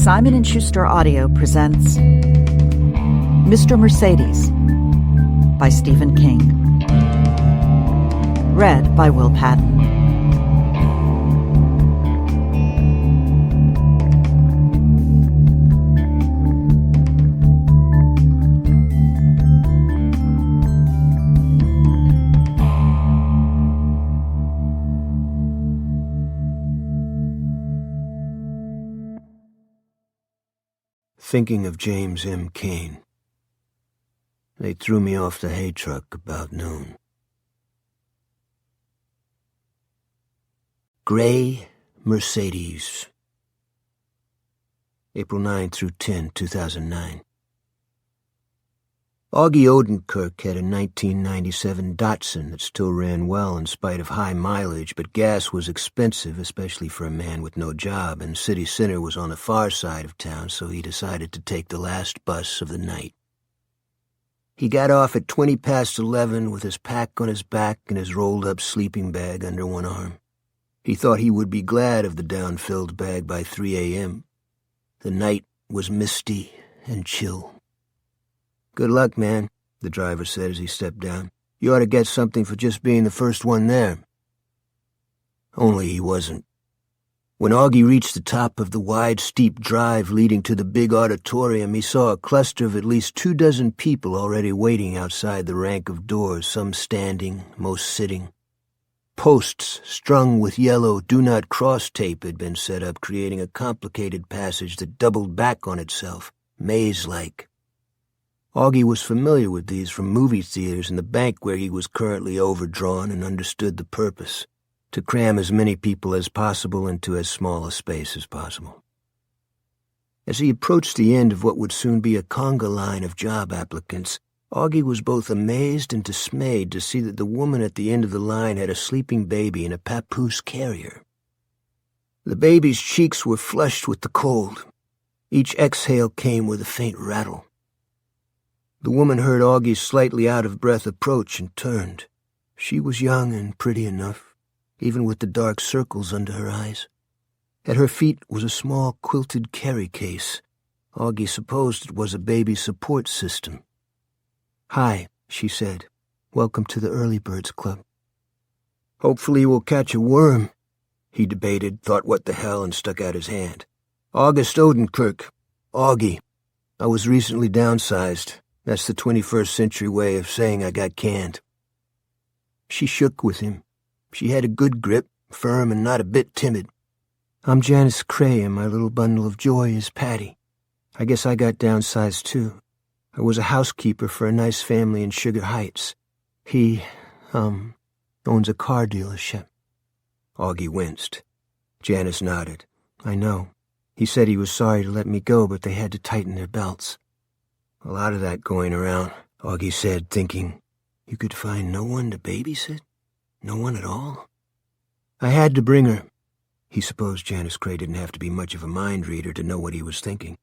Simon & Schuster Audio presents Mr. Mercedes by Stephen King. Read by Will Patton. Thinking of James M. Cain. They threw me off the hay truck about noon. Gray Mercedes. April 9 through 10, 2009. Augie Odenkirk had a 1997 Datsun that still ran well in spite of high mileage, but gas was expensive, especially for a man with no job, and city center was on the far side of town, so he decided to take the last bus of the night. He got off at 20 past 11 with his pack on his back and his rolled-up sleeping bag under one arm. He thought he would be glad of the down-filled bag by 3 a.m. The night was misty and chill. "Good luck, man," the driver said as he stepped down. "You ought to get something for just being the first one there." Only he wasn't. When Augie reached the top of the wide, steep drive leading to the big auditorium, he saw a cluster of at least 24 people already waiting outside the rank of doors, some standing, most sitting. Posts strung with yellow "Do Not Cross" tape had been set up, creating a complicated passage that doubled back on itself, maze-like. Augie was familiar with these from movie theaters and the bank where he was currently overdrawn, and understood the purpose: to cram as many people as possible into as small a space as possible. As he approached the end of what would soon be a conga line of job applicants, Augie was both amazed and dismayed to see that the woman at the end of the line had a sleeping baby in a papoose carrier. The baby's cheeks were flushed with the cold. Each exhale came with a faint rattle. The woman heard Augie's slightly out-of-breath approach and turned. She was young and pretty enough, even with the dark circles under her eyes. At her feet was a small quilted carry case. Augie supposed it was a baby support system. "Hi," she said. "Welcome to the Early Birds Club." "Hopefully we'll catch a worm," he debated, thought what the hell, and stuck out his hand. "August Odenkirk. Augie. I was recently downsized. That's the 21st century way of saying I got canned." She shook with him. She had a good grip, firm and not a bit timid. "I'm Janice Cray, and my little bundle of joy is Patty. I guess I got downsized too. I was a housekeeper for a nice family in Sugar Heights. He, owns a car dealership." Augie winced. Janice nodded. "I know. He said he was sorry to let me go, but they had to tighten their belts." "A lot of that going around," Augie said, thinking, "You could find no one to babysit? No one at all?" "I had to bring her." He supposed Janice Cray didn't have to be much of a mind reader to know what he was thinking.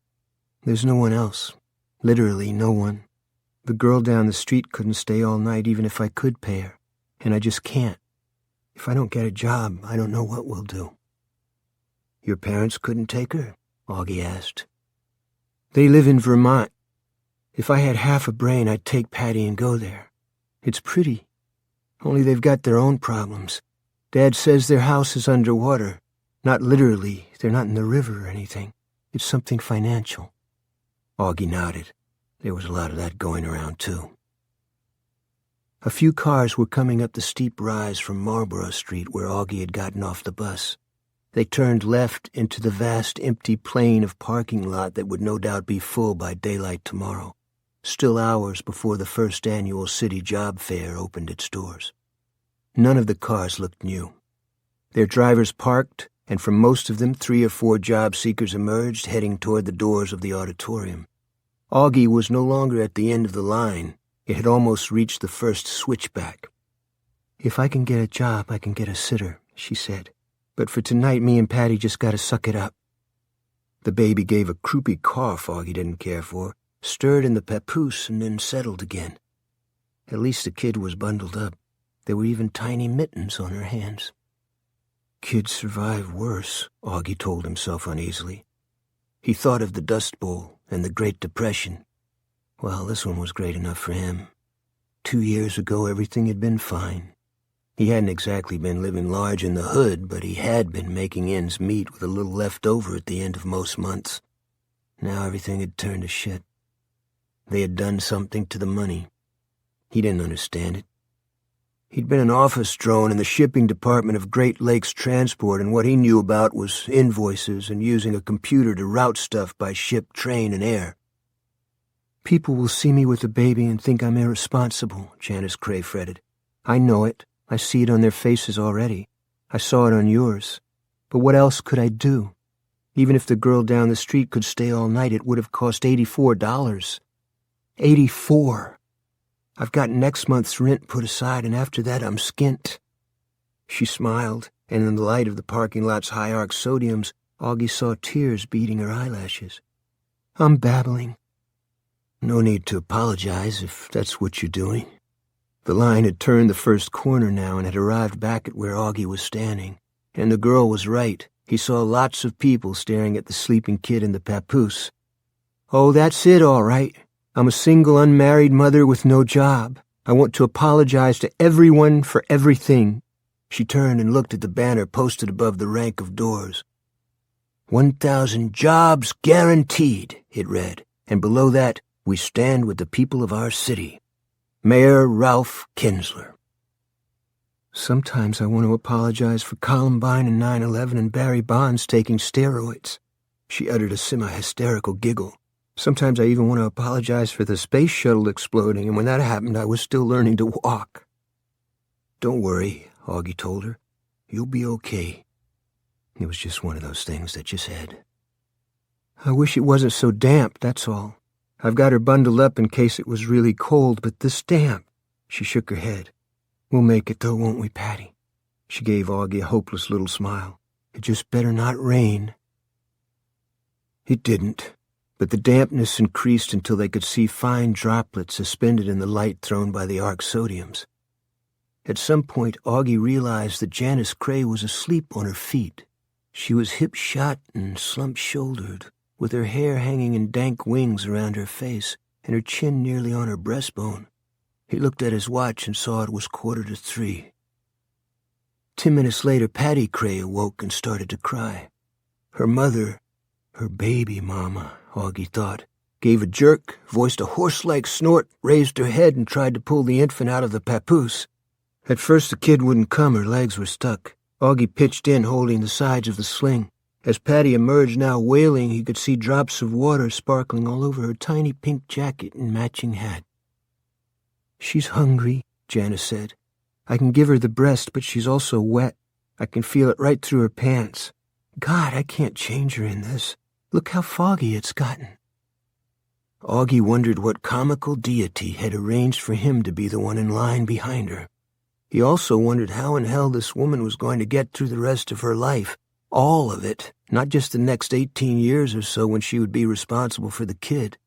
"There's no one else. Literally no one. The girl down the street couldn't stay all night even if I could pay her, and I just can't. If I don't get a job, I don't know what we'll do." "Your parents couldn't take her?" Augie asked. "They live in Vermont. If I had half a brain, I'd take Patty and go there. It's pretty. Only they've got their own problems. Dad says their house is underwater. Not literally, they're not in the river or anything. It's something financial." Augie nodded. There was a lot of that going around, too. A few cars were coming up the steep rise from Marlborough Street where Augie had gotten off the bus. They turned left into the vast empty plain of parking lot that would no doubt be full by daylight tomorrow, still hours before the first annual city job fair opened its doors. None of the cars looked new. Their drivers parked, and from most of them 3 or 4 job seekers emerged, heading toward the doors of the auditorium. Augie was no longer at the end of the line. It had almost reached the first switchback. "If I can get a job, I can get a sitter," she said. "But for tonight, me and Patty just gotta suck it up." The baby gave a croupy cough Augie didn't care for, stirred in the papoose, and then settled again. At least the kid was bundled up. There were even tiny mittens on her hands. Kids survive worse, Augie told himself uneasily. He thought of the Dust Bowl and the Great Depression. Well, this one was great enough for him. 2 years ago, everything had been fine. He hadn't exactly been living large in the hood, but he had been making ends meet with a little left over at the end of most months. Now everything had turned to shit. They had done something to the money. He didn't understand it. He'd been an office drone in the shipping department of Great Lakes Transport, and what he knew about was invoices and using a computer to route stuff by ship, train, and air. "People will see me with a baby and think I'm irresponsible," Janice Cray fretted. "I know it. I see it on their faces already. I saw it on yours. But what else could I do? Even if the girl down the street could stay all night, it would have cost $84. $84! I've got next month's rent put aside, and after that I'm skint." She smiled, and in the light of the parking lot's high-arc sodiums, Augie saw tears beading her eyelashes. "I'm babbling." "No need to apologize if that's what you're doing." The line had turned the first corner now and had arrived back at where Augie was standing. And the girl was right. He saw lots of people staring at the sleeping kid in the papoose. "Oh, that's it, all right. I'm a single, unmarried mother with no job. I want to apologize to everyone for everything." She turned and looked at the banner posted above the rank of doors. 1,000 jobs guaranteed, it read, and below that, "We stand with the people of our city. Mayor Ralph Kinsler." "Sometimes I want to apologize for Columbine and 9/11 and Barry Bonds taking steroids." She uttered a semi-hysterical giggle. "Sometimes I even want to apologize for the space shuttle exploding, and when that happened, I was still learning to walk." "Don't worry," Augie told her. "You'll be okay. It was just one of those things that you said." "I wish it wasn't so damp, that's all. I've got her bundled up in case it was really cold, but this damp." She shook her head. "We'll make it though, won't we, Patty?" She gave Augie a hopeless little smile. "It just better not rain." It didn't, but the dampness increased until they could see fine droplets suspended in the light thrown by the arc sodiums. At some point, Augie realized that Janice Cray was asleep on her feet. She was hip-shot and slump-shouldered, with her hair hanging in dank wings around her face and her chin nearly on her breastbone. He looked at his watch and saw it was 2:45. 10 minutes later, Patty Cray awoke and started to cry. Her mother, her baby mama, Augie thought, gave a jerk, voiced a horse-like snort, raised her head and tried to pull the infant out of the papoose. At first the kid wouldn't come, her legs were stuck. Augie pitched in, holding the sides of the sling. As Patty emerged, now wailing, he could see drops of water sparkling all over her tiny pink jacket and matching hat. "She's hungry," Janice said. "I can give her the breast, but she's also wet. I can feel it right through her pants. God, I can't change her in this. Look how foggy it's gotten." Augie wondered what comical deity had arranged for him to be the one in line behind her. He also wondered how in hell this woman was going to get through the rest of her life. All of it, not just the next 18 years or so when she would be responsible for the kid.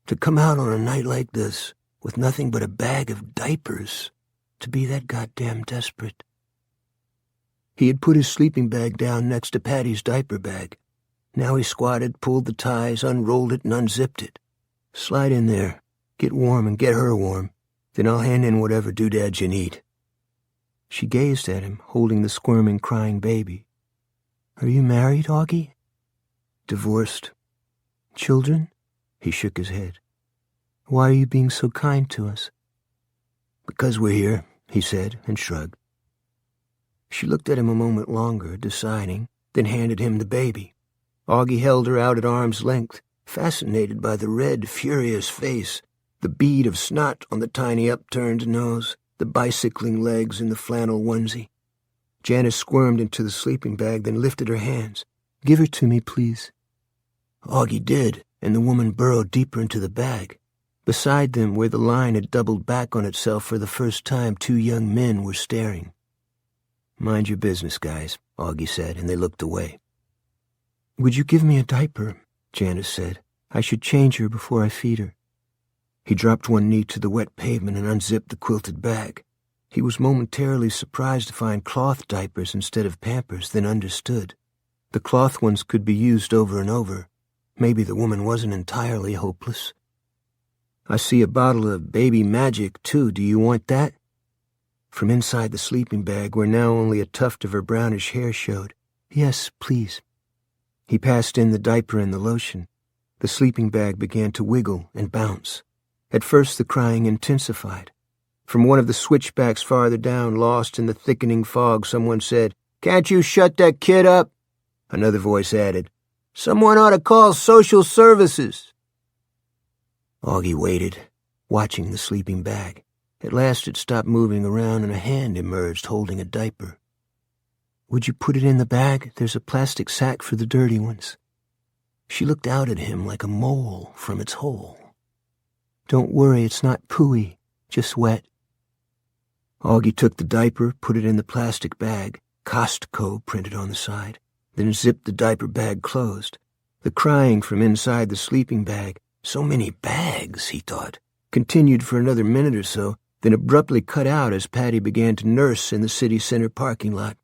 To come out on a night like this, with nothing but a bag of diapers, to be that goddamn desperate. He had put his sleeping bag down next to Patty's diaper bag. Now he squatted, pulled the ties, unrolled it, and unzipped it. "Slide in there, get warm and get her warm, then I'll hand in whatever doodads you need." She gazed at him, holding the squirming, crying baby. "Are you married, Augie?" "Divorced." "Children?" He shook his head. "Why are you being so kind to us?" "Because we're here," he said, and shrugged. She looked at him a moment longer, deciding, then handed him the baby. Augie held her out at arm's length, fascinated by the red, furious face, the bead of snot on the tiny upturned nose, the bicycling legs in the flannel onesie. Janice squirmed into the sleeping bag, then lifted her hands. "Give her to me, please." Augie did, and the woman burrowed deeper into the bag. Beside them, where the line had doubled back on itself for the first time, 2 young men were staring. "Mind your business, guys," Augie said, and they looked away. "Would you give me a diaper?" Janice said. "I should change her before I feed her." He dropped one knee to the wet pavement and unzipped the quilted bag. He was momentarily surprised to find cloth diapers instead of Pampers, then understood. The cloth ones could be used over and over. Maybe the woman wasn't entirely hopeless. "I see a bottle of baby magic, too. Do you want that?" From inside the sleeping bag, where now only a tuft of her brownish hair showed. "Yes, please." He passed in the diaper and the lotion. The sleeping bag began to wiggle and bounce. At first the crying intensified. From one of the switchbacks farther down, lost in the thickening fog, someone said, "Can't you shut that kid up?" Another voice added, "Someone ought to call social services." Augie waited, watching the sleeping bag. At last it stopped moving around and a hand emerged holding a diaper. "Would you put it in the bag? There's a plastic sack for the dirty ones." She looked out at him like a mole from its hole. "Don't worry, it's not pooey, just wet." Augie took the diaper, put it in the plastic bag, Costco printed on the side, then zipped the diaper bag closed. The crying from inside the sleeping bag, so many bags, he thought, continued for another minute or so, then abruptly cut out as Patty began to nurse in the city center parking lot.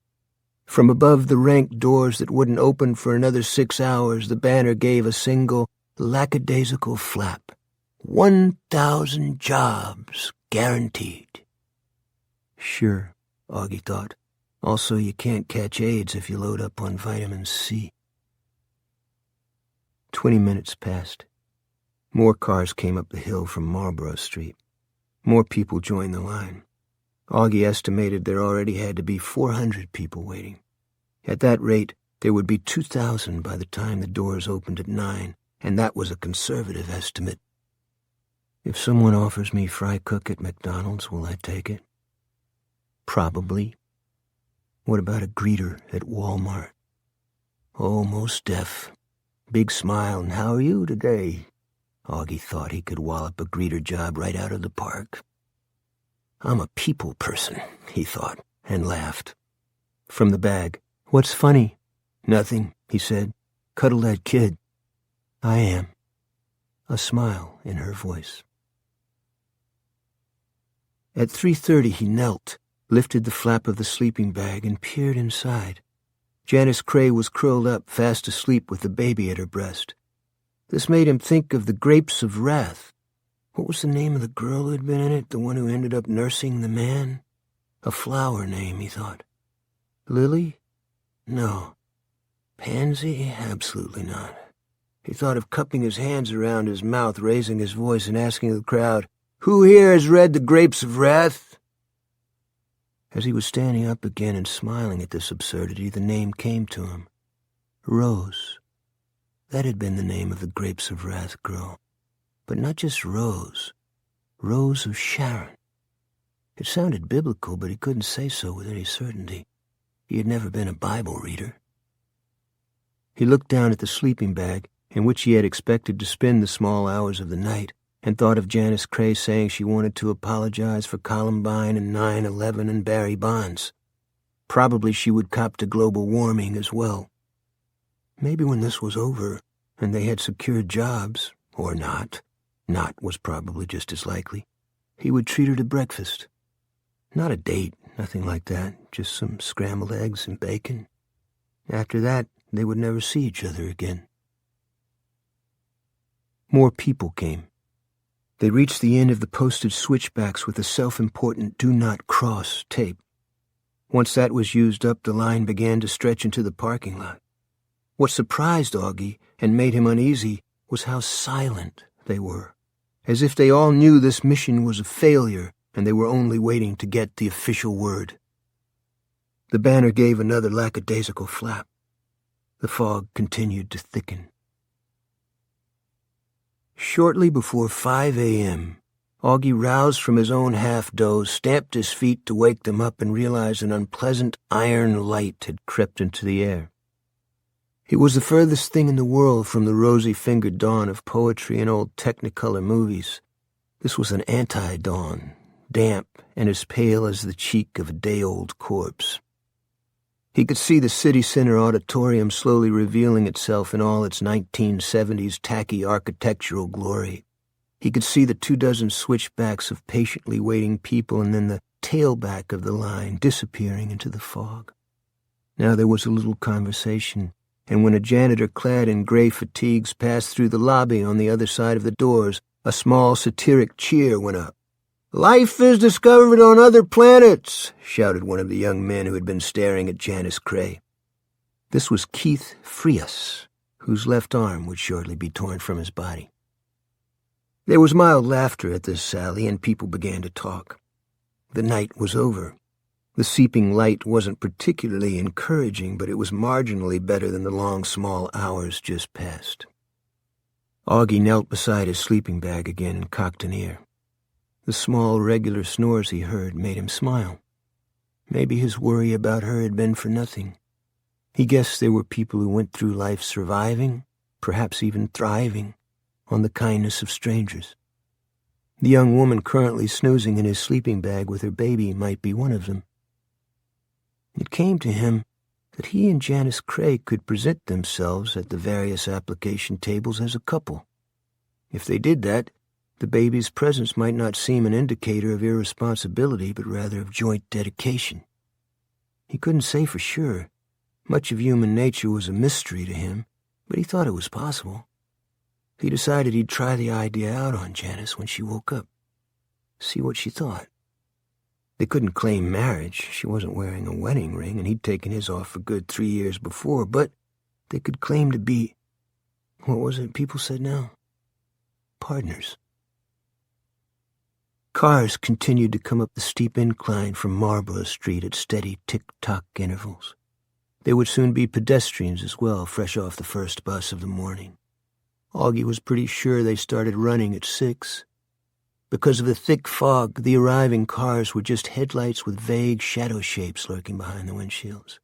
From above the ranked doors that wouldn't open for another 6 hours, the banner gave a single, lackadaisical flap. 1,000 jobs guaranteed. Sure, Augie thought. Also, you can't catch AIDS if you load up on vitamin C. 20 minutes passed. More cars came up the hill from Marlborough Street. More people joined the line. Augie estimated there already had to be 400 people waiting. At that rate, there would be 2,000 by the time the doors opened at 9, and that was a conservative estimate. If someone offers me fry cook at McDonald's, will I take it? Probably. What about a greeter at Walmart? Oh, most deaf. Big smile, and how are you today? Augie thought he could wallop a greeter job right out of the park. I'm a people person, he thought, and laughed. From the bag, what's funny? Nothing, he said. Cuddle that kid. I am. A smile in her voice. At 3:30 he knelt, lifted the flap of the sleeping bag, and peered inside. Janice Cray was curled up, fast asleep with the baby at her breast. This made him think of The Grapes of Wrath. What was the name of the girl who had been in it, the one who ended up nursing the man? A flower name, he thought. Lily? No. Pansy? Absolutely not. He thought of cupping his hands around his mouth, raising his voice, and asking the crowd, "Who here has read The Grapes of Wrath?" As he was standing up again and smiling at this absurdity, the name came to him. Rose. That had been the name of the Grapes of Wrath girl. But not just Rose. Rose of Sharon. It sounded biblical, but he couldn't say so with any certainty. He had never been a Bible reader. He looked down at the sleeping bag, in which he had expected to spend the small hours of the night, and thought of Janice Cray saying she wanted to apologize for Columbine and 9/11 and Barry Bonds. Probably she would cop to global warming as well. Maybe when this was over, and they had secured jobs, or not was probably just as likely, he would treat her to breakfast. Not a date, nothing like that, just some scrambled eggs and bacon. After that, they would never see each other again. More people came. They reached the end of the posted switchbacks with the self-important "Do Not Cross" tape. Once that was used up, the line began to stretch into the parking lot. What surprised Augie and made him uneasy was how silent they were, as if they all knew this mission was a failure and they were only waiting to get the official word. The banner gave another lackadaisical flap. The fog continued to thicken. Shortly before 5 a.m., Augie roused from his own half-doze, stamped his feet to wake them up, and realized an unpleasant iron light had crept into the air. It was the furthest thing in the world from the rosy-fingered dawn of poetry and old Technicolor movies. This was an anti-dawn, damp and as pale as the cheek of a day-old corpse. He could see the city center auditorium slowly revealing itself in all its 1970s tacky architectural glory. He could see the 24 switchbacks of patiently waiting people and then the tailback of the line disappearing into the fog. Now there was a little conversation, and when a janitor clad in gray fatigues passed through the lobby on the other side of the doors, a small satiric cheer went up. "Life is discovered on other planets," shouted one of the young men who had been staring at Janice Cray. This was Keith Frias, whose left arm would shortly be torn from his body. There was mild laughter at this sally, and people began to talk. The night was over. The seeping light wasn't particularly encouraging, but it was marginally better than the long, small hours just past. Augie knelt beside his sleeping bag again and cocked an ear. The small, regular snores he heard made him smile. Maybe his worry about her had been for nothing. He guessed there were people who went through life surviving, perhaps even thriving, on the kindness of strangers. The young woman currently snoozing in his sleeping bag with her baby might be one of them. It came to him that he and Janice Cray could present themselves at the various application tables as a couple. If they did that, the baby's presence might not seem an indicator of irresponsibility, but rather of joint dedication. He couldn't say for sure. Much of human nature was a mystery to him, but he thought it was possible. He decided he'd try the idea out on Janice when she woke up. See what she thought. They couldn't claim marriage. She wasn't wearing a wedding ring, and he'd taken his off for good 3 years before, but they could claim to be, what was it people said now? Partners. Cars continued to come up the steep incline from Marlborough Street at steady tick-tock intervals. There would soon be pedestrians as well, fresh off the first bus of the morning. Augie was pretty sure they started running at 6. Because of the thick fog, the arriving cars were just headlights with vague shadow shapes lurking behind the windshields.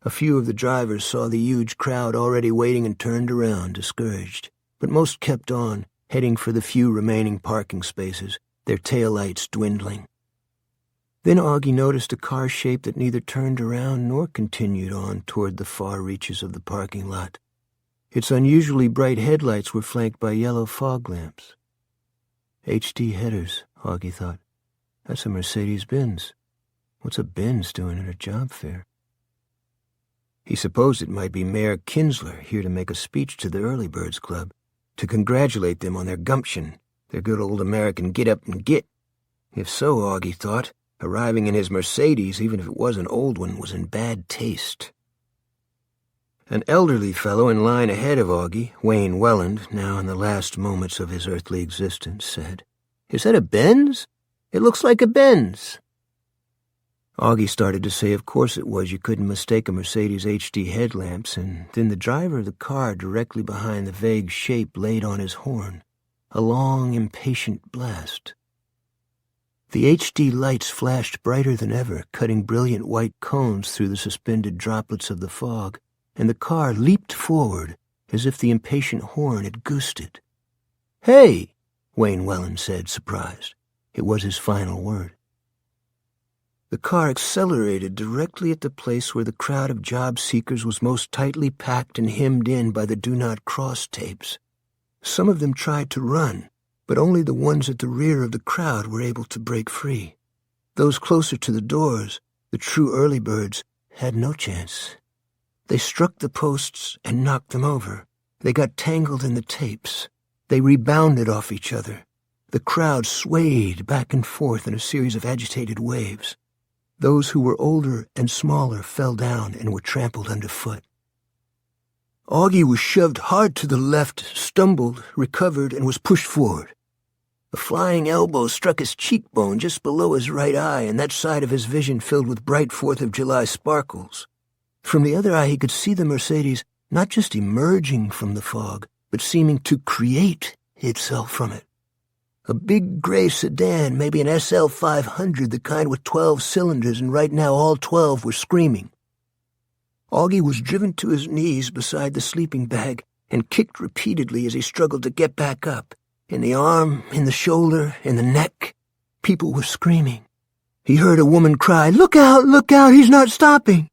A few of the drivers saw the huge crowd already waiting and turned around, discouraged. But most kept on, heading for the few remaining parking spaces, their taillights dwindling. Then Augie noticed a car shape that neither turned around nor continued on toward the far reaches of the parking lot. Its unusually bright headlights were flanked by yellow fog lamps. HD headers, Augie thought. That's a Mercedes-Benz. What's a Benz doing at a job fair? He supposed it might be Mayor Kinsler here to make a speech to the Early Birds Club, to congratulate them on their gumption, their good old American get up and get. If so, Augie thought, arriving in his Mercedes, even if it was an old one, was in bad taste. An elderly fellow in line ahead of Augie, Wayne Welland, now in the last moments of his earthly existence, said, "Is that a Benz? It looks like a Benz." Augie started to say of course it was. You couldn't mistake a Mercedes HD headlamps, and then the driver of the car directly behind the vague shape laid on his horn, a long, impatient blast. The HD lights flashed brighter than ever, cutting brilliant white cones through the suspended droplets of the fog, and the car leaped forward as if the impatient horn had goosed it. "Hey!" Wayne Welland said, surprised. It was his final word. The car accelerated directly at the place where the crowd of job seekers was most tightly packed and hemmed in by the do not cross tapes. Some of them tried to run, but only the ones at the rear of the crowd were able to break free. Those closer to the doors, the true early birds, had no chance. They struck the posts and knocked them over. They got tangled in the tapes. They rebounded off each other. The crowd swayed back and forth in a series of agitated waves. Those who were older and smaller fell down and were trampled underfoot. Augie was shoved hard to the left, stumbled, recovered, and was pushed forward. A flying elbow struck his cheekbone just below his right eye, and that side of his vision filled with bright 4th of July sparkles. From the other eye he could see the Mercedes not just emerging from the fog, but seeming to create itself from it. A big gray sedan, maybe an SL 500, the kind with 12 cylinders, and right now all 12 were screaming. Augie was driven to his knees beside the sleeping bag and kicked repeatedly as he struggled to get back up. In the arm, in the shoulder, in the neck, people were screaming. He heard a woman cry, look out, he's not stopping."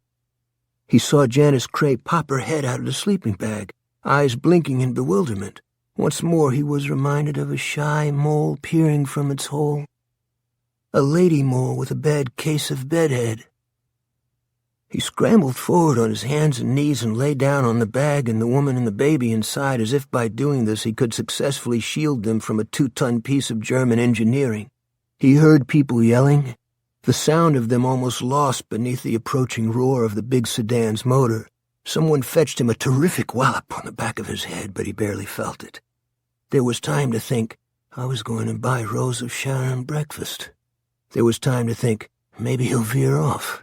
He saw Janice Cray pop her head out of the sleeping bag, eyes blinking in bewilderment. Once more he was reminded of a shy mole peering from its hole. A lady mole with a bad case of bedhead. He scrambled forward on his hands and knees and lay down on the bag and the woman and the baby inside, as if by doing this he could successfully shield them from a 2-ton piece of German engineering. He heard people yelling, the sound of them almost lost beneath the approaching roar of the big sedan's motor. Someone fetched him a terrific wallop on the back of his head, but he barely felt it. There was time to think, I was going to buy Rose of Sharon breakfast. There was time to think, maybe he'll veer off.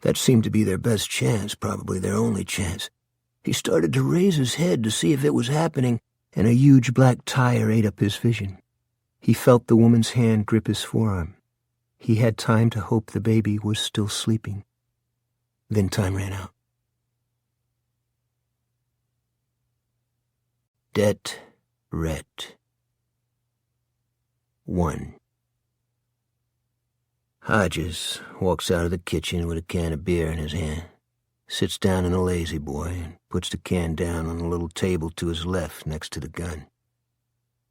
That seemed to be their best chance, probably their only chance. He started to raise his head to see if it was happening, and a huge black tire ate up his vision. He felt the woman's hand grip his forearm. He had time to hope the baby was still sleeping. Then time ran out. Det Ret 1. Hodges walks out of the kitchen with a can of beer in his hand, sits down in a lazy boy, and puts the can down on a little table to his left next to the gun.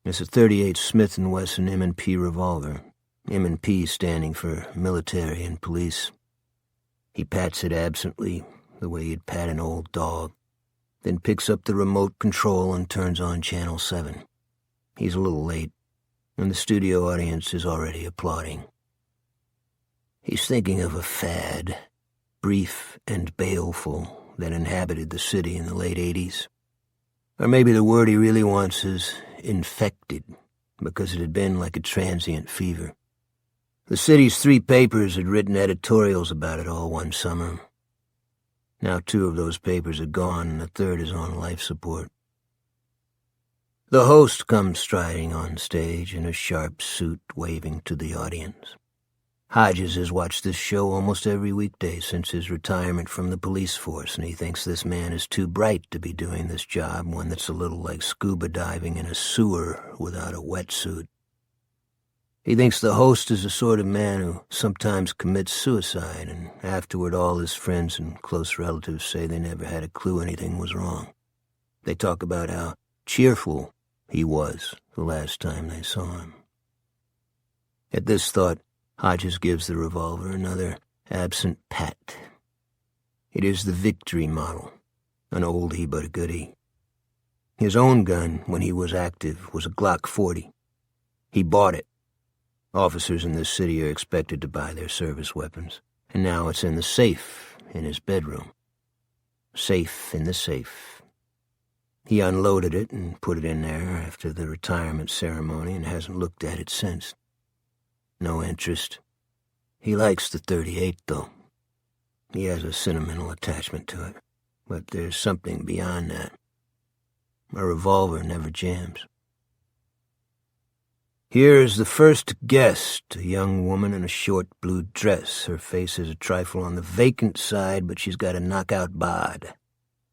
It's a .38 Smith & Wesson M&P revolver, M&P standing for military and police. He pats it absently, the way he'd pat an old dog, then picks up the remote control and turns on Channel 7. He's a little late, and the studio audience is already applauding. He's thinking of a fad, brief and baleful, that inhabited the city in the late 80s. Or maybe the word he really wants is infected, because it had been like a transient fever. The city's 3 papers had written editorials about it all one summer. Now 2 of those papers are gone, and the 3rd is on life support. The host comes striding on stage in a sharp suit, waving to the audience. Hodges has watched this show almost every weekday since his retirement from the police force, and he thinks this man is too bright to be doing this job, one that's a little like scuba diving in a sewer without a wetsuit. He thinks the host is the sort of man who sometimes commits suicide, and afterward all his friends and close relatives say they never had a clue anything was wrong. They talk about how cheerful he was the last time they saw him. At this thought, Hodges gives the revolver another absent pat. It is the Victory model, an oldie but a goodie. His own gun, when he was active, was a Glock 40. He bought it. Officers in this city are expected to buy their service weapons, and now it's in the safe in his bedroom. Safe in the safe. He unloaded it and put it in there after the retirement ceremony and hasn't looked at it since. No interest. He likes the .38, though. He has a sentimental attachment to it, but there's something beyond that. A revolver never jams. Here is the first guest, a young woman in a short blue dress. Her face is a trifle on the vacant side, but she's got a knockout bod.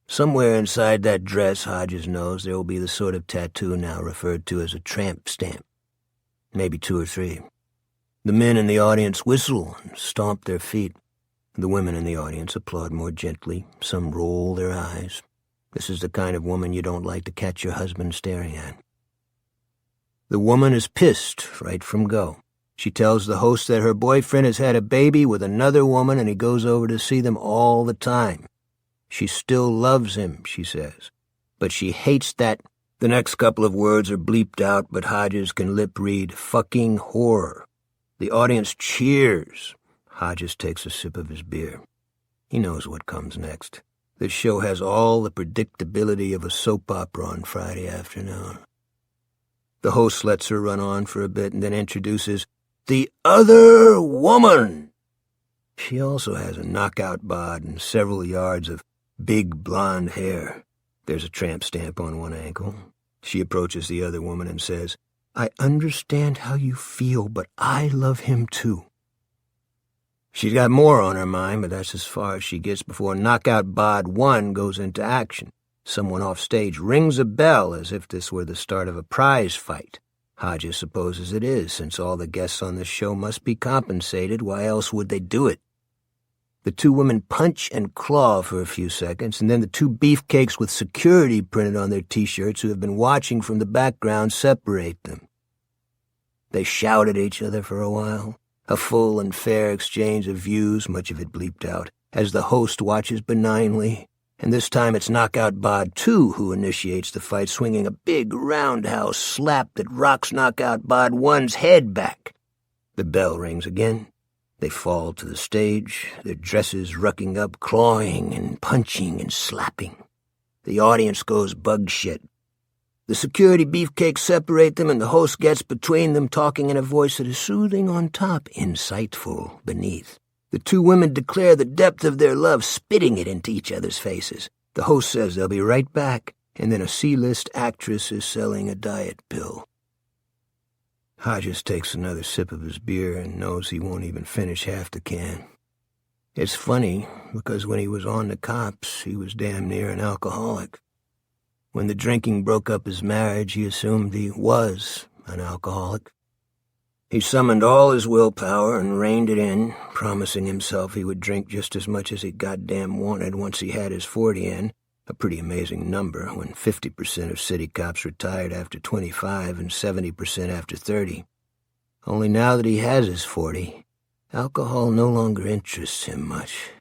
Somewhere inside that dress, Hodges knows, there will be the sort of tattoo now referred to as a tramp stamp. Maybe 2 or 3. The men in the audience whistle and stomp their feet. The women in the audience applaud more gently. Some roll their eyes. This is the kind of woman you don't like to catch your husband staring at. The woman is pissed right from go. She tells the host that her boyfriend has had a baby with another woman and he goes over to see them all the time. She still loves him, she says, but she hates that. The next couple of words are bleeped out, but Hodges can lip read fucking horror. The audience cheers. Hodges takes a sip of his beer. He knows what comes next. This show has all the predictability of a soap opera on Friday afternoon. The host lets her run on for a bit and then introduces the other woman. She also has a knockout bod and several yards of big blonde hair. There's a tramp stamp on one ankle. She approaches the other woman and says, I understand how you feel, but I love him too. She's got more on her mind, but that's as far as she gets before Knockout Bod 1 goes into action. Someone off stage rings a bell as if this were the start of a prize fight. Hodges supposes it is, since all the guests on the show must be compensated. Why else would they do it? The 2 women punch and claw for a few seconds, and then the 2 beefcakes with security printed on their T-shirts who have been watching from the background separate them. They shout at each other for a while, a full and fair exchange of views, much of it bleeped out. as the host watches benignly, and this time it's Knockout Bod 2 who initiates the fight, swinging a big roundhouse slap that rocks Knockout Bod 1's head back. The bell rings again. They fall to the stage, their dresses rucking up, clawing and punching and slapping. The audience goes bug shit. The security beefcakes separate them, and the host gets between them, talking in a voice that is soothing on top, insightful beneath. The two women declare the depth of their love, spitting it into each other's faces. The host says they'll be right back, and then a C-list actress is selling a diet pill. Hodges takes another sip of his beer and knows he won't even finish half the can. It's funny, because when he was on the cops, he was damn near an alcoholic. When the drinking broke up his marriage, he assumed he was an alcoholic. He summoned all his willpower and reined it in, promising himself he would drink just as much as he goddamn wanted once he had his 40 in, a pretty amazing number when 50% of city cops retired after 25 and 70% after 30. Only now that he has his 40, alcohol no longer interests him much.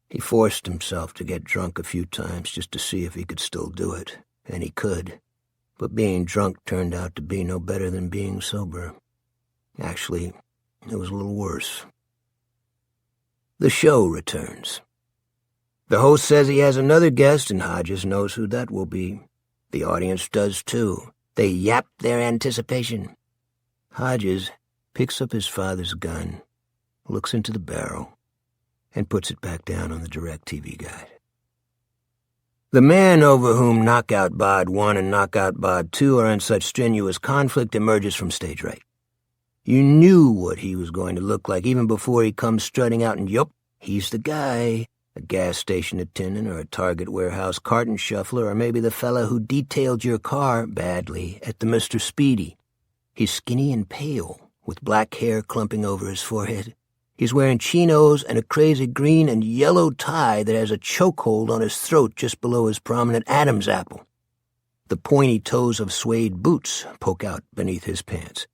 He forced himself to get drunk a few times just to see if he could still do it, and he could. But being drunk turned out to be no better than being sober. Actually, it was a little worse. The show returns. The host says he has another guest, and Hodges knows who that will be. The audience does too. They yap their anticipation. Hodges picks up his father's gun, looks into the barrel, and puts it back down on the DirecTV guide. The man over whom Knockout Bod 1 and Knockout Bod 2 are in such strenuous conflict emerges from stage right. You knew what he was going to look like even before he comes strutting out, and yup, he's the guy. A gas station attendant or a Target warehouse carton shuffler, or maybe the fella who detailed your car badly at the Mr. Speedy. He's skinny and pale, with black hair clumping over his forehead. He's wearing chinos and a crazy green and yellow tie that has a chokehold on his throat just below his prominent Adam's apple. The pointy toes of suede boots poke out beneath his pants.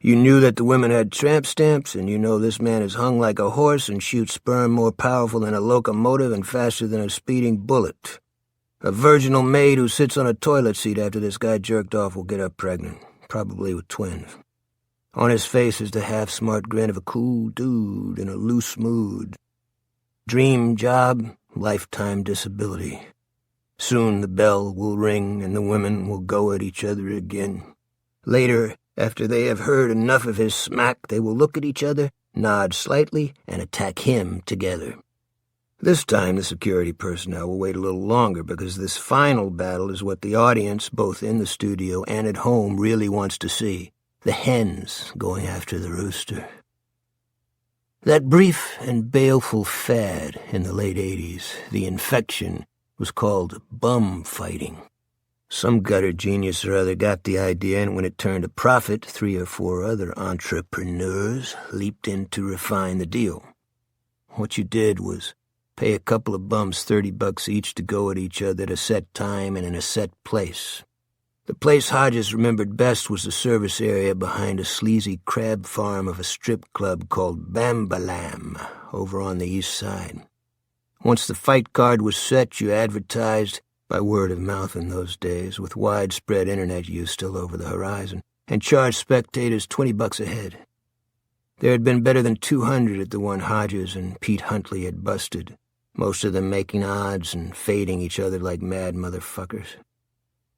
You knew that the women had tramp stamps, and you know this man is hung like a horse and shoots sperm more powerful than a locomotive and faster than a speeding bullet. A virginal maid who sits on a toilet seat after this guy jerked off will get her pregnant, probably with twins. On his face is the half-smart grin of a cool dude in a loose mood. Dream job, lifetime disability. Soon the bell will ring and the women will go at each other again. Later, after they have heard enough of his smack, they will look at each other, nod slightly, and attack him together. This time the security personnel will wait a little longer because this final battle is what the audience, both in the studio and at home, really wants to see. The hens going after the rooster. That brief and baleful fad in the late 80s, the infection, was called bum fighting. Some gutter genius or other got the idea, and when it turned a profit, 3 or 4 other entrepreneurs leaped in to refine the deal. What you did was pay a couple of bums $30 each to go at each other at a set time and in a set place. The place Hodges remembered best was the service area behind a sleazy crab farm of a strip club called Bambalam over on the east side. Once the fight card was set, you advertised by word of mouth in those days, with widespread internet use still over the horizon, and charged spectators $20 a head. There had been better than 200 at the one Hodges and Pete Huntley had busted, most of them making odds and fading each other like mad motherfuckers.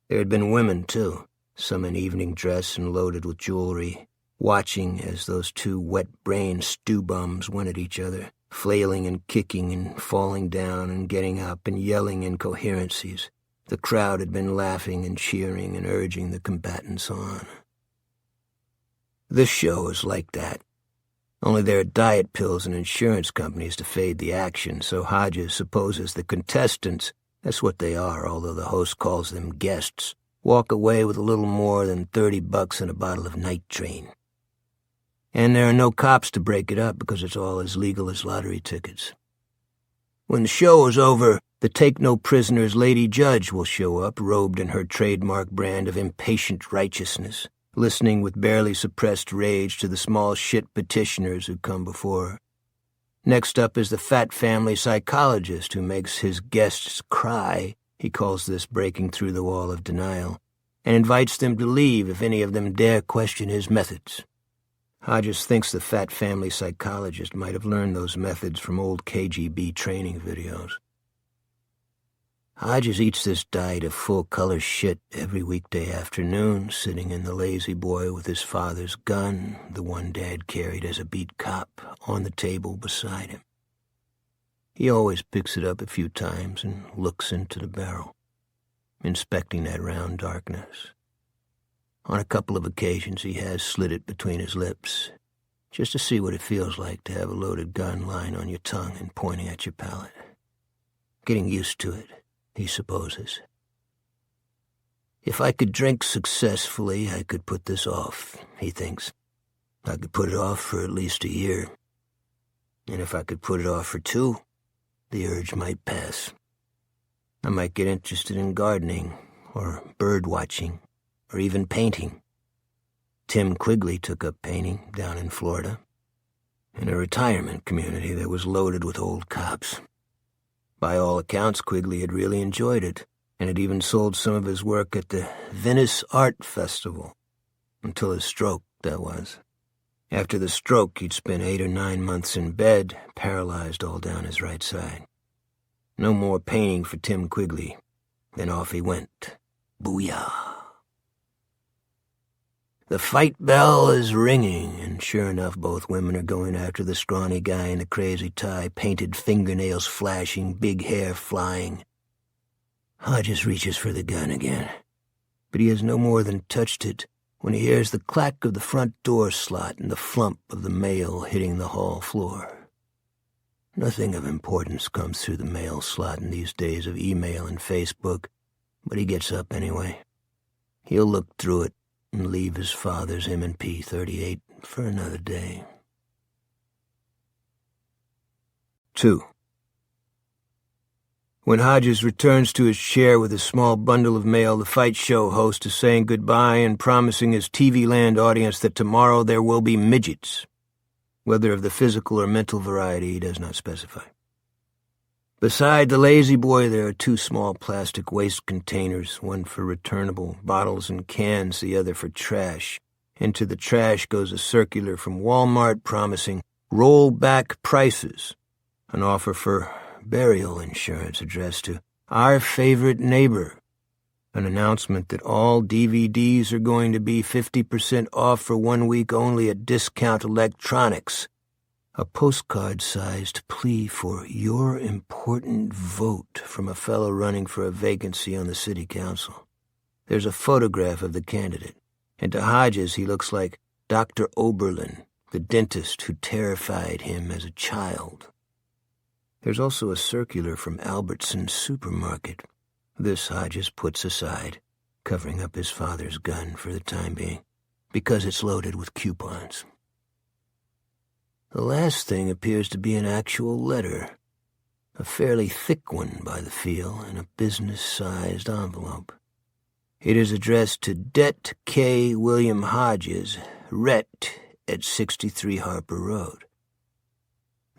There had been women, too, some in evening dress and loaded with jewelry, watching as those two wet-brained stew-bums went at each other, flailing and kicking and falling down and getting up and yelling incoherencies. The crowd had been laughing and cheering and urging the combatants on. This show is like that. Only there are diet pills and insurance companies to fade the action, so Hodges supposes the contestants, that's what they are, although the host calls them guests, walk away with a little more than $30 and a bottle of night train. And there are no cops to break it up because it's all as legal as lottery tickets. When the show is over, the take-no-prisoners lady judge will show up, robed in her trademark brand of impatient righteousness, listening with barely suppressed rage to the small shit petitioners who come before her. Next up is the fat family psychologist who makes his guests cry. He calls this breaking through the wall of denial, and invites them to leave if any of them dare question his methods. Hodges thinks the fat family psychologist might have learned those methods from old KGB training videos. Hodges eats this diet of full-color shit every weekday afternoon, sitting in the lazy boy with his father's gun, the one Dad carried as a beat cop, on the table beside him. He always picks it up a few times and looks into the barrel, inspecting that round darkness. On a couple of occasions he has slid it between his lips, just to see what it feels like to have a loaded gun lying on your tongue and pointing at your palate. Getting used to it, he supposes. If I could drink successfully, I could put this off, he thinks. I could put it off for at least a year. And if I could put it off for 2, the urge might pass. I might get interested in gardening, or bird watching, or even painting. Tim Quigley took up painting down in Florida, in a retirement community that was loaded with old cops. By all accounts, Quigley had really enjoyed it, and had even sold some of his work at the Venice Art Festival. Until his stroke, that was. After the stroke, he'd spent 8 or 9 months in bed, paralyzed all down his right side. No more painting for Tim Quigley. Then off he went. Booyah! The fight bell is ringing, and sure enough, both women are going after the scrawny guy in the crazy tie, painted fingernails flashing, big hair flying. Hodges reaches for the gun again, but he has no more than touched it when he hears the clack of the front door slot and the flump of the mail hitting the hall floor. Nothing of importance comes through the mail slot in these days of email and Facebook, but he gets up anyway. He'll look through it and leave his father's M&P 38 for another day. 2. When Hodges returns to his chair with a small bundle of mail, the fight show host is saying goodbye and promising his TV Land audience that tomorrow there will be midgets. Whether of the physical or mental variety, he does not specify. Beside the lazy boy, there are 2 small plastic waste containers, one for returnable bottles and cans, the other for trash. Into the trash goes a circular from Walmart promising rollback prices, an offer for burial insurance addressed to our favorite neighbor, an announcement that all DVDs are going to be 50% off for 1 week only at Discount Electronics, a postcard-sized plea for your important vote from a fellow running for a vacancy on the city council. There's a photograph of the candidate, and to Hodges he looks like Dr. Oberlin, the dentist who terrified him as a child. There's also a circular from Albertson's supermarket. This Hodges puts aside, covering up his father's gun for the time being, because it's loaded with coupons. The last thing appears to be an actual letter, a fairly thick one by the feel, in a business-sized envelope. It is addressed to Det K. William Hodges, Ret. at 63 Harper Road.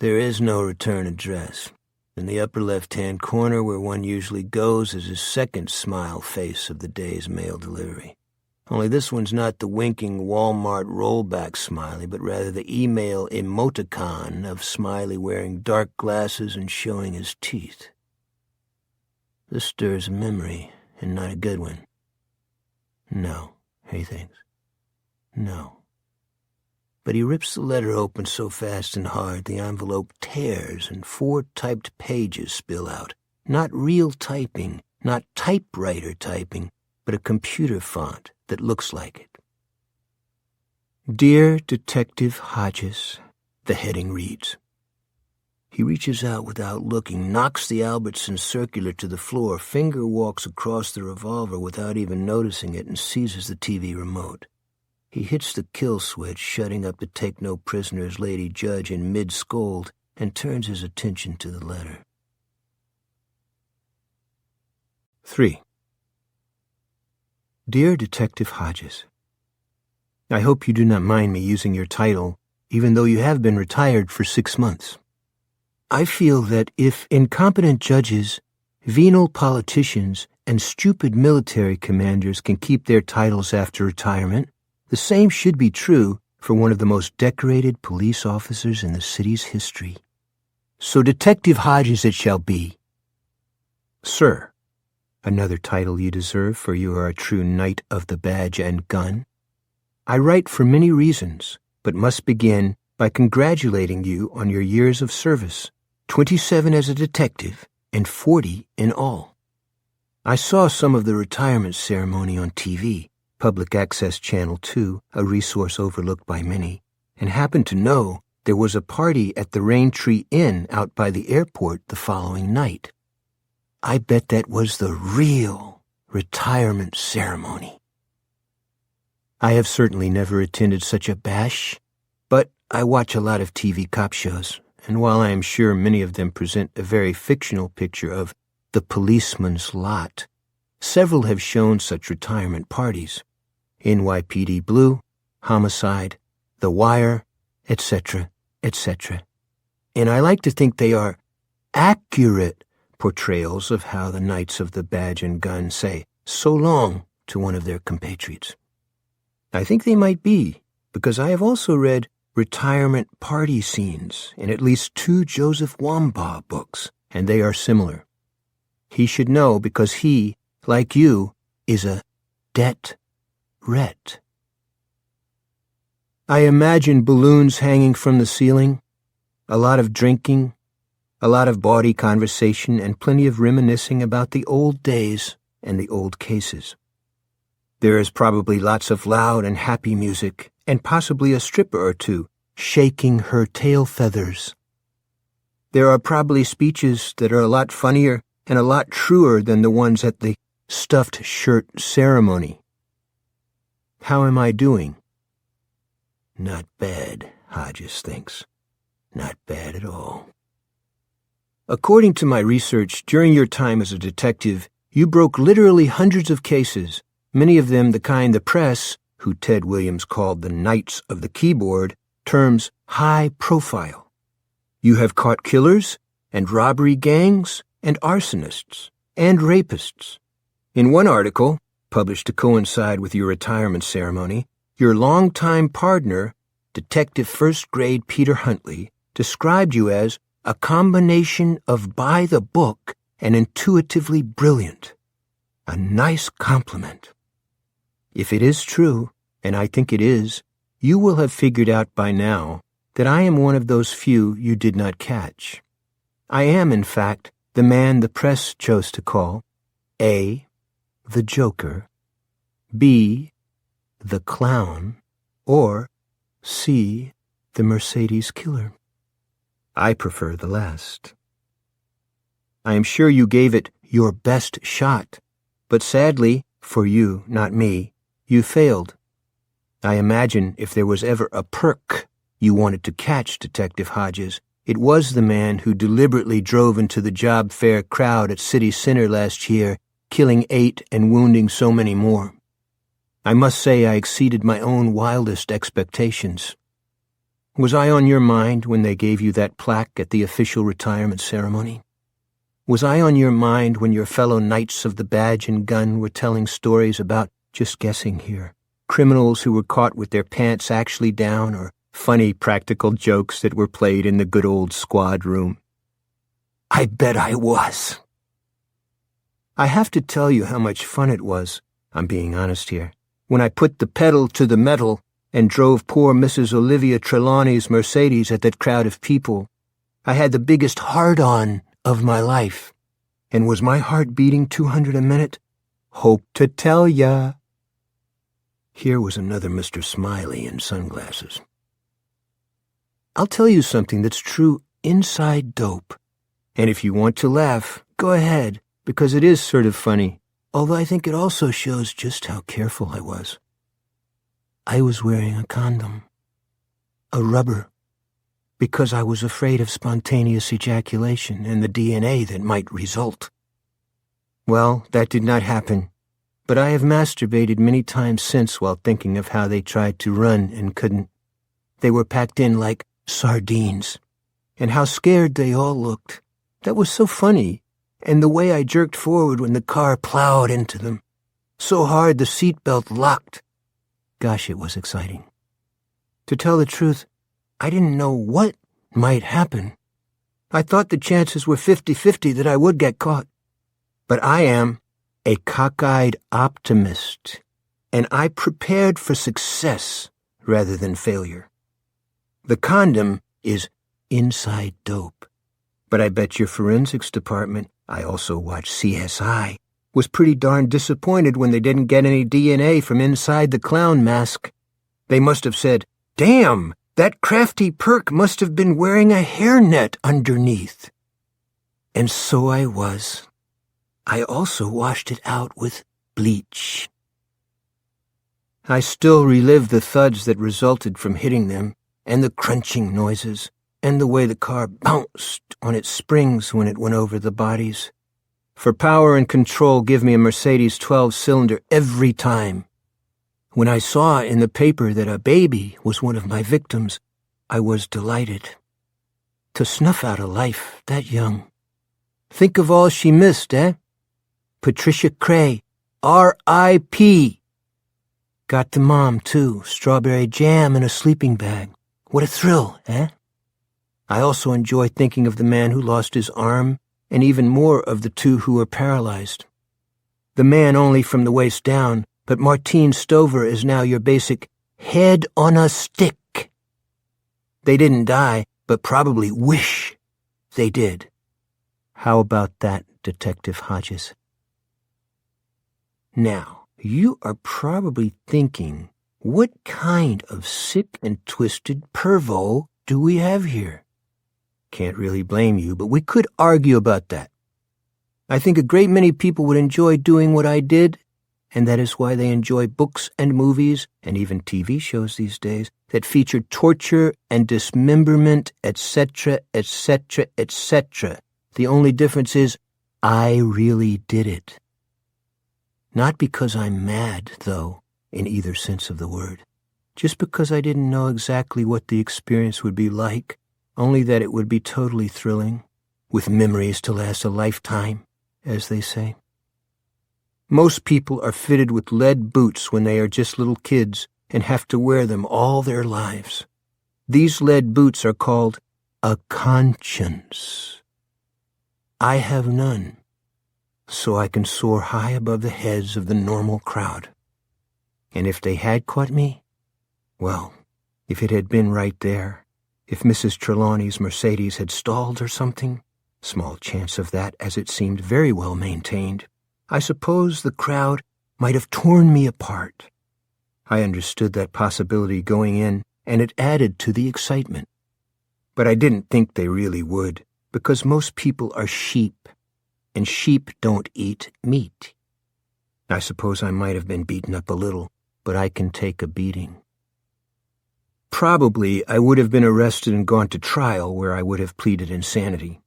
There is no return address. In the upper left-hand corner, where one usually goes, is his second smile face of the day's mail delivery. Only this one's not the winking Walmart rollback smiley, but rather the email emoticon of Smiley wearing dark glasses and showing his teeth. This stirs a memory, and not a good one. No, he thinks. No. But he rips the letter open so fast and hard the envelope tears and 4 typed pages spill out. Not real typing, not typewriter typing, but a computer font that looks like it. Dear Detective Hodges, the heading reads. He reaches out without looking, knocks the Albertson circular to the floor, finger walks across the revolver without even noticing it, and seizes the TV remote. He hits the kill switch, shutting up the take-no-prisoners lady judge in mid-scold, and turns his attention to the letter. 3. Dear Detective Hodges, I hope you do not mind me using your title, even though you have been retired for 6 months. I feel that if incompetent judges, venal politicians, and stupid military commanders can keep their titles after retirement, the same should be true for one of the most decorated police officers in the city's history. So Detective Hodges it shall be. Sir, another title you deserve, for you are a true knight of the badge and gun. I write for many reasons, but must begin by congratulating you on your years of service, 27 as a detective and 40 in all. I saw some of the retirement ceremony on TV, Public Access Channel 2, a resource overlooked by many, and happened to know there was a party at the Raintree Inn out by the airport the following night. I bet that was the real retirement ceremony. I have certainly never attended such a bash, but I watch a lot of TV cop shows, and while I am sure many of them present a very fictional picture of the policeman's lot, several have shown such retirement parties. NYPD Blue, Homicide, The Wire, etc., etc. And I like to think they are accurate portrayals of how the Knights of the Badge and Gun say so long to one of their compatriots. I think they might be, because I have also read retirement party scenes in at least 2 Joseph Wambaugh books, and they are similar. He should know because he, like you, is a debt-ret. I imagine balloons hanging from the ceiling, a lot of drinking, a lot of bawdy conversation, and plenty of reminiscing about the old days and the old cases. There is probably lots of loud and happy music, and possibly a stripper or two shaking her tail feathers. There are probably speeches that are a lot funnier and a lot truer than the ones at the stuffed shirt ceremony. How am I doing? Not bad, Hodges thinks. Not bad at all. According to my research, during your time as a detective, you broke literally hundreds of cases, many of them the kind the press, who Ted Williams called the Knights of the Keyboard, terms high profile. You have caught killers and robbery gangs and arsonists and rapists. In one article, published to coincide with your retirement ceremony, your longtime partner, Detective First Grade Peter Huntley, described you as a combination of by-the-book and intuitively brilliant. A nice compliment. If it is true, and I think it is, you will have figured out by now that I am one of those few you did not catch. I am, in fact, the man the press chose to call A, the Joker, B, the Clown, or C, the Mercedes Killer. I prefer the last. I am sure you gave it your best shot, but sadly, for you, not me, you failed. I imagine if there was ever a perk you wanted to catch, Detective Hodges, it was the man who deliberately drove into the job fair crowd at City Center last year, killing 8 and wounding so many more. I must say I exceeded my own wildest expectations. Was I on your mind when they gave you that plaque at the official retirement ceremony? Was I on your mind when your fellow Knights of the Badge and Gun were telling stories about, just guessing here, criminals who were caught with their pants actually down, or funny practical jokes that were played in the good old squad room? I bet I was. I have to tell you how much fun it was, I'm being honest here, when I put the pedal to the metal and drove poor Mrs. Olivia Trelawney's Mercedes at that crowd of people. I had the biggest hard-on of my life. And was my heart beating 200 a minute? Hope to tell ya. Here was another Mr. Smiley in sunglasses. I'll tell you something that's true inside dope. And if you want to laugh, go ahead, because it is sort of funny, although I think it also shows just how careful I was. I was wearing a condom. A rubber. Because I was afraid of spontaneous ejaculation and the DNA that might result. Well, that did not happen, but I have masturbated many times since while thinking of how they tried to run and couldn't. They were packed in like sardines. and how scared they all looked. That was so funny, and the way I jerked forward when the car plowed into them. So hard the seatbelt locked. Gosh, it was exciting. To tell the truth, I didn't know what might happen. I thought the chances were 50-50 that I would get caught. But I am a cockeyed optimist, and I prepared for success rather than failure. The condom is inside dope, but I bet your forensics department, I also watched CSI, was pretty darn disappointed when they didn't get any DNA from inside the clown mask. They must have said, "Damn, that crafty perk must have been wearing a hairnet underneath." And so I was. I also washed it out with bleach. I still relive the thuds that resulted from hitting them, and the crunching noises, and the way the car bounced on its springs when it went over the bodies. For power and control, give me a Mercedes 12-cylinder every time. When I saw in the paper that a baby was one of my victims, I was delighted. To snuff out a life that young. Think of all she missed, eh? Patricia Cray, R.I.P. Got the mom, too, strawberry jam in a sleeping bag. What a thrill, eh? I also enjoy thinking of the man who lost his arm, and even more of the two who were paralyzed. The man only from the waist down, but Martine Stover is now your basic head on a stick. They didn't die, but probably wish they did. How about that, Detective Hodges? Now, you are probably thinking, what kind of sick and twisted pervo do we have here? Can't really blame you, but we could argue about that. I think a great many people would enjoy doing what I did, and that is why they enjoy books and movies, and even TV shows these days, that feature torture and dismemberment, etc., etc., etc. The only difference is, I really did it. Not because I'm mad, though, in either sense of the word. Just because I didn't know exactly what the experience would be like, only that it would be totally thrilling, with memories to last a lifetime, as they say. Most people are fitted with lead boots when they are just little kids and have to wear them all their lives. These lead boots are called a conscience. I have none, so I can soar high above the heads of the normal crowd. And if they had caught me, well, if it had been right there, if Mrs. Trelawney's Mercedes had stalled or something, small chance of that as it seemed very well maintained, I suppose the crowd might have torn me apart. I understood that possibility going in, and it added to the excitement. But I didn't think they really would, because most people are sheep, and sheep don't eat meat. I suppose I might have been beaten up a little, but I can take a beating. Probably I would have been arrested and gone to trial where I would have pleaded insanity.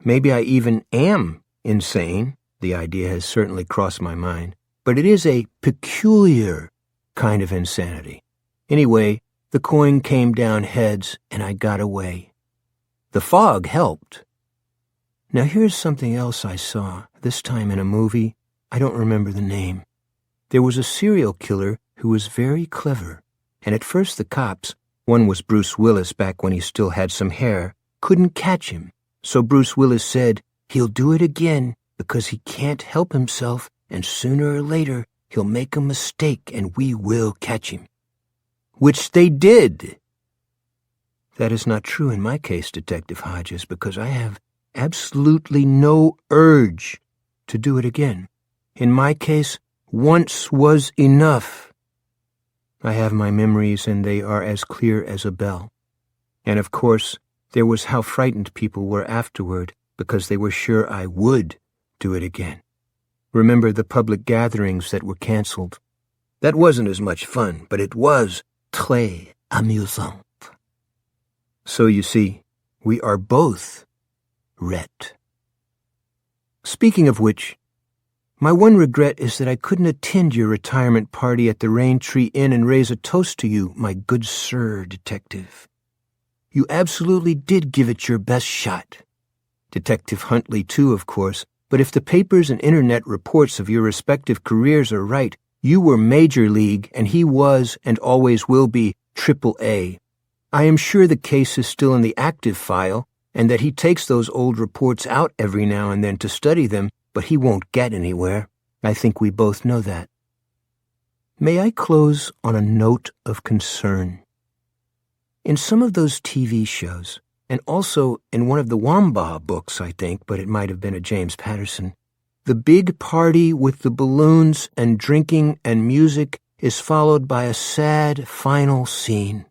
Maybe I even am insane. The idea has certainly crossed my mind, but it is a peculiar kind of insanity. Anyway, the coin came down heads and I got away. The fog helped. Now here's something else I saw, this time in a movie. I don't remember the name. There was a serial killer who was very clever, and at first the cops, one was Bruce Willis back when he still had some hair, couldn't catch him. So Bruce Willis said, he'll do it again because he can't help himself, and sooner or later he'll make a mistake and we will catch him. Which they did. That is not true in my case, Detective Hodges, because I have absolutely no urge to do it again. In my case, once was enough. I have my memories, and they are as clear as a bell. And of course, there was how frightened people were afterward, because they were sure I would do it again. Remember the public gatherings that were canceled? That wasn't as much fun, but it was très amusant. So you see, we are both Rhett. Speaking of which, my one regret is that I couldn't attend your retirement party at the Rain Tree Inn and raise a toast to you, my good sir, detective. You absolutely did give it your best shot. Detective Huntley, too, of course, but if the papers and internet reports of your respective careers are right, you were Major League and he was and always will be Triple A. I am sure the case is still in the active file and that he takes those old reports out every now and then to study them, but he won't get anywhere. I think we both know that. May I close on a note of concern? In some of those TV shows, and also in one of the Wamba books, I think, but it might have been a James Patterson, the big party with the balloons and drinking and music is followed by a sad final scene.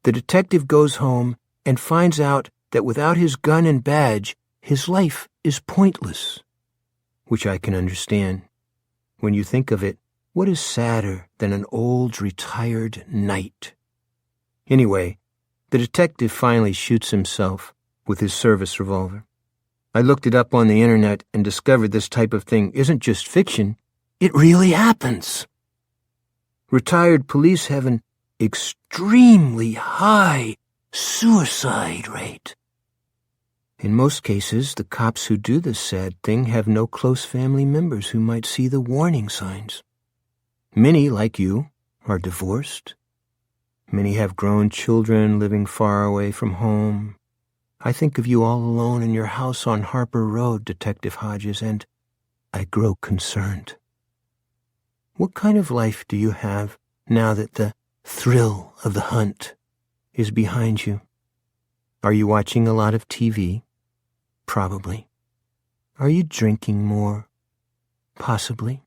The detective goes home and finds out that without his gun and badge, his life is pointless, which I can understand. When you think of it, what is sadder than an old retired knight? Anyway, the detective finally shoots himself with his service revolver. I looked it up on the internet and discovered this type of thing isn't just fiction, it really happens. Retired police have an extremely high suicide rate. In most cases, the cops who do this sad thing have no close family members who might see the warning signs. Many, like you, are divorced. Many have grown children living far away from home. I think of you all alone in your house on Harper Road, Detective Hodges, and I grow concerned. What kind of life do you have now that the thrill of the hunt is behind you? Are you watching a lot of TV? Probably. Are you drinking more? Possibly.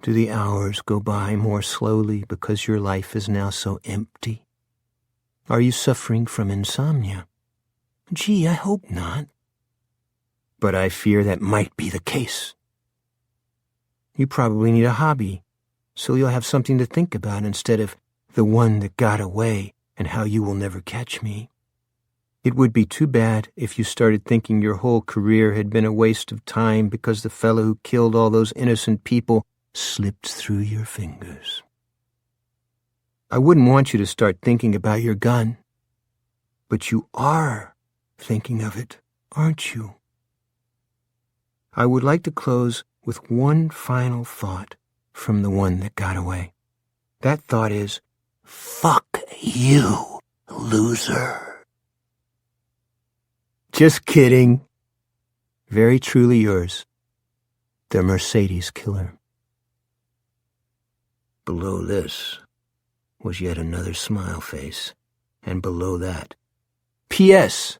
Do the hours go by more slowly because your life is now so empty? Are you suffering from insomnia? Gee, I hope not. But I fear that might be the case. You probably need a hobby, so you'll have something to think about instead of the one that got away and how you will never catch me. It would be too bad if you started thinking your whole career had been a waste of time because the fellow who killed all those innocent people slipped through your fingers. I wouldn't want you to start thinking about your gun, but you are thinking of it, aren't you? I would like to close with one final thought from the one that got away. That thought is, fuck you, loser. Just kidding. Very truly yours, the Mercedes Killer. Below this was yet another smile face, and below that, P.S.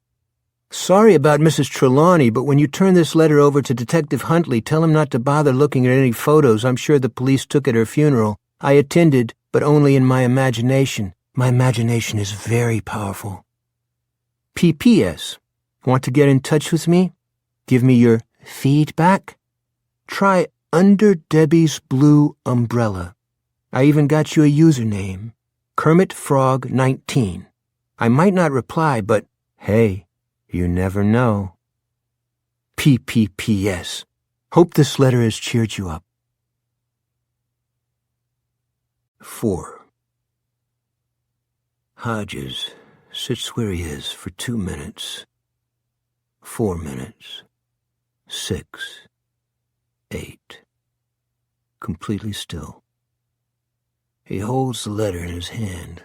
Sorry about Mrs. Trelawney, but when you turn this letter over to Detective Huntley, tell him not to bother looking at any photos I'm sure the police took at her funeral. I attended, but only in my imagination. My imagination is very powerful. P.P.S. Want to get in touch with me? Give me your feedback? Try Under Debbie's Blue Umbrella. I even got you a username, Kermit Frog 19. I might not reply, but hey, you never know. P.P.P.S. Hope this letter has cheered you up. 4. Hodges sits where he is for 2 minutes, 4 minutes, 6, 8, completely still. He holds the letter in his hand,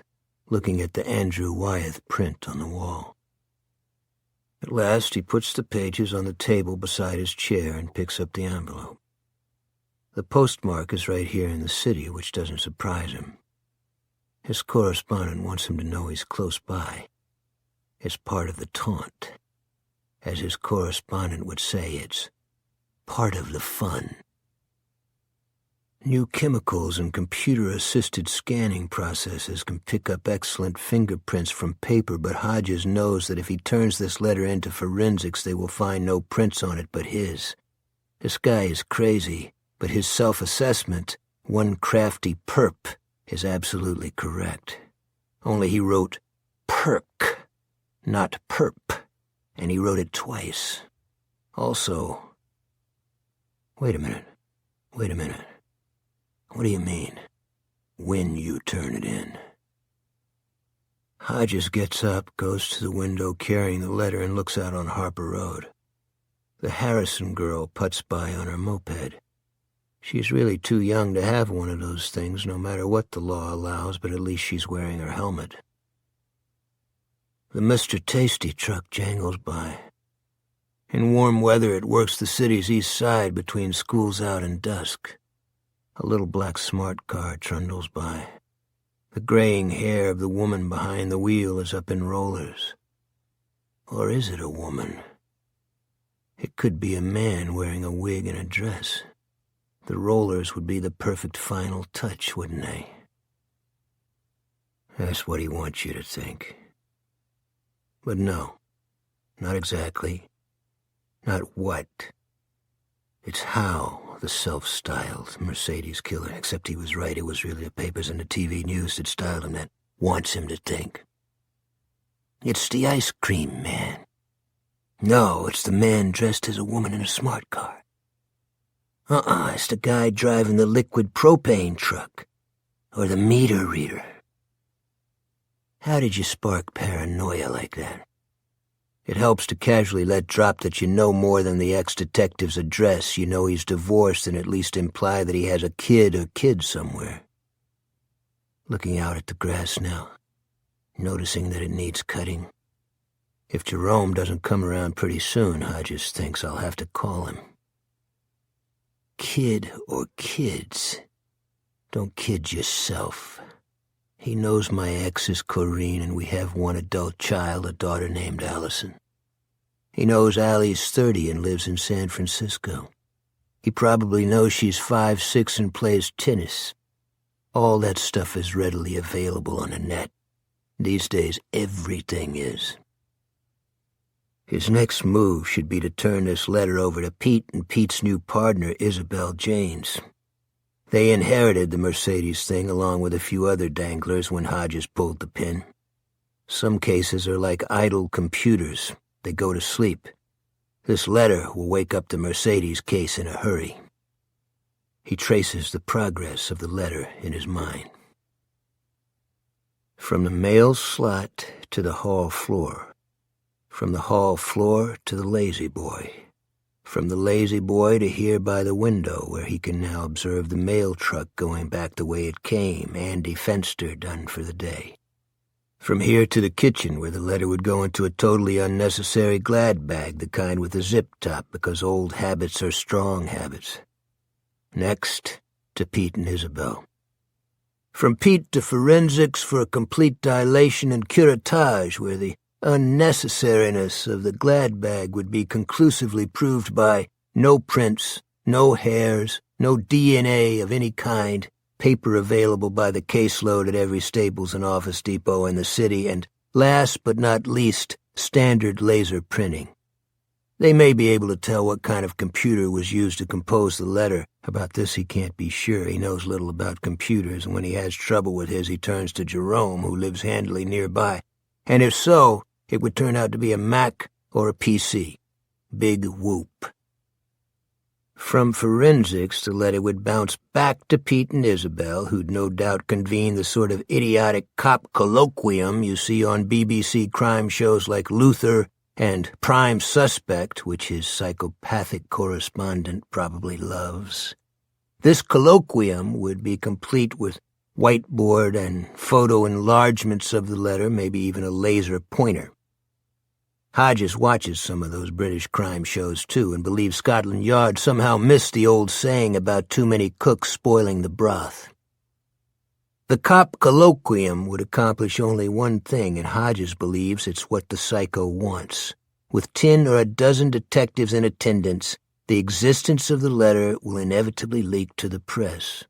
looking at the Andrew Wyeth print on the wall. At last he puts the pages on the table beside his chair and picks up the envelope. The postmark is right here in the city, which doesn't surprise him. His correspondent wants him to know he's close by. It's part of the taunt. As his correspondent would say, it's part of the fun. New chemicals and computer-assisted scanning processes can pick up excellent fingerprints from paper, but Hodges knows that if he turns this letter into forensics, they will find no prints on it but his. This guy is crazy, but his self-assessment, one crafty perp, is absolutely correct. Only he wrote perk, not perp, and he wrote it twice. Also, wait a minute. What do you mean, when you turn it in? Hodges gets up, goes to the window carrying the letter, and looks out on Harper Road. The Harrison girl puts by on her moped. She's really too young to have one of those things, no matter what the law allows, but at least she's wearing her helmet. The Mr. Tasty truck jangles by. In warm weather, it works the city's east side between school's out and dusk. A little black smart car trundles by. The graying hair of the woman behind the wheel is up in rollers. Or is it a woman? It could be a man wearing a wig and a dress. The rollers would be the perfect final touch, wouldn't they? That's what he wants you to think. But no, not exactly. Not what. It's how the self-styled Mercedes killer, except he was right, it was really the papers and the TV news that styled him that, wants him to think. It's the ice cream man. No, it's the man dressed as a woman in a smart car. It's the guy driving the liquid propane truck. Or the meter reader. How did you spark paranoia like that? It helps to casually let drop that you know more than the ex-detective's address. You know he's divorced and at least imply that he has a kid or kids somewhere. Looking out at the grass now, noticing that it needs cutting. If Jerome doesn't come around pretty soon, Hodges thinks I'll have to call him. Kid or kids? Don't kid yourself. He knows my ex is Corinne and we have one adult child, a daughter named Allison. He knows Allie's 30 and lives in San Francisco. He probably knows she's 5'6" and plays tennis. All that stuff is readily available on the net. These days, everything is. His next move should be to turn this letter over to Pete and Pete's new partner, Isabel Janes. They inherited the Mercedes thing along with a few other danglers when Hodges pulled the pin. Some cases are like idle computers. They go to sleep. This letter will wake up the Mercedes case in a hurry. He traces the progress of the letter in his mind. From the mail slot to the hall floor. From the hall floor to the lazy boy. From the lazy boy to here by the window where he can now observe the mail truck going back the way it came, Andy Fenster done for the day. From here to the kitchen where the letter would go into a totally unnecessary glad bag, the kind with a zip top, because old habits are strong habits. Next, to Pete and Isabel. From Pete to forensics for a complete dilation and curettage where the unnecessariness of the glad bag would be conclusively proved by no prints, no hairs, no DNA of any kind, paper available by the caseload at every Staples and Office Depot in the city, and last but not least, standard laser printing. They may be able to tell what kind of computer was used to compose the letter. About this he can't be sure. He knows little about computers, and when he has trouble with his, he turns to Jerome, who lives handily nearby. And if so, it would turn out to be a Mac or a PC. Big whoop. From forensics, the letter would bounce back to Pete and Isabel, who'd no doubt convene the sort of idiotic cop colloquium you see on BBC crime shows like Luther and Prime Suspect, which his psychopathic correspondent probably loves. This colloquium would be complete with whiteboard and photo enlargements of the letter, maybe even a laser pointer. Hodges watches some of those British crime shows, too, and believes Scotland Yard somehow missed the old saying about too many cooks spoiling the broth. The cop colloquium would accomplish only one thing, and Hodges believes it's what the psycho wants. With 10 or a dozen detectives in attendance, the existence of the letter will inevitably leak to the press.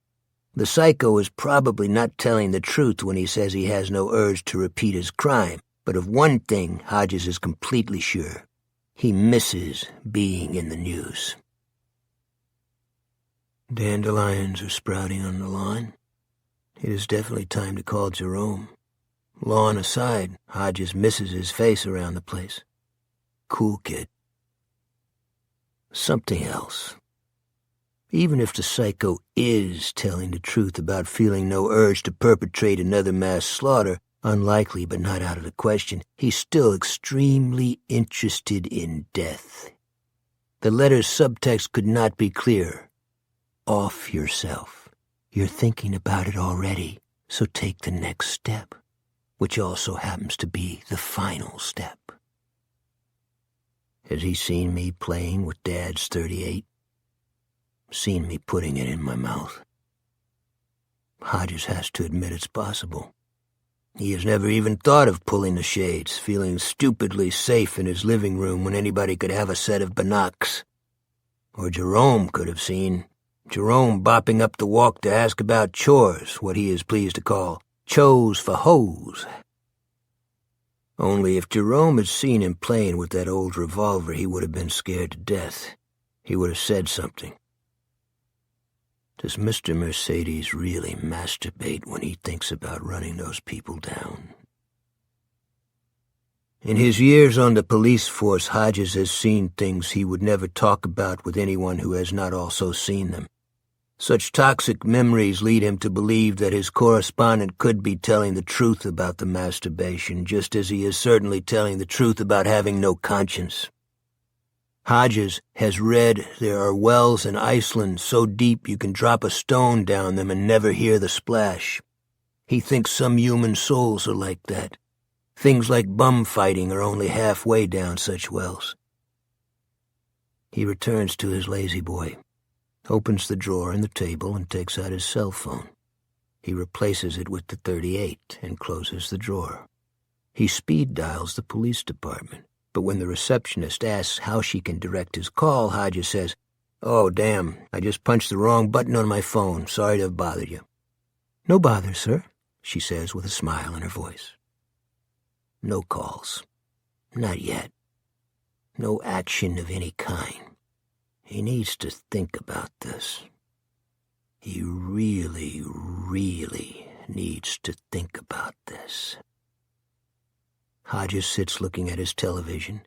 The psycho is probably not telling the truth when he says he has no urge to repeat his crime. But of one thing, Hodges is completely sure. He misses being in the news. Dandelions are sprouting on the lawn. It is definitely time to call Jerome. Lawn aside, Hodges misses his face around the place. Cool kid. Something else. Even if the psycho is telling the truth about feeling no urge to perpetrate another mass slaughter, Unlikely, but not out of the question, he's still extremely interested in death. The letter's subtext could not be clearer. Off yourself. You're thinking about it already, so take the next step, which also happens to be the final step. Has he seen me playing with Dad's .38? Seen me putting it in my mouth? Hodges has to admit it's possible. He has never even thought of pulling the shades, feeling stupidly safe in his living room when anybody could have a set of binocs. Or Jerome could have seen. Jerome bopping up the walk to ask about chores, what he is pleased to call chose for hoes. Only if Jerome had seen him playing with that old revolver, he would have been scared to death. He would have said something. Does Mr. Mercedes really masturbate when he thinks about running those people down? In his years on the police force, Hodges has seen things he would never talk about with anyone who has not also seen them. Such toxic memories lead him to believe that his correspondent could be telling the truth about the masturbation, just as he is certainly telling the truth about having no conscience. Hodges has read there are wells in Iceland so deep you can drop a stone down them and never hear the splash. He thinks some human souls are like that. Things like bum fighting are only halfway down such wells. He returns to his lazy boy, opens the drawer in the table and takes out his cell phone. He replaces it with the .38 and closes the drawer. He speed dials the police department. But when the receptionist asks how she can direct his call, Hodges says, "Oh, damn, I just punched the wrong button on my phone. Sorry to have bothered you." "No bother, sir," she says with a smile in her voice. No calls. Not yet. No action of any kind. He needs to think about this. He really, really needs to think about this. Hodges sits looking at his television,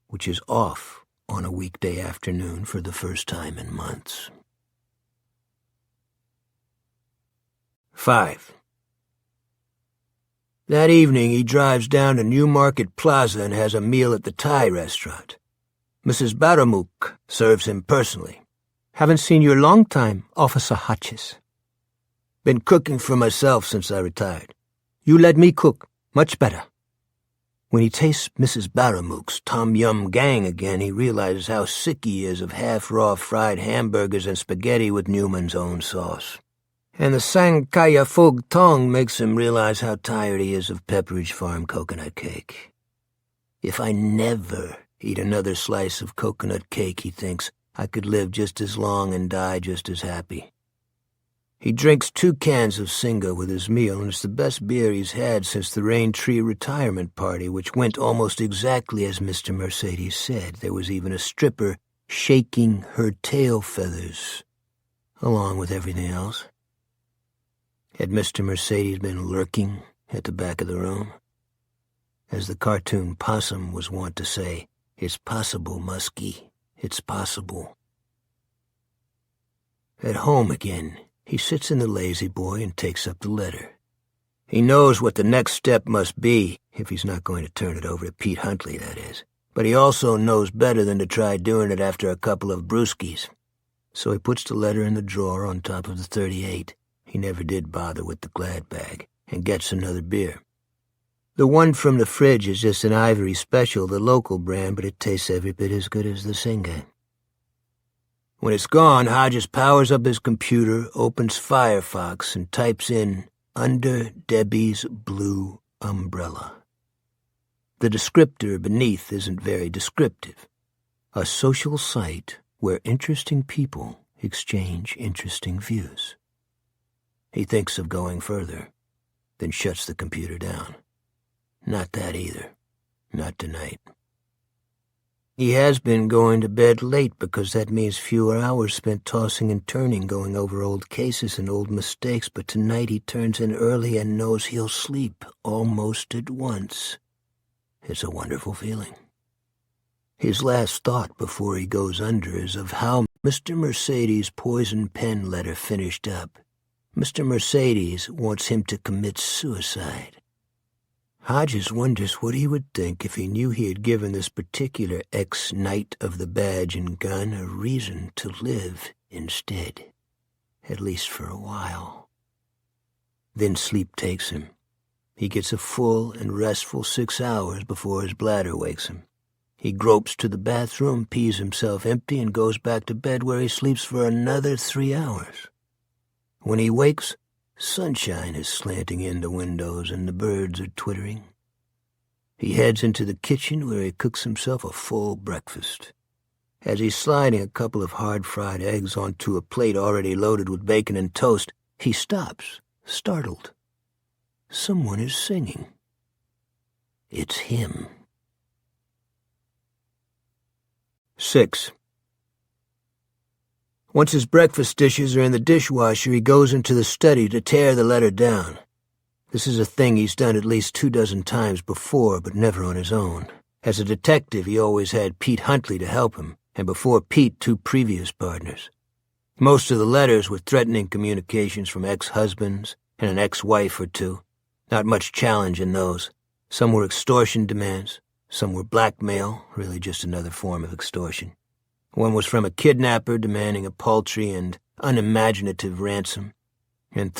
which is off on a weekday afternoon for the first time in months. 5. That evening he drives down to Newmarket Plaza and has a meal at the Thai restaurant. Mrs. Baramuk serves him personally. "Haven't seen you a long time, Officer Hodges." "Been cooking for myself since I retired." "You let me cook. Much better." When he tastes Mrs. Baramuk's Tom Yum gang again, he realizes how sick he is of half-raw fried hamburgers and spaghetti with Newman's own sauce. And the Sang Kaya Phug Tong makes him realize how tired he is of Pepperidge Farm coconut cake. If I never eat another slice of coconut cake, he thinks, I could live just as long and die just as happy. He drinks 2 cans of Singa with his meal, and it's the best beer he's had since the Rain Tree retirement party, which went almost exactly as Mr. Mercedes said. There was even a stripper shaking her tail feathers, along with everything else. Had Mr. Mercedes been lurking at the back of the room? As the cartoon possum was wont to say, "It's possible, Muskie, it's possible." At home again, he sits in the lazy boy and takes up the letter. He knows what the next step must be, if he's not going to turn it over to Pete Huntley, that is. But he also knows better than to try doing it after a couple of brewskis. So he puts the letter in the drawer on top of the .38. He never did bother with the glad bag, and gets another beer. The one from the fridge is just an Ivory Special, the local brand, but it tastes every bit as good as the Singa. When it's gone, Hodges powers up his computer, opens Firefox, and types in "Under Debbie's Blue Umbrella." The descriptor beneath isn't very descriptive. A social site where interesting people exchange interesting views. He thinks of going further, then shuts the computer down. Not that either. Not tonight. He has been going to bed late because that means fewer hours spent tossing and turning, going over old cases and old mistakes, but tonight he turns in early and knows he'll sleep almost at once. It's a wonderful feeling. His last thought before he goes under is of how Mr. Mercedes' poison pen letter finished up. Mr. Mercedes wants him to commit suicide. Hodges wonders what he would think if he knew he had given this particular ex-knight of the badge and gun a reason to live instead, at least for a while. Then sleep takes him. He gets a full and restful 6 hours before his bladder wakes him. He gropes to the bathroom, pees himself empty, and goes back to bed where he sleeps for another 3 hours. When he wakes, sunshine is slanting in the windows and the birds are twittering. He heads into the kitchen where he cooks himself a full breakfast. As he's sliding a couple of hard-fried eggs onto a plate already loaded with bacon and toast, he stops, startled. Someone is singing. It's him. 6. Once his breakfast dishes are in the dishwasher, he goes into the study to tear the letter down. This is a thing he's done at least 24 times before, but never on his own. As a detective, he always had Pete Huntley to help him, and before Pete, 2 previous partners. Most of the letters were threatening communications from ex-husbands and an ex-wife or 2. Not much challenge in those. Some were extortion demands. Some were blackmail, really just another form of extortion. One was from a kidnapper demanding a paltry and unimaginative ransom. And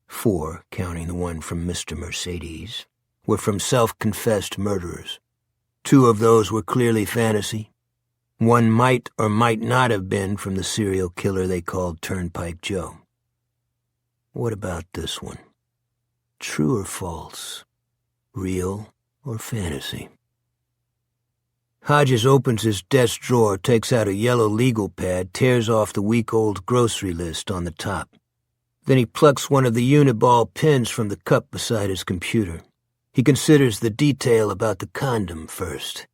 4, counting the one from Mr. Mercedes, were from self-confessed murderers. 2 of those were clearly fantasy. One might or might not have been from the serial killer they called Turnpike Joe. What about this one? True or false? Real or fantasy? Hodges opens his desk drawer, takes out a yellow legal pad, tears off the week-old grocery list on the top. Then he plucks one of the Uniball pins from the cup beside his computer. He considers the detail about the condom first.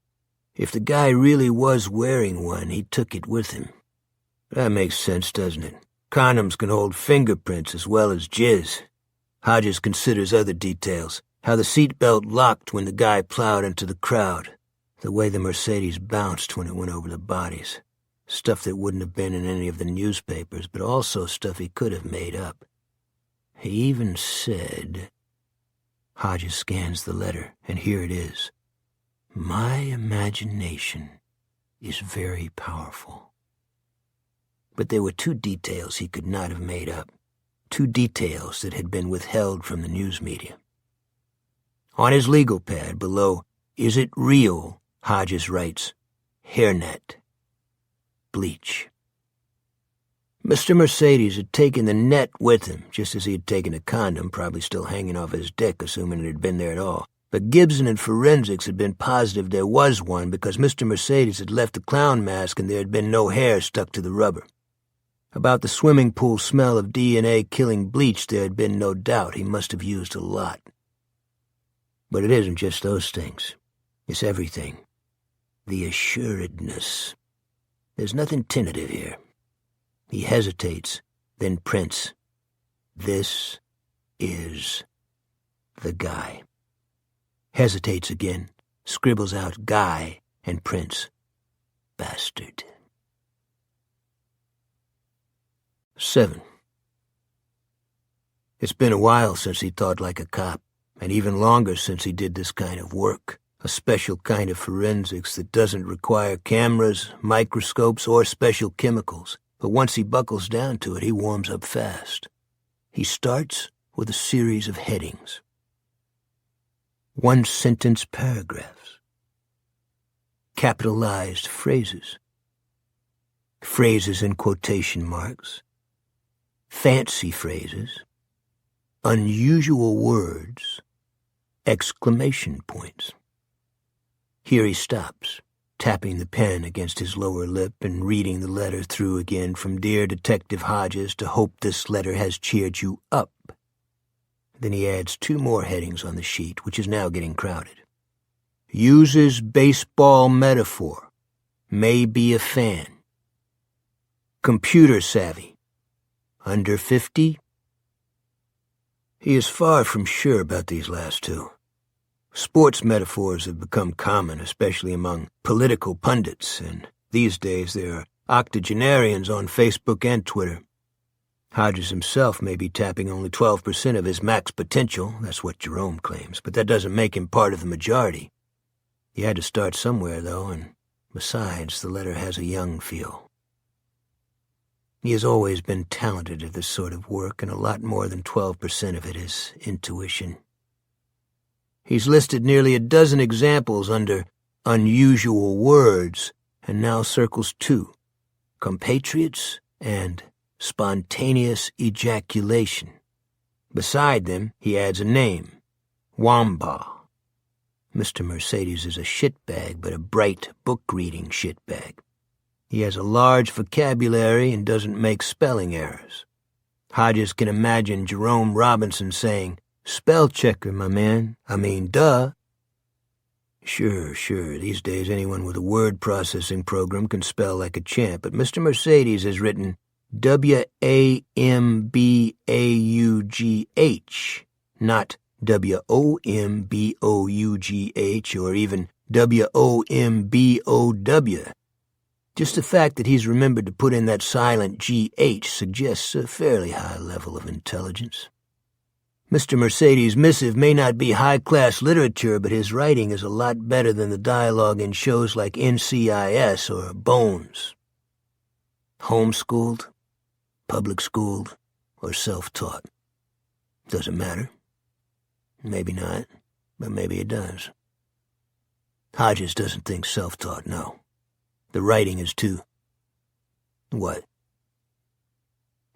If the guy really was wearing one, he took it with him. That makes sense, doesn't it? Condoms can hold fingerprints as well as jizz. Hodges considers other details, how the seatbelt locked when the guy plowed into the crowd, the way the Mercedes bounced when it went over the bodies, stuff that wouldn't have been in any of the newspapers, but also stuff he could have made up. He even said... Hodges scans the letter, and here it is. My imagination is very powerful. But there were 2 details he could not have made up. 2 details that had been withheld from the news media. On his legal pad below, "Is it real?" Hodges writes, "Hairnet. Bleach." Mr. Mercedes had taken the net with him, just as he had taken a condom, probably still hanging off his dick, assuming it had been there at all. But Gibson and forensics had been positive there was one because Mr. Mercedes had left the clown mask and there had been no hair stuck to the rubber. About the swimming pool smell of DNA-killing bleach there had been no doubt. He must have used a lot. But it isn't just those things. It's everything. The assuredness. There's nothing tentative here. He hesitates, then prints. This is the guy. Hesitates again, scribbles out guy, and prints. Bastard. 7. It's been a while since he thought like a cop, and even longer since he did this kind of work, a special kind of forensics that doesn't require cameras, microscopes, or special chemicals. But once he buckles down to it, he warms up fast. He starts with a series of headings. 1-sentence paragraphs. Capitalized phrases. Phrases in quotation marks. Fancy phrases, unusual words, exclamation points. Here he stops, tapping the pen against his lower lip and reading the letter through again from Dear Detective Hodges to hope this letter has cheered you up. Then he adds 2 more headings on the sheet, which is now getting crowded. Uses baseball metaphor. May be a fan. Computer savvy. Under 50? He is far from sure about these last 2. Sports metaphors have become common, especially among political pundits, and these days there are octogenarians on Facebook and Twitter. Hodges himself may be tapping only 12% of his max potential, that's what Jerome claims, but that doesn't make him part of the majority. He had to start somewhere, though, and besides, the letter has a young feel. He has always been talented at this sort of work, and a lot more than 12% of it is intuition. He's listed nearly a dozen examples under unusual words, and now circles two: compatriots and spontaneous ejaculation. Beside them, he adds a name: Wamba. Mr. Mercedes is a shitbag, but a bright, book-reading shitbag. He has a large vocabulary and doesn't make spelling errors. Hodges can imagine Jerome Robinson saying, "Spell checker, my man. I mean, duh." Sure, these days anyone with a word processing program can spell like a champ, but Mr. Mercedes has written W-A-M-B-A-U-G-H, not W-O-M-B-O-U-G-H or even W-O-M-B-O-W. Just the fact that he's remembered to put in that silent G-H suggests a fairly high level of intelligence. Mr. Mercedes' missive may not be high-class literature, but his writing is a lot better than the dialogue in shows like NCIS or Bones. Homeschooled, public-schooled, or self-taught. Doesn't matter. Maybe not, but maybe it does. Hodges doesn't think self-taught, no. The writing is too... what?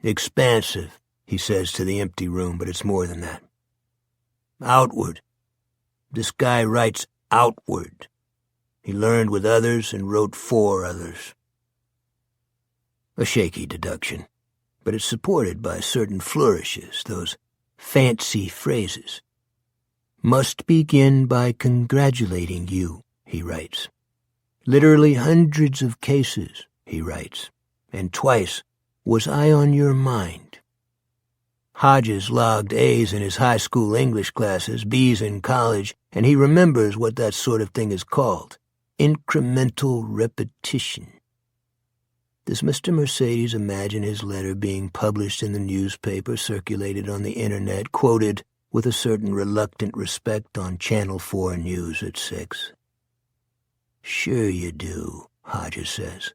Expansive, he says to the empty room, but it's more than that. Outward. This guy writes outward. He learned with others and wrote for others. A shaky deduction, but it's supported by certain flourishes, those fancy phrases. Must begin by congratulating you, he writes. Literally hundreds of cases, he writes, and twice, was I on your mind? Hodges logged A's in his high school English classes, B's in college, and he remembers what that sort of thing is called: incremental repetition. Does Mr. Mercedes imagine his letter being published in the newspaper, circulated on the internet, quoted with a certain reluctant respect on Channel 4 News at 6? Sure you do, Hodges says.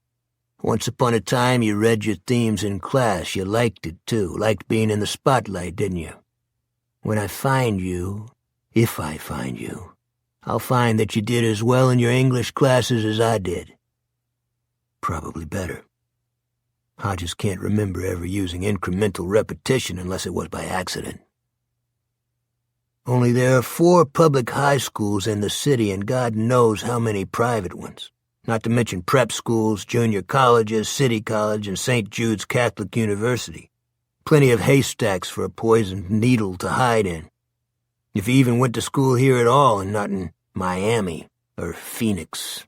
Once upon a time you read your themes in class. You liked it, too. Liked being in the spotlight, didn't you? When I find you, if I find you, I'll find that you did as well in your English classes as I did. Probably better. Hodges can't remember ever using incremental repetition unless it was by accident. Only there are 4 public high schools in the city and God knows how many private ones, not to mention prep schools, junior colleges, City College, and St. Jude's Catholic University. Plenty of haystacks for a poisoned needle to hide in. If he even went to school here at all and not in Miami or Phoenix.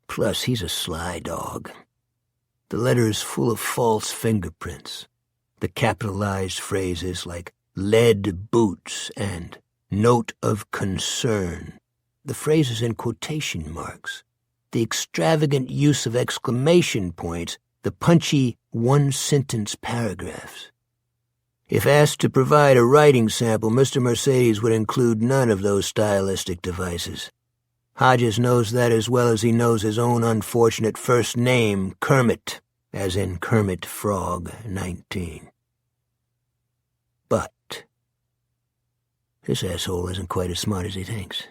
Plus, he's a sly dog. The letter is full of false fingerprints. The capitalized phrases like lead boots and note of concern. The phrases in quotation marks. The extravagant use of exclamation points. The punchy one-sentence paragraphs. If asked to provide a writing sample, Mr. Mercedes would include none of those stylistic devices. Hodges knows that as well as he knows his own unfortunate first name, Kermit, as in Kermit Frog 19. But this asshole isn't quite as smart as he thinks.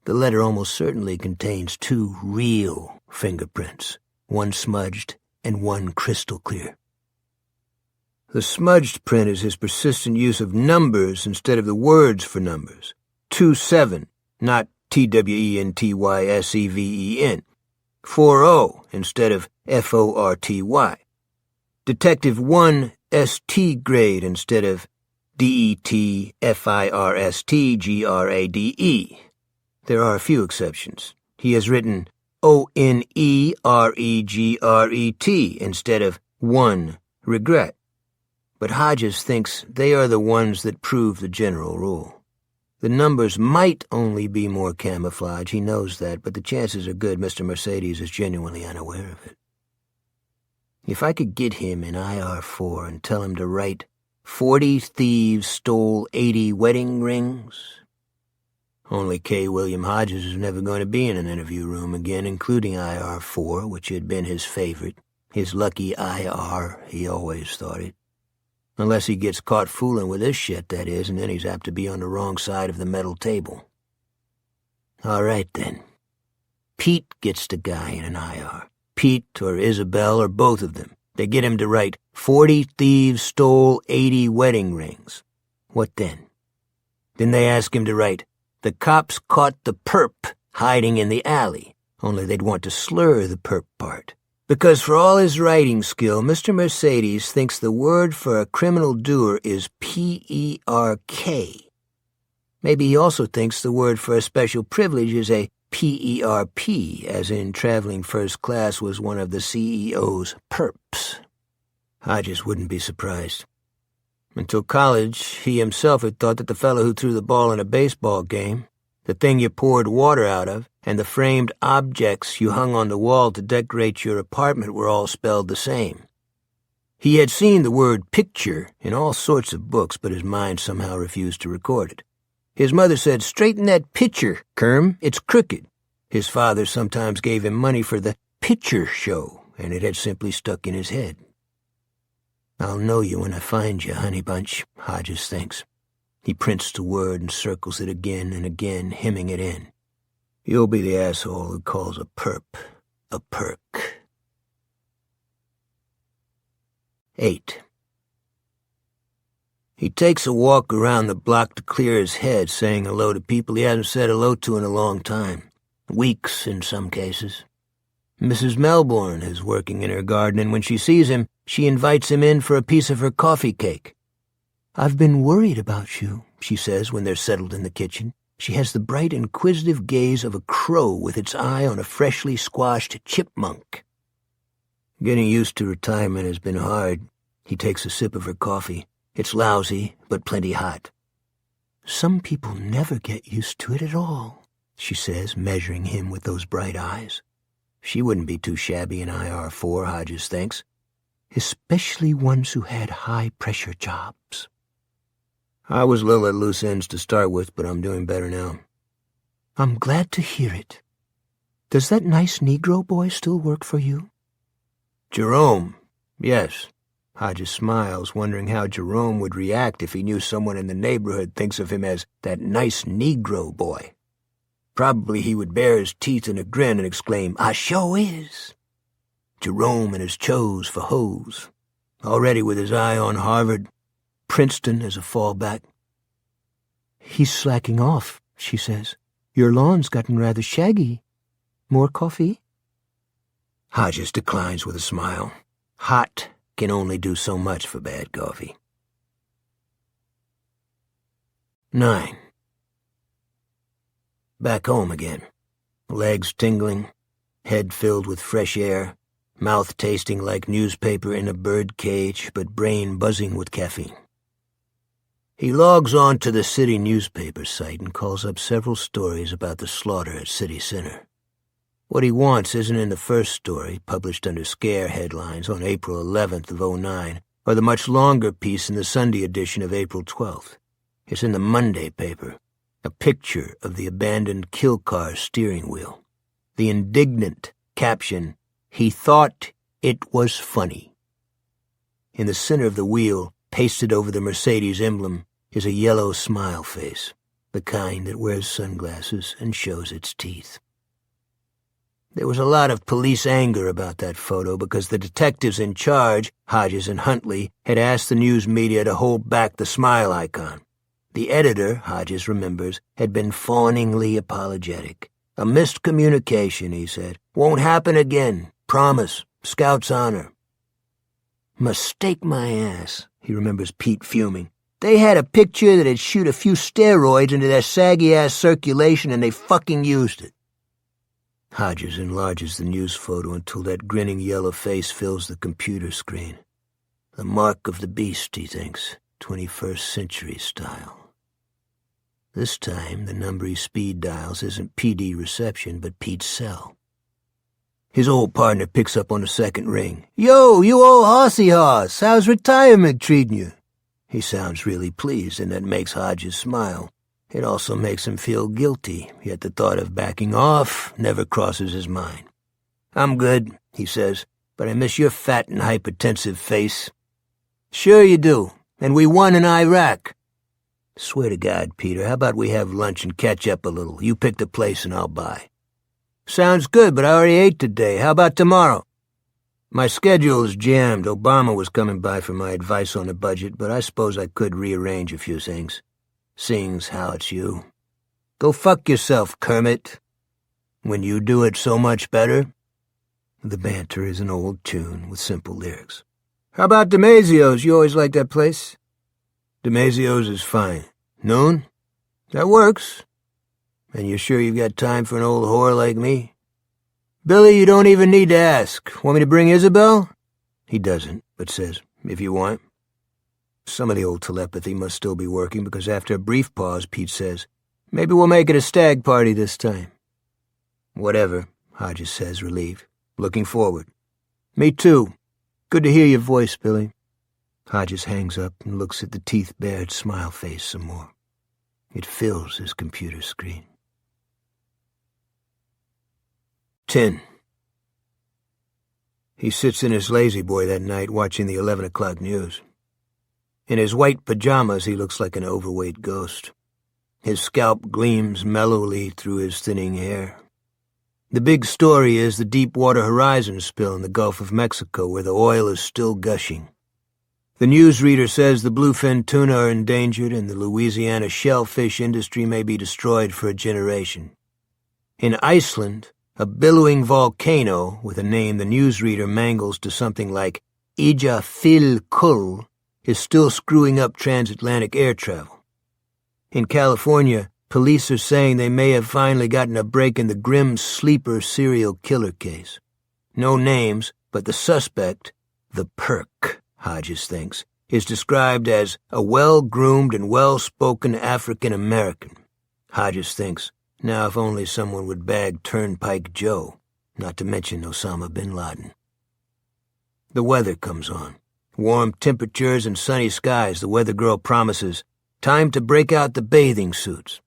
The letter almost certainly contains 2 real fingerprints, one smudged and one crystal clear. The smudged print is his persistent use of numbers instead of the words for numbers. 27, not TWENTYSEVEN. 40 instead of FORTY. Detective 1 ST grade instead of DETFIRSTGRADE. There are a few exceptions. He has written ONEREGRET instead of 1 regret. But Hodges thinks they are the ones that prove the general rule. The numbers might only be more camouflage, he knows that, but the chances are good Mr. Mercedes is genuinely unaware of it. If I could get him in IR4 and tell him to write 40 thieves stole 80 wedding rings. Only K. William Hodges was never going to be in an interview room again, including IR4, which had been his favorite. His lucky IR, he always thought it. Unless he gets caught fooling with this shit, that is, and then he's apt to be on the wrong side of the metal table. All right, then. Pete gets the guy in an IR. Pete or Isabel or both of them. They get him to write 40 thieves stole 80 wedding rings. What then? Then they ask him to write, the cops caught the perp hiding in the alley, only they'd want to slur the perp part. Because for all his writing skill, Mr. Mercedes thinks the word for a criminal doer is P-E-R-K. Maybe he also thinks the word for a special privilege is a P-E-R-P, as in traveling first class was one of the CEO's perps. Hodges wouldn't be surprised. Until college, he himself had thought that the fellow who threw the ball in a baseball game, the thing you poured water out of, and the framed objects you hung on the wall to decorate your apartment were all spelled the same. He had seen the word picture in all sorts of books, but his mind somehow refused to record it. His mother said, straighten that picture, Kerm, it's crooked. His father sometimes gave him money for the picture show, and it had simply stuck in his head. I'll know you when I find you, honey bunch, Hodges thinks. He prints the word and circles it again and again, hemming it in. You'll be the asshole who calls a perp a perk. 8. He takes a walk around the block to clear his head, saying hello to people he hasn't said hello to in a long time. Weeks in some cases. Mrs. Melbourne is working in her garden, and when she sees him, she invites him in for a piece of her coffee cake. I've been worried about you, she says when they're settled in the kitchen. She has the bright, inquisitive gaze of a crow with its eye on a freshly squashed chipmunk. Getting used to retirement has been hard. He takes a sip of her coffee. It's lousy, but plenty hot. Some people never get used to it at all, she says, measuring him with those bright eyes. She wouldn't be too shabby in IR4, Hodges thinks. Especially ones who had high-pressure jobs. I was a little at loose ends to start with, but I'm doing better now. I'm glad to hear it. Does that nice Negro boy still work for you? Jerome, yes. Hodges smiles, wondering how Jerome would react if he knew someone in the neighborhood thinks of him as that nice Negro boy. Probably he would bare his teeth in a grin and exclaim, I sure is. Jerome and his chose for hoes, already with his eye on Harvard, Princeton as a fallback. He's slacking off, she says. Your lawn's gotten rather shaggy. More coffee? Hodges declines with a smile. Hot can only do so much for bad coffee. 9. Back home again. Legs tingling, head filled with fresh air, mouth tasting like newspaper in a bird cage, but brain buzzing with caffeine. He logs on to the city newspaper site and calls up several stories about the slaughter at City Center. What he wants isn't in the first story, published under scare headlines on April 11th of 2009, or the much longer piece in the Sunday edition of April 12th. It's in the Monday paper, a picture of the abandoned kill car steering wheel. The indignant caption, he thought it was funny. In the center of the wheel, pasted over the Mercedes emblem, is a yellow smile face, the kind that wears sunglasses and shows its teeth. There was a lot of police anger about that photo because the detectives in charge, Hodges and Huntley, had asked the news media to hold back the smile icon. The editor, Hodges remembers, had been fawningly apologetic. A missed communication, he said. Won't happen again. Promise. Scout's honor. Mistake my ass, he remembers Pete fuming. They had a picture that'd shoot a few steroids into their saggy-ass circulation and they fucking used it. Hodges enlarges the news photo until that grinning yellow face fills the computer screen. The mark of the beast, he thinks, 21st century style. This time, the number he speed dials isn't PD reception, but Pete's cell. His old partner picks up on the second ring. "Yo, you old hossy hoss, how's retirement treating you?" He sounds really pleased, and that makes Hodges smile. It also makes him feel guilty, yet the thought of backing off never crosses his mind. "I'm good," he says, "but I miss your fat and hypertensive face." "Sure you do, and we won in Iraq." "Swear to God, Peter, how about we have lunch and catch up a little? You pick the place and I'll buy." "Sounds good, but I already ate today. How about tomorrow?" "My schedule is jammed. Obama was coming by for my advice on the budget, but I suppose I could rearrange a few things. Seeing's how it's you." "Go fuck yourself, Kermit." "When you do it so much better." The banter is an old tune with simple lyrics. "How about DiMaggio's? You always liked that place?" "DiMaggio's is fine. Noon?" "That works." "And you're sure you've got time for an old whore like me?" "Billy, you don't even need to ask. Want me to bring Isabel?" He doesn't, but says, "If you want." Some of the old telepathy must still be working, because after a brief pause, Pete says, "Maybe we'll make it a stag party this time." "Whatever," Hodges says, relieved. "Looking forward." "Me too. Good to hear your voice, Billy." Hodges hangs up and looks at the teeth-bared smile face some more. It fills his computer screen. 10. He sits in his lazy boy that night watching the 11 o'clock news. In his white pajamas, he looks like an overweight ghost. His scalp gleams mellowly through his thinning hair. The big story is the Deepwater Horizon spill in the Gulf of Mexico, where the oil is still gushing. The newsreader says the bluefin tuna are endangered and the Louisiana shellfish industry may be destroyed for a generation. In Iceland, a billowing volcano, with a name the newsreader mangles to something like Eyjafjallajökull, is still screwing up transatlantic air travel. In California, police are saying they may have finally gotten a break in the grim sleeper serial killer case. No names, but the suspect, the perk, Hodges thinks, is described as a well-groomed and well-spoken African-American. Hodges thinks, now if only someone would bag Turnpike Joe, not to mention Osama bin Laden. The weather comes on. Warm temperatures and sunny skies, the weather girl promises. Time to break out the bathing suits.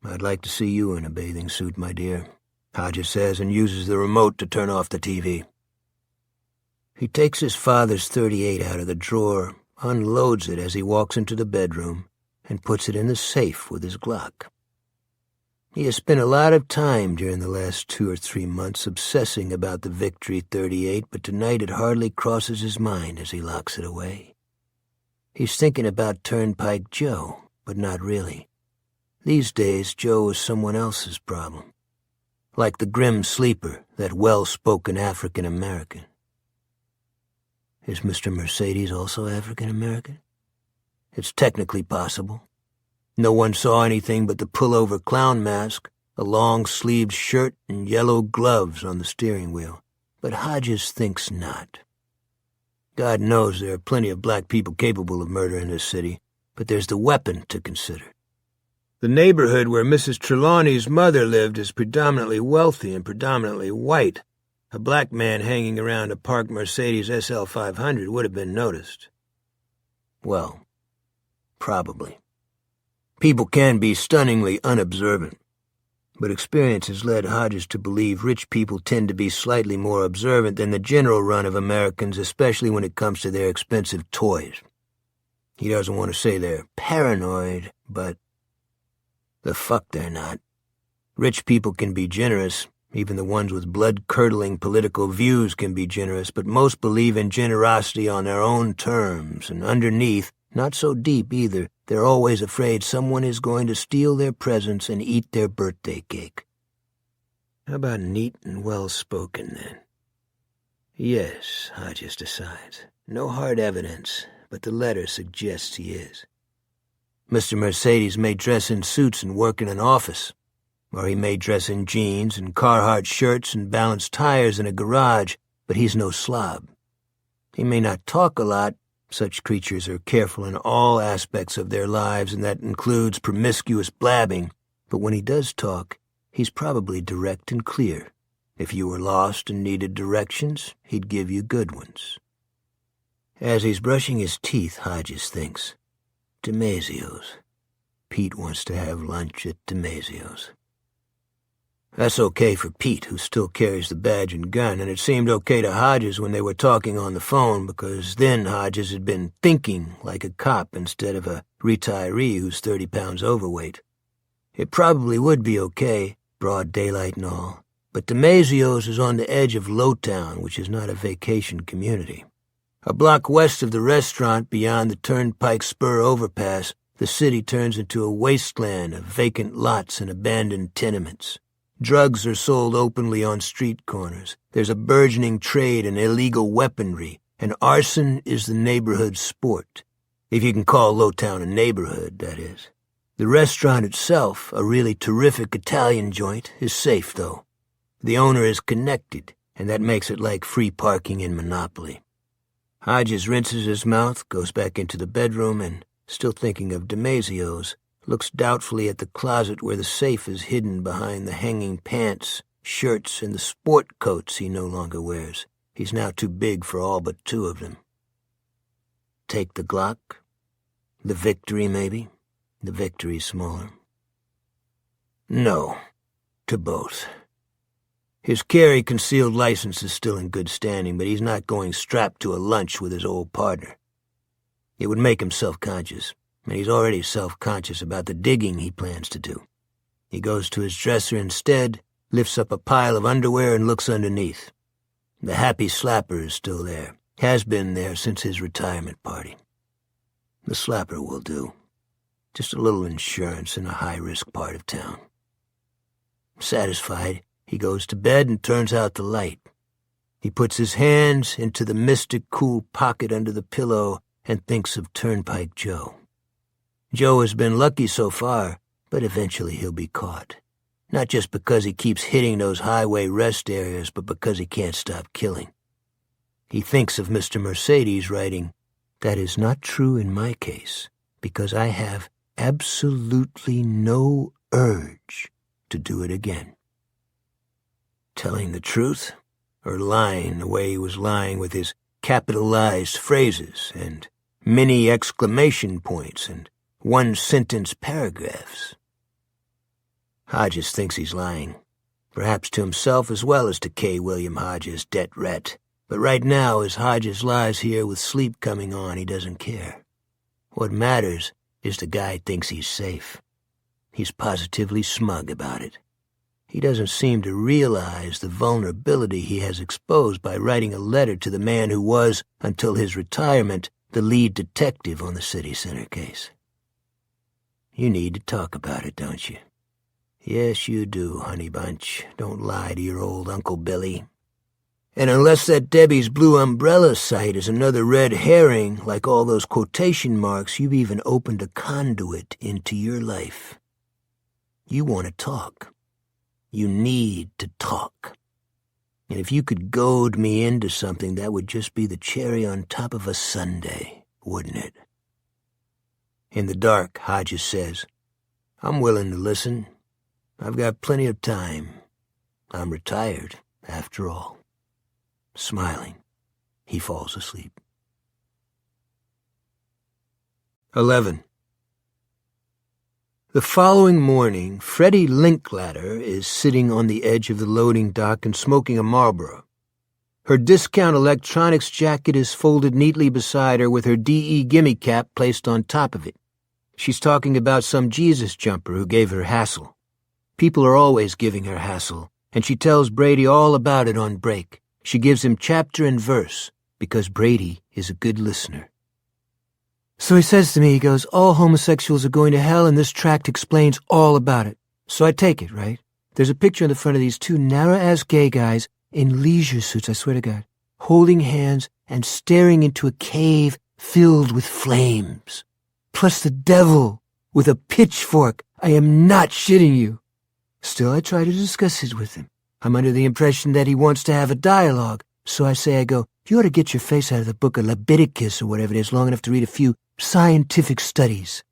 "I'd like to see you in a bathing suit, my dear," Hodges says, and uses the remote to turn off the TV. He takes his father's .38 out of the drawer, unloads it as he walks into the bedroom, and puts it in the safe with his Glock. He has spent a lot of time during the last 2 or 3 months obsessing about the Victory .38, but tonight it hardly crosses his mind as he locks it away. He's thinking about Turnpike Joe, but not really. These days, Joe is someone else's problem. Like the grim sleeper, that well-spoken African-American. Is Mr. Mercedes also African-American? It's technically possible. No one saw anything but the pullover clown mask, a long-sleeved shirt, and yellow gloves on the steering wheel, but Hodges thinks not. God knows there are plenty of black people capable of murder in this city, but there's the weapon to consider. The neighborhood where Mrs. Trelawney's mother lived is predominantly wealthy and predominantly white. A black man hanging around a parked Mercedes SL 500 would have been noticed. Well, probably. People can be stunningly unobservant, but experience has led Hodges to believe rich people tend to be slightly more observant than the general run of Americans, especially when it comes to their expensive toys. He doesn't want to say they're paranoid, but the fuck they're not. Rich people can be generous. Even the ones with blood-curdling political views can be generous, but most believe in generosity on their own terms, and underneath, not so deep either, they're always afraid someone is going to steal their presents and eat their birthday cake. How about neat and well-spoken, then? Yes, Hodges decides. No hard evidence, but the letter suggests he is. Mr. Mercedes may dress in suits and work in an office, or he may dress in jeans and Carhartt shirts and balance tires in a garage, but he's no slob. He may not talk a lot. Such creatures are careful in all aspects of their lives, and that includes promiscuous blabbing, but when he does talk, he's probably direct and clear. If you were lost and needed directions, he'd give you good ones. As he's brushing his teeth, Hodges thinks, DiMasio's. Pete wants to have lunch at DiMasio's. That's okay for Pete, who still carries the badge and gun, and it seemed okay to Hodges when they were talking on the phone, because then Hodges had been thinking like a cop instead of a retiree who's 30 pounds overweight. It probably would be okay, broad daylight and all, but DiMasio's is on the edge of Lowtown, which is not a vacation community. A block west of the restaurant, beyond the Turnpike Spur overpass, the city turns into a wasteland of vacant lots and abandoned tenements. Drugs are sold openly on street corners. There's a burgeoning trade in illegal weaponry, and arson is the neighborhood sport. If you can call Lowtown a neighborhood, that is. The restaurant itself, a really terrific Italian joint, is safe, though. The owner is connected, and that makes it like free parking in Monopoly. Hodges rinses his mouth, goes back into the bedroom, and, still thinking of DiMasio's, looks doubtfully at the closet where the safe is hidden behind the hanging pants, shirts, and the sport coats he no longer wears. He's now too big for all but two of them. Take the Glock? The Victory, maybe? The Victory's smaller. No, to both. His carry concealed license is still in good standing, but he's not going strapped to a lunch with his old partner. It would make him self-conscious, and he's already self-conscious about the digging he plans to do. He goes to his dresser instead, lifts up a pile of underwear, and looks underneath. The happy slapper is still there, has been there since his retirement party. The slapper will do. Just a little insurance in a high-risk part of town. Satisfied, he goes to bed and turns out the light. He puts his hands into the mystic cool pocket under the pillow and thinks of Turnpike Joe. Joe has been lucky so far, but eventually he'll be caught. Not just because he keeps hitting those highway rest areas, but because he can't stop killing. He thinks of Mr. Mercedes writing, "That is not true in my case, because I have absolutely no urge to do it again." Telling the truth, or lying the way he was lying with his capitalized phrases and mini exclamation points and one-sentence paragraphs? Hodges thinks he's lying, perhaps to himself as well as to K. William Hodges, debt rat. But right now, as Hodges lies here with sleep coming on, he doesn't care. What matters is the guy thinks he's safe. He's positively smug about it. He doesn't seem to realize the vulnerability he has exposed by writing a letter to the man who was, until his retirement, the lead detective on the city center case. You need to talk about it, don't you? Yes, you do, honey bunch. Don't lie to your old Uncle Billy. And unless that Debbie's Blue Umbrella site is another red herring, like all those quotation marks, you've even opened a conduit into your life. You want to talk. You need to talk. And if you could goad me into something, that would just be the cherry on top of a sundae, wouldn't it? In the dark, Hodges says, "I'm willing to listen. I've got plenty of time. I'm retired, after all." Smiling, he falls asleep. 11. The following morning, Freddie Linklater is sitting on the edge of the loading dock and smoking a Marlboro. Her discount electronics jacket is folded neatly beside her with her DE gimme cap placed on top of it. She's talking about some Jesus jumper who gave her hassle. People are always giving her hassle, and she tells Brady all about it on break. She gives him chapter and verse, because Brady is a good listener. So he says to me, he goes, "All homosexuals are going to hell, and this tract explains all about it." So I take it, right? There's a picture on the front of these two narrow-ass gay guys in leisure suits, I swear to God, holding hands and staring into a cave filled with flames. Plus the devil with a pitchfork. I am not shitting you. Still, I try to discuss it with him. I'm under the impression that he wants to have a dialogue. So I go, "You ought to get your face out of the book of Leviticus or whatever it is long enough to read a few scientific studies.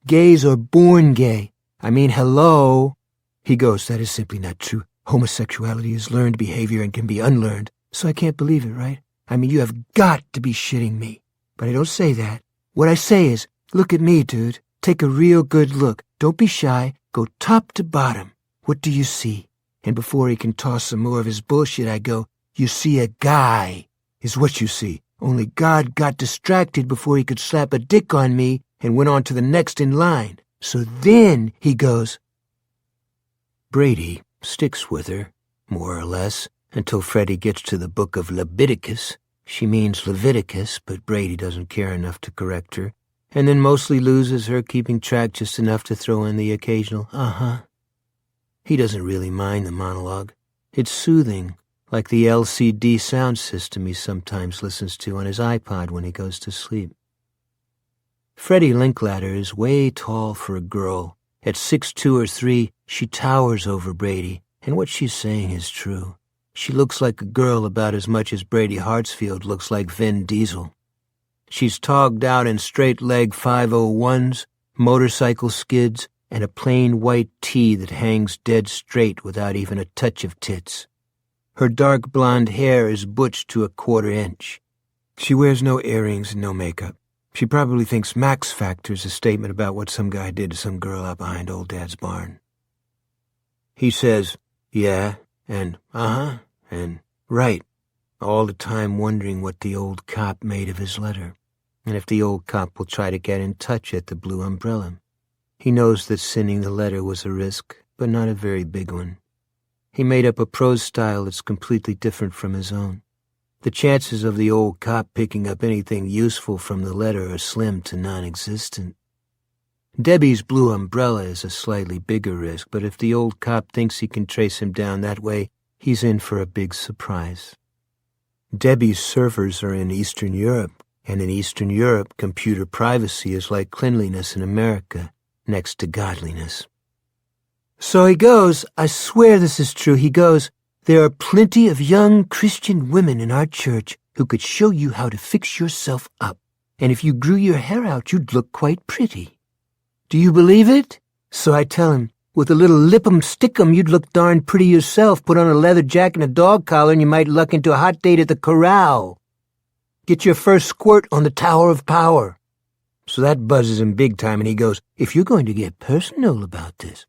Gays are born gay. I mean, hello." He goes, "That is simply not true. Homosexuality is learned behavior and can be unlearned, so I can't believe it, right? I mean, you have got to be shitting me. But I don't say that. What I say is, look at me, dude. Take a real good look. Don't be shy. Go top to bottom. What do you see? And before he can toss some more of his bullshit, I go, you see a guy, is what you see. Only God got distracted before he could slap a dick on me and went on to the next in line. So then he goes. Brady sticks with her, more or less, until Freddie gets to the book of Leviticus. She means Leviticus, but Brady doesn't care enough to correct her, and then mostly loses her, keeping track just enough to throw in the occasional uh-huh. He doesn't really mind the monologue. It's soothing, like the LCD sound system he sometimes listens to on his iPod when he goes to sleep. Freddie Linklater is way tall for a girl. At 6'2" or 3, she towers over Brady, and what she's saying is true. She looks like a girl about as much as Brady Hartsfield looks like Vin Diesel. She's togged out in straight-leg 501s, motorcycle skids, and a plain white tee that hangs dead straight without even a touch of tits. Her dark blonde hair is butched to a 1/4 inch. She wears no earrings and no makeup. She probably thinks Max Factor's a statement about what some guy did to some girl out behind old Dad's barn. He says, yeah, and uh-huh, and right, all the time wondering what the old cop made of his letter, and if the old cop will try to get in touch at the Blue Umbrella. He knows that sending the letter was a risk, but not a very big one. He made up a prose style that's completely different from his own. The chances of the old cop picking up anything useful from the letter are slim to non-existent. Debbie's Blue Umbrella is a slightly bigger risk, but if the old cop thinks he can trace him down that way, he's in for a big surprise. Debbie's servers are in Eastern Europe, and in Eastern Europe, computer privacy is like cleanliness in America, next to godliness. So he goes, I swear this is true, he goes, there are plenty of young Christian women in our church who could show you how to fix yourself up, and if you grew your hair out, you'd look quite pretty. Do you believe it? So I tell him, with a little lip-em-stick-em, you'd look darn pretty yourself. Put on a leather jacket and a dog collar, and you might luck into a hot date at the corral. Get your first squirt on the Tower of Power. So that buzzes him big time, and he goes, if you're going to get personal about this.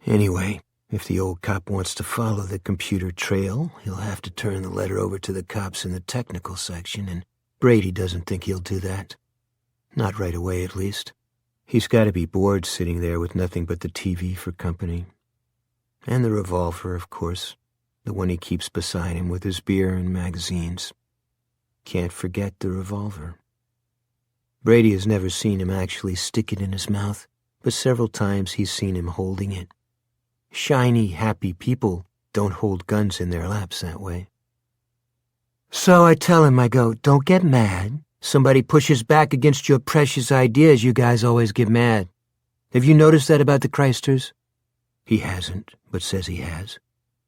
Anyway, if the old cop wants to follow the computer trail, he'll have to turn the letter over to the cops in the technical section, and Brady doesn't think he'll do that. Not right away, at least. He's got to be bored sitting there with nothing but the TV for company. And the revolver, of course, the one he keeps beside him with his beer and magazines. Can't forget the revolver. Brady has never seen him actually stick it in his mouth, but several times he's seen him holding it. Shiny, happy people don't hold guns in their laps that way. So I tell him, I go, don't get mad. Somebody pushes back against your precious ideas, you guys always get mad. Have you noticed that about the Christers? He hasn't, but says he has.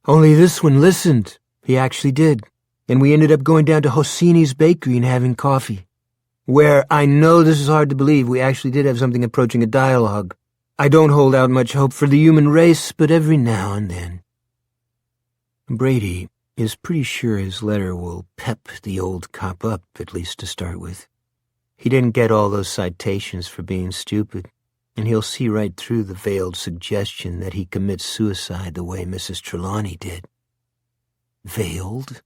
Only this one listened. He actually did. And we ended up going down to Hosseini's Bakery and having coffee. Where, I know this is hard to believe, we actually did have something approaching a dialogue. I don't hold out much hope for the human race, but every now and then. Brady is pretty sure his letter will pep the old cop up, at least to start with. He didn't get all those citations for being stupid, and he'll see right through the veiled suggestion that he commits suicide the way Mrs. Trelawney did. Veiled?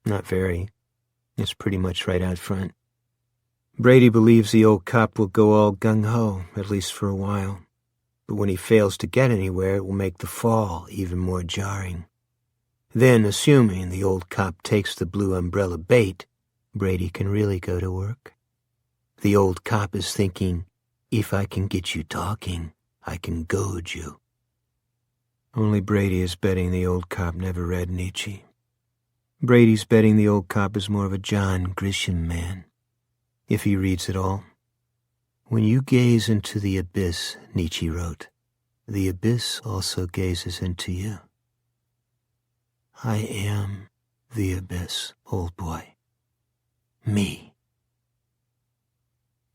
Not very. It's pretty much right out front. Brady believes the old cop will go all gung-ho, at least for a while. But when he fails to get anywhere, it will make the fall even more jarring. Then, assuming the old cop takes the Blue Umbrella bait, Brady can really go to work. The old cop is thinking, if I can get you talking, I can goad you. Only Brady is betting the old cop never read Nietzsche. Brady's betting the old cop is more of a John Grisham man, if he reads it all. When you gaze into the abyss, Nietzsche wrote, the abyss also gazes into you. I am the abyss, old boy. Me.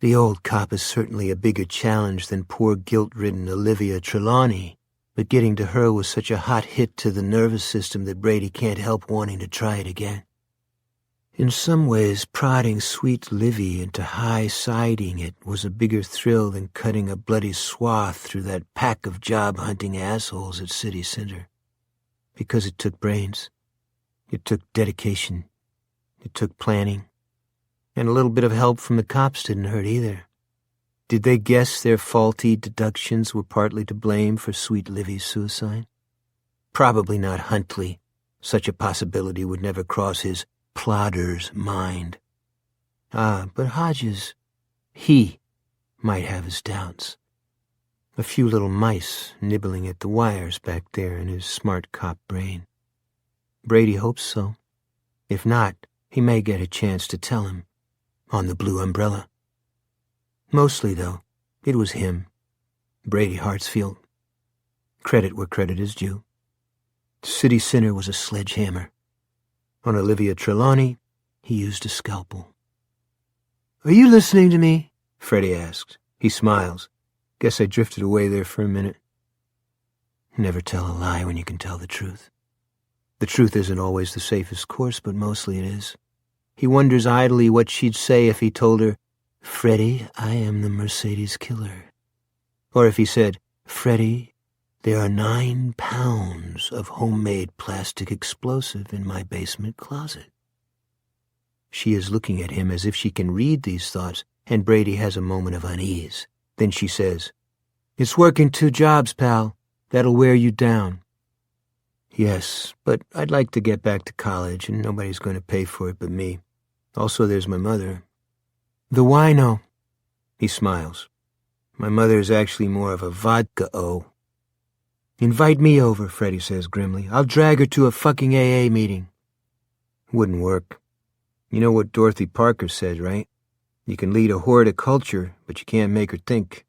The old cop is certainly a bigger challenge than poor guilt-ridden Olivia Trelawney, but getting to her was such a hot hit to the nervous system that Brady can't help wanting to try it again. In some ways, prodding sweet Livy into high-siding it was a bigger thrill than cutting a bloody swath through that pack of job-hunting assholes at City Center. Because it took brains. It took dedication. It took planning. And a little bit of help from the cops didn't hurt either. Did they guess their faulty deductions were partly to blame for sweet Livy's suicide? Probably not Huntley. Such a possibility would never cross his plodder's mind. But Hodges, he might have his doubts. A few little mice nibbling at the wires back there in his smart cop brain. Brady hopes so. If not, he may get a chance to tell him. On the blue umbrella. Mostly, though, it was him, Brady Hartsfield. Credit where credit is due. City Center was a sledgehammer. On Olivia Trelawney, he used a scalpel. "Are you listening to me?" Freddie asks. He smiles. Guess I drifted away there for a minute. Never tell a lie when you can tell the truth. The truth isn't always the safest course, but mostly it is. He wonders idly what she'd say if he told her, "Freddie, I am the Mercedes killer." Or if he said, "Freddie, there are 9 pounds of homemade plastic explosive in my basement closet." She is looking at him as if she can read these thoughts, and Brady has a moment of unease. Then she says, "It's working 2 jobs, pal. That'll wear you down." "Yes, but I'd like to get back to college, and nobody's going to pay for it but me. Also, there's my mother." "The wino." He smiles. "My mother is actually more of a vodka-o." "Invite me over," Freddie says grimly. "I'll drag her to a fucking AA meeting." Wouldn't work. You know what Dorothy Parker said, right? You can lead a whore to culture, but you can't make her think.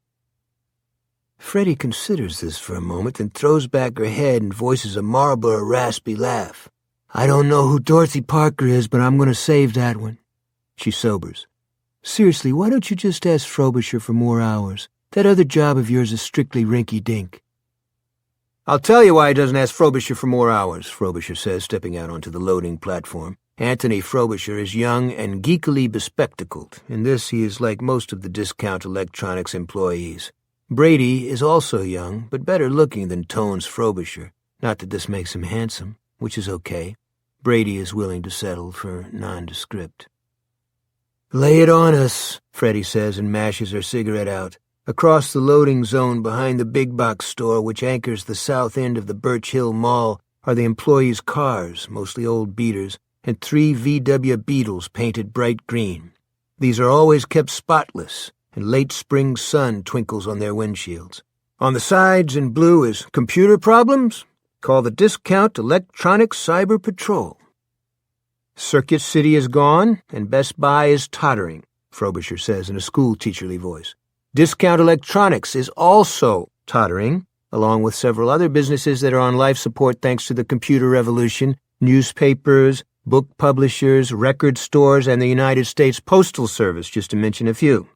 Freddie considers this for a moment, then throws back her head and voices a Marlboro raspy laugh. "I don't know who Dorothy Parker is, but I'm going to save that one." She sobers. "Seriously, why don't you just ask Frobisher for more hours? That other job of yours is strictly rinky-dink." "I'll tell you why he doesn't ask Frobisher for more hours," Frobisher says, stepping out onto the loading platform. Anthony Frobisher is young and geekily bespectacled. In this, he is like most of the Discount Electronics employees. Brady is also young, but better looking than Tones Frobisher. Not that this makes him handsome, which is okay. Brady is willing to settle for nondescript. "Lay it on us," Freddie says and mashes her cigarette out. Across the loading zone behind the big box store, which anchors the south end of the Birch Hill Mall, are the employees' cars, mostly old beaters, and 3 VW Beetles painted bright green. These are always kept spotless, and late spring sun twinkles on their windshields. On the sides in blue is "Computer problems? Call the Discount Electronics Cyber Patrol." "Circuit City is gone, and Best Buy is tottering," Frobisher says in a school-teacherly voice. "Discount Electronics is also tottering, along with several other businesses that are on life support thanks to the computer revolution, newspapers, book publishers, record stores, and the United States Postal Service, just to mention a few."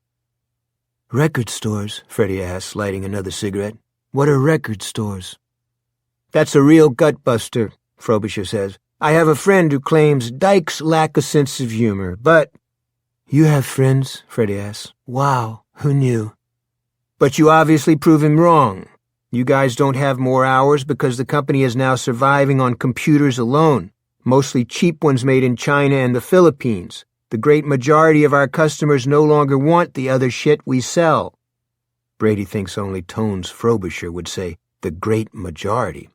"Record stores?" Freddie asks, lighting another cigarette. "What are record stores?" "That's a real gut-buster," Frobisher says. "I have a friend who claims dykes lack a sense of humor, but—" "You have friends?" Freddie asks. "Wow, who knew?" "But you obviously prove him wrong. You guys don't have more hours because the company is now surviving on computers alone, mostly cheap ones made in China and the Philippines. The great majority of our customers no longer want the other shit we sell." Brady thinks only Tones Frobisher would say, "the great majority."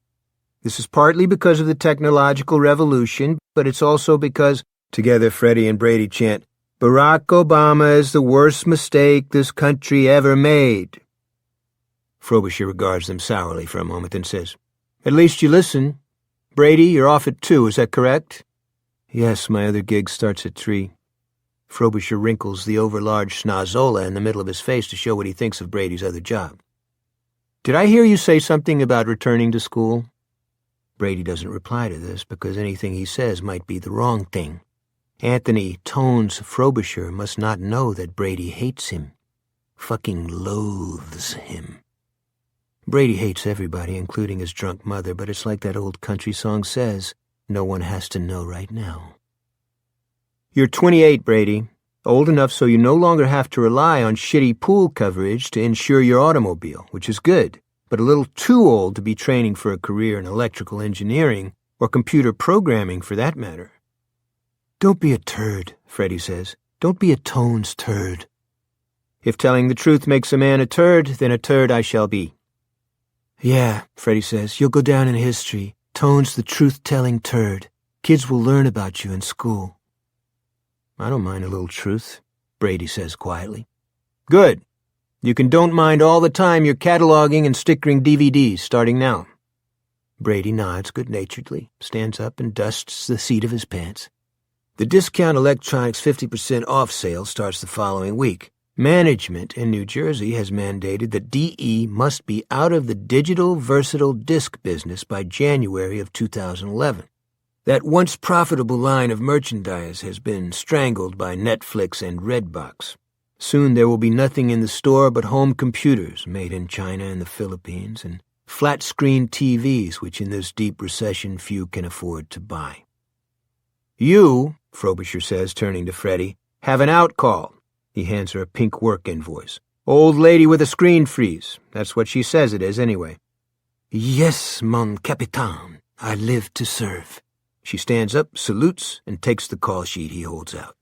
This is partly because of the technological revolution, but it's also because, together Freddie and Brady chant, "Barack Obama is the worst mistake this country ever made." Frobisher regards them sourly for a moment, then says, "At least you listen. Brady, you're off at 2, is that correct?" "Yes, my other gig starts at 3. Frobisher wrinkles the overlarge schnozola in the middle of his face to show what he thinks of Brady's other job. "Did I hear you say something about returning to school?" Brady doesn't reply to this because anything he says might be the wrong thing. Anthony Tones Frobisher must not know that Brady hates him. Fucking loathes him. Brady hates everybody, including his drunk mother, but it's like that old country song says, no one has to know right now. You're 28, Brady. Old enough so you no longer have to rely on shitty pool coverage to insure your automobile, which is good, but a little too old to be training for a career in electrical engineering or computer programming for that matter. Don't be a turd, Freddie says. Don't be a Tones turd. If telling the truth makes a man a turd, then a turd I shall be. Yeah, Freddie says, you'll go down in history. Tones the truth-telling turd. Kids will learn about you in school. I don't mind a little truth, Brady says quietly. Good. You can don't mind all the time you're cataloging and stickering DVDs starting now. Brady nods good-naturedly, stands up and dusts the seat of his pants. The Discount Electronics 50% off sale starts the following week. Management in New Jersey has mandated that DE must be out of the digital versatile disc business by January of 2011. That once profitable line of merchandise has been strangled by Netflix and Redbox. Soon there will be nothing in the store but home computers made in China and the Philippines and flat-screen TVs which in this deep recession few can afford to buy. You, Frobisher says, turning to Freddie, have an out call. He hands her a pink work invoice. Old lady with a screen freeze. That's what she says it is anyway. Yes, mon capitaine. I live to serve. She stands up, salutes, and takes the call sheet he holds out.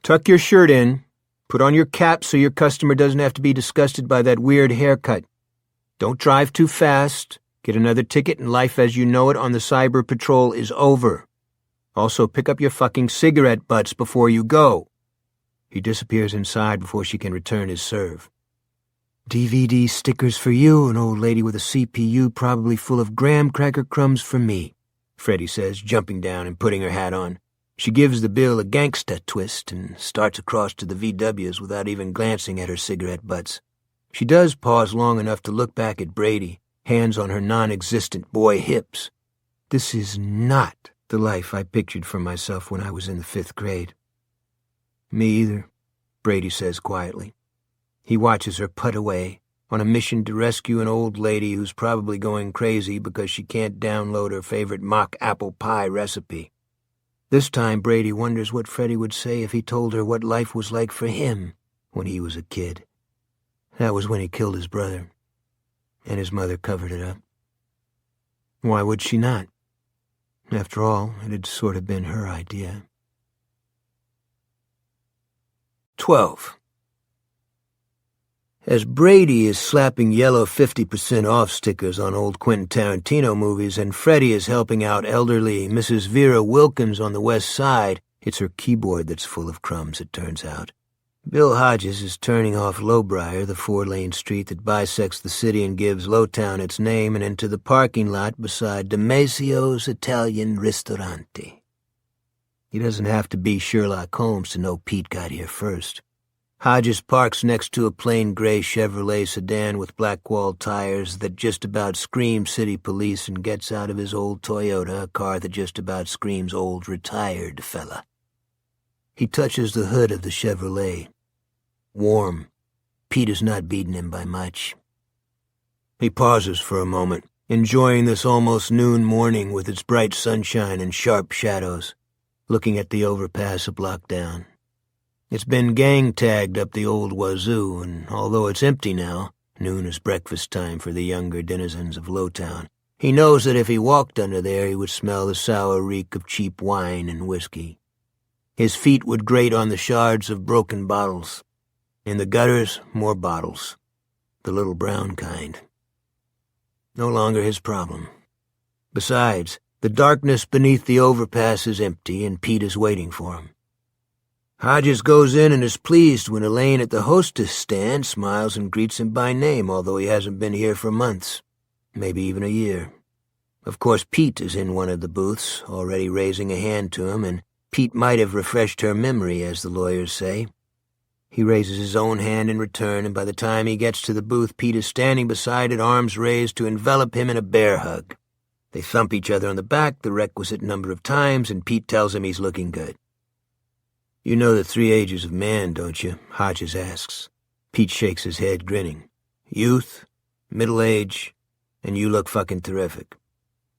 Tuck your shirt in. Put on your cap so your customer doesn't have to be disgusted by that weird haircut. Don't drive too fast. Get another ticket and life as you know it on the cyber patrol is over. Also, pick up your fucking cigarette butts before you go. He disappears inside before she can return his serve. DVD stickers for you, an old lady with a CPU probably full of graham cracker crumbs for me. Freddie says, jumping down and putting her hat on. She gives the bill a gangsta twist and starts across to the VWs without even glancing at her cigarette butts. She does pause long enough to look back at Brady, hands on her non-existent boy hips. This is not the life I pictured for myself when I was in the 5th grade. Me either, Brady says quietly. He watches her put away, on a mission to rescue an old lady who's probably going crazy because she can't download her favorite mock apple pie recipe. This time Brady wonders what Freddie would say if he told her what life was like for him when he was a kid. That was when he killed his brother, and his mother covered it up. Why would she not? After all, it had sort of been her idea. 12. As Brady is slapping yellow 50% off stickers on old Quentin Tarantino movies and Freddie is helping out elderly Mrs. Vera Wilkins on the west side, it's her keyboard that's full of crumbs, it turns out. Bill Hodges is turning off Lowbriar, the 4-lane street that bisects the city and gives Lowtown its name, and into the parking lot beside Demesio's Italian Ristorante. He doesn't have to be Sherlock Holmes to know Pete got here first. Hodges parks next to a plain gray Chevrolet sedan with black-walled tires that just about screams city police and gets out of his old Toyota, a car that just about screams old retired fella. He touches the hood of the Chevrolet. Warm. Pete is not beating him by much. He pauses for a moment, enjoying this almost noon morning with its bright sunshine and sharp shadows, looking at the overpass a block down. It's been gang-tagged up the old wazoo, and although it's empty now, noon is breakfast time for the younger denizens of Lowtown, he knows that if he walked under there he would smell the sour reek of cheap wine and whiskey. His feet would grate on the shards of broken bottles. In the gutters, more bottles. The little brown kind. No longer his problem. Besides, the darkness beneath the overpass is empty, and Pete is waiting for him. Hodges goes in and is pleased when Elaine at the hostess stand smiles and greets him by name, although he hasn't been here for months, maybe even a year. Of course, Pete is in one of the booths, already raising a hand to him, and Pete might have refreshed her memory, as the lawyers say. He raises his own hand in return, and by the time he gets to the booth, Pete is standing beside it, arms raised to envelop him in a bear hug. They thump each other on the back the requisite number of times, and Pete tells him he's looking good. You know the 3 ages of man, don't you? Hodges asks. Pete shakes his head, grinning. Youth, middle age, and you look fucking terrific.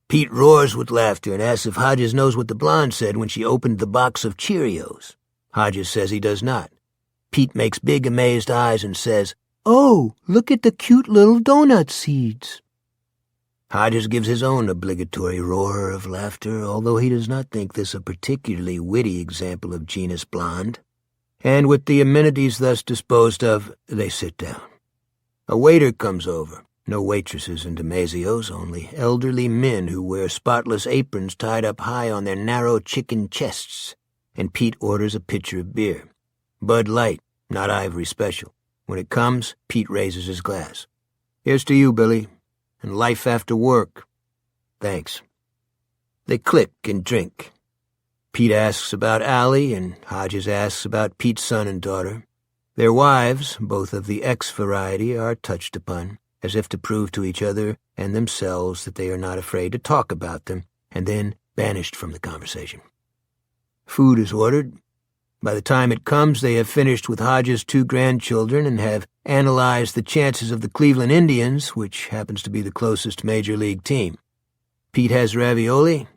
Pete roars with laughter and asks if Hodges knows what the blonde said when she opened the box of Cheerios. Hodges says he does not. Pete makes big, amazed eyes and says, "Oh, look at the cute little donut seeds." Hodges gives his own obligatory roar of laughter, although he does not think this a particularly witty example of genus blonde. And with the amenities thus disposed of, they sit down. A waiter comes over. No waitresses and DiMazios, only elderly men who wear spotless aprons tied up high on their narrow chicken chests. And Pete orders a pitcher of beer. Bud Light, not Ivory Special. When it comes, Pete raises his glass. "Here's to you, Billy, and life after work." "Thanks." They click and drink. Pete asks about Allie, and Hodges asks about Pete's son and daughter. Their wives, both of the X variety, are touched upon, as if to prove to each other and themselves that they are not afraid to talk about them, and then banished from the conversation. Food is ordered. By the time it comes, they have finished with Hodges' 2 grandchildren and have analyzed the chances of the Cleveland Indians, which happens to be the closest major league team. Pete has ravioli,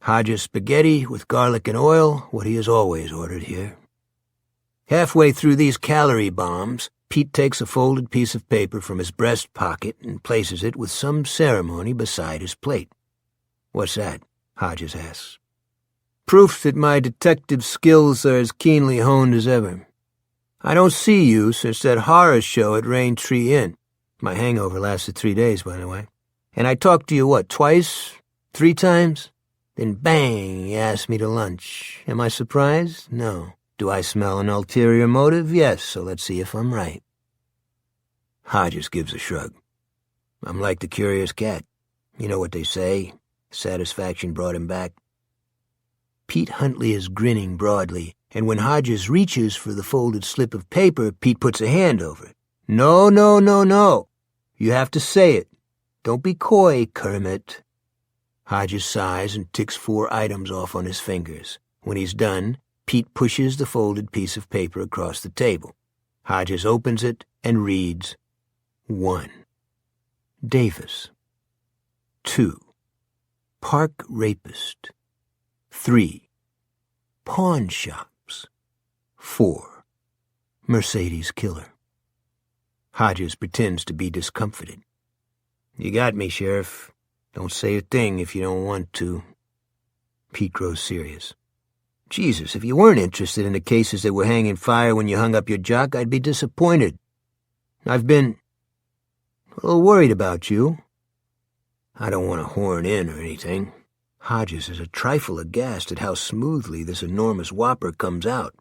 Hodges spaghetti with garlic and oil, what he has always ordered here. Halfway through these calorie bombs, Pete takes a folded piece of paper from his breast pocket and places it with some ceremony beside his plate. "What's that?" Hodges asks. "Proof that my detective skills are as keenly honed as ever. I don't see you since that horror show at Raintree Inn. My hangover lasted 3 days, by the way. And I talked to you, what, twice? 3 times? Then bang, you asked me to lunch. Am I surprised? No. Do I smell an ulterior motive? Yes, so let's see if I'm right." Hodges gives a shrug. "I'm like the curious cat. You know what they say. Satisfaction brought him back." Pete Huntley is grinning broadly, and when Hodges reaches for the folded slip of paper, Pete puts a hand over it. "No, no, no, no. You have to say it. Don't be coy, Kermit." Hodges sighs and ticks 4 items off on his fingers. When he's done, Pete pushes the folded piece of paper across the table. Hodges opens it and reads, 1. Davis. 2. Park rapist. 3. Pawn shops. 4. Mercedes killer. Hodges pretends to be discomfited. "You got me, Sheriff. Don't say a thing if you don't want to." Pete grows serious. "Jesus, if you weren't interested in the cases that were hanging fire when you hung up your jock, I'd be disappointed. I've been a little worried about you." I don't want to horn in or anything. Hodges is a trifle aghast at how smoothly this enormous whopper comes out.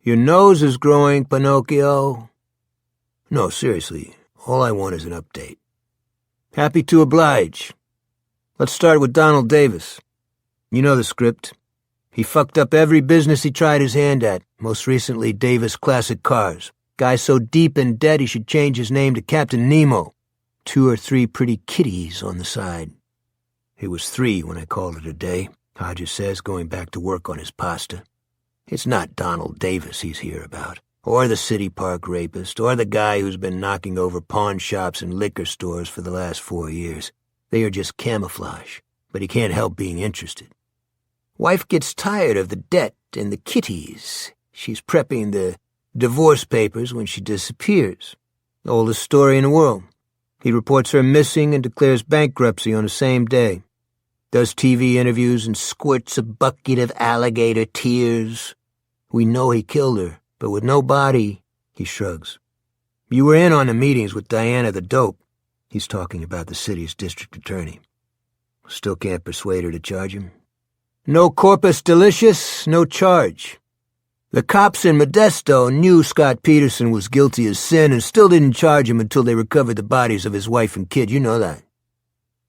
"Your nose is growing, Pinocchio." "No, seriously, all I want is an update." "Happy to oblige. Let's start with Donald Davis. You know the script. He fucked up every business he tried his hand at, most recently Davis Classic Cars. Guy so deep in debt he should change his name to Captain Nemo. 2 or 3 pretty kitties on the side. It was 3 when I called it a day, Hodges says, going back to work on his pasta. It's not Donald Davis he's here about, or the city park rapist, or the guy who's been knocking over pawn shops and liquor stores for the last 4 years. They are just camouflage, but he can't help being interested. Wife gets tired of the debt and the kitties. She's prepping the divorce papers when she disappears. Oldest story in the world. He reports her missing and declares bankruptcy on the same day. Does TV interviews and squirts a bucket of alligator tears. We know he killed her, but with no body, he shrugs. You were in on the meetings with Diana the Dope. He's talking about the city's district attorney. Still can't persuade her to charge him. No corpus delicious, no charge. The cops in Modesto knew Scott Peterson was guilty as sin and still didn't charge him until they recovered the bodies of his wife and kid. You know that.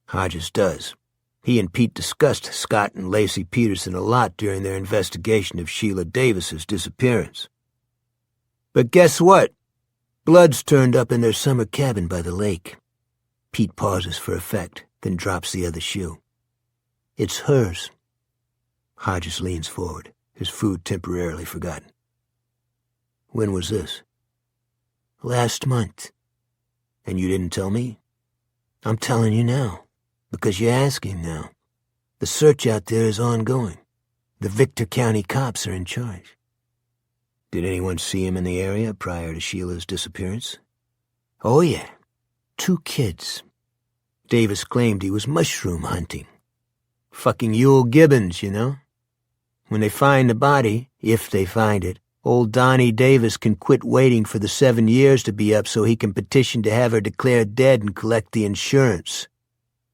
Hodges does. He and Pete discussed Scott and Lacey Peterson a lot during their investigation of Sheila Davis's disappearance. But guess what? Blood's turned up in their summer cabin by the lake. Pete pauses for effect, then drops the other shoe. It's hers. Hodges leans forward, his food temporarily forgotten. When was this? Last month. And you didn't tell me? I'm telling you now, because you're asking now. The search out there is ongoing. The Victor County cops are in charge. Did anyone see him in the area prior to Sheila's disappearance? Oh, yeah. 2 kids. Davis claimed he was mushroom hunting. Fucking Yule Gibbons, you know? When they find the body, if they find it, old Donnie Davis can quit waiting for the 7 years to be up so he can petition to have her declared dead and collect the insurance.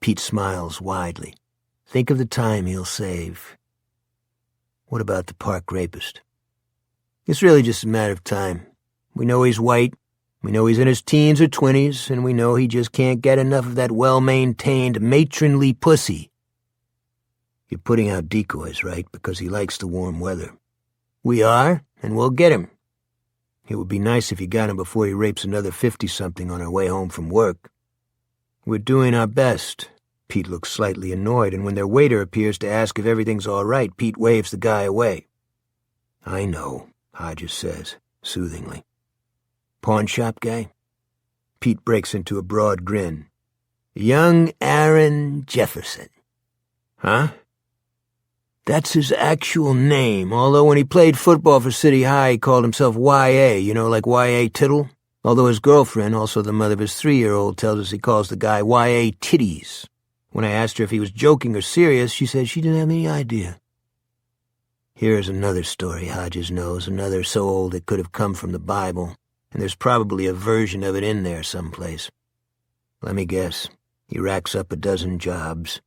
Pete smiles widely. Think of the time he'll save. What about the park rapist? It's really just a matter of time. We know he's white, we know he's in his teens or 20s, and we know he just can't get enough of that well-maintained, matronly pussy. You're putting out decoys, right, because he likes the warm weather. We are, and we'll get him. It would be nice if you got him before he rapes another 50-something on her way home from work. We're doing our best. Pete looks slightly annoyed, and when their waiter appears to ask if everything's all right, Pete waves the guy away. I know, Hodges says, soothingly. Pawn shop guy? Pete breaks into a broad grin. Young Aaron Jefferson. Huh? That's his actual name, although when he played football for City High, he called himself Y.A., you know, like Y.A. Tittle? Although his girlfriend, also the mother of his 3-year-old, tells us he calls the guy Y.A. Titties. When I asked her if he was joking or serious, she said she didn't have any idea. Here's another story Hodges knows, another so old it could have come from the Bible, and there's probably a version of it in there someplace. Let me guess. He racks up a dozen jobs.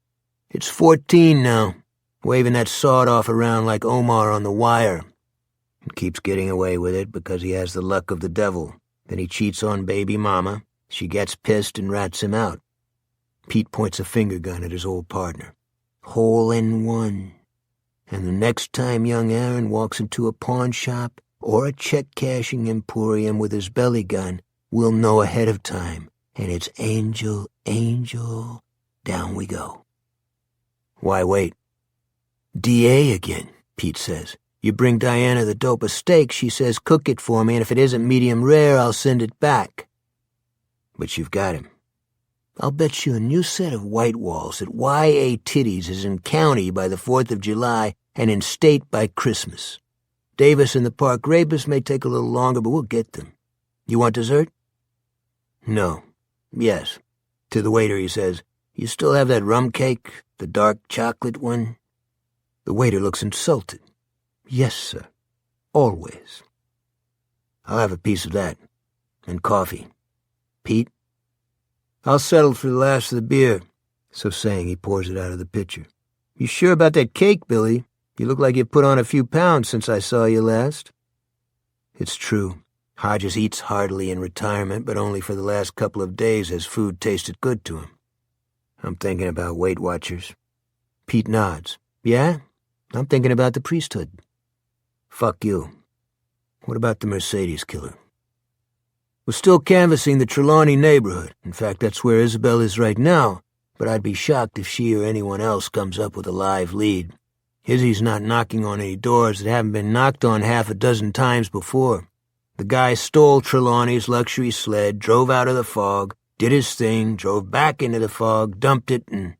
It's 14 now, waving that sawed-off around like Omar on The Wire. And keeps getting away with it because he has the luck of the devil. Then he cheats on baby mama. She gets pissed and rats him out. Pete points a finger gun at his old partner. Hole in one. And the next time young Aaron walks into a pawn shop or a check-cashing emporium with his belly gun, we'll know ahead of time. And it's angel, angel, down we go. Why wait? D.A. again, Pete says. You bring Diana the dope a steak, she says cook it for me, and if it isn't medium rare, I'll send it back. But you've got him. I'll bet you a new set of white walls that Y.A. Titties is in county by the 4th of July and in state by Christmas. Davis and the park rapist may take a little longer, but we'll get them. You want dessert? No. Yes. To the waiter he says, You still have that rum cake, the dark chocolate one? The waiter looks insulted. Yes, sir. Always. I'll have a piece of that. And coffee. Pete? I'll settle for the last of the beer. So saying, he pours it out of the pitcher. You sure about that cake, Billy? You look like you put on a few pounds since I saw you last. It's true. Hodges eats heartily in retirement, but only for the last couple of days as food tasted good to him. I'm thinking about Weight Watchers. Pete nods. Yeah? I'm thinking about the priesthood. Fuck you. What about the Mercedes killer? We're still canvassing the Trelawney neighborhood. In fact, that's where Isabel is right now, but I'd be shocked if she or anyone else comes up with a live lead. Izzy's not knocking on any doors that haven't been knocked on half a dozen times before. The guy stole Trelawney's luxury sled, drove out of the fog, did his thing, drove back into the fog, dumped it, and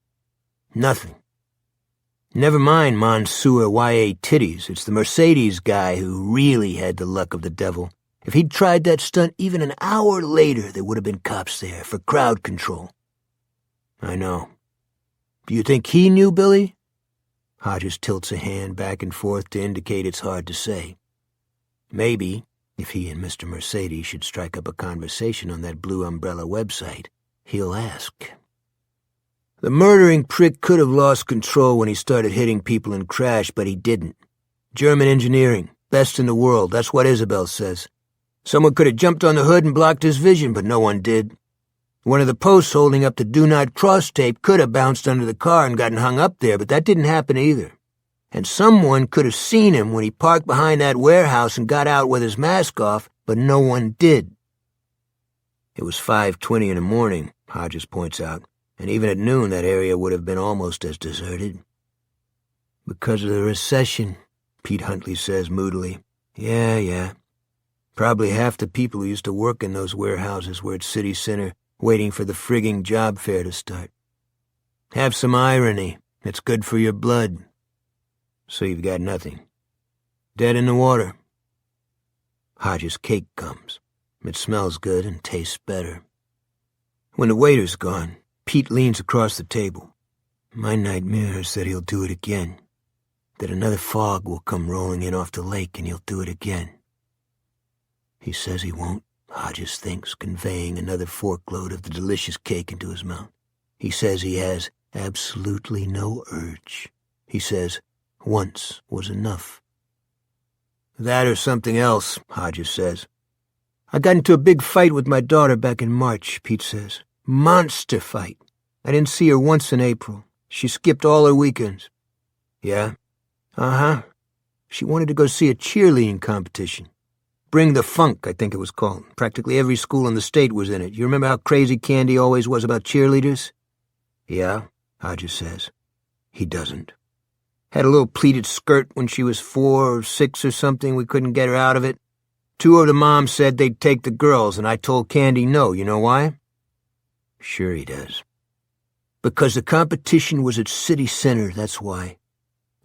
nothing. Never mind Monsieur Y.A. Titties. It's the Mercedes guy who really had the luck of the devil. If he'd tried that stunt even an hour later, there would have been cops there for crowd control. I know. Do you think he knew Billy? Hodges tilts a hand back and forth to indicate it's hard to say. Maybe, if he and Mr. Mercedes should strike up a conversation on that Blue Umbrella website, he'll ask. The murdering prick could have lost control when he started hitting people in Crash, but he didn't. German engineering, best in the world, that's what Isabel says. Someone could have jumped on the hood and blocked his vision, but no one did. One of the posts holding up the Do Not Cross tape could have bounced under the car and gotten hung up there, but that didn't happen either. And someone could have seen him when he parked behind that warehouse and got out with his mask off, but no one did. It was 5:20 in the morning, Hodges points out, and even at noon that area would have been almost as deserted. Because of the recession, Pete Huntley says moodily. Yeah. Probably half the people who used to work in those warehouses were at City Center waiting for the frigging job fair to start. Have some irony. It's good for your blood. So you've got nothing. Dead in the water. Hodges' cake comes. It smells good and tastes better. When the waiter's gone, Pete leans across the table. My nightmare is that he'll do it again. That another fog will come rolling in off the lake and he'll do it again. He says he won't, Hodges thinks, conveying another forkload of the delicious cake into his mouth. He says he has absolutely no urge. He says once was enough. That or something else, Hodges says. I got into a big fight with my daughter back in March, Pete says. Monster fight. I didn't see her once in April. She skipped all her weekends. Yeah? Uh-huh. She wanted to go see a cheerleading competition. Bring the Funk, I think it was called. Practically every school in the state was in it. You remember how crazy Candy always was about cheerleaders? Yeah, Hodges says. He doesn't. Had a little pleated skirt when she was 4 or 6 or something. We couldn't get her out of it. 2 of the moms said they'd take the girls, and I told Candy no. You know why? Sure he does. Because the competition was at City Center, that's why.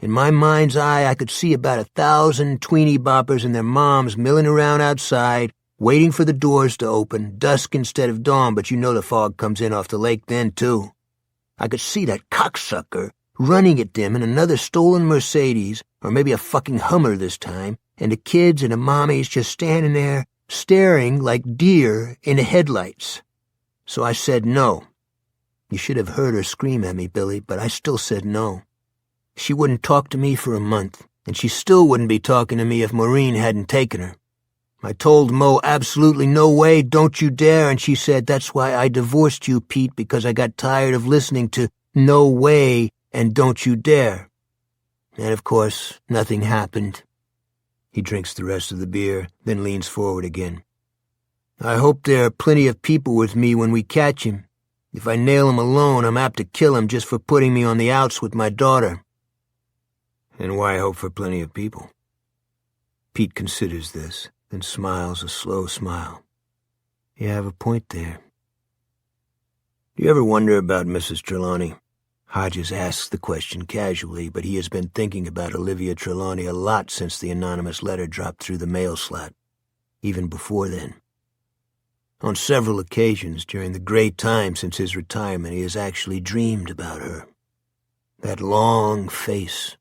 In my mind's eye, I could see about 1,000 tweeny boppers and their moms milling around outside, waiting for the doors to open, dusk instead of dawn, but you know the fog comes in off the lake then, too. I could see that cocksucker running at them in another stolen Mercedes, or maybe a fucking Hummer this time, and the kids and the mommies just standing there, staring like deer in the headlights. So I said no. You should have heard her scream at me, Billy, but I still said no. She wouldn't talk to me for a month, and she still wouldn't be talking to me if Maureen hadn't taken her. I told Mo absolutely no way, don't you dare, and she said that's why I divorced you, Pete, because I got tired of listening to no way and don't you dare. And of course, nothing happened. He drinks the rest of the beer, then leans forward again. I hope there are plenty of people with me when we catch him. If I nail him alone, I'm apt to kill him just for putting me on the outs with my daughter. And why hope for plenty of people? Pete considers this, then smiles a slow smile. You have a point there. Do you ever wonder about Mrs. Trelawney? Hodges asks the question casually, but he has been thinking about Olivia Trelawney a lot since the anonymous letter dropped through the mail slot, even before then. On several occasions during the great time since his retirement, he has actually dreamed about her. That long face,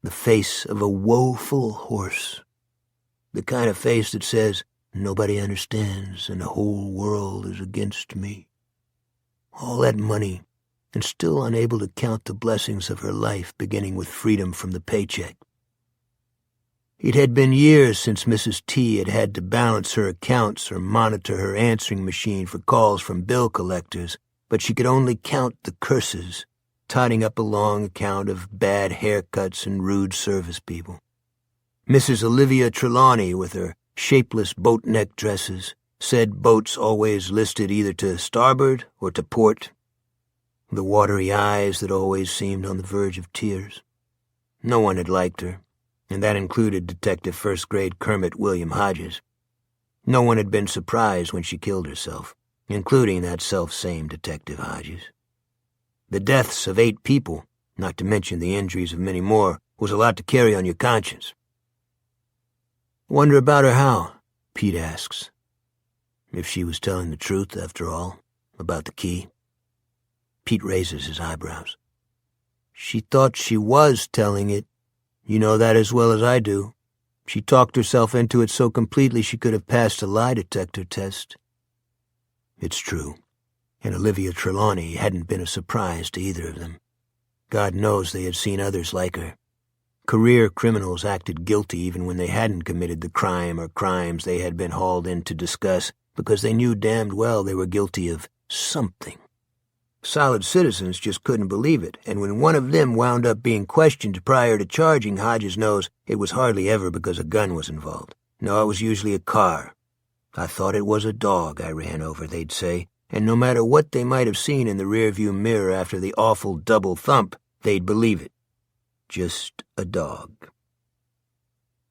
the face of a woeful horse. The kind of face that says, nobody understands and the whole world is against me. All that money, and still unable to count the blessings of her life, beginning with freedom from the paycheck. It had been years since Mrs. T had had to balance her accounts or monitor her answering machine for calls from bill collectors, but she could only count the curses, totting up a long account of bad haircuts and rude service people. Mrs. Olivia Trelawney, with her shapeless boat-neck dresses, said boats always listed either to starboard or to port. The watery eyes that always seemed on the verge of tears. No one had liked her, and that included Detective First-Grade Kermit William Hodges. No one had been surprised when she killed herself, including that self-same Detective Hodges. The deaths of 8 people, not to mention the injuries of many more, was a lot to carry on your conscience. Wonder about her how? Pete asks. If she was telling the truth, after all, about the key. Pete raises his eyebrows. She thought she was telling it. You know that as well as I do. She talked herself into it so completely she could have passed a lie detector test. It's true, and Olivia Trelawney hadn't been a surprise to either of them. God knows they had seen others like her. Career criminals acted guilty even when they hadn't committed the crime or crimes they had been hauled in to discuss because they knew damned well they were guilty of something. Solid citizens just couldn't believe it, and when one of them wound up being questioned prior to charging, Hodges knows it was hardly ever because a gun was involved. No, it was usually a car. I thought it was a dog I ran over, they'd say, and no matter what they might have seen in the rearview mirror after the awful double thump, they'd believe it. Just a dog.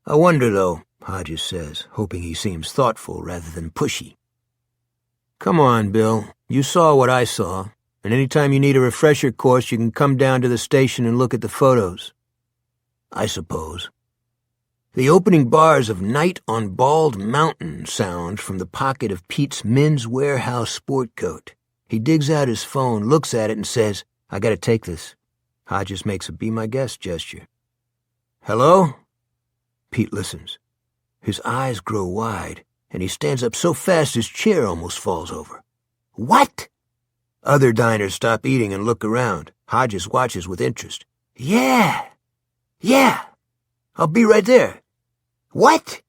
I wonder, though, Hodges says, hoping he seems thoughtful rather than pushy. Come on, Bill. You saw what I saw, and anytime you need a refresher course, you can come down to the station and look at the photos. I suppose. The opening bars of Night on Bald Mountain sound from the pocket of Pete's Men's Warehouse sport coat. He digs out his phone, looks at it, and says, "I gotta take this." Hodges makes a be my guest gesture. "Hello?" Pete listens. His eyes grow wide, and he stands up so fast his chair almost falls over. "What?" Other diners stop eating and look around. Hodges watches with interest. Yeah, I'll be right there." "What?"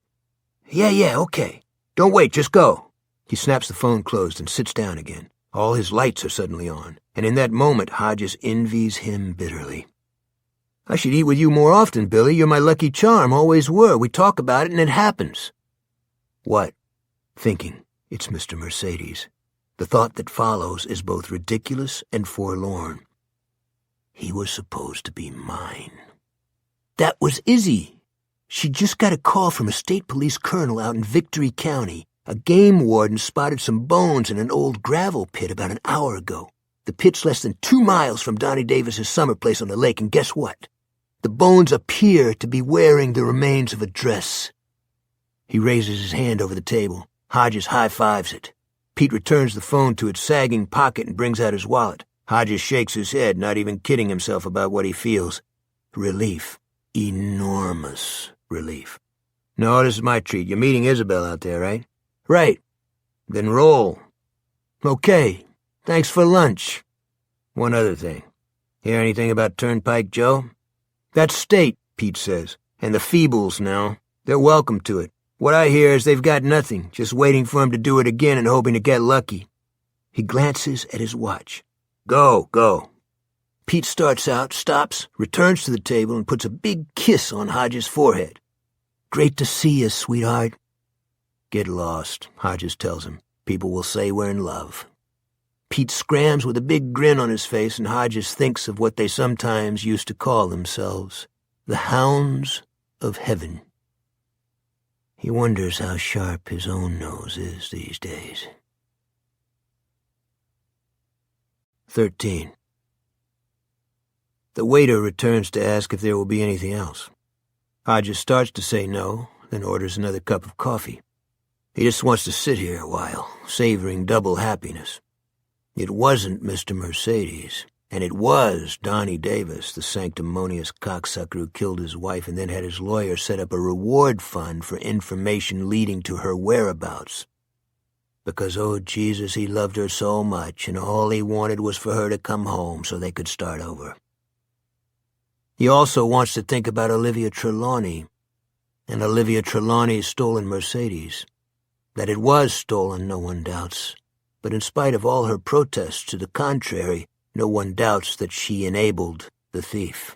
Yeah, okay. Don't wait, just go." He snaps the phone closed and sits down again. All his lights are suddenly on, and in that moment Hodges envies him bitterly. "I should eat with you more often, Billy. You're my lucky charm, always were. We talk about it and it happens." "What?" Thinking, it's Mr. Mercedes. The thought that follows is both ridiculous and forlorn. He was supposed to be mine. That was Izzy. She just got a call from a state police colonel out in Victory County. A game warden spotted some bones in an old gravel pit about an hour ago. The pit's less than 2 miles from Donnie Davis's summer place on the lake, and guess what? The bones appear to be wearing the remains of a dress. He raises his hand over the table. Hodges high-fives it. Pete returns the phone to its sagging pocket and brings out his wallet. Hodges shakes his head, not even kidding himself about what he feels. Relief. Enormous relief. "No, this is my treat. You're meeting Isabel out there, right?" "Right." "Then roll." "Okay. Thanks for lunch." "One other thing. Hear anything about Turnpike Joe?" "That's state," Pete says. "And the Feebles now. They're welcome to it. What I hear is they've got nothing, just waiting for him to do it again and hoping to get lucky." He glances at his watch. Go. Pete starts out, stops, returns to the table, and puts a big kiss on Hodges' forehead. "Great to see you, sweetheart." "Get lost," Hodges tells him. "People will say we're in love." Pete scrams with a big grin on his face, and Hodges thinks of what they sometimes used to call themselves, the Hounds of Heaven. He wonders how sharp his own nose is these days. 13. The waiter returns to ask if there will be anything else. Hodges starts to say no, then orders another cup of coffee. He just wants to sit here a while, savoring double happiness. It wasn't Mr. Mercedes, and it was Donnie Davis, the sanctimonious cocksucker who killed his wife and then had his lawyer set up a reward fund for information leading to her whereabouts. Because, oh Jesus, he loved her so much, and all he wanted was for her to come home so they could start over. He also wants to think about Olivia Trelawney, and Olivia Trelawney's stolen Mercedes. That it was stolen, no one doubts, but in spite of all her protests to the contrary, no one doubts that she enabled the thief.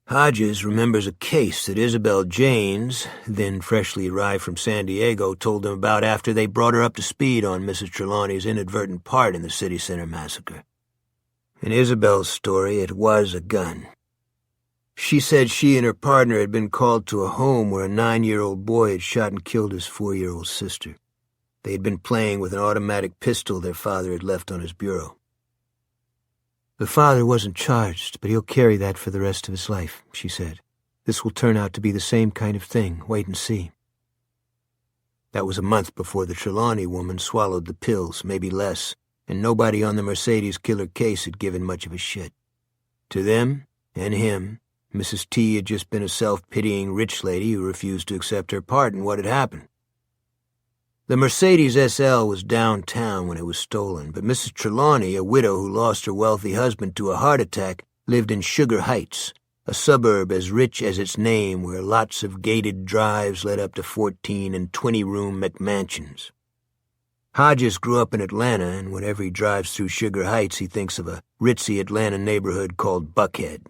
Hodges remembers a case that Isabel Janes, then freshly arrived from San Diego, told him about after they brought her up to speed on Mrs. Trelawney's inadvertent part in the city center massacre. In Isabel's story, it was a gun. She said she and her partner had been called to a home where a 9-year-old boy had shot and killed his 4-year-old sister. They had been playing with an automatic pistol their father had left on his bureau. "The father wasn't charged, but he'll carry that for the rest of his life," she said. "This will turn out to be the same kind of thing. Wait and see." That was a month before the Trelawney woman swallowed the pills, maybe less, and nobody on the Mercedes killer case had given much of a shit. To them, and him, Mrs. T had just been a self-pitying rich lady who refused to accept her part in what had happened. The Mercedes SL was downtown when it was stolen, but Mrs. Trelawney, a widow who lost her wealthy husband to a heart attack, lived in Sugar Heights, a suburb as rich as its name where lots of gated drives led up to 14 and 20-room McMansions. Hodges grew up in Atlanta, and whenever he drives through Sugar Heights, he thinks of a ritzy Atlanta neighborhood called Buckhead.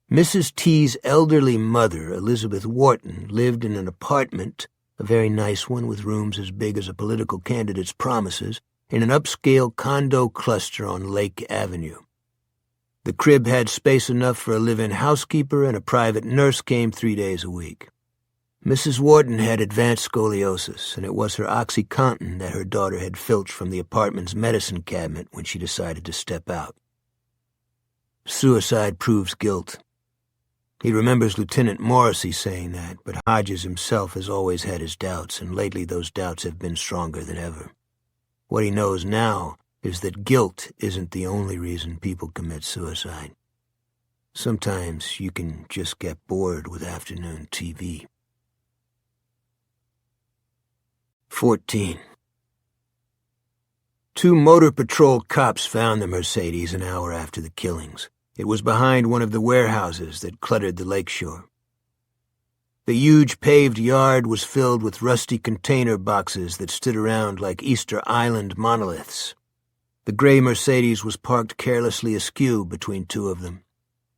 Mrs. T's elderly mother, Elizabeth Wharton, lived in an apartment, a very nice one with rooms as big as a political candidate's promises, in an upscale condo cluster on Lake Avenue. The crib had space enough for a live-in housekeeper, and a private nurse came 3 days a week. Mrs. Wharton had advanced scoliosis, and it was her OxyContin that her daughter had filched from the apartment's medicine cabinet when she decided to step out. Suicide proves guilt. He remembers Lieutenant Morrissey saying that, but Hodges himself has always had his doubts, and lately those doubts have been stronger than ever. What he knows now is that guilt isn't the only reason people commit suicide. Sometimes you can just get bored with afternoon TV. 14. 2 Motor Patrol cops found the Mercedes an hour after the killings. It was behind one of the warehouses that cluttered the lakeshore. The huge paved yard was filled with rusty container boxes that stood around like Easter Island monoliths. The gray Mercedes was parked carelessly askew between 2 of them.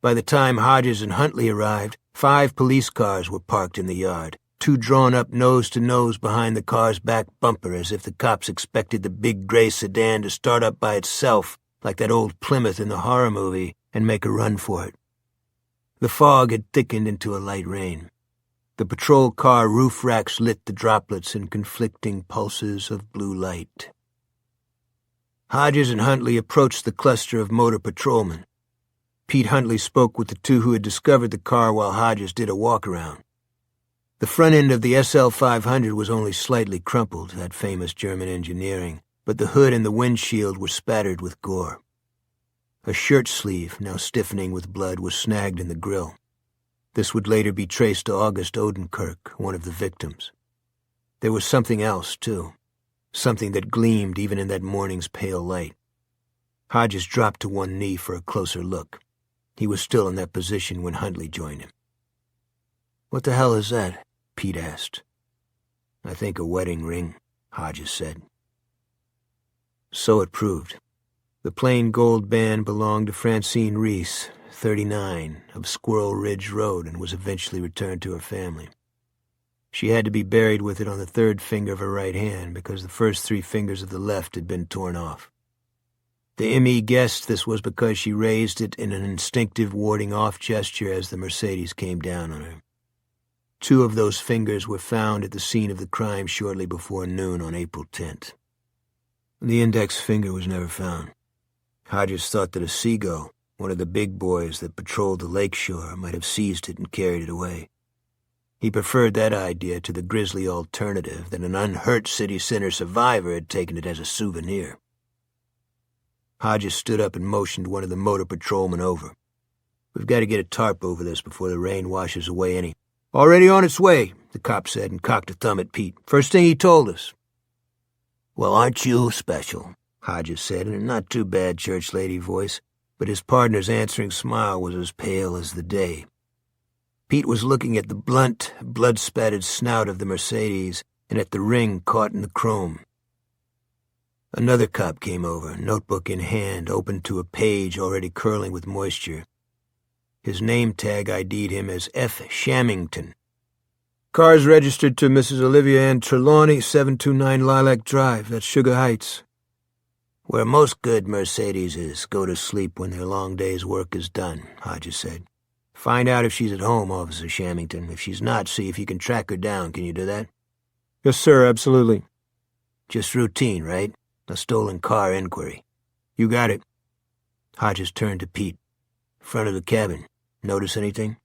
By the time Hodges and Huntley arrived, 5 police cars were parked in the yard, 2 drawn up nose to nose behind the car's back bumper as if the cops expected the big gray sedan to start up by itself, like that old Plymouth in the horror movie, and make a run for it. The fog had thickened into a light rain. The patrol car roof racks lit the droplets in conflicting pulses of blue light. Hodges and Huntley approached the cluster of motor patrolmen. Pete Huntley spoke with the 2 who had discovered the car while Hodges did a walk-around. The front end of the SL-500 was only slightly crumpled, that famous German engineering, but the hood and the windshield were spattered with gore. A shirt sleeve, now stiffening with blood, was snagged in the grill. This would later be traced to August Odenkirk, one of the victims. There was something else, too. Something that gleamed even in that morning's pale light. Hodges dropped to one knee for a closer look. He was still in that position when Huntley joined him. "What the hell is that?" Pete asked. "I think a wedding ring," Hodges said. So it proved. The plain gold band belonged to Francine Reese, 39, of Squirrel Ridge Road, and was eventually returned to her family. She had to be buried with it on the 3rd finger of her right hand because the first 3 fingers of the left had been torn off. The ME guessed this was because she raised it in an instinctive warding-off gesture as the Mercedes came down on her. 2 of those fingers were found at the scene of the crime shortly before noon on April 10th. The index finger was never found. Hodges thought that a seagull, one of the big boys that patrolled the lakeshore, might have seized it and carried it away. He preferred that idea to the grisly alternative that an unhurt city center survivor had taken it as a souvenir. Hodges stood up and motioned one of the motor patrolmen over. "We've got to get a tarp over this before the rain washes away any—" "Already on its way," the cop said and cocked a thumb at Pete. "First thing he told us." "Well, aren't you special?" Hodges said in a not-too-bad church lady voice, but his partner's answering smile was as pale as the day. Pete was looking at the blunt, blood-spattered snout of the Mercedes and at the ring caught in the chrome. Another cop came over, notebook in hand, open to a page already curling with moisture. His name tag ID'd him as F. Shamington. "Car's registered to Mrs. Olivia Ann Trelawney, 729 Lilac Drive. That's Sugar Heights." "Where most good Mercedeses go to sleep when their long day's work is done," Hodges said. "Find out if she's at home, Officer Shamington. If she's not, see if you can track her down. Can you do that?" "Yes, sir, absolutely." "Just routine, right? A stolen car inquiry." "You got it." Hodges turned to Pete. "Front of the cabin. Notice anything?"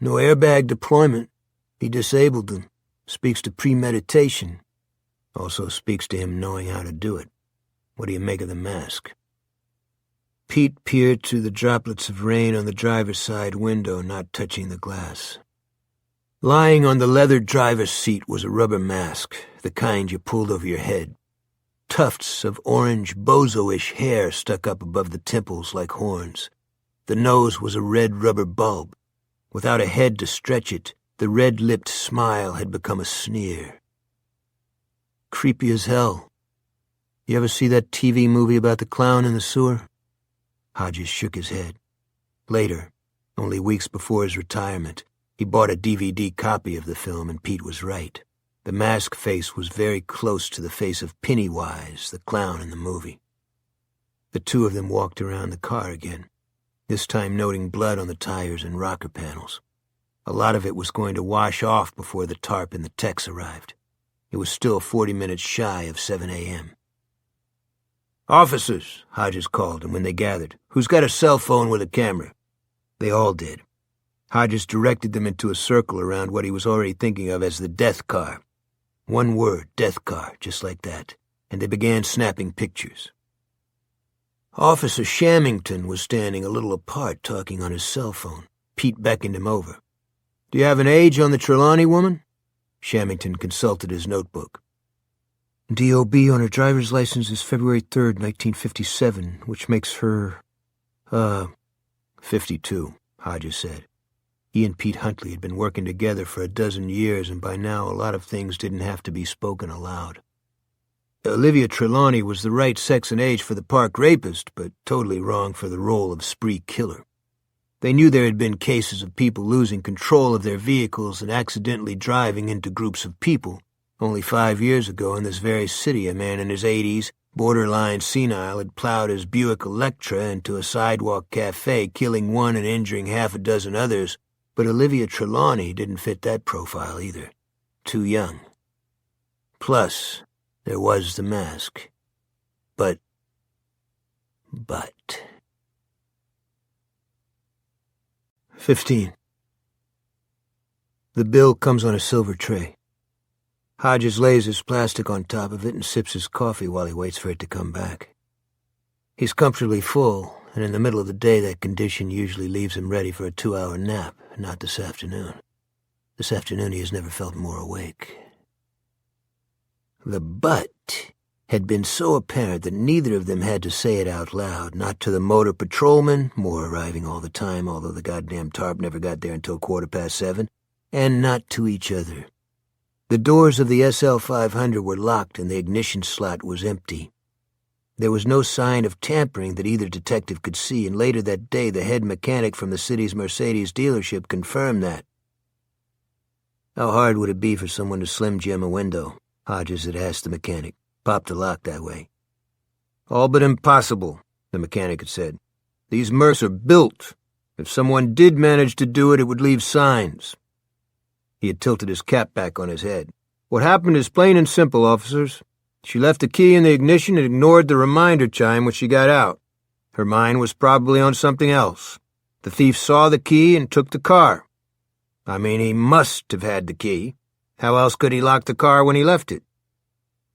"No airbag deployment. He disabled them. Speaks to premeditation. Also speaks to him knowing how to do it. What do you make of the mask?" Pete peered through the droplets of rain on the driver's side window, not touching the glass. Lying on the leather driver's seat was a rubber mask, the kind you pulled over your head. Tufts of orange, bozo-ish hair stuck up above the temples like horns. The nose was a red rubber bulb. Without a head to stretch it, the red-lipped smile had become a sneer. Creepy as hell. You ever see that TV movie about the clown in the sewer? Hodges shook his head. Later, only weeks before his retirement, he bought a DVD copy of the film, and Pete was right. The mask face was very close to the face of Pennywise, the clown in the movie. The 2 of them walked around the car again, this time noting blood on the tires and rocker panels. A lot of it was going to wash off before the tarp and the techs arrived. It was still 40 minutes shy of 7 a.m. "Officers," Hodges called, and when they gathered, "who's got a cell phone with a camera?" They all did. Hodges directed them into a circle around what he was already thinking of as the death car. One word, death car, just like that, and they began snapping pictures. Officer Shamington was standing a little apart talking on his cell phone. Pete beckoned him over. "Do you have an age on the Trelawney woman?" Shamington consulted his notebook. "DOB on her driver's license is February 3rd, 1957, which makes her, 52, Hodges said. He and Pete Huntley had been working together for a dozen years, and by now a lot of things didn't have to be spoken aloud. Olivia Trelawney was the right sex and age for the park rapist, but totally wrong for the role of spree killer. They knew there had been cases of people losing control of their vehicles and accidentally driving into groups of people. Only 5 years ago in this very city, a man in his 80s, borderline senile, had plowed his Buick Electra into a sidewalk cafe, killing one and injuring half a dozen others, but Olivia Trelawney didn't fit that profile either. Too young. Plus, there was the mask. But... 15. The bill comes on a silver tray. Hodges lays his plastic on top of it and sips his coffee while he waits for it to come back. He's comfortably full, and in the middle of the day that condition usually leaves him ready for a 2-hour nap, not this afternoon. This afternoon he has never felt more awake. The but had been so apparent that neither of them had to say it out loud, not to the motor patrolman, more arriving all the time, although the goddamn tarp never got there until 7:15, and not to each other. The doors of the SL-500 were locked and the ignition slot was empty. There was no sign of tampering that either detective could see, and later that day the head mechanic from the city's Mercedes dealership confirmed that. How hard would it be for someone to Slim Jim a window? Hodges had asked the mechanic. Pop the lock that way. All but impossible, the mechanic had said. These Mercs are built. If someone did manage to do it, it would leave signs. He had tilted his cap back on his head. What happened is plain and simple, officers. She left the key in the ignition and ignored the reminder chime when she got out. Her mind was probably on something else. The thief saw the key and took the car. I mean, he must have had the key. How else could he lock the car when he left it?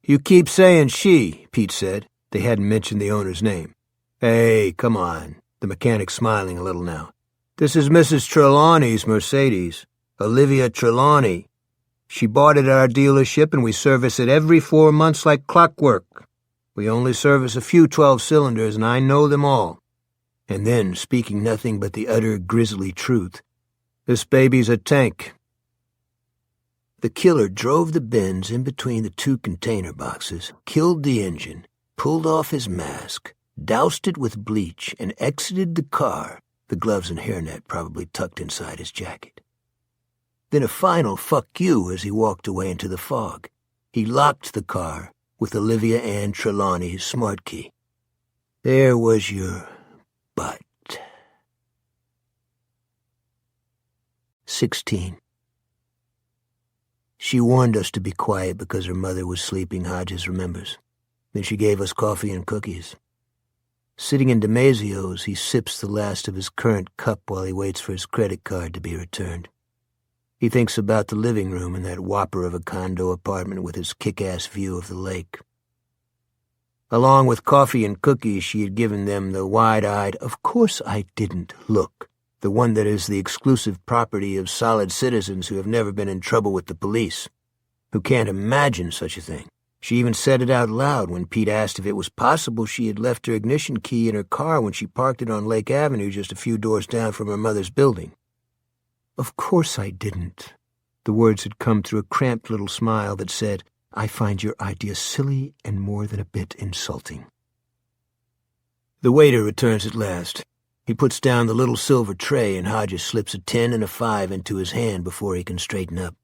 You keep saying she, Pete said. They hadn't mentioned the owner's name. Hey, come on, the mechanic smiling a little now. This is Mrs. Trelawney's Mercedes, Olivia Trelawney. She bought it at our dealership and we service it every 4 months like clockwork. We only service a few 12-cylinders and I know them all. And then, speaking nothing but the utter grisly truth, this baby's a tank. The killer drove the Benz in between the 2 container boxes, killed the engine, pulled off his mask, doused it with bleach, and exited the car, the gloves and hairnet probably tucked inside his jacket. Then a final fuck you as he walked away into the fog. He locked the car with Olivia Ann Trelawney's smart key. There was your butt. 16. She warned us to be quiet because her mother was sleeping, Hodges remembers. Then she gave us coffee and cookies. Sitting in DiMaggio's, he sips the last of his current cup while he waits for his credit card to be returned. He thinks about the living room in that whopper of a condo apartment with its kick-ass view of the lake. Along with coffee and cookies, she had given them the wide-eyed, "Of course I didn't" look, the one that is the exclusive property of solid citizens who have never been in trouble with the police, who can't imagine such a thing. She even said it out loud when Pete asked if it was possible she had left her ignition key in her car when she parked it on Lake Avenue just a few doors down from her mother's building. Of course I didn't. The words had come through a cramped little smile that said, I find your idea silly and more than a bit insulting. The waiter returns at last. He puts down the little silver tray and Hodges slips a 10 and a 5 into his hand before he can straighten up.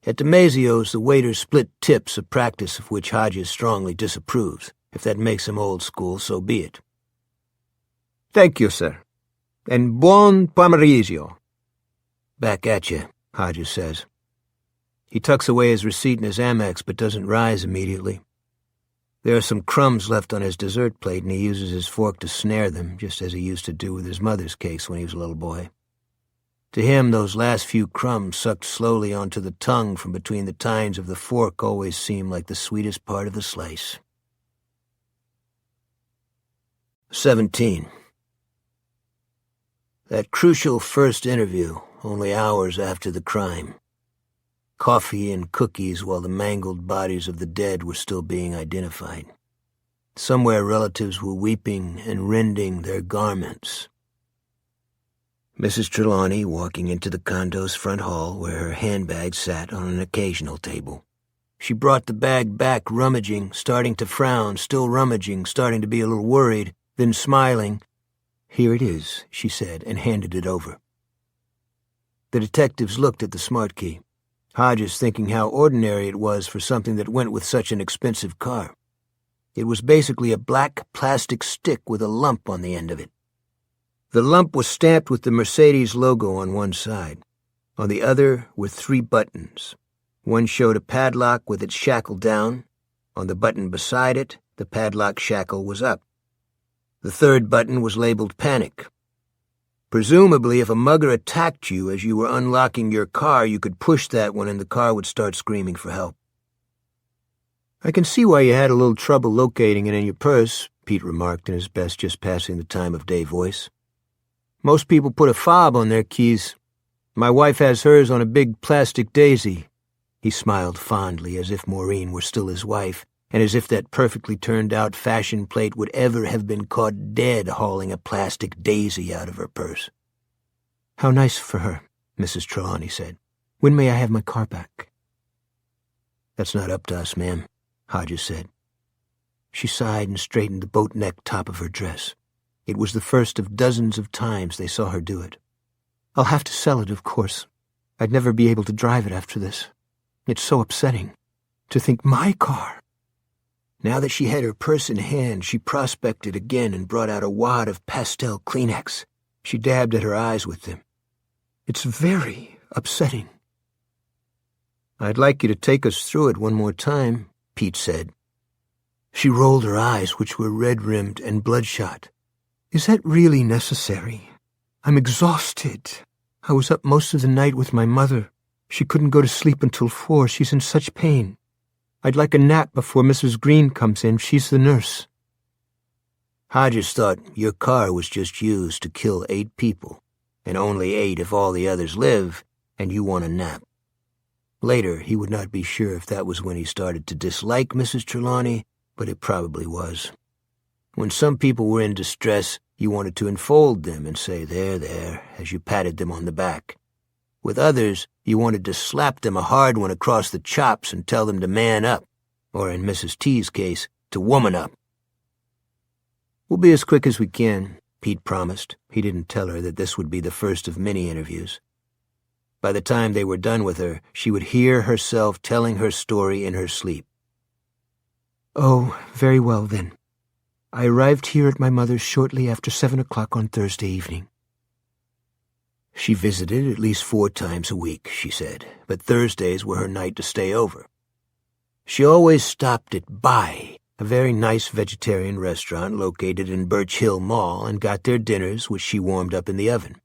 At DiMaggio's, the waiter split tips, a practice of which Hodges strongly disapproves. If that makes him old school, so be it. Thank you, sir. And buon pomeriggio. "Back at you," Hodges says. He tucks away his receipt in his Amex but doesn't rise immediately. There are some crumbs left on his dessert plate, and he uses his fork to snare them, just as he used to do with his mother's cakes when he was a little boy. To him, those last few crumbs sucked slowly onto the tongue from between the tines of the fork always seem like the sweetest part of the slice. 17. That crucial first interview, only hours after the crime. Coffee and cookies while the mangled bodies of the dead were still being identified. Somewhere relatives were weeping and rending their garments. Mrs. Trelawney walking into the condo's front hall where her handbag sat on an occasional table. She brought the bag back, rummaging, starting to frown, still rummaging, starting to be a little worried, then smiling. "Here it is," she said, and handed it over. The detectives looked at the smart key, Hodges thinking how ordinary it was for something that went with such an expensive car. It was basically a black plastic stick with a lump on the end of it. The lump was stamped with the Mercedes logo on one side. On the other were 3 buttons. One showed a padlock with its shackle down. On the button beside it, the padlock shackle was up. The third button was labeled Panic. Presumably, if a mugger attacked you as you were unlocking your car, you could push that one and the car would start screaming for help. "I can see why you had a little trouble locating it in your purse," Pete remarked in his best just passing the time of day voice. "Most people put a fob on their keys. My wife has hers on a big plastic daisy." He smiled fondly, as if Maureen were still his wife, and as if that perfectly turned-out fashion plate would ever have been caught dead hauling a plastic daisy out of her purse. "How nice for her," Mrs. Trelawney said. "When may I have my car back?" "That's not up to us, ma'am," Hodges said. She sighed and straightened the boat-neck top of her dress. It was the first of dozens of times they saw her do it. "I'll have to sell it, of course. I'd never be able to drive it after this. It's so upsetting. To think my car—" Now that she had her purse in hand, she prospected again and brought out a wad of pastel Kleenex. She dabbed at her eyes with them. "It's very upsetting." "I'd like you to take us through it one more time," Pete said. She rolled her eyes, which were red-rimmed and bloodshot. "Is that really necessary? I'm exhausted. I was up most of the night with my mother. She couldn't go to sleep until 4. She's in such pain. I'd like a nap before Mrs. Green comes in. She's the nurse." Hodges thought your car was just used to kill 8 people, and only 8 if all the others live, and you want a nap. Later, he would not be sure if that was when he started to dislike Mrs. Trelawney, but it probably was. When some people were in distress, you wanted to enfold them and say, "There, there," as you patted them on the back. With others, you wanted to slap them a hard one across the chops and tell them to man up, or in Mrs. T's case, to woman up. "We'll be as quick as we can," Pete promised. He didn't tell her that this would be the first of many interviews. By the time they were done with her, she would hear herself telling her story in her sleep. "Oh, very well then. I arrived here at my mother's shortly after 7 o'clock on Thursday evening. She visited at least 4 times a week," she said, but Thursdays were her night to stay over. She always stopped at Bai, a very nice vegetarian restaurant located in Birch Hill Mall, and got their dinners, which she warmed up in the oven.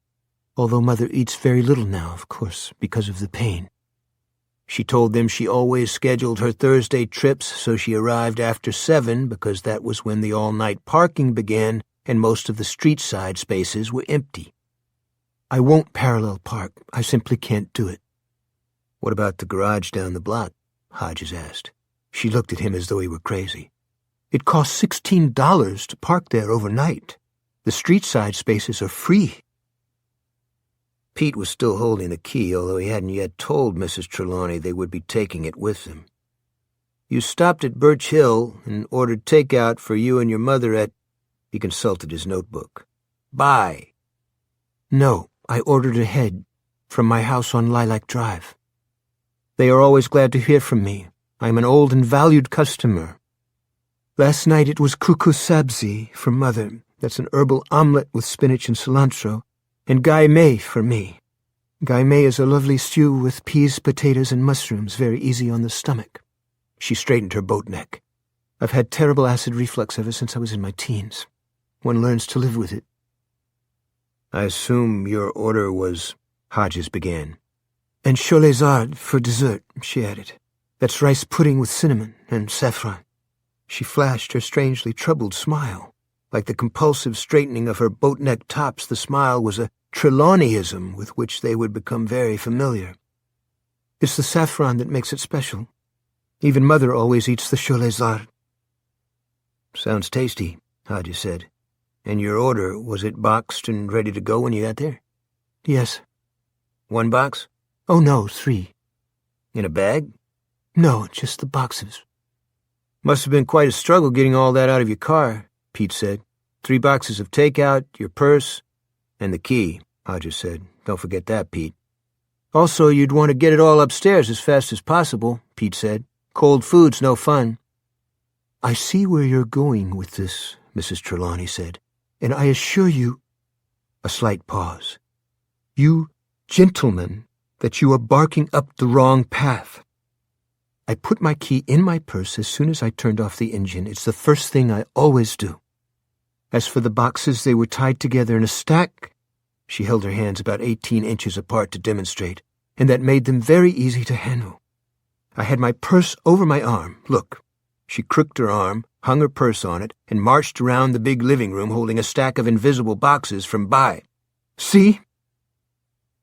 Although Mother eats very little now, of course, because of the pain. She told them she always scheduled her Thursday trips so she arrived after 7 because that was when the all-night parking began and most of the street-side spaces were empty. "I won't parallel park. I simply can't do it." "What about the garage down the block?" Hodges asked. She looked at him as though he were crazy. "It costs $16 to park there overnight. The street-side spaces are free." Pete was still holding the key, although he hadn't yet told Mrs. Trelawney they would be taking it with them. "You stopped at Birch Hill and ordered takeout for you and your mother at—" He consulted his notebook. "Bye." "No, I ordered ahead, from my house on Lilac Drive. They are always glad to hear from me. I am an old and valued customer. Last night it was kuku sabzi for Mother. That's an herbal omelet with spinach and cilantro, and gai mei for me. Gaimei is a lovely stew with peas, potatoes, and mushrooms, very easy on the stomach. She straightened her boat neck. I've had terrible acid reflux ever since I was in my teens. One learns to live with it. I assume your order was, Hodges began. And cholesard for dessert, she added. That's rice pudding with cinnamon and saffron. She flashed her strangely troubled smile. Like the compulsive straightening of her boat neck tops, the smile was a Trelawneyism with which they would become very familiar. It's the saffron that makes it special. Even Mother always eats the cholesard. Sounds tasty, Hodges said. And your order, was it boxed and ready to go when you got there? Yes. 1 box? Oh, no, 3. In a bag? No, just the boxes. Must have been quite a struggle getting all that out of your car, Pete said. 3 boxes of takeout, your purse, and the key, Hodges said. Don't forget that, Pete. Also, you'd want to get it all upstairs as fast as possible, Pete said. Cold food's no fun. I see where you're going with this, Mrs. Trelawney said, and I assure you— A slight pause. You gentlemen, that you are barking up the wrong path. I put my key in my purse as soon as I turned off the engine. It's the first thing I always do. As for the boxes, they were tied together in a stack. She held her hands about 18 inches apart to demonstrate, and that made them very easy to handle. I had my purse over my arm. Look. She crooked her arm, hung her purse on it, and marched around the big living room holding a stack of invisible boxes from by. See?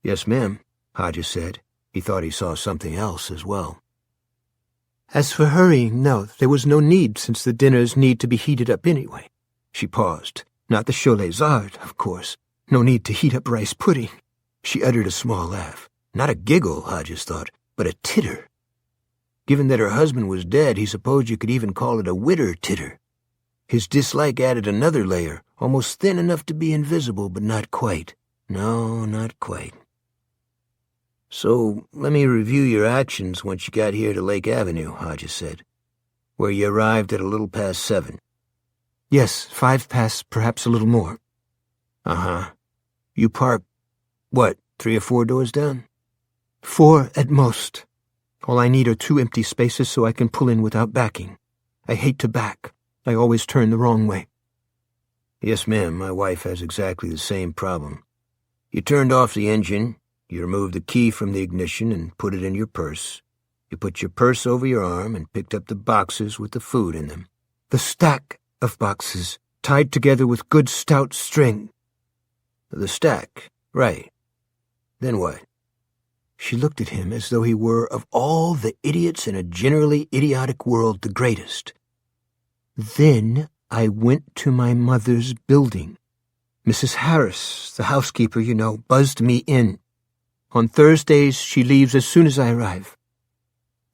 Yes, ma'am, Hodges said. He thought he saw something else as well. As for hurrying, no, there was no need, since the dinners need to be heated up anyway. She paused. Not the cholesard, of course. No need to heat up rice pudding. She uttered a small laugh. Not a giggle, Hodges thought, but a titter. Given that her husband was dead, he supposed you could even call it a widder titter. His dislike added another layer, almost thin enough to be invisible, but not quite. No, not quite. So, let me review your actions once you got here to Lake Avenue, Hodges said, where you arrived at a little past 7. Yes, 5 past, perhaps a little more. Uh-huh. You park, 3 or 4 doors down? 4 at most. All I need are 2 empty spaces so I can pull in without backing. I hate to back. I always turn the wrong way. Yes, ma'am, my wife has exactly the same problem. You turned off the engine, you removed the key from the ignition and put it in your purse. You put your purse over your arm and picked up the boxes with the food in them. The stack of boxes, tied together with good stout string. The stack, right. Then what? She looked at him as though he were, of all the idiots in a generally idiotic world, the greatest. Then I went to my mother's building. Mrs. Harris, the housekeeper, you know, buzzed me in. On Thursdays, she leaves as soon as I arrive.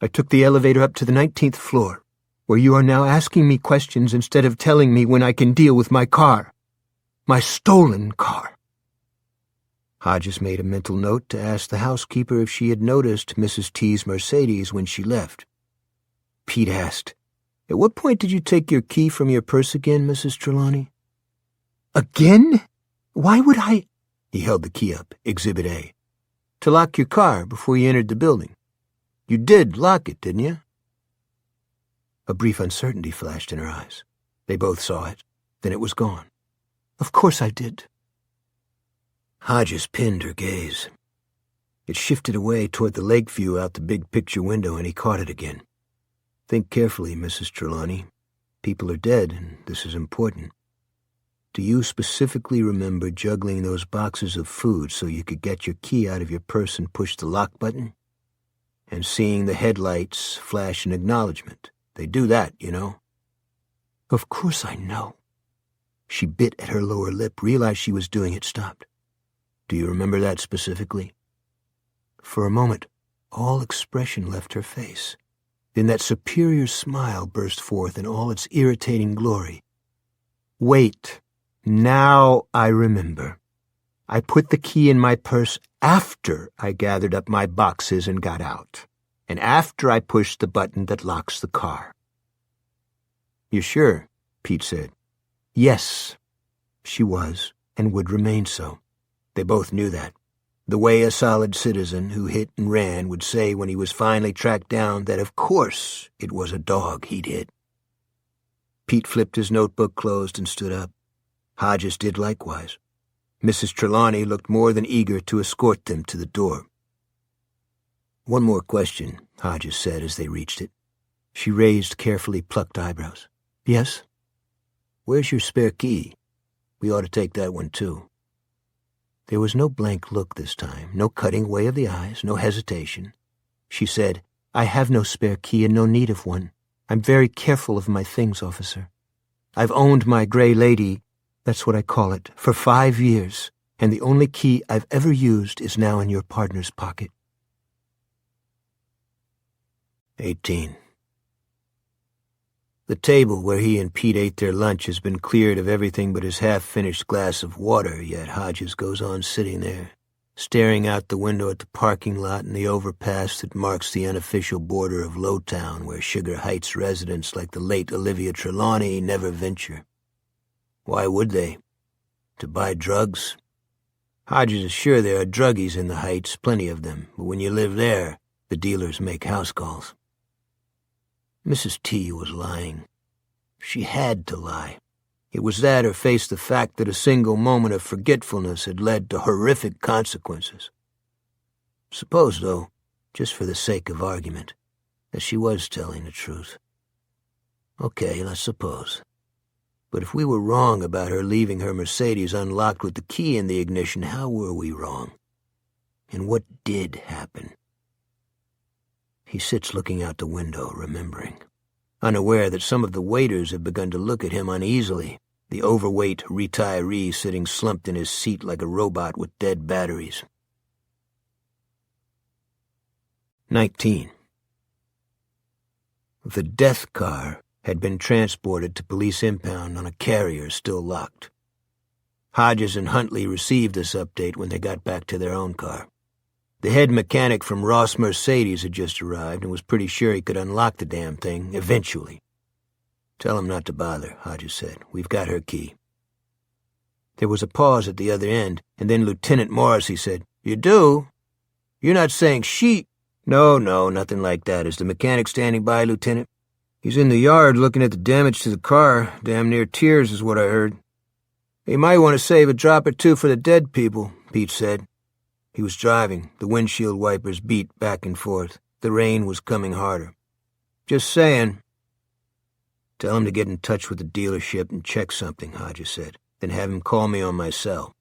I took the elevator up to the 19th floor, where you are now asking me questions instead of telling me when I can deal with my car. My stolen car. Hodges made a mental note to ask the housekeeper if she had noticed Mrs. T's Mercedes when she left. Pete asked, "At what point did you take your key from your purse again, Mrs. Trelawney?" "Again? Why would I—" He held the key up, Exhibit A. "To lock your car before you entered the building. You did lock it, didn't you?" A brief uncertainty flashed in her eyes. They both saw it. Then it was gone. "Of course I did." Hodges pinned her gaze. It shifted away toward the lake view out the big picture window, and he caught it again. "Think carefully, Mrs. Trelawney. People are dead, and this is important. Do you specifically remember juggling those boxes of food so you could get your key out of your purse and push the lock button? And seeing the headlights flash an acknowledgement? They do that, you know." "Of course I know." She bit at her lower lip, realized she was doing it, stopped. "Do you remember that specifically?" For a moment, all expression left her face. Then that superior smile burst forth in all its irritating glory. "Wait. Now I remember. I put the key in my purse after I gathered up my boxes and got out, and after I pushed the button that locks the car." "You sure?" Pete said. Yes, she was, and would remain so. They both knew that. The way a solid citizen who hit and ran would say when he was finally tracked down that of course it was a dog he'd hit. Pete flipped his notebook closed and stood up. Hodges did likewise. Mrs. Trelawney looked more than eager to escort them to the door. "One more question," Hodges said as they reached it. She raised carefully plucked eyebrows. "Yes?" "Where's your spare key? We ought to take that one, too." There was no blank look this time, no cutting away of the eyes, no hesitation. She said, "I have no spare key and no need of one. I'm very careful of my things, officer. I've owned my gray lady, that's what I call it, for 5 years, and the only key I've ever used is now in your partner's pocket." 18. The table where he and Pete ate their lunch has been cleared of everything but his half-finished glass of water, yet Hodges goes on sitting there, staring out the window at the parking lot and the overpass that marks the unofficial border of Lowtown, where Sugar Heights residents like the late Olivia Trelawney never venture. Why would they? To buy drugs? Hodges is sure there are druggies in the Heights, plenty of them, but when you live there, the dealers make house calls. Mrs. T was lying. She had to lie. It was that or face the fact that a single moment of forgetfulness had led to horrific consequences. Suppose, though, just for the sake of argument, that she was telling the truth. Okay, let's suppose. But if we were wrong about her leaving her Mercedes unlocked with the key in the ignition, how were we wrong? And what did happen? He sits looking out the window, remembering, unaware that some of the waiters have begun to look at him uneasily, the overweight retiree sitting slumped in his seat like a robot with dead batteries. 19. The death car had been transported to police impound on a carrier still locked. Hodges and Huntley received this update when they got back to their own car. The head mechanic from Ross Mercedes had just arrived and was pretty sure he could unlock the damn thing, eventually. "Tell him not to bother," Hodges said. "We've got her key." There was a pause at the other end, and then Lieutenant Morrissey said, "You do? You're not saying she—" No, nothing like that. Is the mechanic standing by, Lieutenant?" "He's in the yard looking at the damage to the car. Damn near tears is what I heard." "He might want to save a drop or two for the dead people," Pete said. He was driving. The windshield wipers beat back and forth. The rain was coming harder. "Just saying." "Tell him to get in touch with the dealership and check something," Hodges said. "Then have him call me on my cell."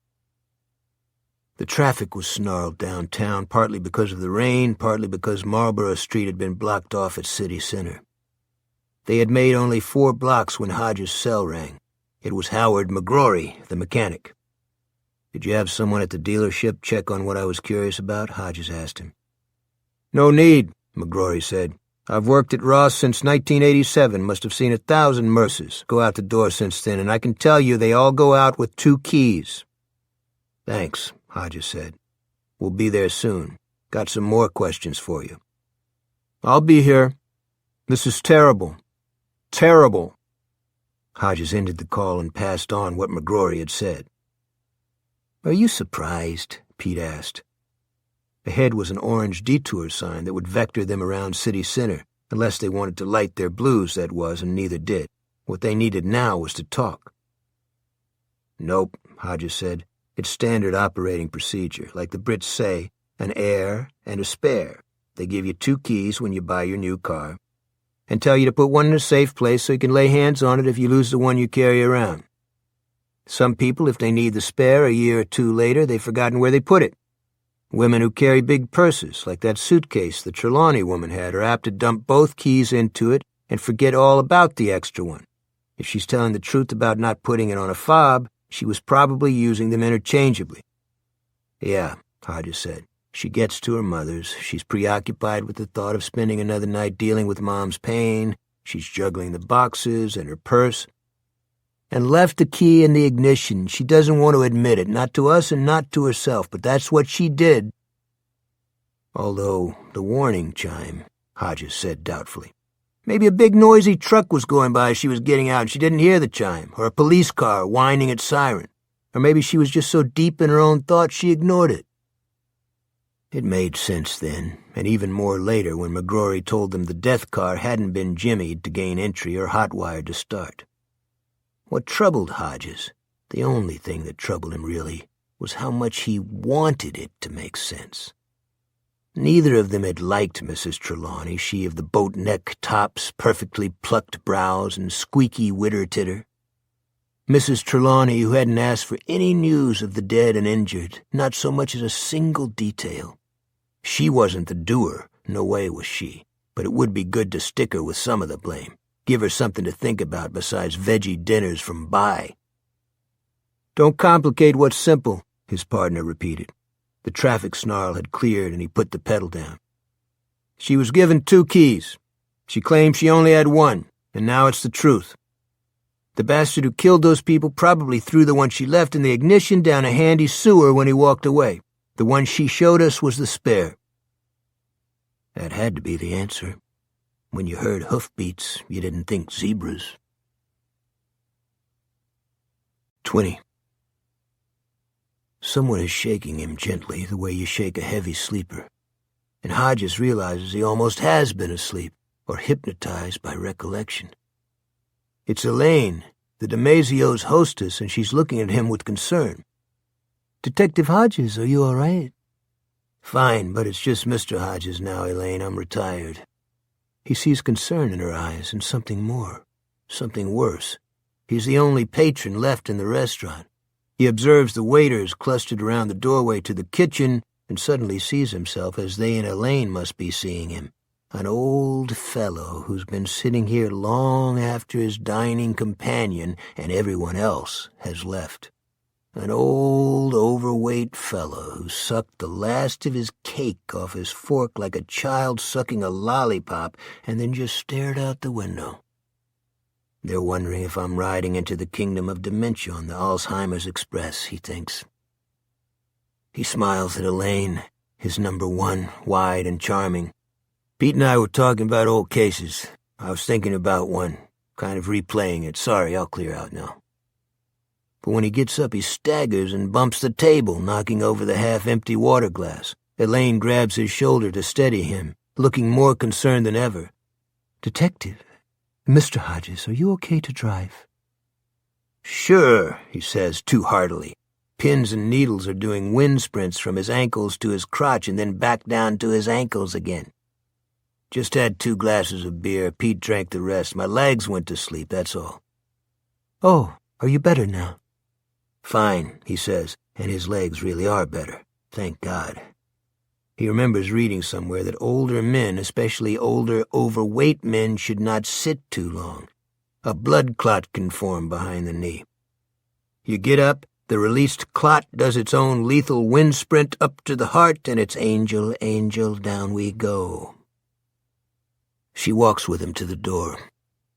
The traffic was snarled downtown, partly because of the rain, partly because Marlborough Street had been blocked off at City Center. They had made only 4 blocks when Hodges' cell rang. It was Howard McGrory, the mechanic. "Did you have someone at the dealership check on what I was curious about?" Hodges asked him. "No need," McGrory said. "I've worked at Ross since 1987, must have seen 1,000 Merces go out the door since then, and I can tell you they all go out with 2 keys. "Thanks," Hodges said. "We'll be there soon. Got some more questions for you." "I'll be here. This is terrible. Terrible." Hodges ended the call and passed on what McGrory had said. "Are you surprised?" Pete asked. Ahead was an orange detour sign that would vector them around City Center, unless they wanted to light their blues, that was, and neither did. What they needed now was to talk. "Nope," Hodges said. "It's standard operating procedure. Like the Brits say, an heir and a spare. They give you 2 keys when you buy your new car, and tell you to put one in a safe place so you can lay hands on it if you lose the one you carry around. Some people, if they need the spare a year or 2 later, they've forgotten where they put it. Women who carry big purses, like that suitcase the Trelawney woman had, are apt to dump both keys into it and forget all about the extra one. If she's telling the truth about not putting it on a fob, she was probably using them interchangeably." "Yeah," Hodges said. "She gets to her mother's. She's preoccupied with the thought of spending another night dealing with Mom's pain. She's juggling the boxes and her purse. And left the key in the ignition. She doesn't want to admit it, not to us and not to herself, but that's what she did." "Although the warning chime," Hodges said doubtfully. "Maybe a big noisy truck was going by as she was getting out and she didn't hear the chime, or a police car whining its siren. Or maybe she was just so deep in her own thoughts she ignored it." It made sense then, and even more later when McGrory told them the death car hadn't been jimmied to gain entry or hotwired to start. What troubled Hodges, the only thing that troubled him really, was how much he wanted it to make sense. Neither of them had liked Mrs. Trelawney, she of the boat-neck tops, perfectly plucked brows, and squeaky witter-titter. Mrs. Trelawney, who hadn't asked for any news of the dead and injured, not so much as a single detail. She wasn't the doer, no way was she, but it would be good to stick her with some of the blame, give her something to think about besides veggie dinners from Bai. "Don't complicate what's simple," his partner repeated. The traffic snarl had cleared and he put the pedal down. "She was given 2 keys. She claimed she only had 1, and now it's the truth. The bastard who killed those people probably threw the one she left in the ignition down a handy sewer when he walked away. The one she showed us was the spare." That had to be the answer. When you heard hoofbeats, you didn't think zebras. 20. Someone is shaking him gently, the way you shake a heavy sleeper. And Hodges realizes he almost has been asleep, or hypnotized by recollection. It's Elaine, the DiMazzio's hostess, and she's looking at him with concern. "Detective Hodges, are you all right?" "Fine, but it's just Mr. Hodges now, Elaine. I'm retired." He sees concern in her eyes and something more, something worse. He's the only patron left in the restaurant. He observes the waiters clustered around the doorway to the kitchen and suddenly sees himself as they and Elaine must be seeing him. An old fellow who's been sitting here long after his dining companion and everyone else has left. An old, overweight fellow who sucked the last of his cake off his fork like a child sucking a lollipop and then just stared out the window. They're wondering if I'm riding into the kingdom of dementia on the Alzheimer's Express, he thinks. He smiles at Elaine, his number 1, wide and charming. "Pete and I were talking about old cases. I was thinking about one, kind of replaying it. Sorry, I'll clear out now." But when he gets up, he staggers and bumps the table, knocking over the half-empty water glass. Elaine grabs his shoulder to steady him, looking more concerned than ever. "Detective, Mr. Hodges, are you okay to drive?" "Sure," he says too heartily. Pins and needles are doing wind sprints from his ankles to his crotch and then back down to his ankles again. "Just had 2 glasses of beer. Pete drank the rest. My legs went to sleep, that's all." "Oh, are you better now?" "Fine," he says, and his legs really are better. Thank God. He remembers reading somewhere that older men, especially older, overweight men, should not sit too long. A blood clot can form behind the knee. You get up, the released clot does its own lethal wind sprint up to the heart, and it's angel, angel, down we go. She walks with him to the door.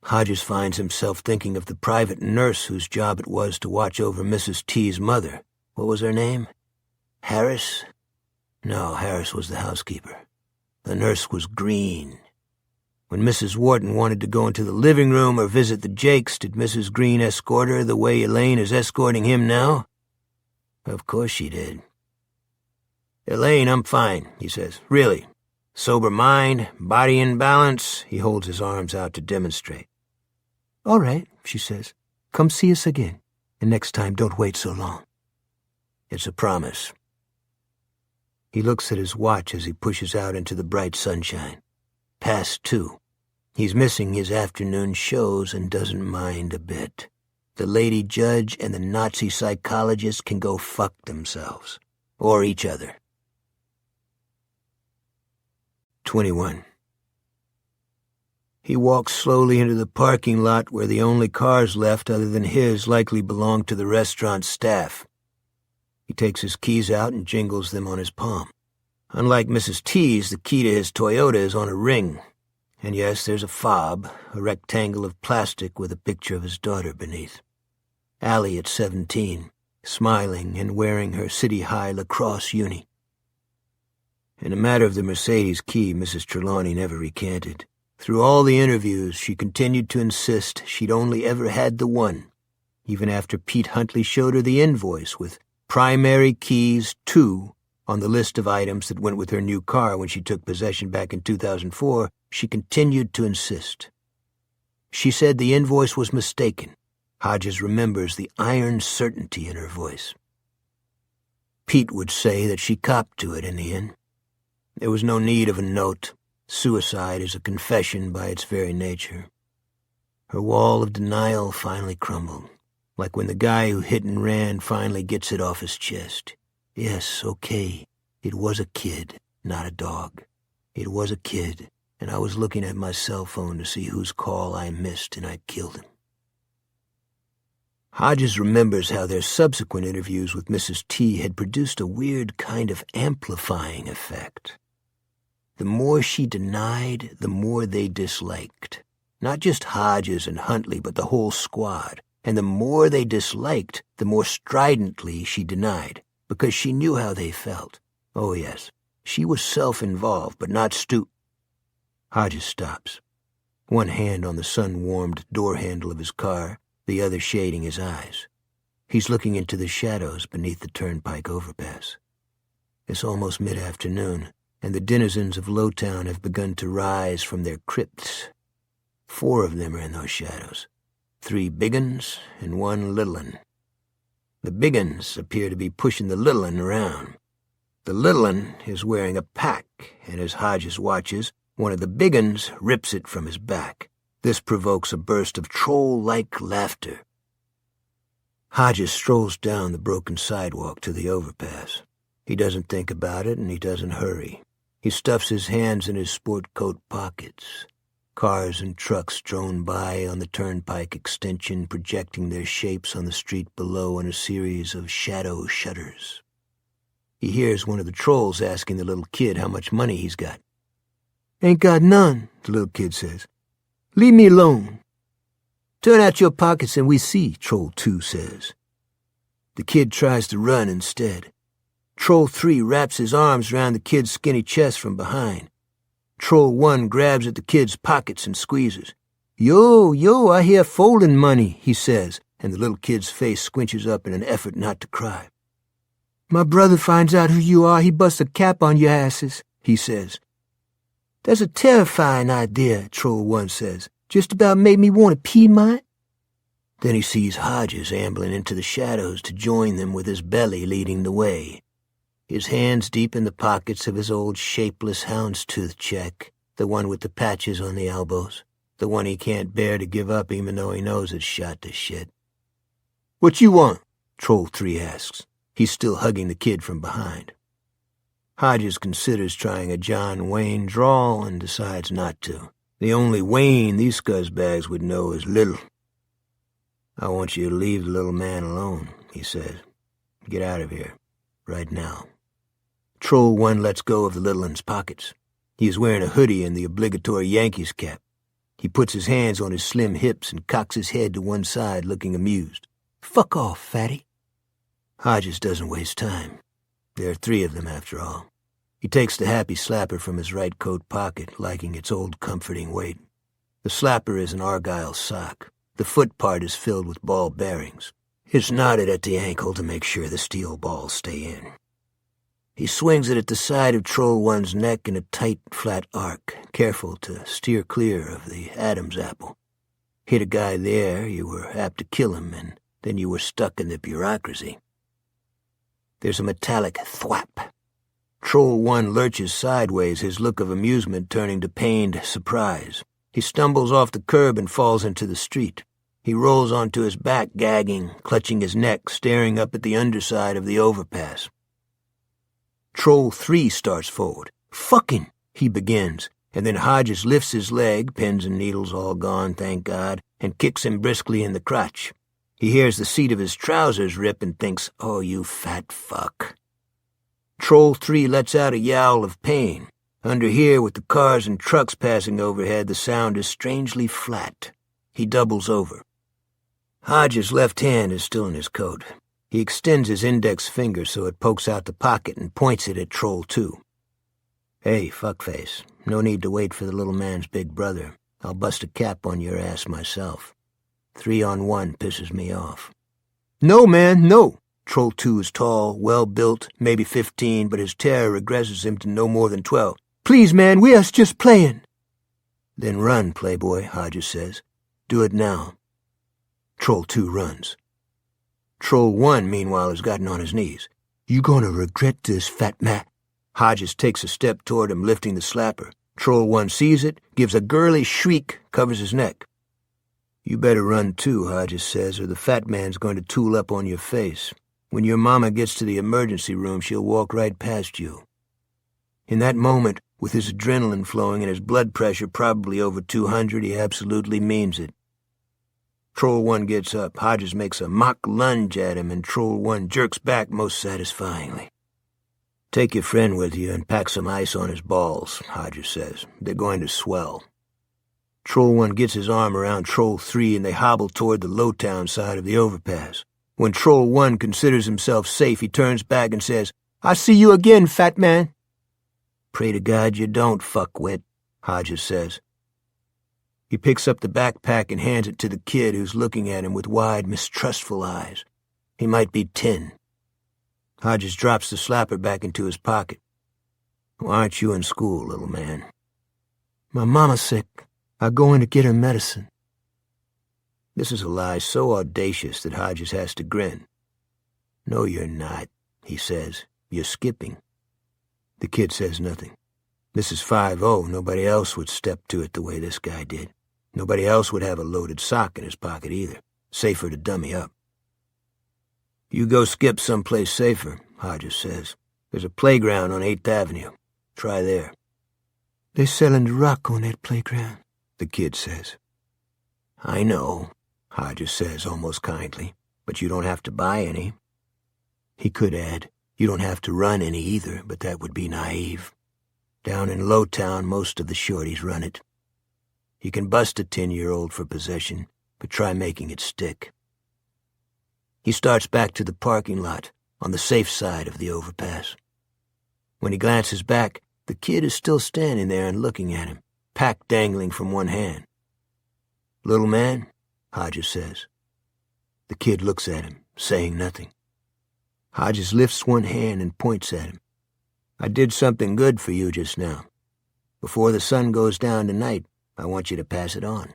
Hodges finds himself thinking of the private nurse whose job it was to watch over Mrs. T's mother. What was her name? Harris? No, Harris was the housekeeper. The nurse was Green. When Mrs. Wharton wanted to go into the living room or visit the Jakes, did Mrs. Green escort her the way Elaine is escorting him now? Of course she did. "Elaine, I'm fine," he says. "Really. Sober mind, body in balance." He holds his arms out to demonstrate. "All right," she says. "Come see us again, and next time don't wait so long." It's a promise. He looks at his watch as he pushes out into the bright sunshine. Past 2. He's missing his afternoon shows and doesn't mind a bit. The lady judge and the Nazi psychologist can go fuck themselves. Or each other. 21. He walks slowly into the parking lot where the only cars left other than his likely belong to the restaurant staff. He takes his keys out and jingles them on his palm. Unlike Mrs. T's, the key to his Toyota is on a ring. And yes, there's a fob, a rectangle of plastic with a picture of his daughter beneath. Allie at 17, smiling and wearing her city-high lacrosse uni. In the matter of the Mercedes key, Mrs. Trelawney never recanted. Through all the interviews, she continued to insist she'd only ever had the one, even after Pete Huntley showed her the invoice with primary keys 2 On the list of items that went with her new car when she took possession back in 2004, she continued to insist. She said the invoice was mistaken. Hodges remembers the iron certainty in her voice. Pete would say that she copped to it in the end. There was no need of a note. Suicide is a confession by its very nature. Her wall of denial finally crumbled, like when the guy who hit and ran finally gets it off his chest. Yes, okay, it was a kid, not a dog. It was a kid, and I was looking at my cell phone to see whose call I missed, and I killed him. Hodges remembers how their subsequent interviews with Mrs. T had produced a weird kind of amplifying effect. The more she denied, the more they disliked. Not just Hodges and Huntley, but the whole squad. And the more they disliked, the more stridently she denied, because she knew how they felt. Oh yes, she was self-involved, but not Hodges stops, one hand on the sun-warmed door handle of his car, the other shading his eyes. He's looking into the shadows beneath the turnpike overpass. It's almost mid-afternoon, and the denizens of Lowtown have begun to rise from their crypts. 4 of them are in those shadows, 3 big uns and 1 little un. The big uns appear to be pushing the little un around. The little un is wearing a pack, and as Hodges watches, one of the big uns rips it from his back. This provokes a burst of troll-like laughter. Hodges strolls down the broken sidewalk to the overpass. He doesn't think about it, and he doesn't hurry. He stuffs his hands in his sport coat pockets. Cars and trucks drone by on the turnpike extension, projecting their shapes on the street below in a series of shadow shutters. He hears one of the trolls asking the little kid how much money he's got. "Ain't got none," the little kid says. "Leave me alone." "Turn out your pockets and we see," Troll 2 says. The kid tries to run instead. Troll 3 wraps his arms around the kid's skinny chest from behind. Troll 1 grabs at the kid's pockets and squeezes. Yo, I hear folding money," he says, and the little kid's face squinches up in an effort not to cry. "My brother finds out who you are, he busts a cap on your asses," he says. "That's a terrifying idea," Troll 1 says. "Just about made me want to pee mine." Then he sees Hodges ambling into the shadows to join them with his belly leading the way. His hands deep in the pockets of his old shapeless houndstooth check, the one with the patches on the elbows, the one he can't bear to give up even though he knows it's shot to shit. "What you want?" Troll 3 asks. He's still hugging the kid from behind. Hodges considers trying a John Wayne drawl and decides not to. The only Wayne these scuzzbags would know is Little. "I want you to leave the little man alone," he says. "Get out of here, right now." Troll 1 lets go of the little one's pockets. He is wearing a hoodie and the obligatory Yankees cap. He puts his hands on his slim hips and cocks his head to one side, looking amused. "Fuck off, fatty." Hodges doesn't waste time. There are 3 of them, after all. He takes the happy slapper from his right coat pocket, liking its old comforting weight. The slapper is an argyle sock. The foot part is filled with ball bearings. It's knotted at the ankle to make sure the steel balls stay in. He swings it at the side of Troll 1's neck in a tight, flat arc, careful to steer clear of the Adam's apple. Hit a guy there, you were apt to kill him, and then you were stuck in the bureaucracy. There's a metallic thwap. Troll 1 lurches sideways, his look of amusement turning to pained surprise. He stumbles off the curb and falls into the street. He rolls onto his back, gagging, clutching his neck, staring up at the underside of the overpass. Troll 3 starts forward. "Fucking," he begins, and then Hodges lifts his leg, pins and needles all gone, thank God, and kicks him briskly in the crotch. He hears the seat of his trousers rip and thinks, "Oh, you fat fuck." Troll 3 lets out a yowl of pain. Under here, with the cars and trucks passing overhead, the sound is strangely flat. He doubles over. Hodges' left hand is still in his coat. He extends his index finger so it pokes out the pocket and points it at Troll 2. "Hey, fuckface, no need to wait for the little man's big brother. I'll bust a cap on your ass myself. 3-on-1 pisses me off." "No, man, no," Troll 2 is tall, well-built, maybe 15, but his terror regresses him to no more than 12. "Please, man, we us just playin'." "Then run, Playboy," Hodges says. "Do it now." Troll 2 runs. Troll 1, meanwhile, has gotten on his knees. "You gonna regret this, fat man." Hodges takes a step toward him, lifting the slapper. Troll 1 sees it, gives a girly shriek, covers his neck. "You better run too," Hodges says, "or the fat man's going to tool up on your face. When your mama gets to the emergency room, she'll walk right past you." In that moment, with his adrenaline flowing and his blood pressure probably over 200, he absolutely means it. Troll 1 gets up. Hodges makes a mock lunge at him, and Troll 1 jerks back most satisfyingly. "Take your friend with you and pack some ice on his balls," Hodges says. "They're going to swell." Troll 1 gets his arm around Troll 3, and they hobble toward the Lowtown side of the overpass. When Troll 1 considers himself safe, he turns back and says, "I see you again, fat man." "Pray to God you don't, fuckwit," Hodges says. He picks up the backpack and hands it to the kid, who's looking at him with wide, mistrustful eyes. He might be 10. Hodges drops the slapper back into his pocket. "Why aren't you in school, little man?" "My mama's sick. I'm going to get her medicine." This is a lie so audacious that Hodges has to grin. "No, you're not," he says. "You're skipping." The kid says nothing. This is 5-0. Nobody else would step to it the way this guy did. Nobody else would have a loaded sock in his pocket either. Safer to dummy up. "You go skip someplace safer," Hodges says. "There's a playground on 8th Avenue. Try there." "They're selling rock on that playground," the kid says. "I know," Hodges says almost kindly, "but you don't have to buy any." He could add, "You don't have to run any either, but that would be naive. Down in Lowtown, most of the shorties run it. You can bust a 10-year-old for possession, but try making it stick." He starts back to the parking lot, on the safe side of the overpass. When he glances back, the kid is still standing there and looking at him, pack dangling from one hand. "Little man," Hodges says. The kid looks at him, saying nothing. Hodges lifts one hand and points at him. "I did something good for you just now. Before the sun goes down tonight, I want you to pass it on."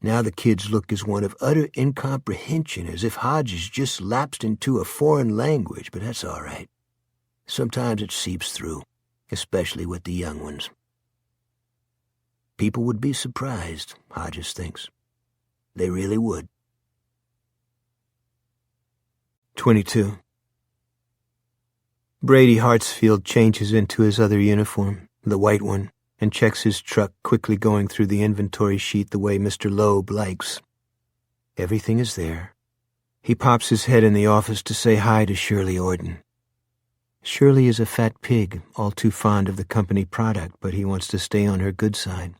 Now the kid's look is one of utter incomprehension, as if Hodges just lapsed into a foreign language, but that's all right. Sometimes it seeps through, especially with the young ones. People would be surprised, Hodges thinks. They really would. 22. Brady Hartsfield changes into his other uniform, the white one, and checks his truck, quickly going through the inventory sheet the way Mr. Loeb likes. Everything is there. He pops his head in the office to say hi to Shirley Orden. Shirley is a fat pig, all too fond of the company product, but he wants to stay on her good side.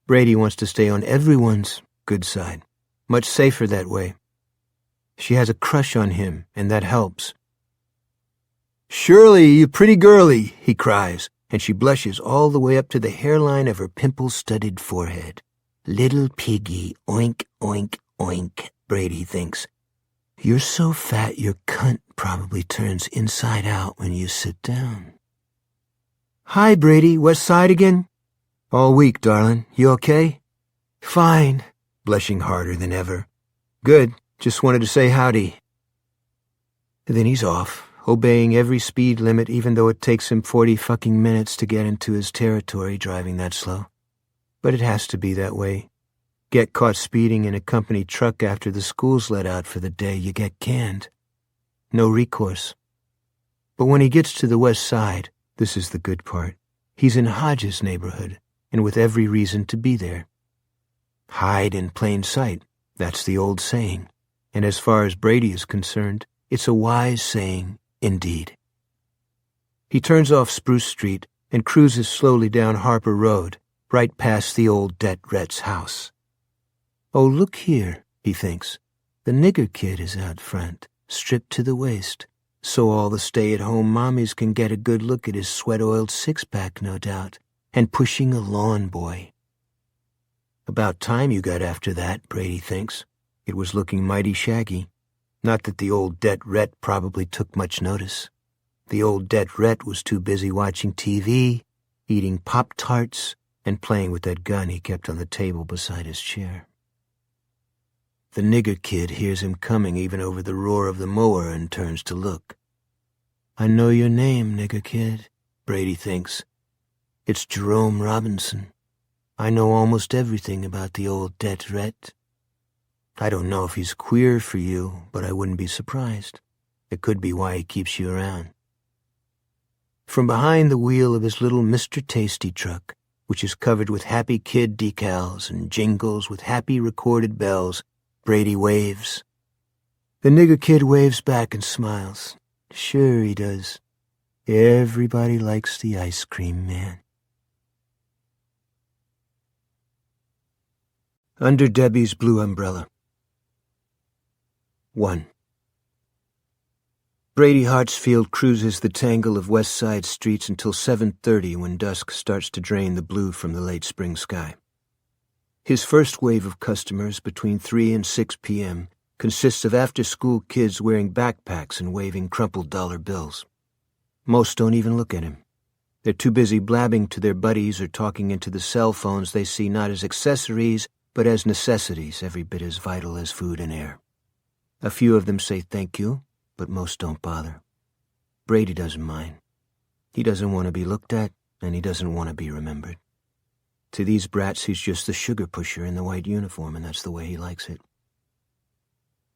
Brady wants to stay on everyone's good side. Much safer that way. She has a crush on him, and that helps. "Shirley, you pretty girlie," he cries, and she blushes all the way up to the hairline of her pimple-studded forehead. "Little piggy, oink, oink, oink," Brady thinks. "You're so fat your cunt probably turns inside out when you sit down." "Hi, Brady. West Side again?" "All week, darling. You okay?" "Fine," blushing harder than ever. "Good. Just wanted to say howdy." Then he's off, obeying every speed limit, even though it takes him 40 fucking minutes to get into his territory driving that slow. But it has to be that way. Get caught speeding in a company truck after the school's let out for the day, you get canned. No recourse. But when he gets to the west side, this is the good part, he's in Hodges' neighborhood, and with every reason to be there. Hide in plain sight, that's the old saying, and as far as Brady is concerned, it's a wise saying indeed. He turns off Spruce Street and cruises slowly down Harper Road, right past the old debt-ret's house. Oh, look here, he thinks. The nigger kid is out front, stripped to the waist, so all the stay-at-home mommies can get a good look at his sweat-oiled six-pack, no doubt, and pushing a lawn boy. About time you got after that, Brady thinks. It was looking mighty shaggy. Not that the old debt-ret probably took much notice. The old debt-ret was too busy watching TV, eating Pop-Tarts, and playing with that gun he kept on the table beside his chair. The nigger kid hears him coming even over the roar of the mower and turns to look. "I know your name, nigger kid," Brady thinks. "It's Jerome Robinson. I know almost everything about the old debt-ret. I don't know if he's queer for you, but I wouldn't be surprised. It could be why he keeps you around." From behind the wheel of his little Mr. Tasty truck, which is covered with Happy Kid decals and jingles with happy recorded bells, Brady waves. The nigger kid waves back and smiles. Sure he does. Everybody likes the ice cream man. Under Debbie's Blue Umbrella. 1. Brady Hartsfield cruises the tangle of West Side streets until 7:30 when dusk starts to drain the blue from the late spring sky. His first wave of customers between 3 and 6 p.m. consists of after-school kids wearing backpacks and waving crumpled dollar bills. Most don't even look at him. They're too busy blabbing to their buddies or talking into the cell phones they see not as accessories, but as necessities every bit as vital as food and air. A few of them say thank you, but most don't bother. Brady doesn't mind. He doesn't want to be looked at, and he doesn't want to be remembered. To these brats, he's just the sugar pusher in the white uniform, and that's the way he likes it.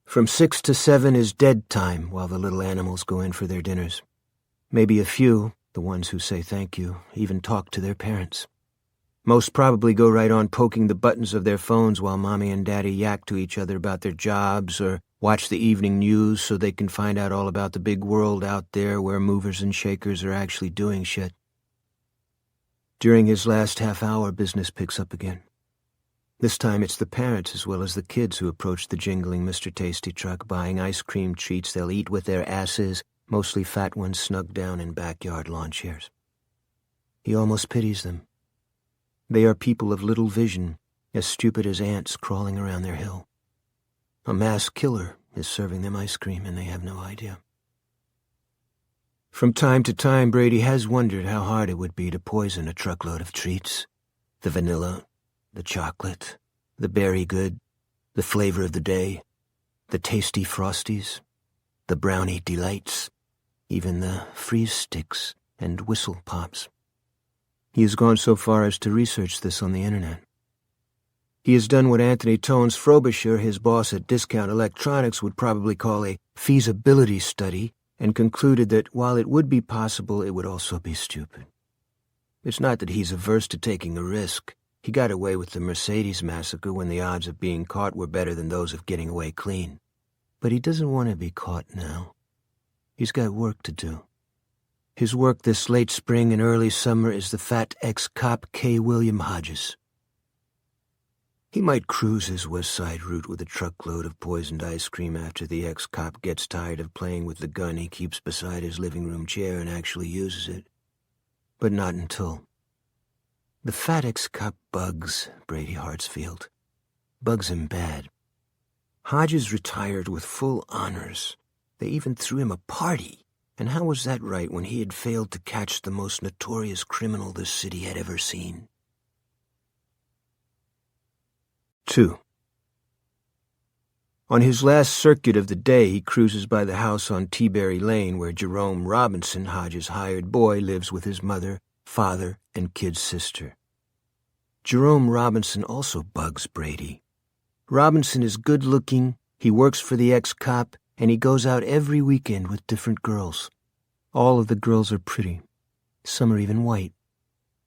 From 6 to 7 is dead time while the little animals go in for their dinners. Maybe a few, the ones who say thank you, even talk to their parents. Most probably go right on poking the buttons of their phones while Mommy and Daddy yak to each other about their jobs or watch the evening news so they can find out all about the big world out there where movers and shakers are actually doing shit. During his last half hour, business picks up again. This time it's the parents as well as the kids who approach the jingling Mr. Tasty truck buying ice cream treats they'll eat with their asses, mostly fat ones snugged down in backyard lawn chairs. He almost pities them. They are people of little vision, as stupid as ants crawling around their hill. A mass killer is serving them ice cream, and they have no idea. From time to time, Brady has wondered how hard it would be to poison a truckload of treats. The vanilla, the chocolate, the berry good, the flavor of the day, the tasty Frosties, the brownie delights, even the freeze sticks and whistle pops. He has gone so far as to research this on the internet. He has done what Anthony Tones Frobisher, his boss at Discount Electronics, would probably call a feasibility study, and concluded that while it would be possible, it would also be stupid. It's not that he's averse to taking a risk. He got away with the Mercedes massacre when the odds of being caught were better than those of getting away clean. But he doesn't want to be caught now. He's got work to do. His work this late spring and early summer is the fat ex-cop K. William Hodges. He might cruise his West Side route with a truckload of poisoned ice cream after the ex-cop gets tired of playing with the gun he keeps beside his living room chair and actually uses it. But not until. The fat ex-cop bugs Brady Hartsfield. Bugs him bad. Hodges retired with full honors. They even threw him a party. And how was that right when he had failed to catch the most notorious criminal this city had ever seen? 2. On his last circuit of the day, he cruises by the house on Teaberry Lane where Jerome Robinson, Hodges' hired boy, lives with his mother, father, and kid sister. Jerome Robinson also bugs Brady. Robinson is good-looking, he works for the ex-cop, and he goes out every weekend with different girls. All of the girls are pretty. Some are even white.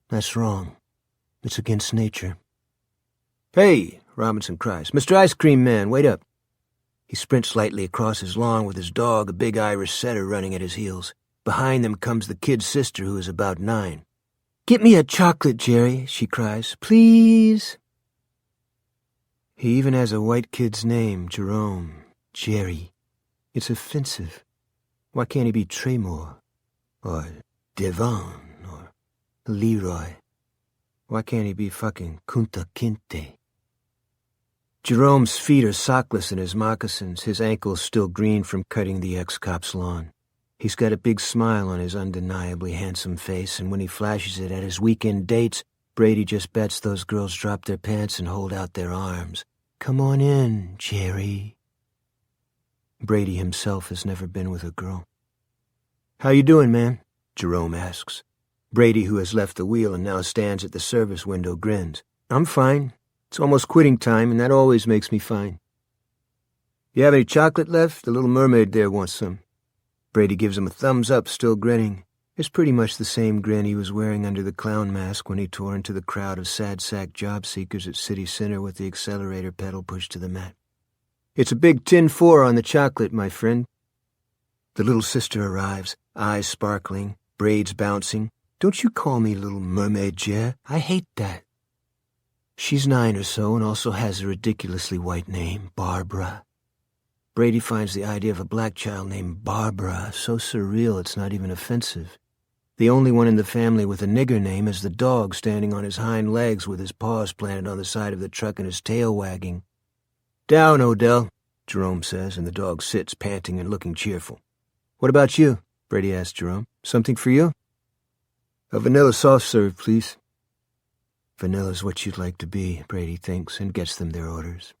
That's wrong. It's against nature. "Hey!" Robinson cries. "Mr. Ice Cream Man, wait up." He sprints lightly across his lawn with his dog, a big Irish setter, running at his heels. Behind them comes the kid's sister, who is about 9. "Get me a chocolate, Jerry," she cries. "Please." He even has a white kid's name, Jerome. Jerry. It's offensive. Why can't he be Tremor? Or Devon? Or Leroy? Why can't he be fucking Kunta Kinte? Jerome's feet are sockless in his moccasins, his ankles still green from cutting the ex-cop's lawn. He's got a big smile on his undeniably handsome face, and when he flashes it at his weekend dates, Brady just bets those girls drop their pants and hold out their arms. Come on in, Jerry. Brady himself has never been with a girl. How you doing, man? Jerome asks. Brady, who has left the wheel and now stands at the service window, grins. I'm fine. It's almost quitting time, and that always makes me fine. You have any chocolate left? The little mermaid there wants some. Brady gives him a thumbs up, still grinning. It's pretty much the same grin he was wearing under the clown mask when he tore into the crowd of sad-sack job seekers at City Center with the accelerator pedal pushed to the mat. It's a big tin 4 on the chocolate, my friend. The little sister arrives, eyes sparkling, braids bouncing. Don't you call me little mermaid, Jer. I hate that. She's 9 or so and also has a ridiculously white name, Barbara. Brady finds the idea of a black child named Barbara so surreal it's not even offensive. The only one in the family with a nigger name is the dog standing on his hind legs with his paws planted on the side of the truck and his tail wagging. Down, Odell, Jerome says, and the dog sits panting and looking cheerful. What about you? Brady asks Jerome. Something for you? A vanilla soft serve, please. Vanilla's what you'd like to be, Brady thinks, and gets them their orders.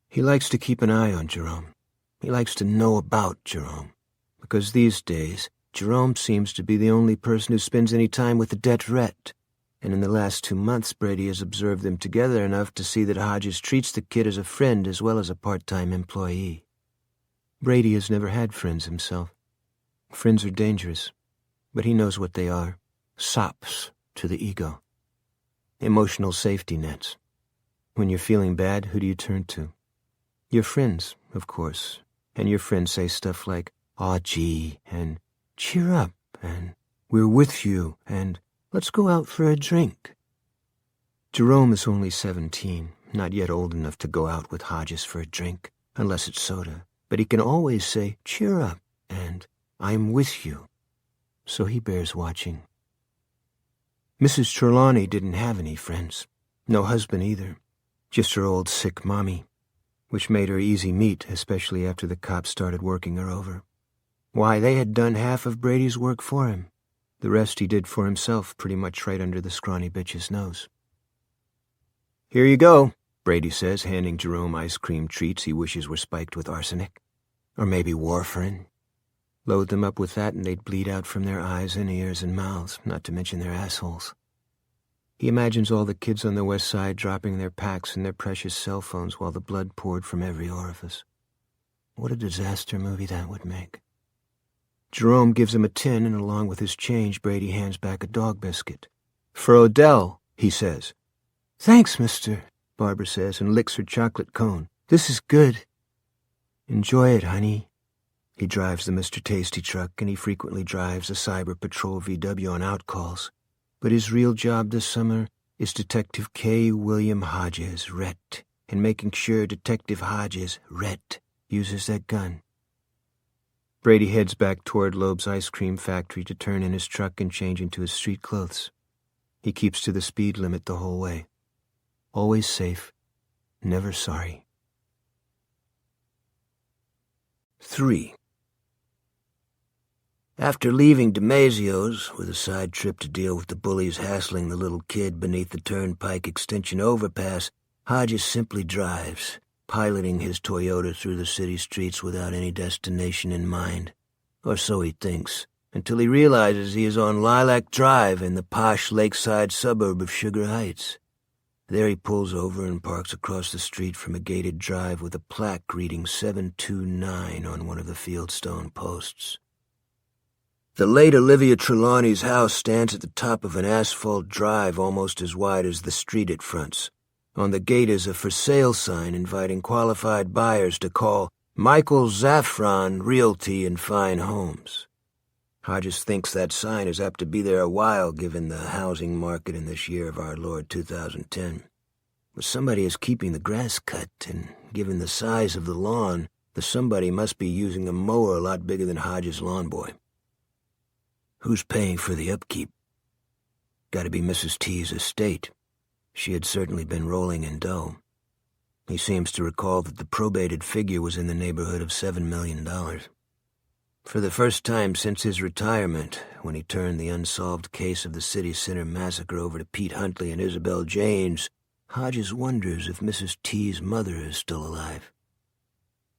He likes to keep an eye on Jerome. He likes to know about Jerome, because these days, Jerome seems to be the only person who spends any time with the Detrette, and in the last 2 months, Brady has observed them together enough to see that Hodges treats the kid as a friend as well as a part-time employee. Brady has never had friends himself. Friends are dangerous, but he knows what they are. Sops to the ego. Emotional safety nets. When you're feeling bad, who do you turn to? Your friends, of course, and your friends say stuff like, aw gee, and cheer up, and we're with you, and let's go out for a drink. Jerome is only 17, not yet old enough to go out with Hodges for a drink, unless it's soda, but he can always say, cheer up, and I'm with you. So he bears watching. Mrs. Trelawney didn't have any friends, no husband either, just her old sick mommy, which made her easy meat, especially after the cops started working her over. Why, they had done half of Brady's work for him. The rest he did for himself, pretty much right under the scrawny bitch's nose. Here you go, Brady says, handing Jerome ice cream treats he wishes were spiked with arsenic. Or maybe warfarin. Load them up with that and they'd bleed out from their eyes and ears and mouths, not to mention their assholes. He imagines all the kids on the west side dropping their packs and their precious cell phones while the blood poured from every orifice. What a disaster movie that would make. Jerome gives him a tin, and along with his change, Brady hands back a dog biscuit. For Odell, he says. Thanks, mister, Barbara says, and licks her chocolate cone. This is good. Enjoy it, honey. He drives the Mr. Tasty truck, and he frequently drives a Cyber Patrol VW on outcalls. But his real job this summer is Detective K. William Hodges, Rhett, and making sure Detective Hodges, Rhett, uses that gun. Brady heads back toward Loeb's ice cream factory to turn in his truck and change into his street clothes. He keeps to the speed limit the whole way. Always safe, never sorry. 3. After leaving DiMaggio's, with a side trip to deal with the bullies hassling the little kid beneath the Turnpike Extension overpass, Hodges simply drives, piloting his Toyota through the city streets without any destination in mind. Or so he thinks, until he realizes he is on Lilac Drive in the posh lakeside suburb of Sugar Heights. There he pulls over and parks across the street from a gated drive with a plaque reading 729 on one of the fieldstone posts. The late Olivia Trelawney's house stands at the top of an asphalt drive almost as wide as the street it fronts. On the gate is a for sale sign inviting qualified buyers to call Michael Zaffron Realty and Fine Homes. Hodges thinks that sign is apt to be there a while given the housing market in this year of our Lord 2010. But somebody is keeping the grass cut, and given the size of the lawn, the somebody must be using a mower a lot bigger than Hodges' lawn boy. Who's paying for the upkeep? Got to be Mrs. T's estate. She had certainly been rolling in dough. He seems to recall that the probated figure was in the neighborhood of $7 million. For the first time since his retirement, when he turned the unsolved case of the City Center massacre over to Pete Huntley and Isabel James, Hodges wonders if Mrs. T's mother is still alive.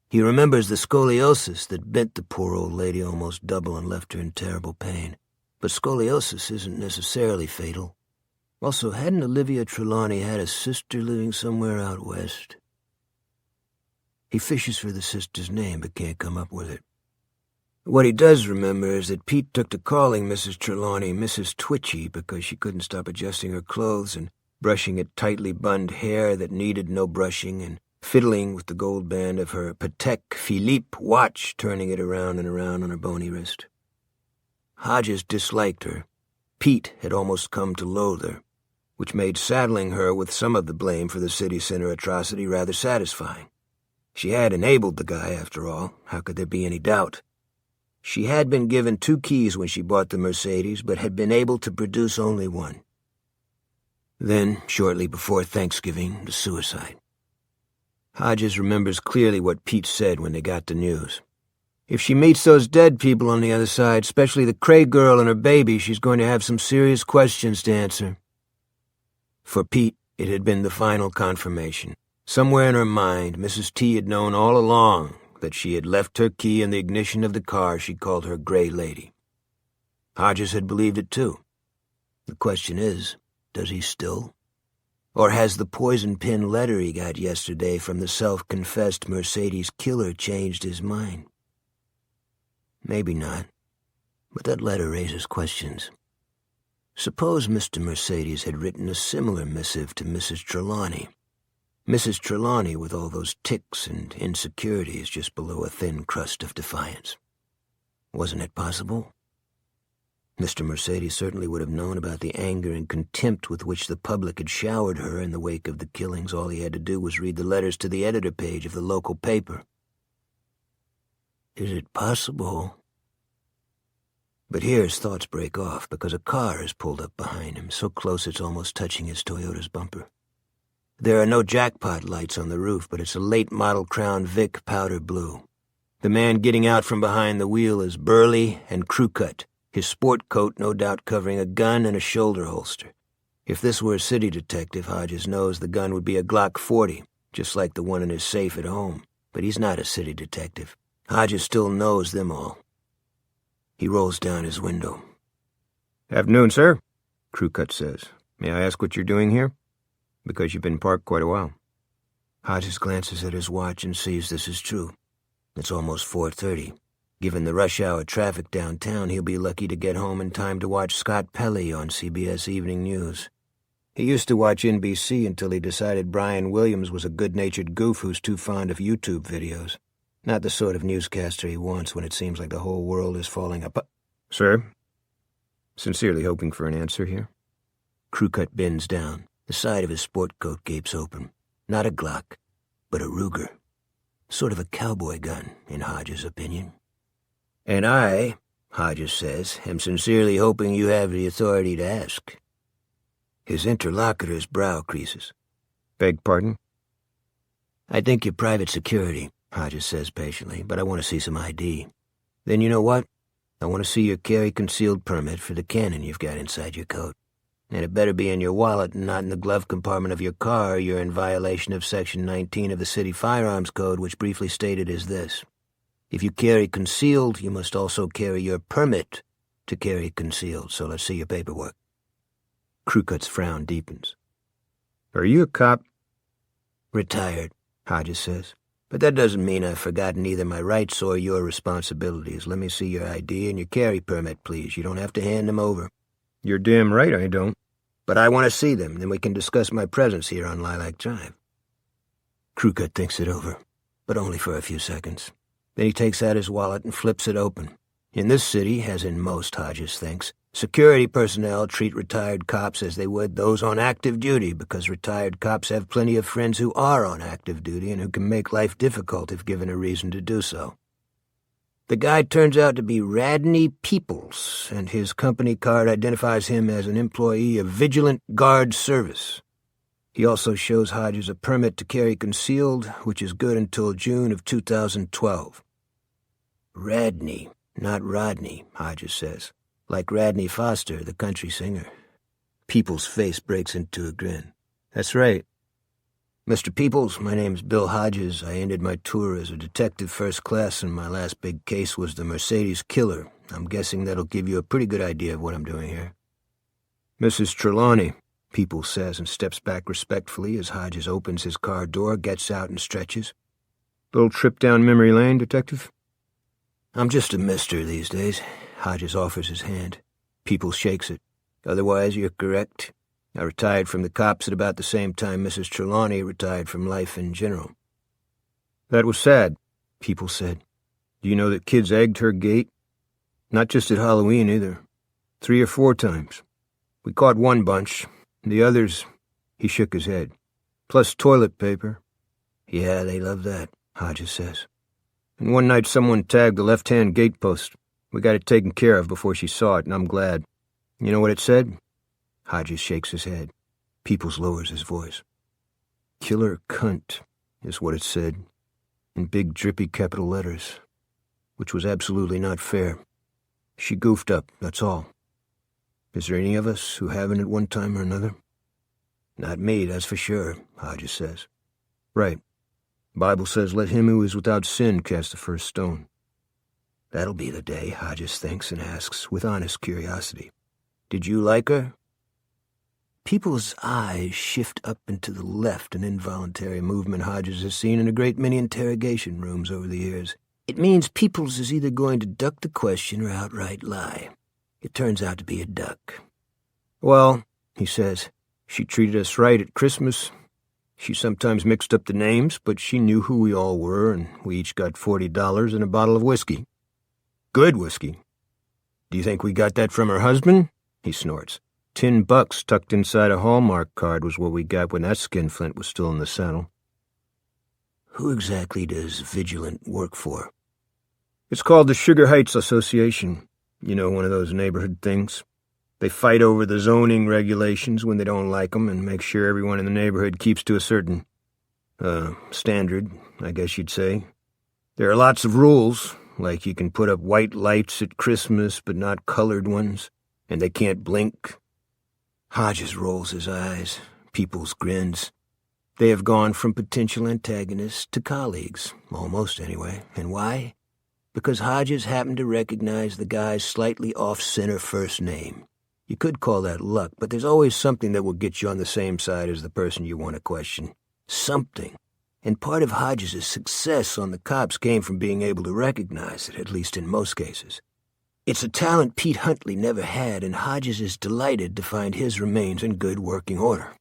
He remembers the scoliosis that bent the poor old lady almost double and left her in terrible pain. But scoliosis isn't necessarily fatal. Also, hadn't Olivia Trelawney had a sister living somewhere out west? He fishes for the sister's name but can't come up with it. What he does remember is that Pete took to calling Mrs. Trelawney Mrs. Twitchy because she couldn't stop adjusting her clothes and brushing at tightly bunned hair that needed no brushing and fiddling with the gold band of her Patek Philippe watch, turning it around and around on her bony wrist. Hodges disliked her. Pete had almost come to loathe her, which made saddling her with some of the blame for the City Center atrocity rather satisfying. She had enabled the guy, after all. How could there be any doubt? She had been given 2 keys when she bought the Mercedes, but had been able to produce only one. Then, shortly before Thanksgiving, the suicide. Hodges remembers clearly what Pete said when they got the news. If she meets those dead people on the other side, especially the Craig girl and her baby, she's going to have some serious questions to answer. For Pete, it had been the final confirmation. Somewhere in her mind, Mrs. T had known all along that she had left her key in the ignition of the car she called her Gray Lady. Hodges had believed it too. The question is, does he still? Or has the poison pin letter he got yesterday from the self-confessed Mercedes killer changed his mind? Maybe not, but that letter raises questions. Suppose Mr. Mercedes had written a similar missive to Mrs. Trelawney. Mrs. Trelawney with all those tics and insecurities just below a thin crust of defiance. Wasn't it possible? Mr. Mercedes certainly would have known about the anger and contempt with which the public had showered her in the wake of the killings. All he had to do was read the letters to the editor page of the local paper. Is it possible? But here his thoughts break off because a car is pulled up behind him, so close it's almost touching his Toyota's bumper. There are no jackpot lights on the roof, but it's a late-model Crown Vic powder blue. The man getting out from behind the wheel is burly and crew-cut, his sport coat no doubt covering a gun and a shoulder holster. If this were a city detective, Hodges knows the gun would be a Glock 40, just like the one in his safe at home. But he's not a city detective. Hodges still knows them all. He rolls down his window. "Afternoon, sir," Crew-cut says. "May I ask what you're doing here? Because you've been parked quite a while." Hodges glances at his watch and sees this is true. It's almost 4:30. Given the rush hour traffic downtown, he'll be lucky to get home in time to watch Scott Pelley on CBS Evening News. He used to watch NBC until he decided Brian Williams was a good-natured goof who's too fond of YouTube videos. Not the sort of newscaster he wants when it seems like the whole world is falling apart. "Sir, sincerely hoping for an answer here." Crew-cut bends down. The side of his sport coat gapes open. Not a Glock, but a Ruger. Sort of a cowboy gun, in Hodges' opinion. "And I," Hodges says, "am sincerely hoping you have the authority to ask." His interlocutor's brow creases. "Beg pardon?" "I think you're private security," Hodges says patiently, "but I want to see some ID. Then you know what? I want to see your carry concealed permit for the cannon you've got inside your coat. And it better be in your wallet and not in the glove compartment of your car, or you're in violation of Section 19 of the City Firearms Code, which briefly stated is this. If you carry concealed, you must also carry your permit to carry concealed, so let's see your paperwork." Crew-cut's frown deepens. "Are you a cop?" "Retired," Hodges says. "But that doesn't mean I've forgotten either my rights or your responsibilities. Let me see your ID and your carry permit, please. You don't have to hand them over." "You're damn right I don't." "But I want to see them, then we can discuss my presence here on Lilac Drive." Crew-cut thinks it over, but only for a few seconds. Then he takes out his wallet and flips it open. In this city, as in most, Hodges thinks, security personnel treat retired cops as they would those on active duty, because retired cops have plenty of friends who are on active duty and who can make life difficult if given a reason to do so. The guy turns out to be Radney Peoples, and his company card identifies him as an employee of Vigilant Guard Service. He also shows Hodges a permit to carry concealed, which is good until June of 2012. Radney, not Rodney, Hodges says. Like Radney Foster, the country singer. Peoples' face breaks into a grin. That's right. Mr. Peoples, my name's Bill Hodges. I ended my tour as a detective first class, and my last big case was the Mercedes killer. I'm guessing that'll give you a pretty good idea of what I'm doing here. Mrs. Trelawney, Peoples says and steps back respectfully as Hodges opens his car door, gets out and stretches. Little trip down memory lane, Detective? I'm just a mister these days. Hodges offers his hand. Peoples shakes it. Otherwise, you're correct. I retired from the cops at about the same time Mrs. Trelawney retired from life in general. That was sad, Peoples said. Do you know that kids egged her gate? Not just at Halloween, either. 3 or 4 times. We caught one bunch. The others, he shook his head. Plus toilet paper. Yeah, they love that, Hodges says. And one night someone tagged the left-hand gate post. We got it taken care of before she saw it, and I'm glad. You know what it said? Hodges shakes his head. Peoples lowers his voice. Killer cunt, is what it said, in big drippy capital letters, which was absolutely not fair. She goofed up, that's all. Is there any of us who haven't at one time or another? Not me, that's for sure, Hodges says. Right. Bible says, let him who is without sin cast the first stone. That'll be the day, Hodges thinks and asks, with honest curiosity. Did you like her? People's eyes shift up and to the left, an involuntary movement Hodges has seen in a great many interrogation rooms over the years. It means Peoples is either going to duck the question or outright lie. It turns out to be a duck. Well, he says, she treated us right at Christmas. She sometimes mixed up the names, but she knew who we all were, and we each got $40 and a bottle of whiskey. Good whiskey. Do you think we got that from her husband? He snorts. $10 tucked inside a Hallmark card was what we got when that skinflint was still in the saddle. Who exactly does Vigilant work for? It's called the Sugar Heights Association. You know, one of those neighborhood things. They fight over the zoning regulations when they don't like them and make sure everyone in the neighborhood keeps to a certain, standard, I guess you'd say. There are lots of rules, like you can put up white lights at Christmas but not colored ones, and they can't blink. Hodges rolls his eyes. Peoples grins. They have gone from potential antagonists to colleagues, almost anyway. And why? Because Hodges happened to recognize the guy's slightly off-center first name. You could call that luck, but there's always something that will get you on the same side as the person you want to question. Something. And part of Hodges' success on the cops came from being able to recognize it, at least in most cases. It's a talent Pete Huntley never had, and Hodges is delighted to find his remains in good working order.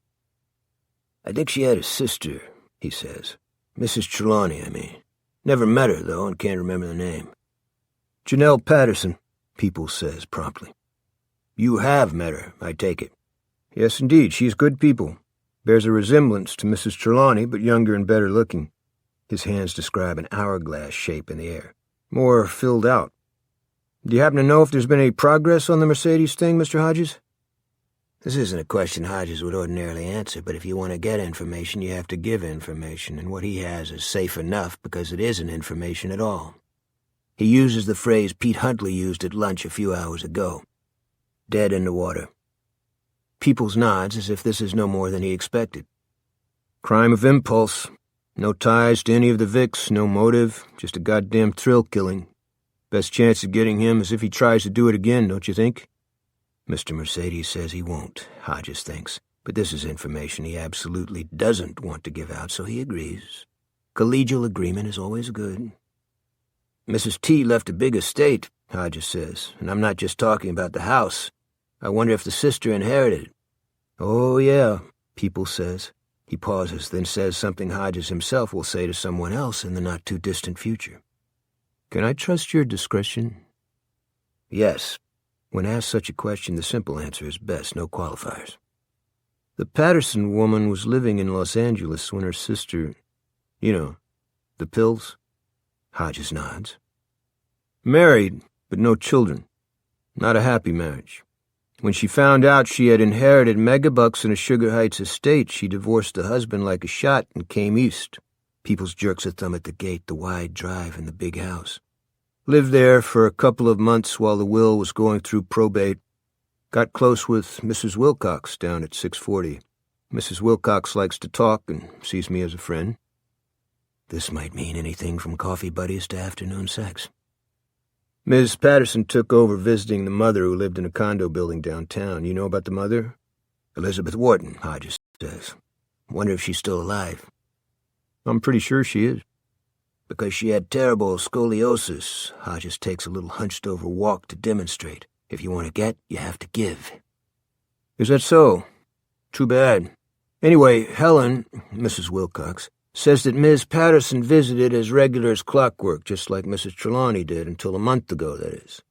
I think she had a sister, he says. Mrs. Trelawney, I mean. Never met her, though, and can't remember the name. Janelle Patterson, Peoples says promptly. You have met her, I take it. Yes, indeed, she's good people. Bears a resemblance to Mrs. Trelawney, but younger and better looking. His hands describe an hourglass shape in the air. More filled out. Do you happen to know if there's been any progress on the Mercedes thing, Mr. Hodges? This isn't a question Hodges would ordinarily answer, but if you want to get information, you have to give information, and what he has is safe enough because it isn't information at all. He uses the phrase Pete Huntley used at lunch a few hours ago. Dead in the water. Peoples nods as if this is no more than he expected. Crime of impulse. No ties to any of the Vics, no motive, just a goddamn thrill killing. Best chance of getting him is if he tries to do it again, don't you think? Mr. Mercedes says he won't, Hodges thinks, but this is information he absolutely doesn't want to give out, so he agrees. Collegial agreement is always good. Mrs. T left a big estate, Hodges says, and I'm not just talking about the house. I wonder if the sister inherited it. Oh, yeah, Peoples says. He pauses, then says something Hodges himself will say to someone else in the not-too-distant future. Can I trust your discretion? Yes. When asked such a question, the simple answer is best, no qualifiers. The Patterson woman was living in Los Angeles when her sister, the pills? Hodges nods. Married, but no children. Not a happy marriage. When she found out she had inherited megabucks in a Sugar Heights estate, she divorced the husband like a shot and came east. People's jerks a thumb at the gate, the wide drive, and the big house. Lived there for a couple of months while the will was going through probate. Got close with Mrs. Wilcox down at 640. Mrs. Wilcox likes to talk and sees me as a friend. This might mean anything from coffee buddies to afternoon sex. Ms. Patterson took over visiting the mother who lived in a condo building downtown. You know about the mother? Elizabeth Wharton, Hodges says. Wonder if she's still alive. I'm pretty sure she is. Because she had terrible scoliosis, Hodges takes a little hunched-over walk to demonstrate. If you want to get, you have to give. Is that so? Too bad. Anyway, Helen, Mrs. Wilcox, says that Ms. Patterson visited as regular as clockwork, just like Mrs. Trelawney did, until a month ago, that is.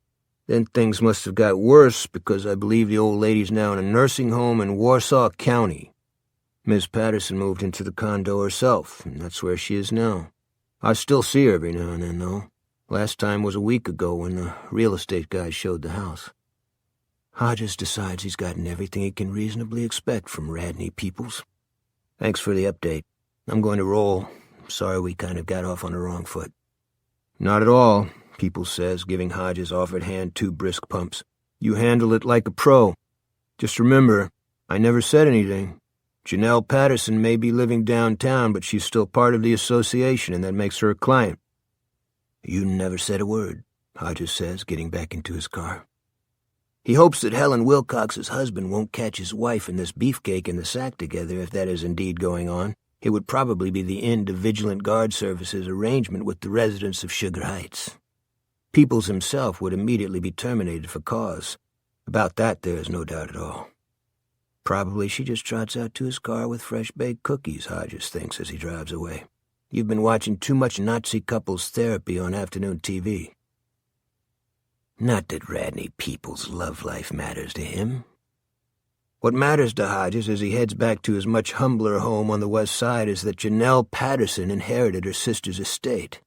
Then things must have got worse, because I believe the old lady's now in a nursing home in Warsaw County. Ms. Patterson moved into the condo herself, and that's where she is now. I still see her every now and then, though. Last time was a week ago when the real estate guy showed the house. Hodges decides he's gotten everything he can reasonably expect from Radney Peoples. Thanks for the update. I'm going to roll. Sorry we kind of got off on the wrong foot. Not at all, Peoples says, giving Hodges' offered hand 2 brisk pumps. You handle it like a pro. Just remember, I never said anything. Janelle Patterson may be living downtown, but she's still part of the association, and that makes her a client. You never said a word, Hodges says, getting back into his car. He hopes that Helen Wilcox's husband won't catch his wife and this beefcake in the sack together, if that is indeed going on. It would probably be the end of Vigilant Guard Service's arrangement with the residents of Sugar Heights. Peoples himself would immediately be terminated for cause. About that there is no doubt at all. Probably she just trots out to his car with fresh-baked cookies, Hodges thinks as he drives away. You've been watching too much Nazi couples therapy on afternoon TV. Not that Radney Peoples' love life matters to him. What matters to Hodges as he heads back to his much humbler home on the west side is that Janelle Patterson inherited her sister's estate.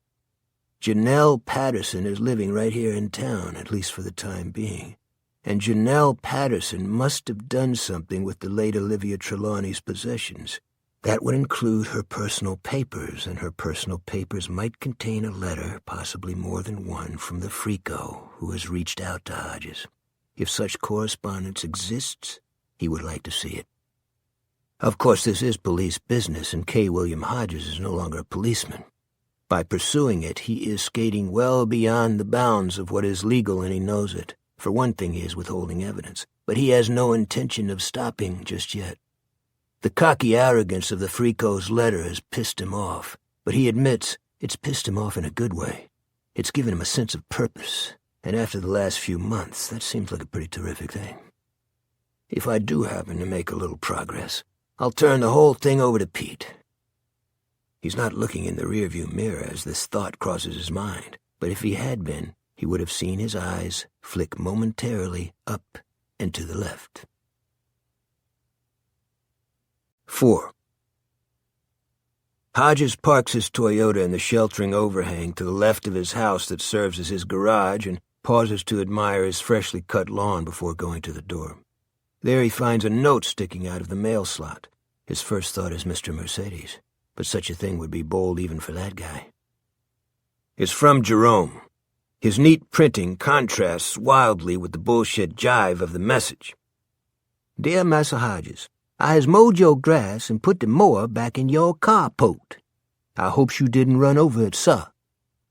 Janelle Patterson is living right here in town, at least for the time being. And Janelle Patterson must have done something with the late Olivia Trelawney's possessions. That would include her personal papers, and her personal papers might contain a letter, possibly more than one, from the Frico who has reached out to Hodges. If such correspondence exists, he would like to see it. Of course, this is police business, and K. William Hodges is no longer a policeman. By pursuing it, he is skating well beyond the bounds of what is legal, and he knows it. For one thing, he is withholding evidence, but he has no intention of stopping just yet. The cocky arrogance of the Frico's letter has pissed him off, but he admits it's pissed him off in a good way. It's given him a sense of purpose, and after the last few months, that seems like a pretty terrific thing. If I do happen to make a little progress, I'll turn the whole thing over to Pete. He's not looking in the rearview mirror as this thought crosses his mind, but if he had been, he would have seen his eyes flick momentarily up and to the left. 4. Hodges parks his Toyota in the sheltering overhang to the left of his house that serves as his garage and pauses to admire his freshly cut lawn before going to the door. There he finds a note sticking out of the mail slot. His first thought is Mr. Mercedes, but such a thing would be bold even for that guy. It's from Jerome. His neat printing contrasts wildly with the bullshit jive of the message. Dear Massa Hodges, I has mowed your grass and put the mower back in your carport. I hopes you didn't run over it, sir.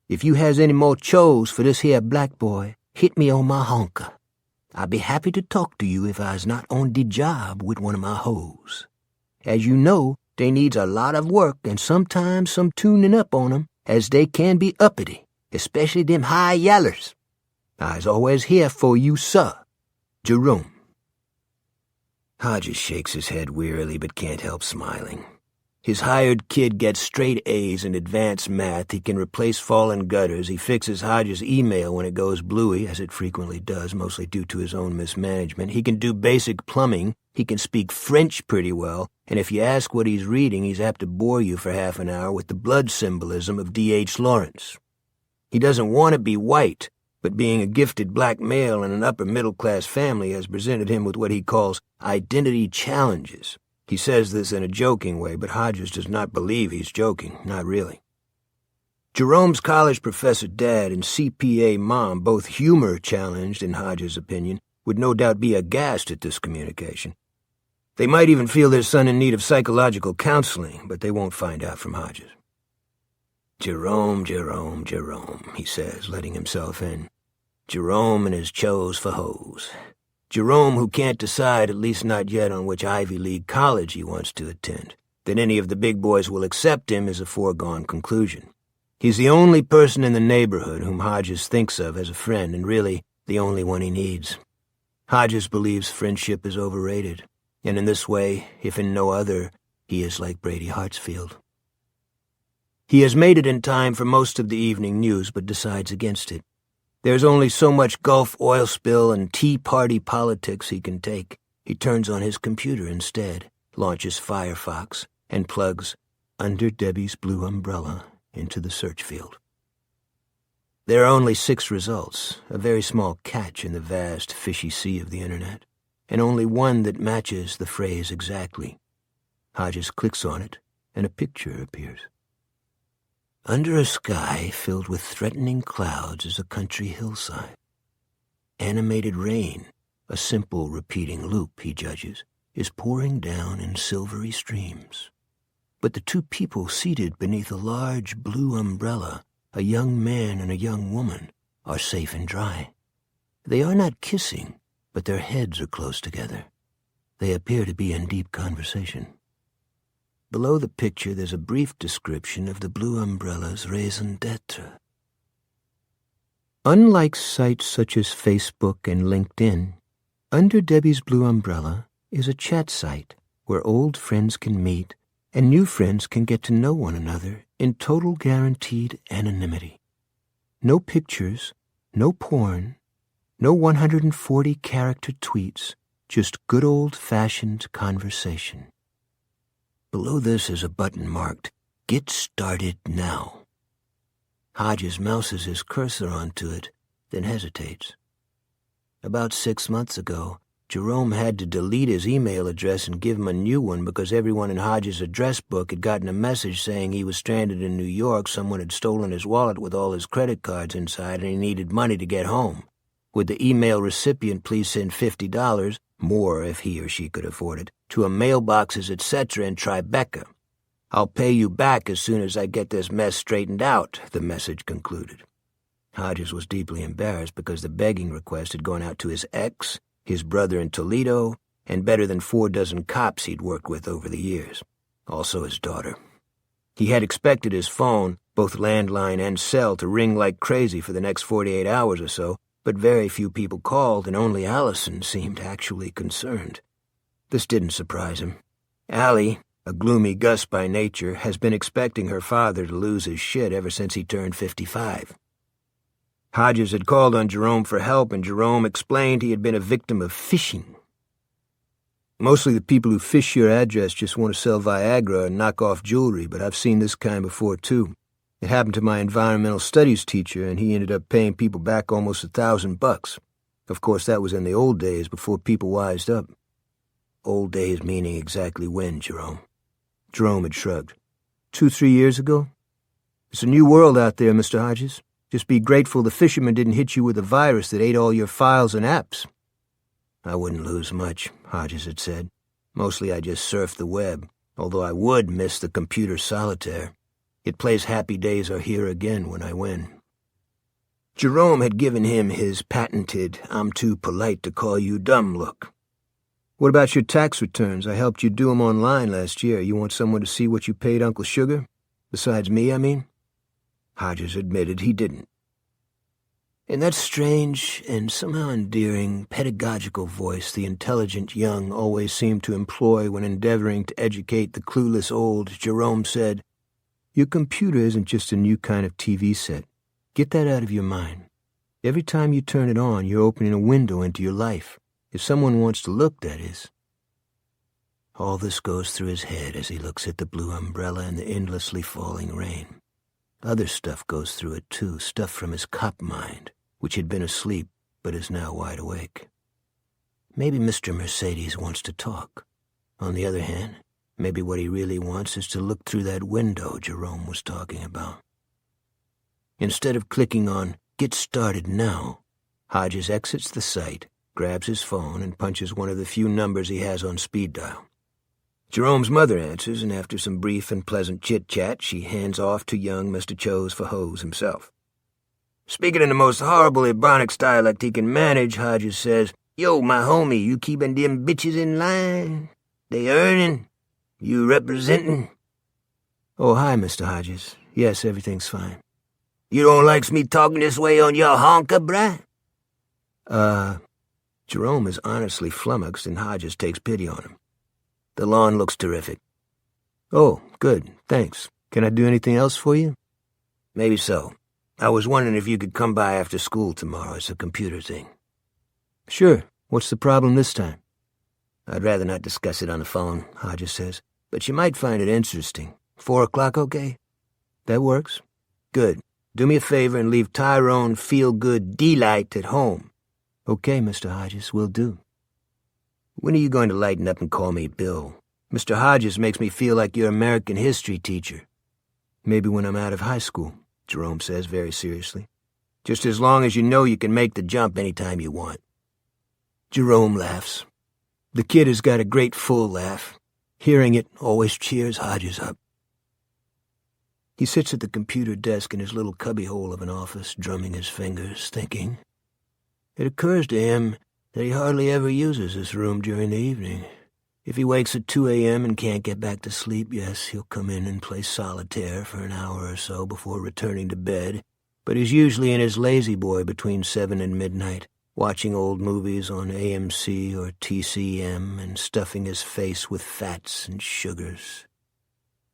If you has any more chores for this here black boy, hit me on my honker. I'd be happy to talk to you if I was not on the job with one of my hoes. As you know, they needs a lot of work and sometimes some tuning up on 'em, as they can be uppity, especially them high yellers. I's always here for you, sir. Jerome. Hodges shakes his head wearily but can't help smiling. His hired kid gets straight A's in advanced math, he can replace fallen gutters, he fixes Hodges' email when it goes bluey, as it frequently does, mostly due to his own mismanagement, he can do basic plumbing, he can speak French pretty well, and if you ask what he's reading, he's apt to bore you for half an hour with the blood symbolism of D.H. Lawrence. He doesn't want to be white, but being a gifted black male in an upper-middle-class family has presented him with what he calls identity challenges. He says this in a joking way, but Hodges does not believe he's joking, not really. Jerome's college professor dad and CPA mom, both humor-challenged in Hodges' opinion, would no doubt be aghast at this communication. They might even feel their son in need of psychological counseling, but they won't find out from Hodges. Jerome, he says, letting himself in. Jerome and his chose for hoes. Jerome who can't decide, at least not yet, on which Ivy League college he wants to attend. That any of the big boys will accept him is a foregone conclusion. He's the only person in the neighborhood whom Hodges thinks of as a friend, and really the only one he needs. Hodges believes friendship is overrated, and in this way, if in no other, he is like Brady Hartsfield. He has made it in time for most of the evening news, but decides against it. There's only so much Gulf oil spill and Tea Party politics he can take. He turns on his computer instead, launches Firefox, and plugs Under Debbie's Blue Umbrella into the search field. There are only 6 results, a very small catch in the vast, fishy sea of the Internet, and only one that matches the phrase exactly. Hodges clicks on it, and a picture appears. Under a sky filled with threatening clouds is a country hillside. Animated rain, a simple repeating loop, he judges, is pouring down in silvery streams. But the 2 people seated beneath a large blue umbrella, a young man and a young woman, are safe and dry. They are not kissing, but their heads are close together. They appear to be in deep conversation. Below the picture there's a brief description of the blue umbrella's raison d'etre. Unlike sites such as Facebook and LinkedIn, Under Debbie's Blue Umbrella is a chat site where old friends can meet and new friends can get to know one another in total guaranteed anonymity. No pictures, no porn, no 140-character tweets, just good old-fashioned conversation. Below this is a button marked, Get Started Now. Hodges mouses his cursor onto it, then hesitates. About 6 months ago, Jerome had to delete his email address and give him a new one because everyone in Hodges' address book had gotten a message saying he was stranded in New York, someone had stolen his wallet with all his credit cards inside, and he needed money to get home. Would the email recipient please send $50, more if he or she could afford it, to a mailboxes, etc. in Tribeca. I'll pay you back as soon as I get this mess straightened out, the message concluded. Hodges was deeply embarrassed because the begging request had gone out to his ex, his brother in Toledo, and better than 4 dozen cops he'd worked with over the years. Also his daughter. He had expected his phone, both landline and cell, to ring like crazy for the next 48 hours or so, but very few people called, and only Allison seemed actually concerned. This didn't surprise him. Allie, a gloomy Gus by nature, has been expecting her father to lose his shit ever since he turned 55. Hodges had called on Jerome for help, and Jerome explained he had been a victim of phishing. Mostly the people who phish your address just want to sell Viagra and knock off jewelry, but I've seen this kind before, too. It happened to my environmental studies teacher, and he ended up paying people back almost $1,000. Of course, that was in the old days before people wised up. Old days meaning exactly when, Jerome? Jerome had shrugged. 2-3 years ago? It's a new world out there, Mr. Hodges. Just be grateful the fisherman didn't hit you with a virus that ate all your files and apps. I wouldn't lose much, Hodges had said. Mostly I just surf the web, although I would miss the computer solitaire. It plays Happy Days Are Here Again when I win. Jerome had given him his patented, I'm too polite to call you dumb look. What about your tax returns? I helped you do them online last year. You want someone to see what you paid Uncle Sugar? Besides me, I mean? Hodges admitted he didn't. In that strange and somehow endearing pedagogical voice the intelligent young always seemed to employ when endeavoring to educate the clueless old, Jerome said, Your computer isn't just a new kind of TV set. Get that out of your mind. Every time you turn it on, you're opening a window into your life. If someone wants to look, that is. All this goes through his head as he looks at the blue umbrella and the endlessly falling rain. Other stuff goes through it, too, stuff from his cop mind, which had been asleep but is now wide awake. Maybe Mr. Mercedes wants to talk. On the other hand, maybe what he really wants is to look through that window Jerome was talking about. Instead of clicking on Get Started Now, Hodges exits the site, grabs his phone, and punches one of the few numbers he has on speed dial. Jerome's mother answers, and after some brief and pleasant chit-chat, she hands off to young Mr. Chose for Hose himself. Speaking in the most horrible Ebonics dialect he can manage, Hodges says, "Yo, my homie, you keeping them bitches in line? They earning? You representing?" "Oh, hi, Mr. Hodges. Yes, everything's fine." "You don't like me talking this way on your honker, bruh?" Jerome is honestly flummoxed, and Hodges takes pity on him. "The lawn looks terrific." "Oh, good, thanks. Can I do anything else for you?" "Maybe so. I was wondering if you could come by after school tomorrow. It's a computer thing." "Sure. What's the problem this time?" "I'd rather not discuss it on the phone," Hodges says, "but you might find it interesting. 4 o'clock, okay?" "That works." "Good. Do me a favor and leave Tyrone Feel-Good Delight at home." "Okay, Mr. Hodges, will do." "When are you going to lighten up and call me Bill? Mr. Hodges makes me feel like your American history teacher." "Maybe when I'm out of high school," Jerome says very seriously. "Just as long as you know you can make the jump anytime you want." Jerome laughs. The kid has got a great full laugh. Hearing it always cheers Hodges up. He sits at the computer desk in his little cubbyhole of an office, drumming his fingers, thinking. It occurs to him that he hardly ever uses this room during the evening. If he wakes at 2 a.m. and can't get back to sleep, yes, he'll come in and play solitaire for an hour or so before returning to bed, but he's usually in his lazy boy between 7 and midnight, watching old movies on AMC or TCM and stuffing his face with fats and sugars.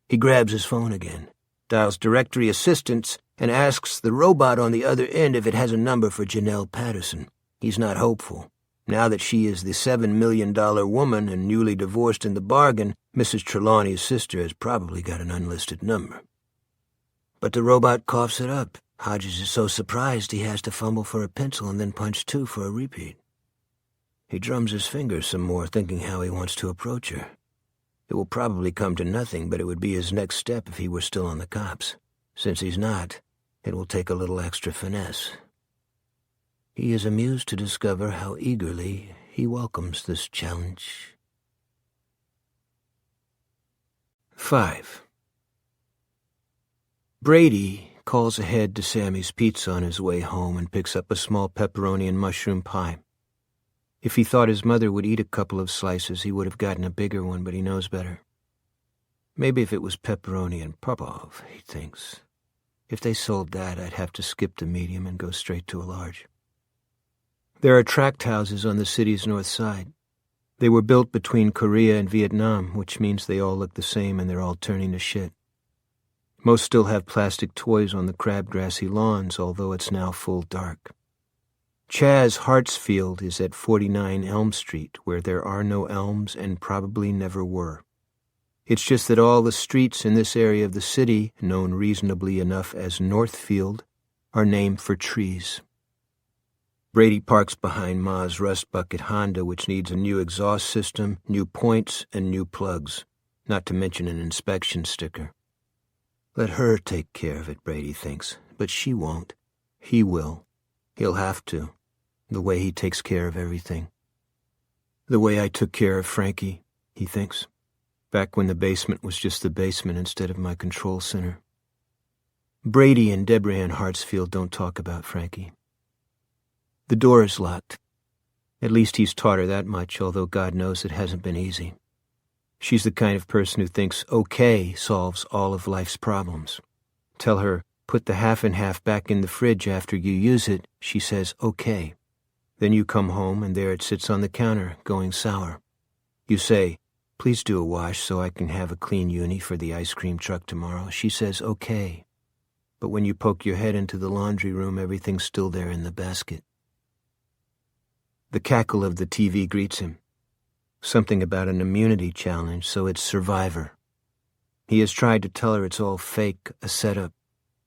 He grabs his phone again, dials directory assistance, and asks the robot on the other end if it has a number for Janelle Patterson. He's not hopeful. Now that she is the $7 million woman and newly divorced in the bargain, Mrs. Trelawney's sister has probably got an unlisted number. But the robot coughs it up. Hodges is so surprised he has to fumble for a pencil and then punch 2 for a repeat. He drums his fingers some more, thinking how he wants to approach her. It will probably come to nothing, but it would be his next step if he were still on the cops. Since he's not, it will take a little extra finesse. He is amused to discover how eagerly he welcomes this challenge. 5. Brady calls ahead to Sammy's Pizza on his way home and picks up a small pepperoni and mushroom pie. If he thought his mother would eat a couple of slices, he would have gotten a bigger one, but he knows better. Maybe if it was pepperoni and Popov, he thinks. If they sold that, I'd have to skip the medium and go straight to a large. There are tract houses on the city's north side. They were built between Korea and Vietnam, which means they all look the same and they're all turning to shit. Most still have plastic toys on the crabgrassy lawns, although it's now full dark. Chaz Hartsfield is at 49 Elm Street, where there are no elms and probably never were. It's just that all the streets in this area of the city, known reasonably enough as Northfield, are named for trees. Brady parks behind Ma's Rust Bucket Honda, which needs a new exhaust system, new points, and new plugs, not to mention an inspection sticker. Let her take care of it, Brady thinks, but she won't. He will. He'll have to, the way he takes care of everything. The way I took care of Frankie, he thinks, back when the basement was just the basement instead of my control center. Brady and Deborah Ann Hartsfield don't talk about Frankie. The door is locked. At least he's taught her that much, although God knows it hasn't been easy. She's the kind of person who thinks okay solves all of life's problems. Tell her, put the half and half back in the fridge after you use it, she says okay. Then you come home and there it sits on the counter, going sour. You say, please do a wash so I can have a clean uni for the ice cream truck tomorrow. She says okay. But when you poke your head into the laundry room, everything's still there in the basket. The cackle of the TV greets him. Something about an immunity challenge, so it's Survivor. He has tried to tell her it's all fake, a setup.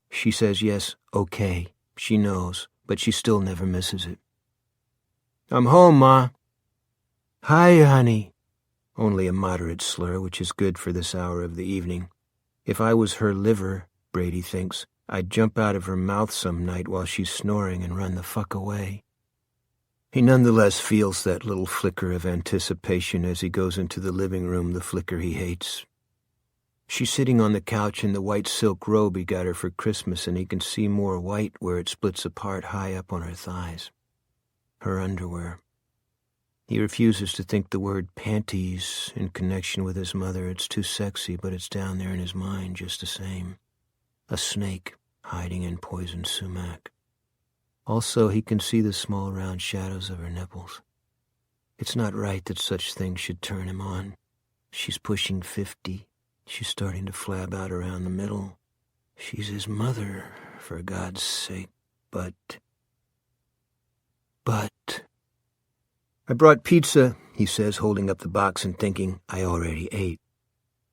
She says yes, okay, she knows, but she still never misses it. "I'm home, Ma." "Hi, honey." Only a moderate slur, which is good for this hour of the evening. If I was her liver, Brady thinks, I'd jump out of her mouth some night while she's snoring and run the fuck away. He nonetheless feels that little flicker of anticipation as he goes into the living room, the flicker he hates. She's sitting on the couch in the white silk robe he got her for Christmas, and he can see more white where it splits apart high up on her thighs. Her underwear. He refuses to think the word panties in connection with his mother. It's too sexy, but it's down there in his mind just the same. A snake hiding in poisoned sumac. Also, he can see the small round shadows of her nipples. It's not right that such things should turn him on. She's pushing 50. She's starting to flab out around the middle. She's his mother, for God's sake. But... "I brought pizza," he says, holding up the box and thinking, "I already ate."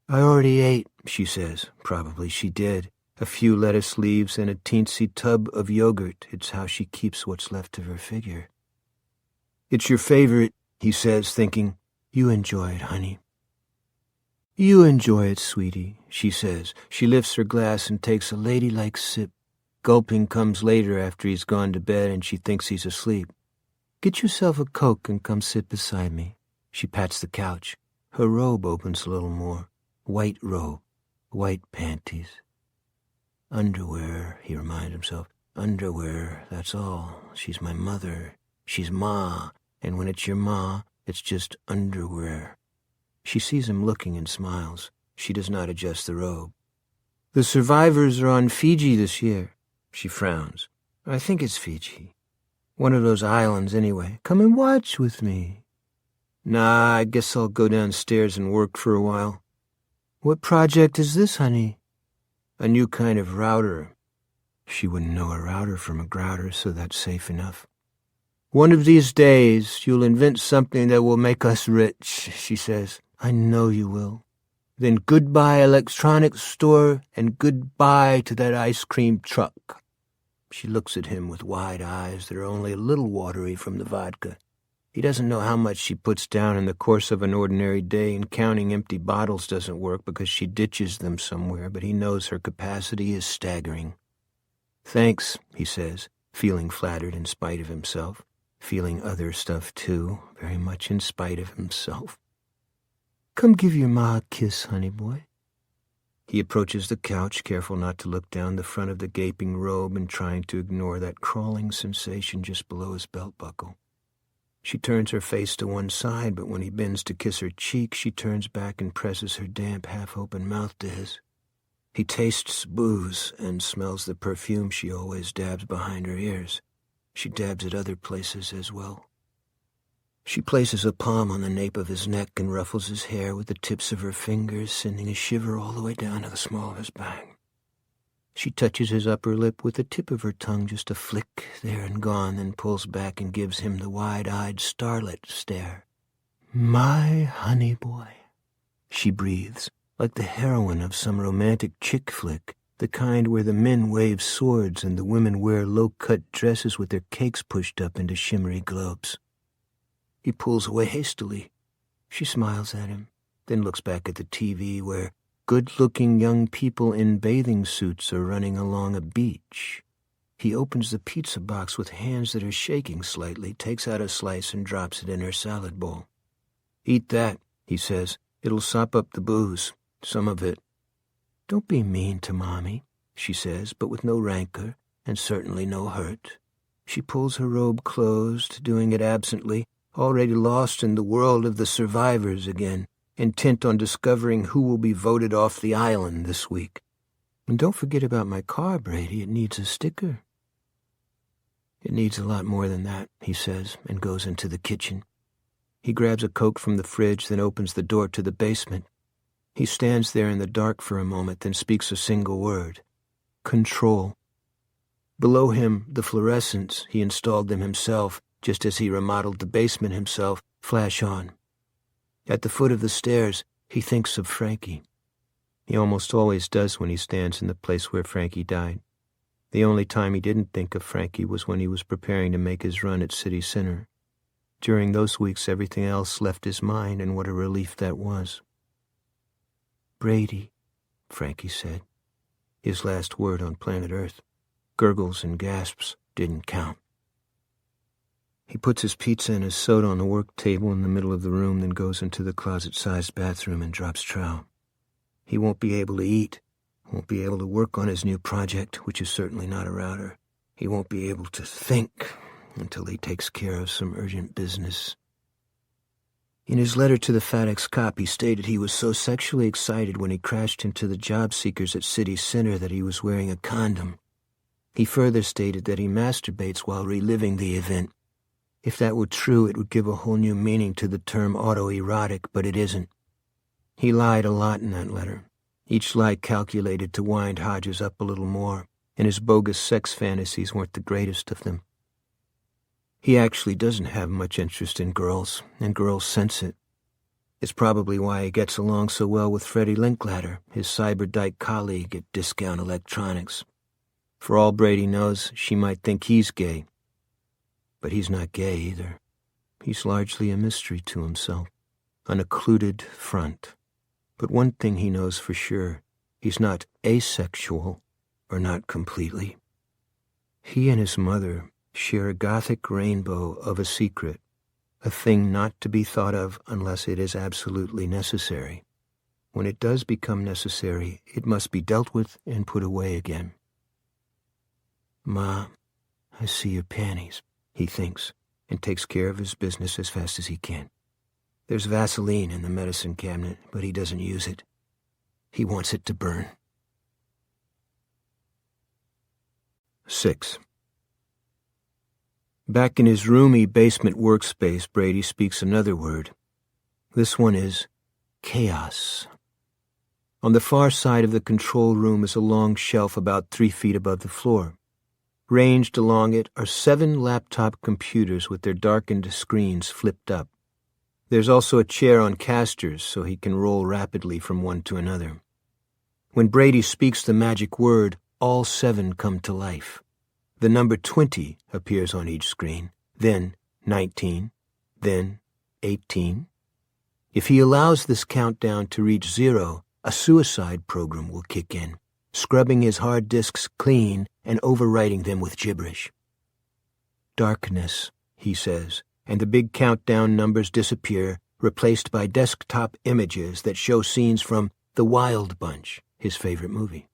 "I already ate," she says. Probably she did. A few lettuce leaves and a teensy tub of yogurt. It's how she keeps what's left of her figure. "It's your favorite," he says, thinking, "You enjoy it, honey." "You enjoy it, sweetie," she says. She lifts her glass and takes a ladylike sip. Gulping comes later after he's gone to bed and she thinks he's asleep. "Get yourself a Coke and come sit beside me." She pats the couch. Her robe opens a little more. White robe. White panties. Underwear, he reminds himself. Underwear, that's all. She's my mother. She's Ma. And when it's your Ma, it's just underwear. She sees him looking and smiles. She does not adjust the robe. "The survivors are on Fiji this year." She frowns. "I think it's Fiji. One of those islands anyway. Come and watch with me." "Nah, I guess I'll go downstairs and work for a while." "What project is this, honey?" "A new kind of router." She wouldn't know a router from a grouter, so that's safe enough. "One of these days, you'll invent something that will make us rich," she says. "I know you will. Then goodbye electronics store and goodbye to that ice cream truck." She looks at him with wide eyes that are only a little watery from the vodka. He doesn't know how much she puts down in the course of an ordinary day, and counting empty bottles doesn't work because she ditches them somewhere, but he knows her capacity is staggering. "Thanks," he says, feeling flattered in spite of himself, feeling other stuff too, very much in spite of himself. "Come give your ma a kiss, honey boy." He approaches the couch, careful not to look down the front of the gaping robe and trying to ignore that crawling sensation just below his belt buckle. She turns her face to one side, but when he bends to kiss her cheek, she turns back and presses her damp, half-open mouth to his. He tastes booze and smells the perfume she always dabs behind her ears. She dabs at other places as well. She places a palm on the nape of his neck and ruffles his hair with the tips of her fingers, sending a shiver all the way down to the small of his back. She touches his upper lip with the tip of her tongue, just a flick there and gone, then pulls back and gives him the wide-eyed starlet stare. "My honey boy," she breathes, like the heroine of some romantic chick flick, the kind where the men wave swords and the women wear low-cut dresses with their cakes pushed up into shimmery globes. He pulls away hastily. She smiles at him, then looks back at the TV where good-looking young people in bathing suits are running along a beach. He opens the pizza box with hands that are shaking slightly, takes out a slice and drops it in her salad bowl. "Eat that," he says. "It'll sop up the booze. Some of it." "Don't be mean to Mommy," she says, but with no rancor and certainly no hurt. She pulls her robe closed, doing it absently, already lost in the world of the survivors again, intent on discovering who will be voted off the island this week. "And don't forget about my car, Brady. It needs a sticker." "It needs a lot more than that," he says, and goes into the kitchen. He grabs a Coke from the fridge, then opens the door to the basement. He stands there in the dark for a moment, then speaks a single word. Control. Below him, the fluorescents, he installed them himself, just as he remodeled the basement himself, flash on. At the foot of the stairs, he thinks of Frankie. He almost always does when he stands in the place where Frankie died. The only time he didn't think of Frankie was when he was preparing to make his run at City Center. During those weeks, everything else left his mind, and what a relief that was. "Brady," Frankie said. His last word on planet Earth. Gurgles and gasps didn't count. He puts his pizza and his soda on the work table in the middle of the room, then goes into the closet-sized bathroom and drops trow. He won't be able to eat, won't be able to work on his new project, which is certainly not a router. He won't be able to think until he takes care of some urgent business. In his letter to the fat ex-cop, he stated he was so sexually excited when he crashed into the job seekers at City Center that he was wearing a condom. He further stated that he masturbates while reliving the event. If that were true, it would give a whole new meaning to the term autoerotic, but it isn't. He lied a lot in that letter, each lie calculated to wind Hodges up a little more, and his bogus sex fantasies weren't the greatest of them. He actually doesn't have much interest in girls, and girls sense it. It's probably why he gets along so well with Freddie Linklater, his cyberdyke colleague at Discount Electronics. For all Brady knows, she might think he's gay. But he's not gay either. He's largely a mystery to himself, an occluded front. But one thing he knows for sure, he's not asexual, or not completely. He and his mother share a gothic rainbow of a secret, a thing not to be thought of unless it is absolutely necessary. When it does become necessary, it must be dealt with and put away again. "Ma, I see your panties," he thinks, and takes care of his business as fast as he can. There's Vaseline in the medicine cabinet, but he doesn't use it. He wants it to burn. 6. Back in his roomy basement workspace, Brady speaks another word. This one is chaos. On the far side of the control room is a long shelf about 3 feet above the floor. Ranged along it are 7 laptop computers with their darkened screens flipped up. There's also a chair on casters so he can roll rapidly from one to another. When Brady speaks the magic word, all 7 come to life. The number 20 appears on each screen, then 19, then 18. If he allows this countdown to reach 0, a suicide program will kick in, scrubbing his hard disks clean and overwriting them with gibberish. "Darkness," he says, and the big countdown numbers disappear, replaced by desktop images that show scenes from The Wild Bunch, his favorite movie.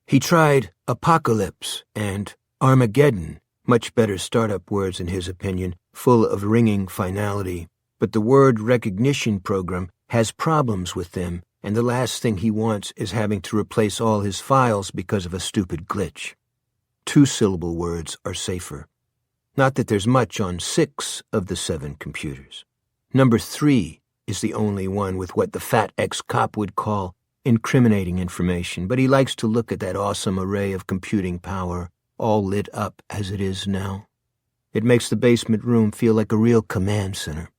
He tried Apocalypse and Armageddon, much better startup words in his opinion, full of ringing finality, but the word recognition program has problems with them, and the last thing he wants is having to replace all his files because of a stupid glitch. 2-syllable words are safer. Not that there's much on 6 of the 7 computers. Number 3 is the only one with what the fat ex-cop would call incriminating information, but he likes to look at that awesome array of computing power, all lit up as it is now. It makes the basement room feel like a real command center.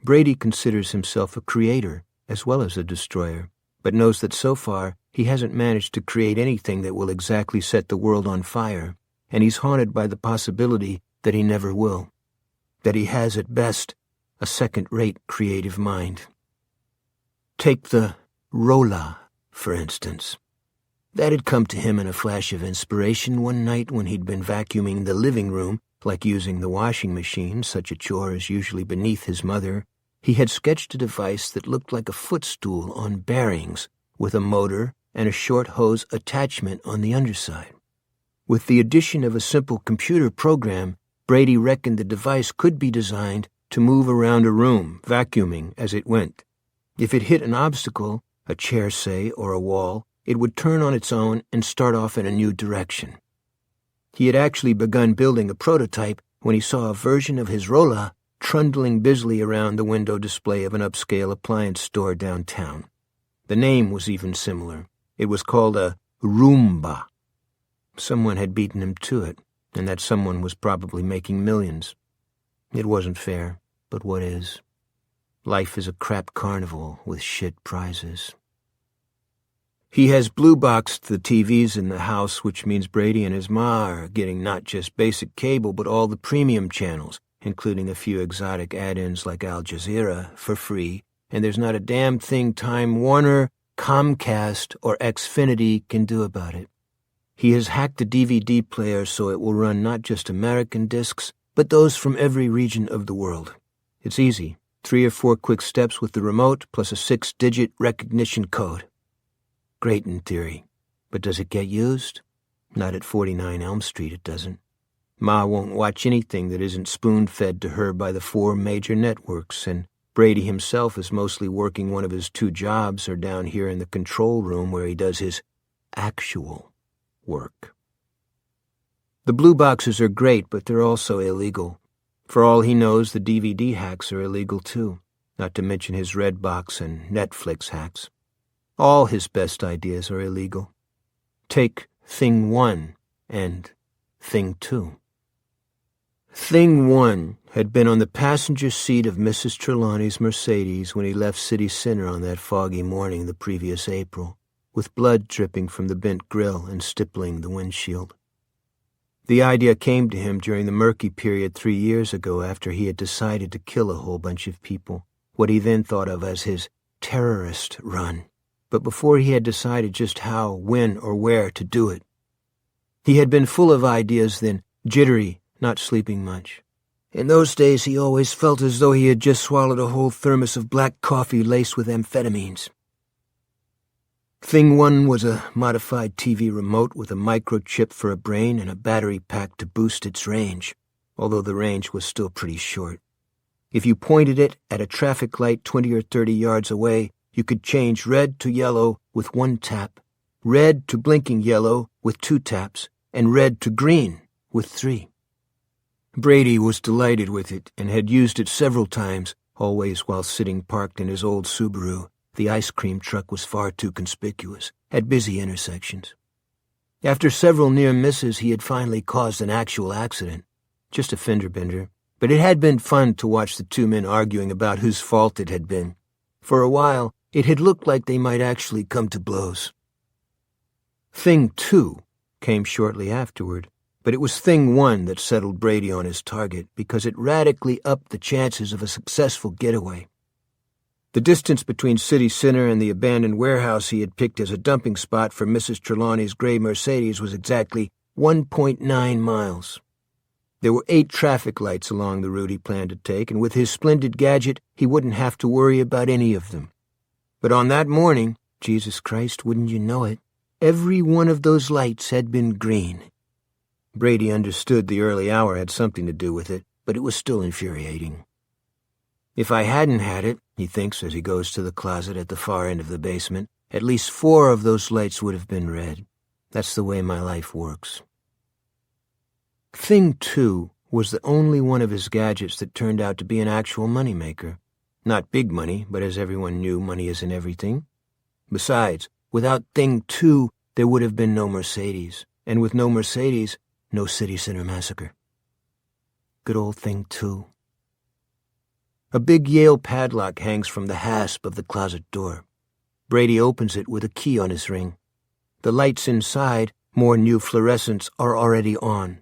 Brady considers himself a creator as well as a destroyer, but knows that so far he hasn't managed to create anything that will exactly set the world on fire, and he's haunted by the possibility that he never will, that he has at best a second-rate creative mind. Take the Rolla, for instance. That had come to him in a flash of inspiration one night when he'd been vacuuming the living room, like using the washing machine, such a chore is usually beneath his mother. He had sketched a device that looked like a footstool on bearings, with a motor and a short hose attachment on the underside. With the addition of a simple computer program, Brady reckoned the device could be designed to move around a room, vacuuming as it went. If it hit an obstacle, a chair, say, or a wall, it would turn on its own and start off in a new direction. He had actually begun building a prototype when he saw a version of his Rolla trundling busily around the window display of an upscale appliance store downtown. The name was even similar. It was called a Roomba. Someone had beaten him to it, and that someone was probably making millions. It wasn't fair, but what is? Life is a crap carnival with shit prizes. He has blue-boxed the TVs in the house, which means Brady and his ma are getting not just basic cable, but all the premium channels, including a few exotic add-ins like Al Jazeera, for free, and there's not a damn thing Time Warner, Comcast, or Xfinity can do about it. He has hacked the DVD player so it will run not just American discs, but those from every region of the world. It's easy. 3 or 4 quick steps with the remote, plus a 6-digit recognition code. Great in theory, but does it get used? Not at 49 Elm Street, it doesn't. Ma won't watch anything that isn't spoon-fed to her by the 4 major networks, and Brady himself is mostly working one of his 2 jobs or down here in the control room where he does his actual work. The blue boxes are great, but they're also illegal. For all he knows, the DVD hacks are illegal too, not to mention his Redbox and Netflix hacks. All his best ideas are illegal. Take Thing 1 and Thing 2. Thing 1 had been on the passenger seat of Mrs. Trelawney's Mercedes when he left City Center on that foggy morning the previous April, with blood dripping from the bent grill and stippling the windshield. The idea came to him during the murky period 3 years ago after he had decided to kill a whole bunch of people, what he then thought of as his terrorist run, but before he had decided just how, when, or where to do it. He had been full of ideas then, jittery, not sleeping much. In those days he always felt as though he had just swallowed a whole thermos of black coffee laced with amphetamines. Thing 1 was a modified TV remote with a microchip for a brain and a battery pack to boost its range, although the range was still pretty short. If you pointed it at a traffic light 20 or 30 yards away, you could change red to yellow with 1 tap, red to blinking yellow with 2 taps, and red to green with 3. Brady was delighted with it and had used it several times, always while sitting parked in his old Subaru. The ice cream truck was far too conspicuous, at busy intersections. After several near misses, he had finally caused an actual accident. Just a fender bender, but it had been fun to watch the 2 men arguing about whose fault it had been. For a while, it had looked like they might actually come to blows. Thing 2 came shortly afterward, but it was Thing 1 that settled Brady on his target because it radically upped the chances of a successful getaway. The distance between City Center and the abandoned warehouse he had picked as a dumping spot for Mrs. Trelawney's gray Mercedes was exactly 1.9 miles. There were 8 traffic lights along the route he planned to take, and with his splendid gadget, he wouldn't have to worry about any of them. But on that morning, Jesus Christ, wouldn't you know it, every one of those lights had been green. Brady understood the early hour had something to do with it, but it was still infuriating. If I hadn't had it, he thinks as he goes to the closet at the far end of the basement, at least 4 of those lights would have been red. That's the way my life works. Thing 2 was the only one of his gadgets that turned out to be an actual moneymaker. Not big money, but as everyone knew, money isn't everything. Besides, without Thing 2, there would have been no Mercedes, and with no Mercedes, no City Center massacre. Good old Thing 2. A big Yale padlock hangs from the hasp of the closet door. Brady opens it with a key on his ring. The lights inside, more new fluorescents, are already on.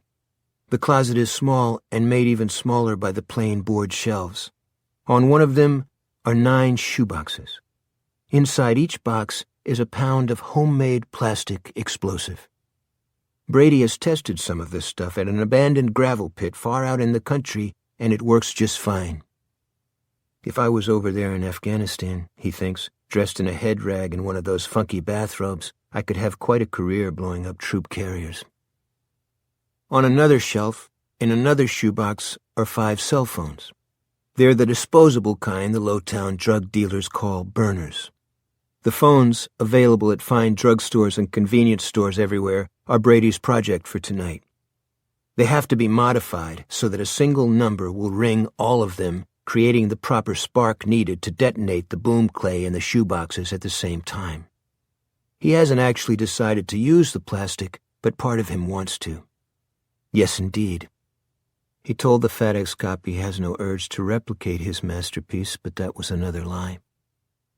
The closet is small and made even smaller by the plain board shelves. On one of them are 9 shoeboxes. Inside each box is a pound of homemade plastic explosive. Brady has tested some of this stuff at an abandoned gravel pit far out in the country, and it works just fine. If I was over there in Afghanistan, he thinks, dressed in a head rag and one of those funky bathrobes, I could have quite a career blowing up troop carriers. On another shelf, in another shoebox, are 5 cell phones. They're the disposable kind the low-town drug dealers call burners. The phones, available at fine drugstores and convenience stores everywhere, are Brady's project for tonight. They have to be modified so that a single number will ring all of them, creating the proper spark needed to detonate the boom clay in the shoeboxes at the same time. He hasn't actually decided to use the plastic, but part of him wants to. Yes, indeed. He told the FedEx cop he has no urge to replicate his masterpiece, but that was another lie.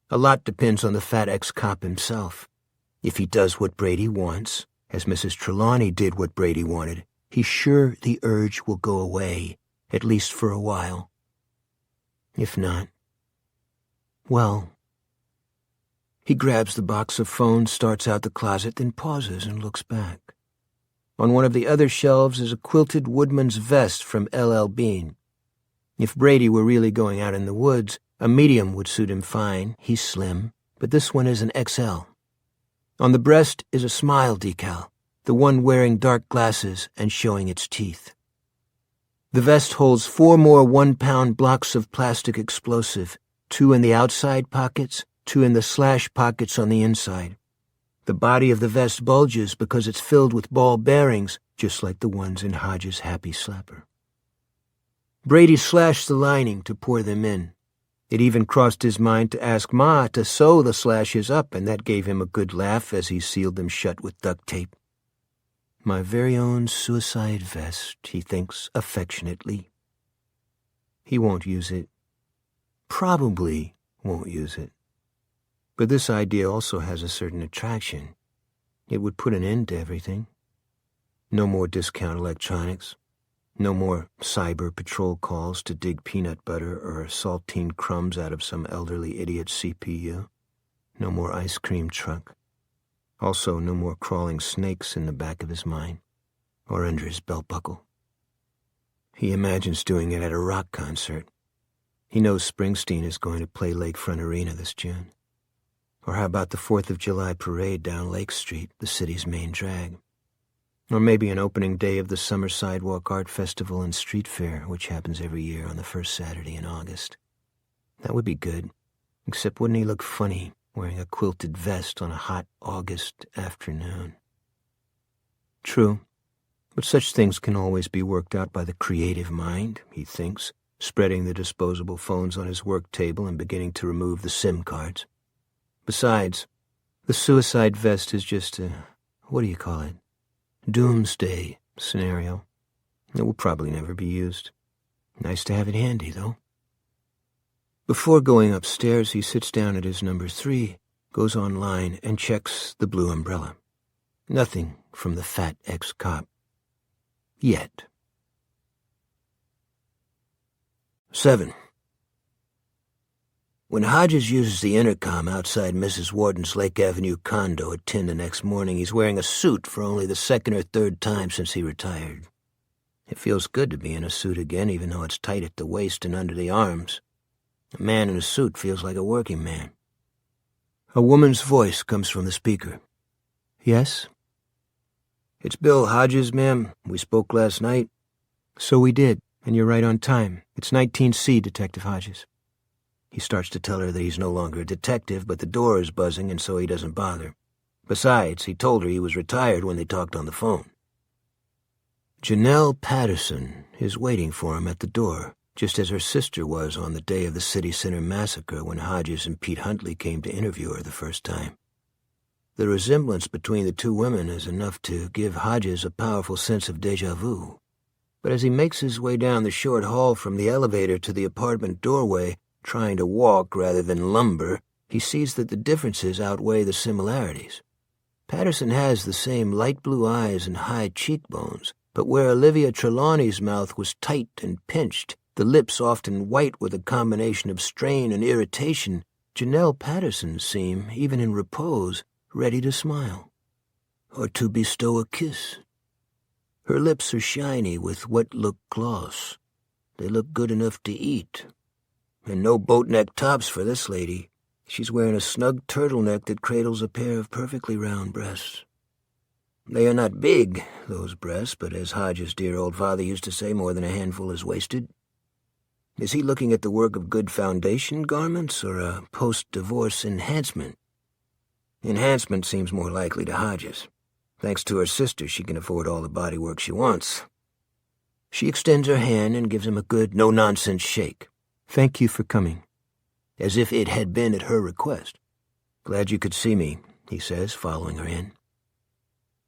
A lot depends on the FedEx cop himself. If he does what Brady wants, as Mrs. Trelawney did what Brady wanted, he's sure the urge will go away, at least for a while. If not, well... He grabs the box of phones, starts out the closet, then pauses and looks back. On one of the other shelves is a quilted woodman's vest from L.L. Bean. If Brady were really going out in the woods, a medium would suit him fine. He's slim, but this one is an XL. On the breast is a smile decal, the one wearing dark glasses and showing its teeth. The vest holds 4 more 1-pound blocks of plastic explosive, 2 in the outside pockets, 2 in the slash pockets on the inside. The body of the vest bulges because it's filled with ball bearings, just like the ones in Hodges' Happy Slapper. Brady slashed the lining to pour them in. It even crossed his mind to ask Ma to sew the slashes up, and that gave him a good laugh as he sealed them shut with duct tape. My very own suicide vest, he thinks affectionately. He won't use it. Probably won't use it. But this idea also has a certain attraction. It would put an end to everything. No more discount electronics. No more cyber patrol calls to dig peanut butter or saltine crumbs out of some elderly idiot's CPU. No more ice cream truck. Also, no more crawling snakes in the back of his mind or under his belt buckle. He imagines doing it at a rock concert. He knows Springsteen is going to play Lakefront Arena this June. Or how about the 4th of July parade down Lake Street, the city's main drag? Or maybe an opening day of the Summer Sidewalk Art Festival and Street Fair, which happens every year on the first Saturday in August. That would be good, except wouldn't he look funny wearing a quilted vest on a hot August afternoon? True, but such things can always be worked out by the creative mind, he thinks, spreading the disposable phones on his work table and beginning to remove the SIM cards. Besides, the suicide vest is just a, doomsday scenario. It will probably never be used. Nice to have it handy, though. Before going upstairs, he sits down at his number 3, goes online, and checks the blue umbrella. Nothing from the fat ex-cop. Yet. 7. When Hodges uses the intercom outside Mrs. Warden's Lake Avenue condo at 10 the next morning, he's wearing a suit for only the 2nd or 3rd time since he retired. It feels good to be in a suit again, even though it's tight at the waist and under the arms. A man in a suit feels like a working man. A woman's voice comes from the speaker. Yes? It's Bill Hodges, ma'am. We spoke last night. So we did, and you're right on time. It's 19C, Detective Hodges. He starts to tell her that he's no longer a detective, but the door is buzzing, and so he doesn't bother. Besides, he told her he was retired when they talked on the phone. Janelle Patterson is waiting for him at the door, just as her sister was on the day of the City Center massacre when Hodges and Pete Huntley came to interview her the first time. The resemblance between the two women is enough to give Hodges a powerful sense of déjà vu. But as he makes his way down the short hall from the elevator to the apartment doorway, trying to walk rather than lumber, he sees that the differences outweigh the similarities. Patterson has the same light blue eyes and high cheekbones, but where Olivia Trelawney's mouth was tight and pinched, the lips often white with a combination of strain and irritation, Janelle Patterson's seem, even in repose, ready to smile, or to bestow a kiss. Her lips are shiny with what look gloss. They look good enough to eat. And no boat-neck tops for this lady. She's wearing a snug turtleneck that cradles a pair of perfectly round breasts. They are not big, those breasts, but as Hodges' dear old father used to say, more than a handful is wasted. Is he looking at the work of good foundation garments or a post-divorce enhancement? Enhancement seems more likely to Hodges. Thanks to her sister, she can afford all the bodywork she wants. She extends her hand and gives him a good, no-nonsense shake. Thank you for coming. As if it had been at her request. Glad you could see me, he says, following her in.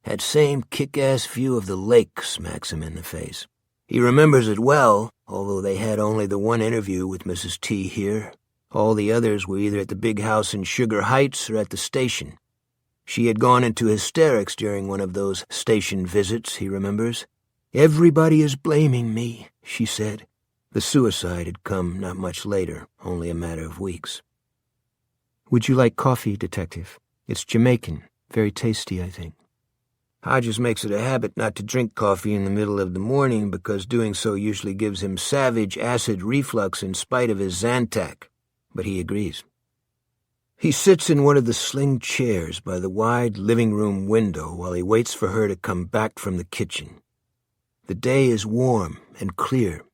That same kick-ass view of the lake smacks him in the face. He remembers it well, although they had only the one interview with Mrs. T here. All the others were either at the big house in Sugar Heights or at the station. She had gone into hysterics during one of those station visits, he remembers. "Everybody is blaming me," she said. The suicide had come not much later, only a matter of weeks. "Would you like coffee, Detective? It's Jamaican. Very tasty, I think." Hodges makes it a habit not to drink coffee in the middle of the morning because doing so usually gives him savage acid reflux in spite of his Zantac, but he agrees. He sits in one of the sling chairs by the wide living room window while he waits for her to come back from the kitchen. The day is warm and clear.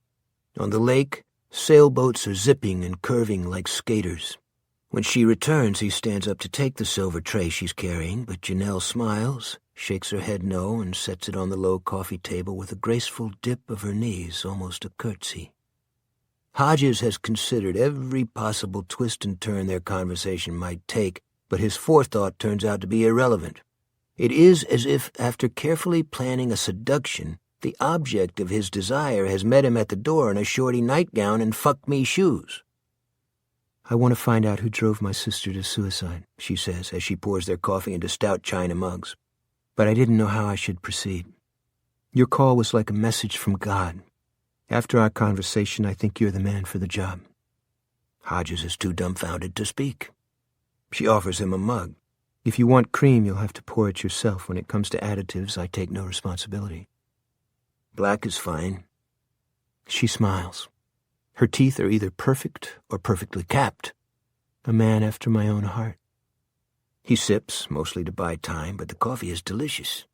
On the lake, sailboats are zipping and curving like skaters. When she returns, he stands up to take the silver tray she's carrying, but Janelle smiles, shakes her head no, and sets it on the low coffee table with a graceful dip of her knees, almost a curtsy. Hodges has considered every possible twist and turn their conversation might take, but his forethought turns out to be irrelevant. It is as if, after carefully planning a seduction, the object of his desire has met him at the door in a shorty nightgown and fuck-me shoes. "I want to find out who drove my sister to suicide," she says as she pours their coffee into stout china mugs. "But I didn't know how I should proceed. Your call was like a message from God. After our conversation, I think you're the man for the job." Hodges is too dumbfounded to speak. She offers him a mug. "If you want cream, you'll have to pour it yourself. When it comes to additives, I take no responsibility." "Black is fine." She smiles. Her teeth are either perfect or perfectly capped. A man after my own heart. He sips, mostly to buy time, but the coffee is delicious.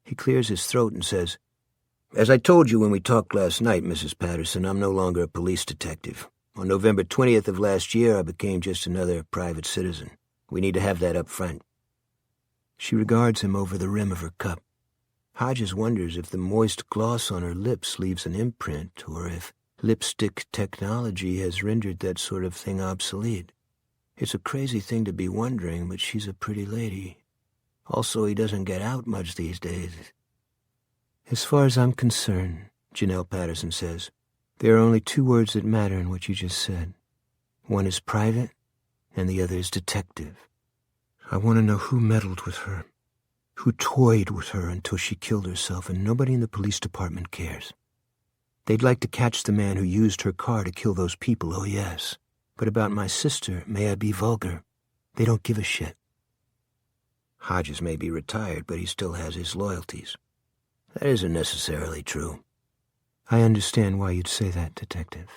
He clears his throat and says, "As I told you when we talked last night, Mrs. Patterson, I'm no longer a police detective. On November 20th of last year, I became just another private citizen. We need to have that up front." She regards him over the rim of her cup. Hodges wonders if the moist gloss on her lips leaves an imprint, or if lipstick technology has rendered that sort of thing obsolete. It's a crazy thing to be wondering, but she's a pretty lady. Also, he doesn't get out much these days. "As far as I'm concerned," Janelle Patterson says, "there are only two words that matter in what you just said. One is private, and the other is detective. I want to know who meddled with her, who toyed with her until she killed herself, and nobody in the police department cares. They'd like to catch the man who used her car to kill those people, oh yes. But about my sister, may I be vulgar, they don't give a shit." Hodges may be retired, but he still has his loyalties. That isn't necessarily true. "I understand why you'd say that, Detective."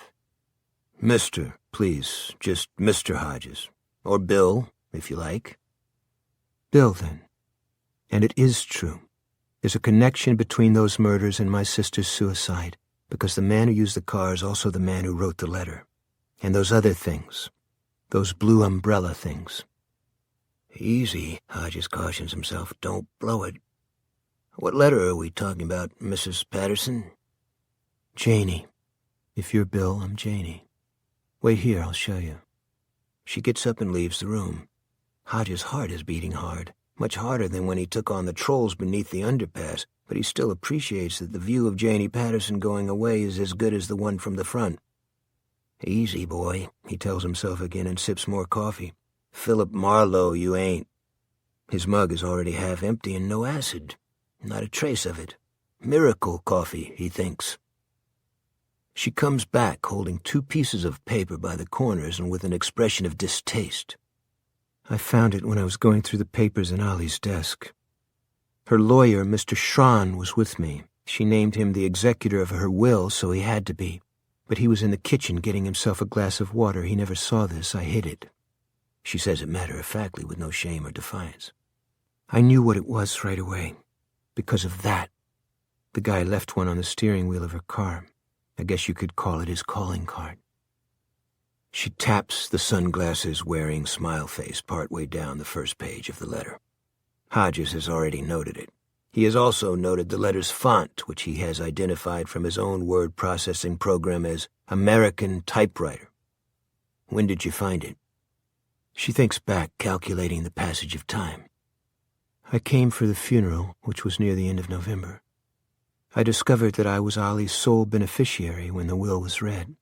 "Mr., please, just Mr. Hodges. Or Bill, if you like." "Bill, then. And it is true. There's a connection between those murders and my sister's suicide, because the man who used the car is also the man who wrote the letter. And those other things. Those blue umbrella things." "Easy," Hodges cautions himself. "Don't blow it. What letter are we talking about, Mrs. Patterson?" "Janie. If you're Bill, I'm Janie. Wait here, I'll show you." She gets up and leaves the room. Hodges' heart is beating hard, much harder than when he took on the trolls beneath the underpass, but he still appreciates that the view of Janie Patterson going away is as good as the one from the front. "Easy, boy," he tells himself again and sips more coffee. "Philip Marlowe, you ain't." His mug is already half empty and no acid. Not a trace of it. Miracle coffee, he thinks. She comes back, holding 2 pieces of paper by the corners and with an expression of distaste. "I found it when I was going through the papers in Ollie's desk. Her lawyer, Mr. Schran, was with me. She named him the executor of her will, so he had to be. But he was in the kitchen getting himself a glass of water. He never saw this. I hid it." She says it matter-of-factly with no shame or defiance. "I knew what it was right away. Because of that. The guy left one on the steering wheel of her car. I guess you could call it his calling card." She taps the sunglasses-wearing smile face partway down the first page of the letter. Hodges has already noted it. He has also noted the letter's font, which he has identified from his own word processing program as American typewriter. "When did you find it?" She thinks back, calculating the passage of time. "I came for the funeral, which was near the end of November. I discovered that I was Ollie's sole beneficiary when the will was read.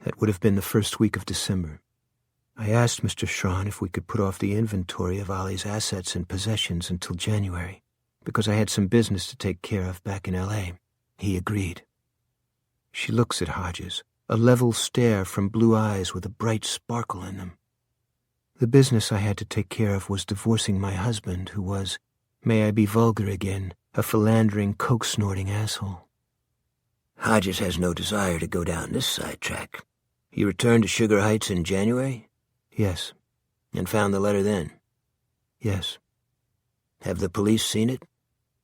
That would have been the first week of December. I asked Mr. Schrawn if we could put off the inventory of Ollie's assets and possessions until January, because I had some business to take care of back in L.A. He agreed. She looks at Hodges, a level stare from blue eyes with a bright sparkle in them. The business I had to take care of was divorcing my husband, who was, may I be vulgar again, a philandering, coke-snorting asshole. Hodges has no desire to go down this sidetrack. He returned to Sugar Heights in January? Yes. And found the letter then? Yes. Have the police seen it?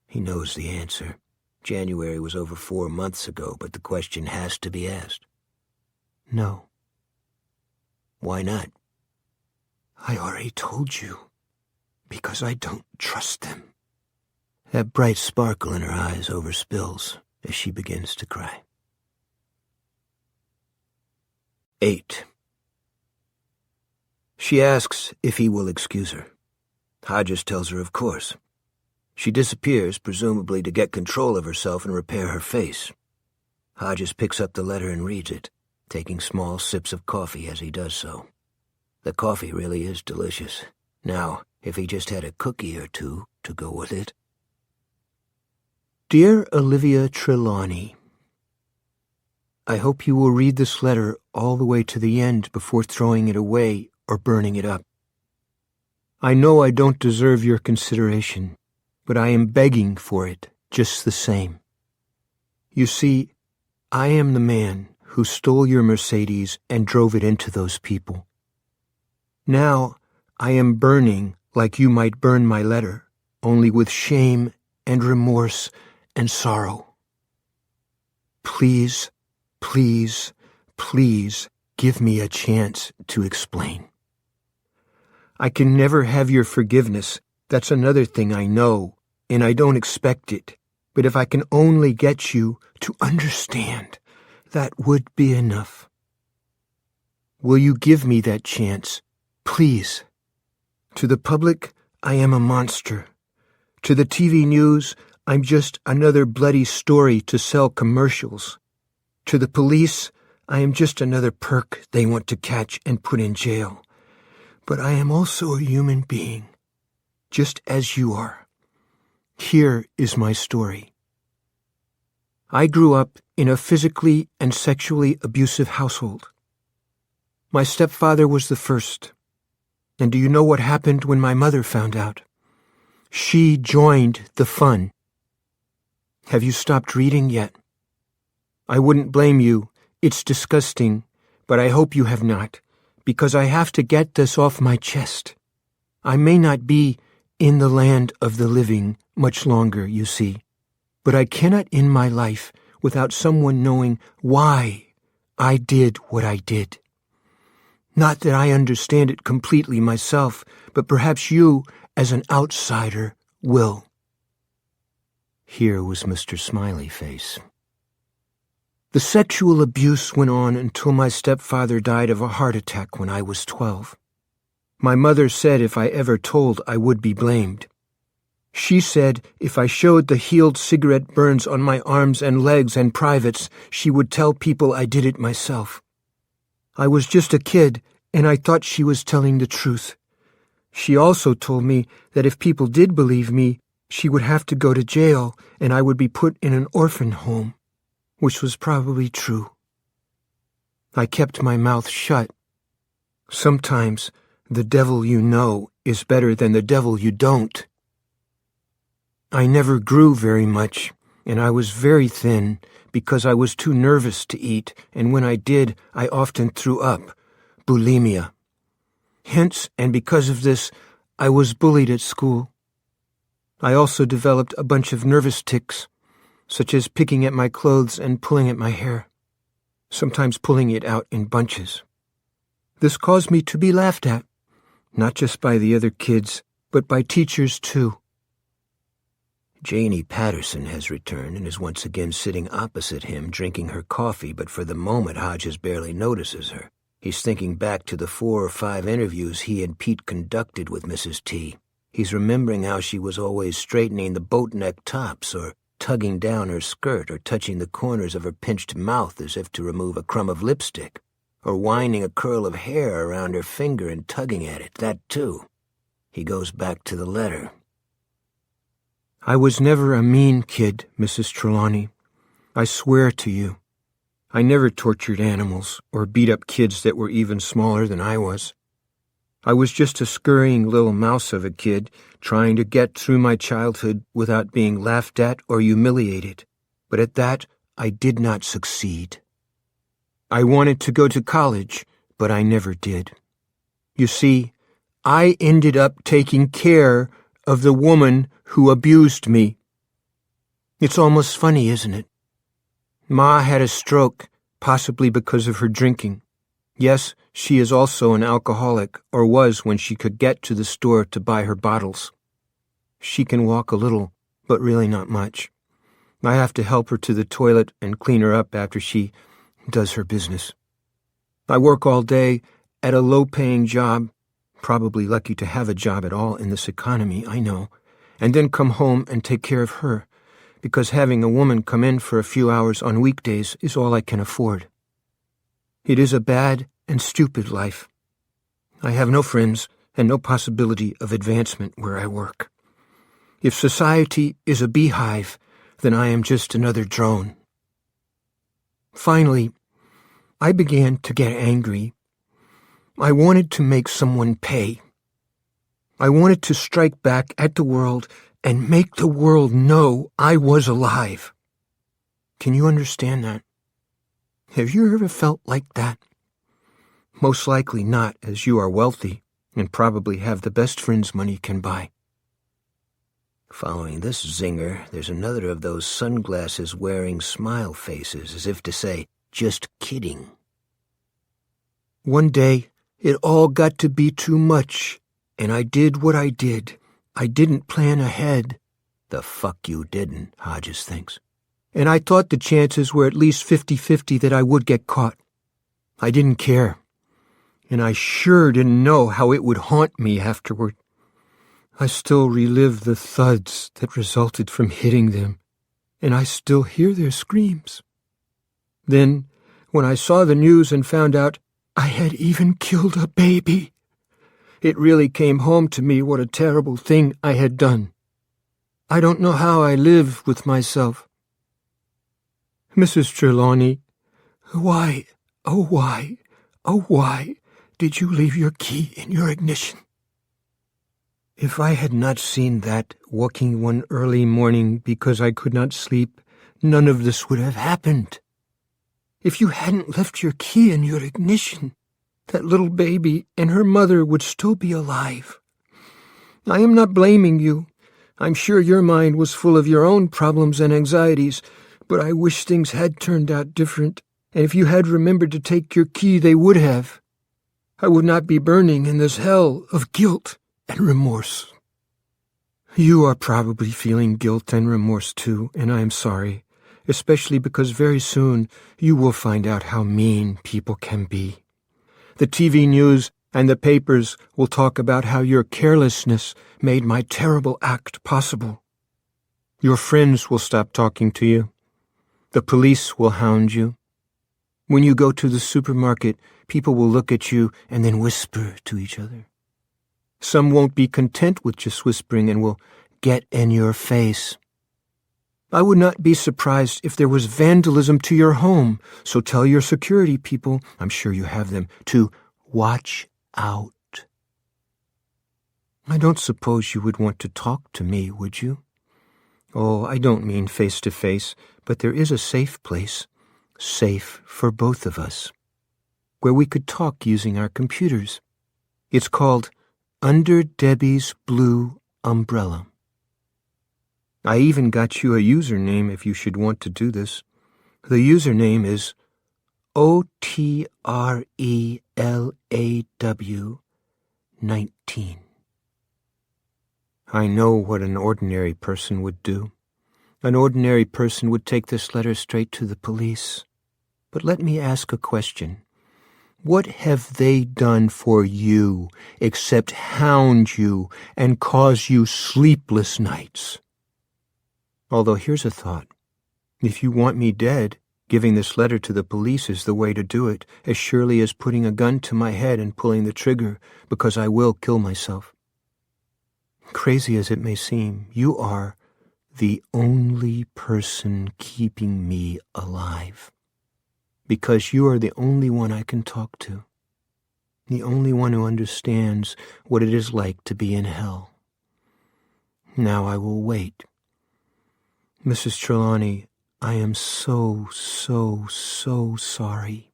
He knows the answer. January was over 4 months ago, but the question has to be asked. No. Why not? I already told you. Because I don't trust them. That bright sparkle in her eyes overspills as she begins to cry. 8. She asks if he will excuse her. Hodges tells her of course. She disappears, presumably to get control of herself and repair her face. Hodges picks up the letter and reads it, taking small sips of coffee as he does so. The coffee really is delicious. Now, if he just had a cookie or two to go with it. Dear Olivia Trelawney, I hope you will read this letter all the way to the end before throwing it away or burning it up. I know I don't deserve your consideration, but I am begging for it just the same. You see, I am the man who stole your Mercedes and drove it into those people. Now I am burning like you might burn my letter, only with shame and remorse and sorrow. Please, please, please give me a chance to explain. I can never have your forgiveness. That's another thing I know, and I don't expect it. But if I can only get you to understand, that would be enough. Will you give me that chance, please? To the public, I am a monster. To the TV news, I'm just another bloody story to sell commercials. To the police, I am just another perk they want to catch and put in jail. But I am also a human being, just as you are. Here is my story. I grew up in a physically and sexually abusive household. My stepfather was the first. And do you know what happened when my mother found out? She joined the fun. Have you stopped reading yet? I wouldn't blame you. It's disgusting, but I hope you have not, because I have to get this off my chest. I may not be in the land of the living much longer, you see, but I cannot end my life without someone knowing why I did what I did. Not that I understand it completely myself, but perhaps you, as an outsider, will. Here was Mr. Smiley Face. The sexual abuse went on until my stepfather died of a heart attack when I was 12. My mother said if I ever told, I would be blamed. She said if I showed the healed cigarette burns on my arms and legs and privates, she would tell people I did it myself. I was just a kid, and I thought she was telling the truth. She also told me that if people did believe me, she would have to go to jail and I would be put in an orphan home, which was probably true. I kept my mouth shut. Sometimes the devil you know is better than the devil you don't. I never grew very much, and I was very thin because I was too nervous to eat, and when I did, I often threw up, bulimia. Hence, and because of this, I was bullied at school. I also developed a bunch of nervous tics, such as picking at my clothes and pulling at my hair, sometimes pulling it out in bunches. This caused me to be laughed at, not just by the other kids, but by teachers too. Janie Patterson has returned and is once again sitting opposite him, drinking her coffee, but for the moment Hodges barely notices her. He's thinking back to the 4 or 5 interviews he and Pete conducted with Mrs. T. He's remembering how she was always straightening the boat-neck tops, or tugging down her skirt, or touching the corners of her pinched mouth as if to remove a crumb of lipstick, Or winding a curl of hair around her finger and tugging at it, that too. He goes back to the letter. I was never a mean kid, Mrs. Trelawney. I swear to you. I never tortured animals or beat up kids that were even smaller than I was. I was just a scurrying little mouse of a kid trying to get through my childhood without being laughed at or humiliated. But at that, I did not succeed. I wanted to go to college, but I never did. You see, I ended up taking care of the woman who abused me. It's almost funny, isn't it? Ma had a stroke, possibly because of her drinking. Yes, she is also an alcoholic, or was when she could get to the store to buy her bottles. She can walk a little, but really not much. I have to help her to the toilet and clean her up after she does her business. I work all day at a low-paying job, probably lucky to have a job at all in this economy, I know, and then come home and take care of her, because having a woman come in for a few hours on weekdays is all I can afford. It is a bad and stupid life. I have no friends and no possibility of advancement where I work. If society is a beehive, then I am just another drone. Finally, I began to get angry. I wanted to make someone pay. I wanted to strike back at the world and make the world know I was alive. Can you understand that? Have you ever felt like that? Most likely not, as you are wealthy and probably have the best friends money can buy. Following this zinger, there's another of those sunglasses-wearing smile faces, as if to say, just kidding. One day, it all got to be too much, and I did what I did. I didn't plan ahead. The fuck you didn't, Hodges thinks. And I thought the chances were at least 50-50 that I would get caught. I didn't care. And I sure didn't know how it would haunt me afterward. I still relive the thuds that resulted from hitting them, and I still hear their screams. Then, when I saw the news and found out I had even killed a baby, it really came home to me what a terrible thing I had done. I don't know how I live with myself. Mrs. Trelawney, why, oh why did you leave your key in your ignition? If I had not seen that walking one early morning because I could not sleep, none of this would have happened. If you hadn't left your key in your ignition, that little baby and her mother would still be alive. I am not blaming you. I'm sure your mind was full of your own problems and anxieties, but I wish things had turned out different, and if you had remembered to take your key, they would have. I would not be burning in this hell of guilt and remorse. You are probably feeling guilt and remorse too, and I am sorry, especially because very soon you will find out how mean people can be. The TV news and the papers will talk about how your carelessness made my terrible act possible. Your friends will stop talking to you. The police will hound you. When you go to the supermarket, people will look at you and then whisper to each other. Some won't be content with just whispering and will get in your face. I would not be surprised if there was vandalism to your home, so tell your security people, I'm sure you have them, to watch out. I don't suppose you would want to talk to me, would you? Oh, I don't mean face to face, but there is a safe place, safe for both of us, where we could talk using our computers. It's called Under Debbie's Blue Umbrella. I even got you a username if you should want to do this. The username is OTRELAW 19. I know what an ordinary person would do. An ordinary person would take this letter straight to the police. But let me ask a question. What have they done for you except hound you and cause you sleepless nights? Although here's a thought. If you want me dead, Giving this letter to the police is the way to do it, as surely as putting a gun to my head and pulling the trigger, because I will kill myself. Crazy as it may seem, you are the only person keeping me alive. Because you are the only one I can talk to. The only one who understands what it is like to be in hell. Now I will wait. Mrs. Trelawney, I am so sorry.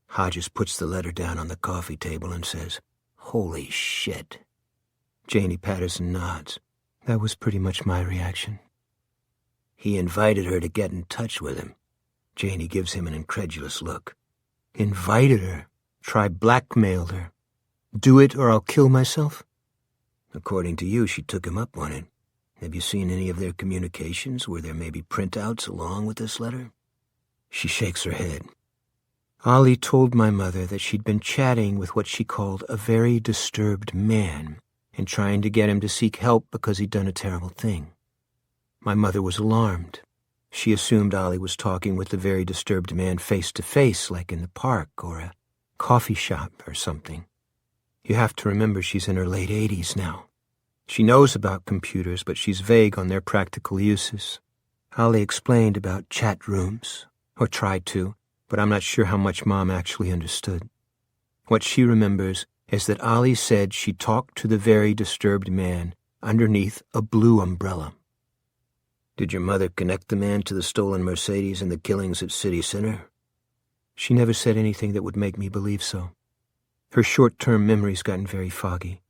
Hodges puts the letter down on the coffee table and says, "Holy shit." Janie Patterson nods. That was pretty much my reaction. He invited her to get in touch with him. Janie gives him an incredulous look. Invited her? Try blackmailed her? Do it or I'll kill myself? According to you, she took him up on it. Have you seen any of their communications where there may be printouts along with this letter? She shakes her head. Ollie told my mother that she'd been chatting with what she called a very disturbed man and trying to get him to seek help because he'd done a terrible thing. My mother was alarmed. She assumed Ollie was talking with the very disturbed man face to face, like in the park or a coffee shop or something. You have to remember she's in her late 80s now. She knows about computers, but she's vague on their practical uses. Ollie explained about chat rooms, or tried to, but I'm not sure how much Mom actually understood. What she remembers is that Ollie said she talked to the very disturbed man underneath a blue umbrella. Did your mother connect the man to the stolen Mercedes and the killings at City Center? She never said anything that would make me believe so. Her short-term memory's gotten very foggy.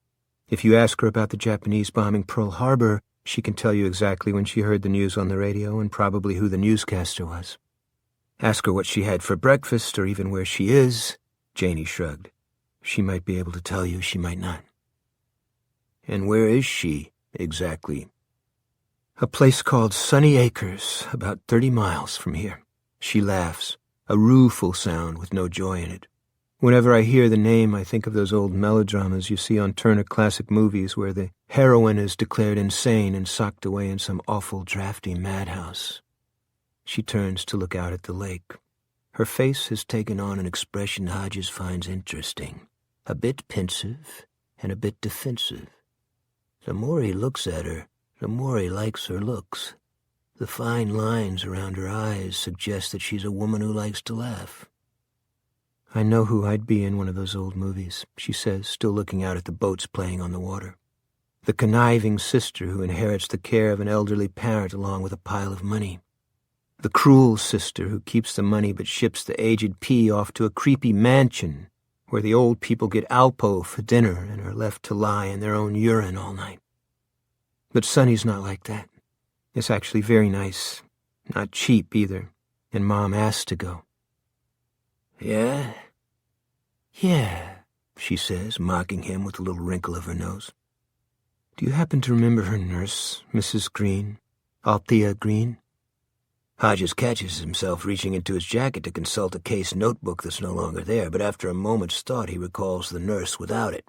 If you ask her about the Japanese bombing Pearl Harbor, she can tell you exactly when she heard the news on the radio and probably who the newscaster was. Ask her what she had for breakfast or even where she is, Janie shrugged. She might be able to tell you, she might not. And where is she, exactly? A place called Sunny Acres, about 30 miles from here. She laughs, a rueful sound with no joy in it. Whenever I hear the name, I think of those old melodramas you see on Turner Classic Movies where the heroine is declared insane and socked away in some awful, drafty madhouse. She turns to look out at the lake. Her face has taken on an expression Hodges finds interesting, a bit pensive and a bit defensive. The more he looks at her, the more he likes her looks. The fine lines around her eyes suggest that she's a woman who likes to laugh. I know who I'd be in one of those old movies, she says, still looking out at the boats playing on the water. The conniving sister who inherits the care of an elderly parent along with a pile of money. The cruel sister who keeps the money but ships the aged P off to a creepy mansion where the old people get Alpo for dinner and are left to lie in their own urine all night. But Sonny's not like that. It's actually very nice, not cheap either, and Mom asked to go. Yeah? Yeah, she says, mocking him with a little wrinkle of her nose. Do you happen to remember her nurse, Mrs. Green? Althea Green? Hodges catches himself reaching into his jacket to consult a case notebook that's no longer there, but after a moment's thought he recalls the nurse without it.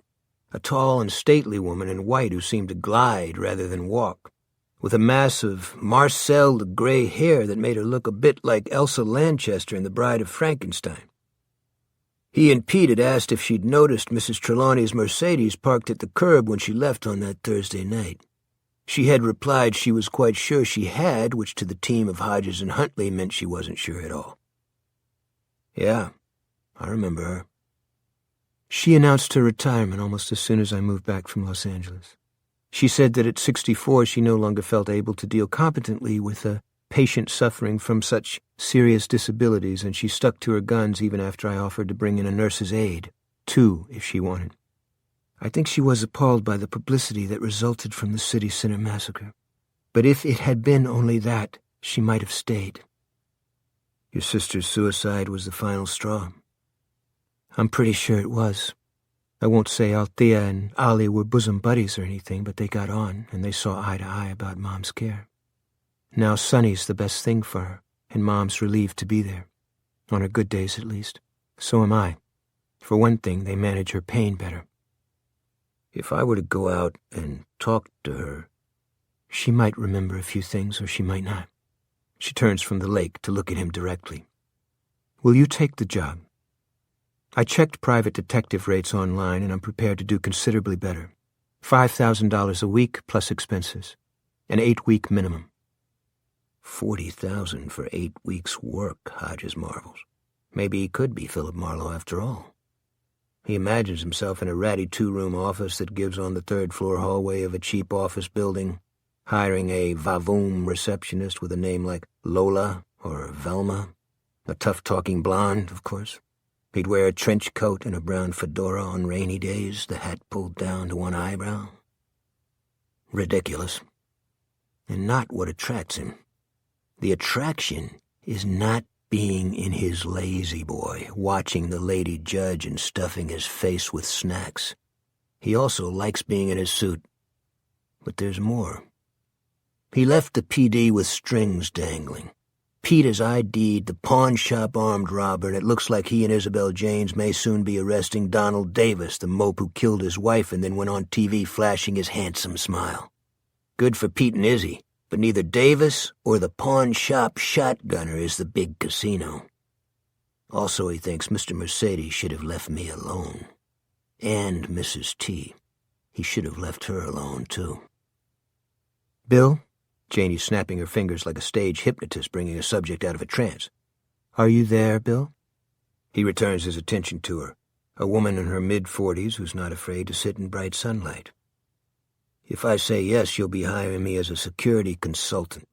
A tall and stately woman in white who seemed to glide rather than walk, with a mass of marcelled gray hair that made her look a bit like Elsa Lanchester in The Bride of Frankenstein. He and Pete had asked if she'd noticed Mrs. Trelawney's Mercedes parked at the curb when she left on that Thursday night. She had replied she was quite sure she had, which to the team of Hodges and Huntley meant she wasn't sure at all. Yeah, I remember her. She announced her retirement almost as soon as I moved back from Los Angeles. She said that at 64 she no longer felt able to deal competently with a patient suffering from such serious disabilities, and she stuck to her guns even after I offered to bring in a nurse's aide, 2 if she wanted. I think she was appalled by the publicity that resulted from the City Center massacre. But if it had been only that, she might have stayed. Your sister's suicide was the final straw? I'm pretty sure it was. I won't say Althea and Ollie were bosom buddies or anything, but they got on, and they saw eye to eye about Mom's care. Now Sonny's the best thing for her, and Mom's relieved to be there. On her good days, at least. So am I. For one thing, they manage her pain better. If I were to go out and talk to her... She might remember a few things, or she might not. She turns from the lake to look at him directly. Will you take the job? I checked private detective rates online, and I'm prepared to do considerably better. $5,000 a week plus expenses. An 8-week minimum. 40,000 for 8 weeks' work, Hodges marvels. Maybe he could be Philip Marlowe after all. He imagines himself in a ratty 2-room office that gives on the 3rd-floor hallway of a cheap office building, hiring a vavoom receptionist with a name like Lola or Velma, a tough-talking blonde, of course. He'd wear a trench coat and a brown fedora on rainy days, the hat pulled down to one eyebrow. Ridiculous. And not what attracts him. The attraction is not being in his lazy boy, watching the lady judge and stuffing his face with snacks. He also likes being in his suit. But there's more. He left the PD with strings dangling. Pete has ID'd the pawn shop armed robber, and it looks like he and Isabel Janes may soon be arresting Donald Davis, the mope who killed his wife and then went on TV flashing his handsome smile. Good for Pete and Izzy, but neither Davis or the pawn shop shotgunner is the big casino. Also, he thinks Mr. Mercedes should have left me alone. And Mrs. T. He should have left her alone, too. Bill? Janie's snapping her fingers like a stage hypnotist bringing a subject out of a trance. Are you there, Bill? He returns his attention to her, a woman in her mid-40s who's not afraid to sit in bright sunlight. If I say yes, you'll be hiring me as a security consultant.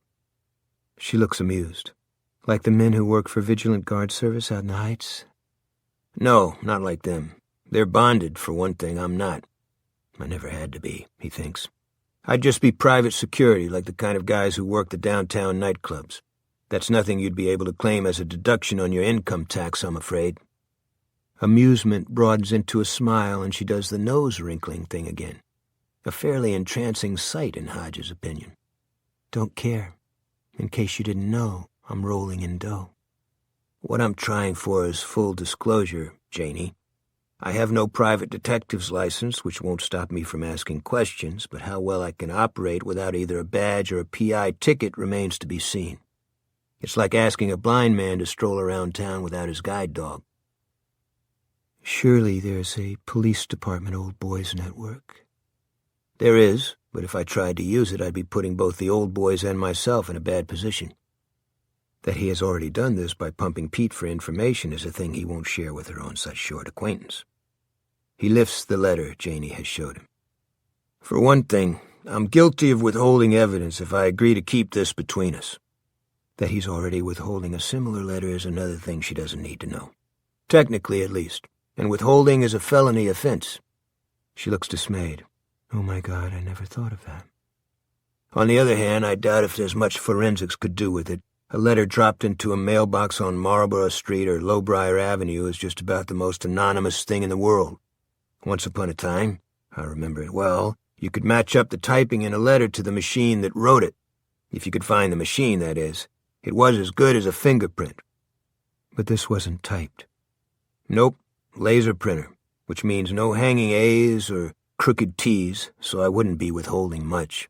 She looks amused. Like the men who work for Vigilant Guard Service out in the Heights? No, not like them. They're bonded, for one thing. I'm not. I never had to be, he thinks. I'd just be private security, like the kind of guys who work the downtown nightclubs. That's nothing you'd be able to claim as a deduction on your income tax, I'm afraid. Amusement broadens into a smile, and she does the nose-wrinkling thing again. A fairly entrancing sight, in Hodges' opinion. Don't care. In case you didn't know, I'm rolling in dough. What I'm trying for is full disclosure, Janie. I have no private detective's license, which won't stop me from asking questions, but how well I can operate without either a badge or a PI ticket remains to be seen. It's like asking a blind man to stroll around town without his guide dog. Surely there's a police department old boys network. There is, but if I tried to use it, I'd be putting both the old boys and myself in a bad position. That he has already done this by pumping Pete for information is a thing he won't share with her on such short acquaintance. He lifts the letter Janie has showed him. For one thing, I'm guilty of withholding evidence if I agree to keep this between us. That he's already withholding a similar letter is another thing she doesn't need to know. Technically, at least. And withholding is a felony offense. She looks dismayed. Oh my God, I never thought of that. On the other hand, I doubt if there's much forensics could do with it. A letter dropped into a mailbox on Marlborough Street or Lowbriar Avenue is just about the most anonymous thing in the world. Once upon a time, I remember it well, you could match up the typing in a letter to the machine that wrote it. If you could find the machine, that is. It was as good as a fingerprint. But this wasn't typed. Nope, laser printer, which means no hanging A's or crooked T's, so I wouldn't be withholding much.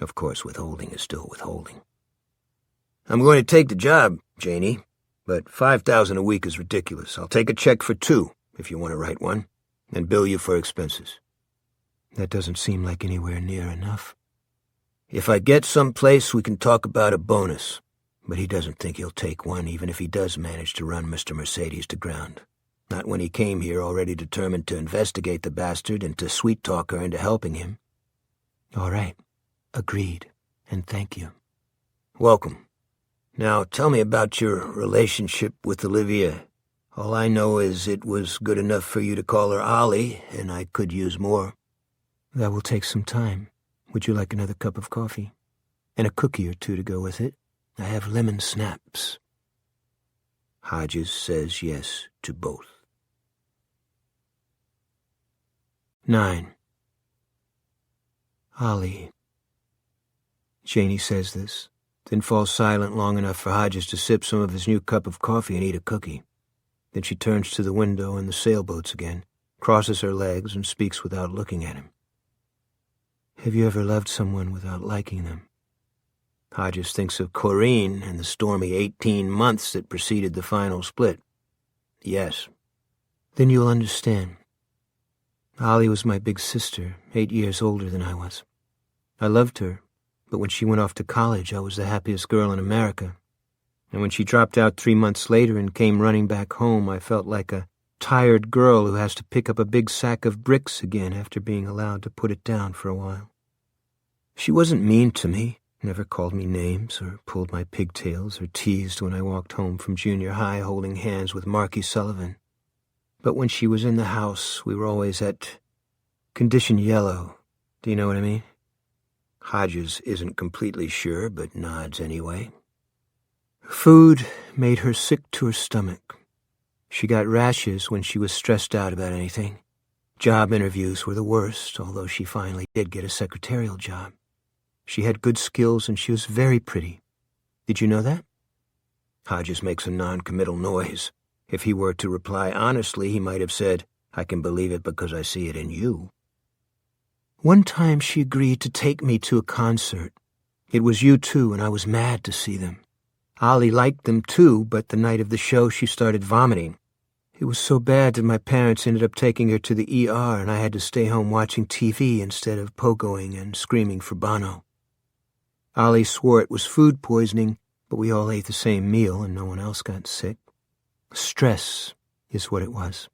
Of course, withholding is still withholding. I'm going to take the job, Janie, but $5,000 a week is ridiculous. I'll take a check for $2,000, if you want to write one, and bill you for expenses. That doesn't seem like anywhere near enough. If I get someplace, we can talk about a bonus, but he doesn't think he'll take one, even if he does manage to run Mr. Mercedes to ground. Not when he came here already determined to investigate the bastard and to sweet-talk her into helping him. All right. Agreed. And thank you. Welcome. Now, tell me about your relationship with Olivia. All I know is it was good enough for you to call her Ollie, and I could use more. That will take some time. Would you like another cup of coffee? And a cookie or two to go with it? I have lemon snaps. Hodges says yes to both. 9. Ollie. Janie says this, then falls silent long enough for Hodges to sip some of his new cup of coffee and eat a cookie. Then she turns to the window and the sailboats again, crosses her legs, and speaks without looking at him. Have you ever loved someone without liking them? Hodges thinks of Corinne and the stormy 18 months that preceded the final split. Yes. Then you'll understand. Ollie was my big sister, 8 years older than I was. I loved her, but when she went off to college, I was the happiest girl in America. And when she dropped out 3 months later and came running back home, I felt like a tired girl who has to pick up a big sack of bricks again after being allowed to put it down for a while. She wasn't mean to me, never called me names or pulled my pigtails or teased when I walked home from junior high holding hands with Marky Sullivan. But when she was in the house, we were always at condition yellow. Do you know what I mean? Hodges isn't completely sure, but nods anyway. Food made her sick to her stomach. She got rashes when she was stressed out about anything. Job interviews were the worst, although she finally did get a secretarial job. She had good skills and she was very pretty. Did you know that? Hodges makes a non-committal noise. If he were to reply honestly, he might have said, "I can believe it because I see it in you." One time she agreed to take me to a concert. It was U2 and I was mad to see them. Ollie liked them too, but the night of the show she started vomiting. It was so bad that my parents ended up taking her to the ER and I had to stay home watching TV instead of pogoing and screaming for Bono. Ollie swore it was food poisoning, but we all ate the same meal and no one else got sick. Stress is what it was.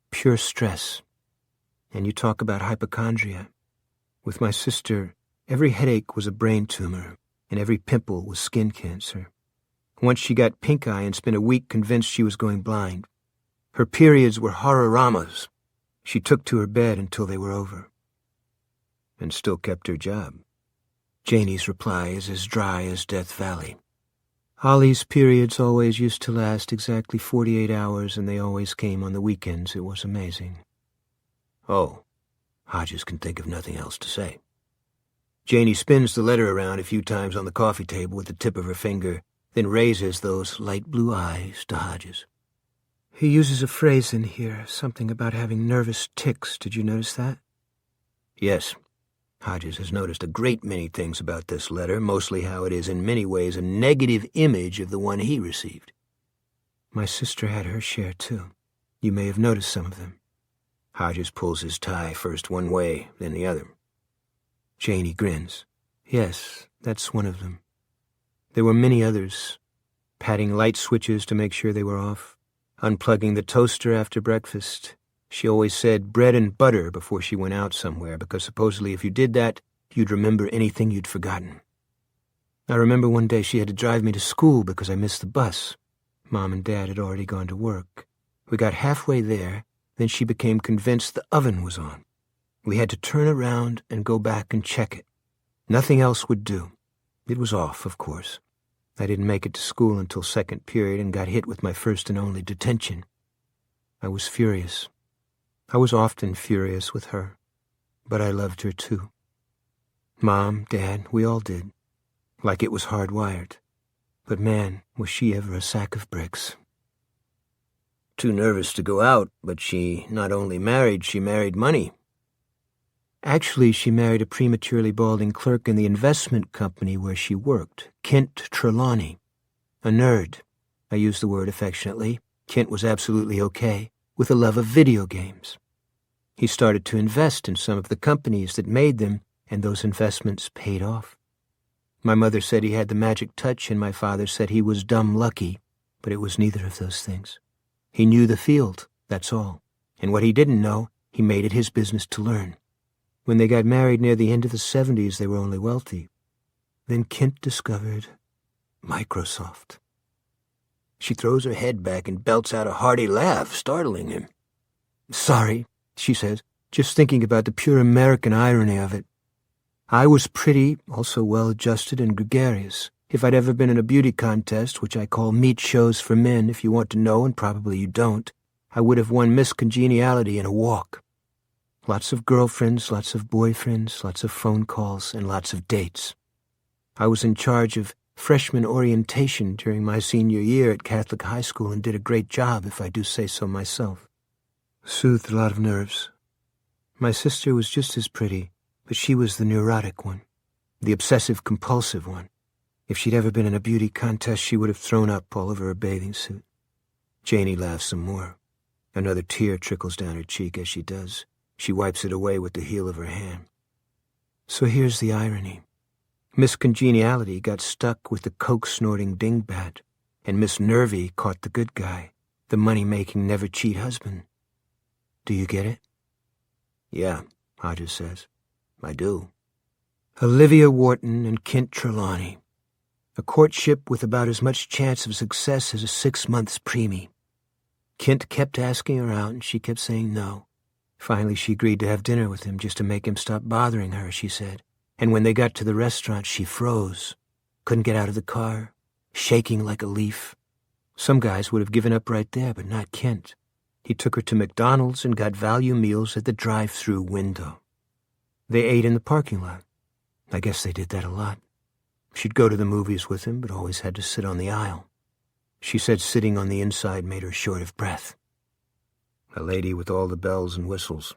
Pure stress. And you talk about hypochondria. With my sister, every headache was a brain tumor and every pimple was skin cancer. Once she got pink eye and spent a week convinced she was going blind. Her periods were horror-ramas. She took to her bed until they were over. And still kept her job. Janie's reply is as dry as Death Valley. Ollie's periods always used to last exactly 48 hours, and they always came on the weekends. It was amazing. Oh, Hodges can think of nothing else to say. Janie spins the letter around a few times on the coffee table with the tip of her finger, then raises those light blue eyes to Hodges. He uses a phrase in here, something about having nervous tics. Did you notice that? Yes. Hodges has noticed a great many things about this letter, mostly how it is in many ways a negative image of the one he received. My sister had her share, too. You may have noticed some of them. Hodges pulls his tie first one way, then the other. Janie grins. Yes, that's one of them. There were many others. Patting light switches to make sure they were off. Unplugging the toaster after breakfast. She always said bread and butter before she went out somewhere, because supposedly if you did that, you'd remember anything you'd forgotten. I remember one day she had to drive me to school because I missed the bus. Mom and Dad had already gone to work. We got halfway there, then she became convinced the oven was on. We had to turn around and go back and check it. Nothing else would do. It was off, of course. I didn't make it to school until second period and got hit with my first and only detention. I was furious. I was often furious with her, but I loved her too. Mom, Dad, we all did. Like it was hardwired. But man, was she ever a sack of bricks. Too nervous to go out, but she not only married, she married money. Actually, she married a prematurely balding clerk in the investment company where she worked, Kent Trelawney. A nerd. I use the word affectionately. Kent was absolutely okay, with a love of video games. He started to invest in some of the companies that made them, and those investments paid off. My mother said he had the magic touch, and my father said he was dumb lucky, but it was neither of those things. He knew the field, that's all. And what he didn't know, he made it his business to learn. When they got married near the end of the 70s, they were only wealthy. Then Kent discovered Microsoft. She throws her head back and belts out a hearty laugh, startling him. Sorry, she says, just thinking about the pure American irony of it. I was pretty, also well-adjusted and gregarious. If I'd ever been in a beauty contest, which I call meat shows for men if you want to know, and probably you don't, I would have won Miss Congeniality in a walk. Lots of girlfriends, lots of boyfriends, lots of phone calls, and lots of dates. I was in charge of freshman orientation during my senior year at Catholic high school and did a great job, if I do say so myself. Soothed a lot of nerves. My sister was just as pretty, but she was the neurotic one, the obsessive-compulsive one. If she'd ever been in a beauty contest, she would have thrown up all over her bathing suit. Janie laughs some more. Another tear trickles down her cheek as she does. She wipes it away with the heel of her hand. So here's the irony. Miss Congeniality got stuck with the coke-snorting dingbat, and Miss Nervy caught the good guy, the money-making, never-cheat husband. Do you get it? Yeah, Hodges says. I do. Olivia Wharton and Kent Trelawney. A courtship with about as much chance of success as a 6 months preemie. Kent kept asking her out, and she kept saying no. Finally, she agreed to have dinner with him just to make him stop bothering her, she said. And when they got to the restaurant, she froze. Couldn't get out of the car, shaking like a leaf. Some guys would have given up right there, but not Kent. He took her to McDonald's and got value meals at the drive-through window. They ate in the parking lot. I guess they did that a lot. She'd go to the movies with him, but always had to sit on the aisle. She said sitting on the inside made her short of breath. A lady with all the bells and whistles.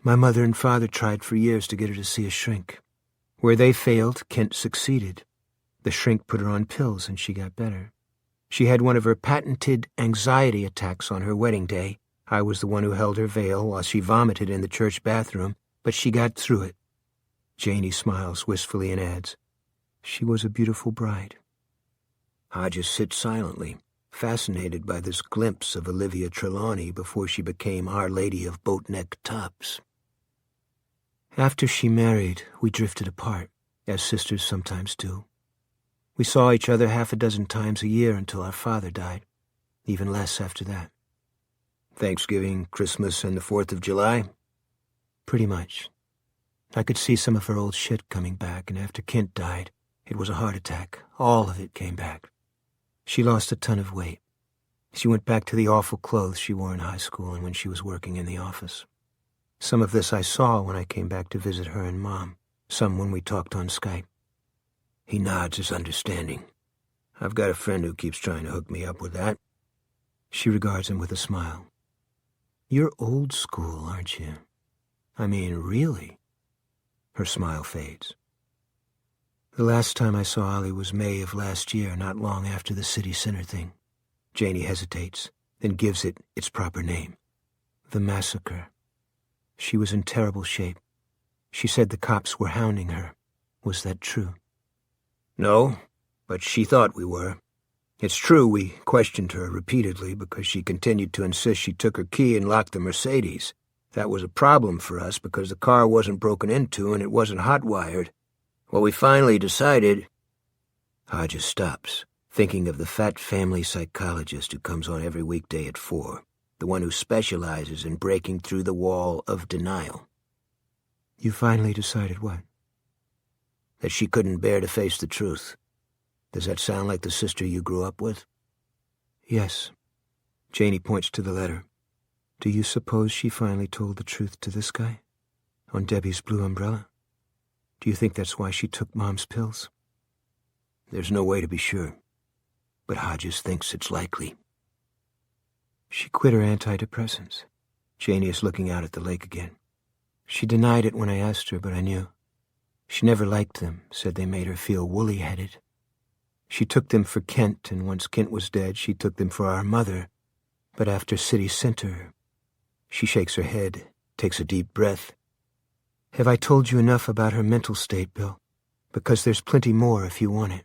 My mother and father tried for years to get her to see a shrink. Where they failed, Kent succeeded. The shrink put her on pills, and she got better. She had one of her patented anxiety attacks on her wedding day. I was the one who held her veil while she vomited in the church bathroom, but she got through it. Janie smiles wistfully and adds, she was a beautiful bride. Hodges sits silently, fascinated by this glimpse of Olivia Trelawney before she became Our Lady of Boatneck Tops. After she married, we drifted apart, as sisters sometimes do. We saw each other 6 times a year until our father died, even less after that. Thanksgiving, Christmas, and the 4th of July? Pretty much. I could see some of her old shit coming back, and after Kent died, it was a heart attack. All of it came back. She lost a ton of weight. She went back to the awful clothes she wore in high school and when she was working in the office. Some of this I saw when I came back to visit her and Mom, some when we talked on Skype. He nods his understanding. I've got a friend who keeps trying to hook me up with that. She regards him with a smile. You're old school, aren't you? I mean, really? Her smile fades. The last time I saw Ollie was May of last year, not long after the city center thing. Janie hesitates, then gives it its proper name. The massacre. She was in terrible shape. She said the cops were hounding her. Was that true? No, but she thought we were. It's true we questioned her repeatedly because she continued to insist she took her key and locked the Mercedes. That was a problem for us because the car wasn't broken into and it wasn't hot-wired. Well, we finally decided... Hodges stops, thinking of the fat family psychologist who comes on every weekday at 4, the one who specializes in breaking through the wall of denial. You finally decided what? That she couldn't bear to face the truth. Does that sound like the sister you grew up with? Yes. Janie points to the letter. Do you suppose she finally told the truth to this guy? On Debbie's blue umbrella? Do you think that's why she took Mom's pills? There's no way to be sure, but Hodges thinks it's likely. She quit her antidepressants. Janie is looking out at the lake again. She denied it when I asked her, but I knew. She never liked them, said they made her feel woolly-headed. She took them for Kent, and once Kent was dead, she took them for our mother. But after City Center... She shakes her head, takes a deep breath. Have I told you enough about her mental state, Bill? Because there's plenty more if you want it.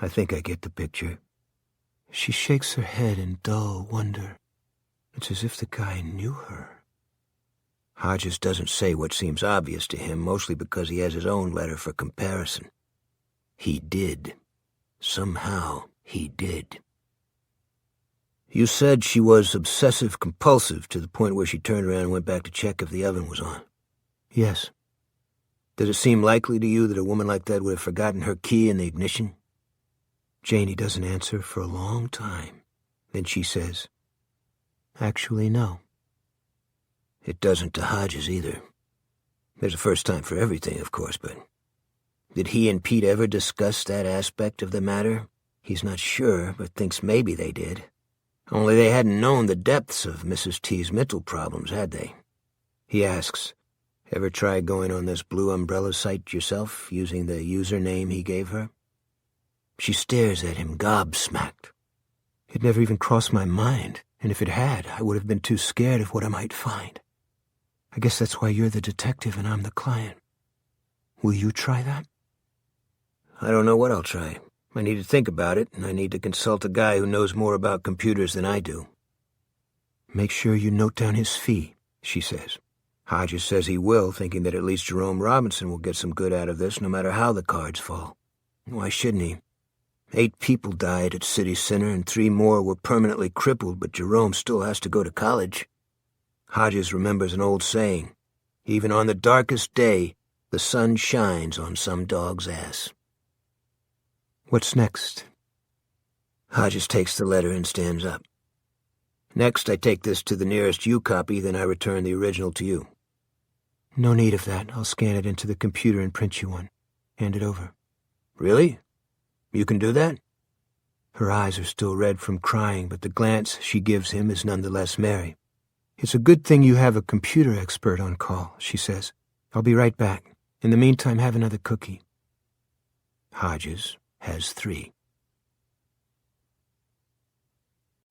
I think I get the picture. She shakes her head in dull wonder. It's as if the guy knew her. Hodges doesn't say what seems obvious to him, mostly because he has his own letter for comparison. He did. Somehow he did. You said she was obsessive-compulsive to the point where she turned around and went back to check if the oven was on. Yes. Does it seem likely to you that a woman like that would have forgotten her key in the ignition? Janie doesn't answer for a long time. Then she says, Actually, no. It doesn't to Hodges either. There's a first time for everything, of course, but did he and Pete ever discuss that aspect of the matter? He's not sure, but thinks maybe they did. Only they hadn't known the depths of Mrs. T's mental problems, had they? He asks, Ever try going on this Blue Umbrella site yourself, using the username he gave her? She stares at him, gobsmacked. It never even crossed my mind, and if it had, I would have been too scared of what I might find. I guess that's why you're the detective and I'm the client. Will you try that? I don't know what I'll try. I need to think about it, and I need to consult a guy who knows more about computers than I do. Make sure you note down his fee, she says. Hodges says he will, thinking that at least Jerome Robinson will get some good out of this, no matter how the cards fall. Why shouldn't he? 8 people died at City Center, and 3 more were permanently crippled, but Jerome still has to go to college. Hodges remembers an old saying, even on the darkest day, the sun shines on some dog's ass. What's next? Hodges takes the letter and stands up. Next, I take this to the nearest U copy, then I return the original to you. No need of that. I'll scan it into the computer and print you one. Hand it over. Really? You can do that? Her eyes are still red from crying, but the glance she gives him is nonetheless merry. It's a good thing you have a computer expert on call, she says. I'll be right back. In the meantime, have another cookie. Hodges has 3.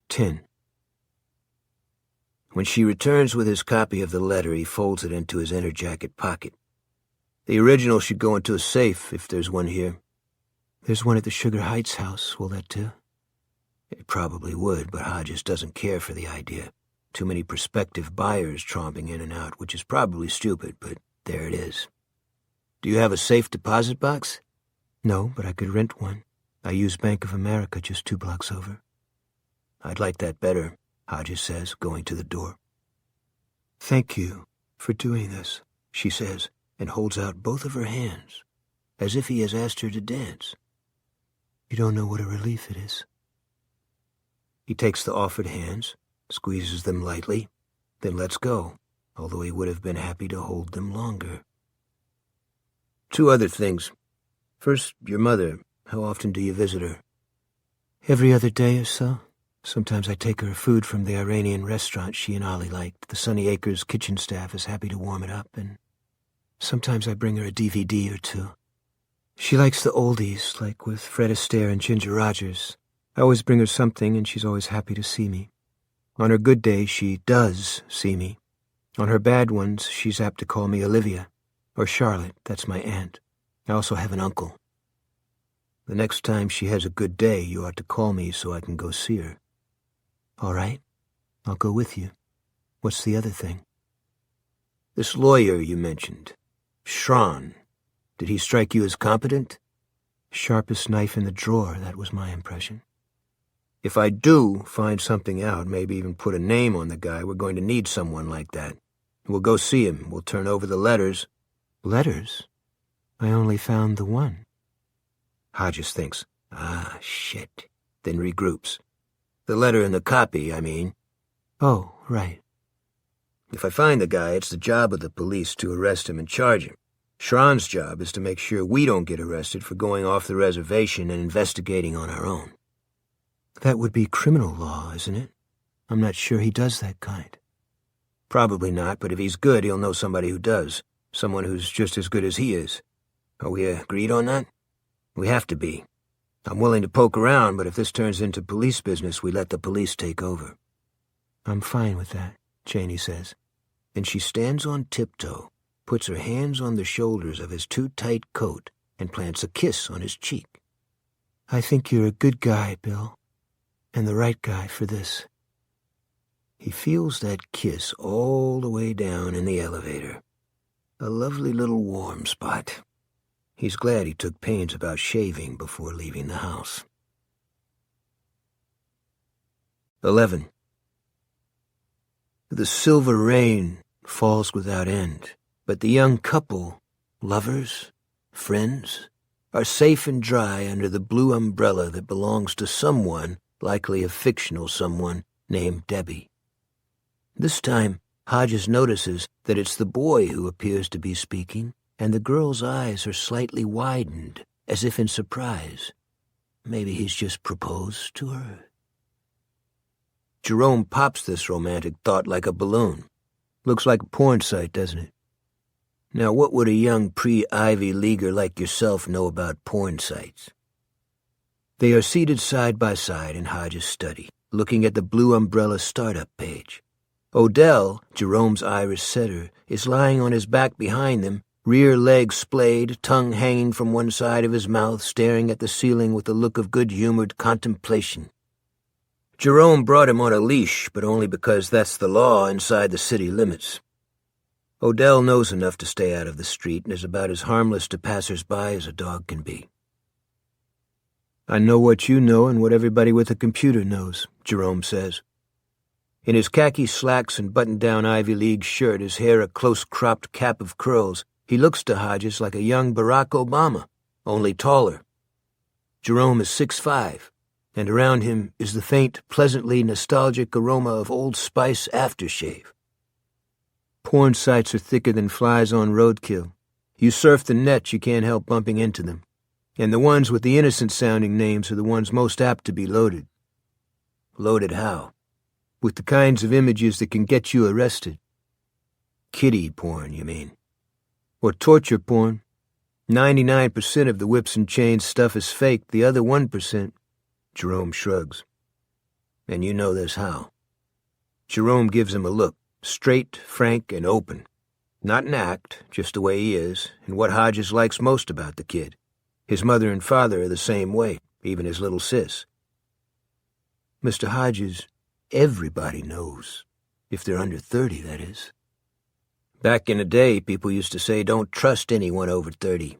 10. When she returns with his copy of the letter, he folds it into his inner jacket pocket. The original should go into a safe, if there's one here. There's one at the Sugar Heights house. Will that do? It probably would, but Hodges doesn't care for the idea. Too many prospective buyers tromping in and out, which is probably stupid, but there it is. Do you have a safe deposit box? No, but I could rent one. I use Bank of America just 2 blocks over. I'd like that better, Hodges says, going to the door. Thank you for doing this, she says, and holds out both of her hands, as if he has asked her to dance. You don't know what a relief it is. He takes the offered hands, squeezes them lightly, then lets go, although he would have been happy to hold them longer. 2 other things. First, your mother. How often do you visit her? Every other day or so. Sometimes I take her food from the Iranian restaurant she and Ollie liked. The Sunny Acres kitchen staff is happy to warm it up, and sometimes I bring her a DVD or 2. She likes the oldies, like with Fred Astaire and Ginger Rogers. I always bring her something, and she's always happy to see me. On her good days, she does see me. On her bad ones, she's apt to call me Olivia, or Charlotte, that's my aunt. I also have an uncle. The next time she has a good day, you ought to call me so I can go see her. All right, I'll go with you. What's the other thing? This lawyer you mentioned, Schron. Did he strike you as competent? Sharpest knife in the drawer, that was my impression. If I do find something out, maybe even put a name on the guy, we're going to need someone like that. We'll go see him. We'll turn over the letters. Letters? I only found the one. Hodges thinks, shit. Then regroups. The letter and the copy, I mean. Oh, right. If I find the guy, it's the job of the police to arrest him and charge him. Schron's job is to make sure we don't get arrested for going off the reservation and investigating on our own. That would be criminal law, isn't it? I'm not sure he does that kind. Probably not, but if he's good, he'll know somebody who does. Someone who's just as good as he is. Are we agreed on that? We have to be. I'm willing to poke around, but if this turns into police business, we let the police take over. I'm fine with that, Janie says. Then she stands on tiptoe, puts her hands on the shoulders of his too-tight coat, and plants a kiss on his cheek. I think you're a good guy, Bill. And the right guy for this. He feels that kiss all the way down in the elevator. A lovely little warm spot. He's glad he took pains about shaving before leaving the house. 11. The silver rain falls without end, but the young couple, lovers, friends, are safe and dry under the blue umbrella that belongs to someone, likely a fictional someone, named Debbie. This time, Hodges notices that it's the boy who appears to be speaking, and the girl's eyes are slightly widened, as if in surprise. Maybe he's just proposed to her. Jerome pops this romantic thought like a balloon. Looks like a porn site, doesn't it? Now, what would a young pre-Ivy Leaguer like yourself know about porn sites? They are seated side by side in Hodges' study, looking at the Blue Umbrella startup page. Odell, Jerome's Irish setter, is lying on his back behind them, rear leg splayed, tongue hanging from one side of his mouth, staring at the ceiling with a look of good-humored contemplation. Jerome brought him on a leash, but only because that's the law inside the city limits. Odell knows enough to stay out of the street and is about as harmless to passers-by as a dog can be. I know what you know and what everybody with a computer knows, Jerome says. In his khaki slacks and button-down Ivy League shirt, his hair a close-cropped cap of curls, he looks to Hodges like a young Barack Obama, only taller. Jerome is 6'5", and around him is the faint, pleasantly nostalgic aroma of Old Spice aftershave. Porn sites are thicker than flies on roadkill. You surf the net, you can't help bumping into them. And the ones with the innocent-sounding names are the ones most apt to be loaded. Loaded how? With the kinds of images that can get you arrested. Kiddie porn, you mean? Or torture porn. 99% of the whips and chains stuff is fake, the other 1%. Jerome shrugs. And you know this how? Jerome gives him a look, straight, frank, and open. Not an act, just the way he is, and what Hodges likes most about the kid. His mother and father are the same way, even his little sis. Mr. Hodges, everybody knows. If they're under 30, that is. Back in the day, people used to say, don't trust anyone over 30.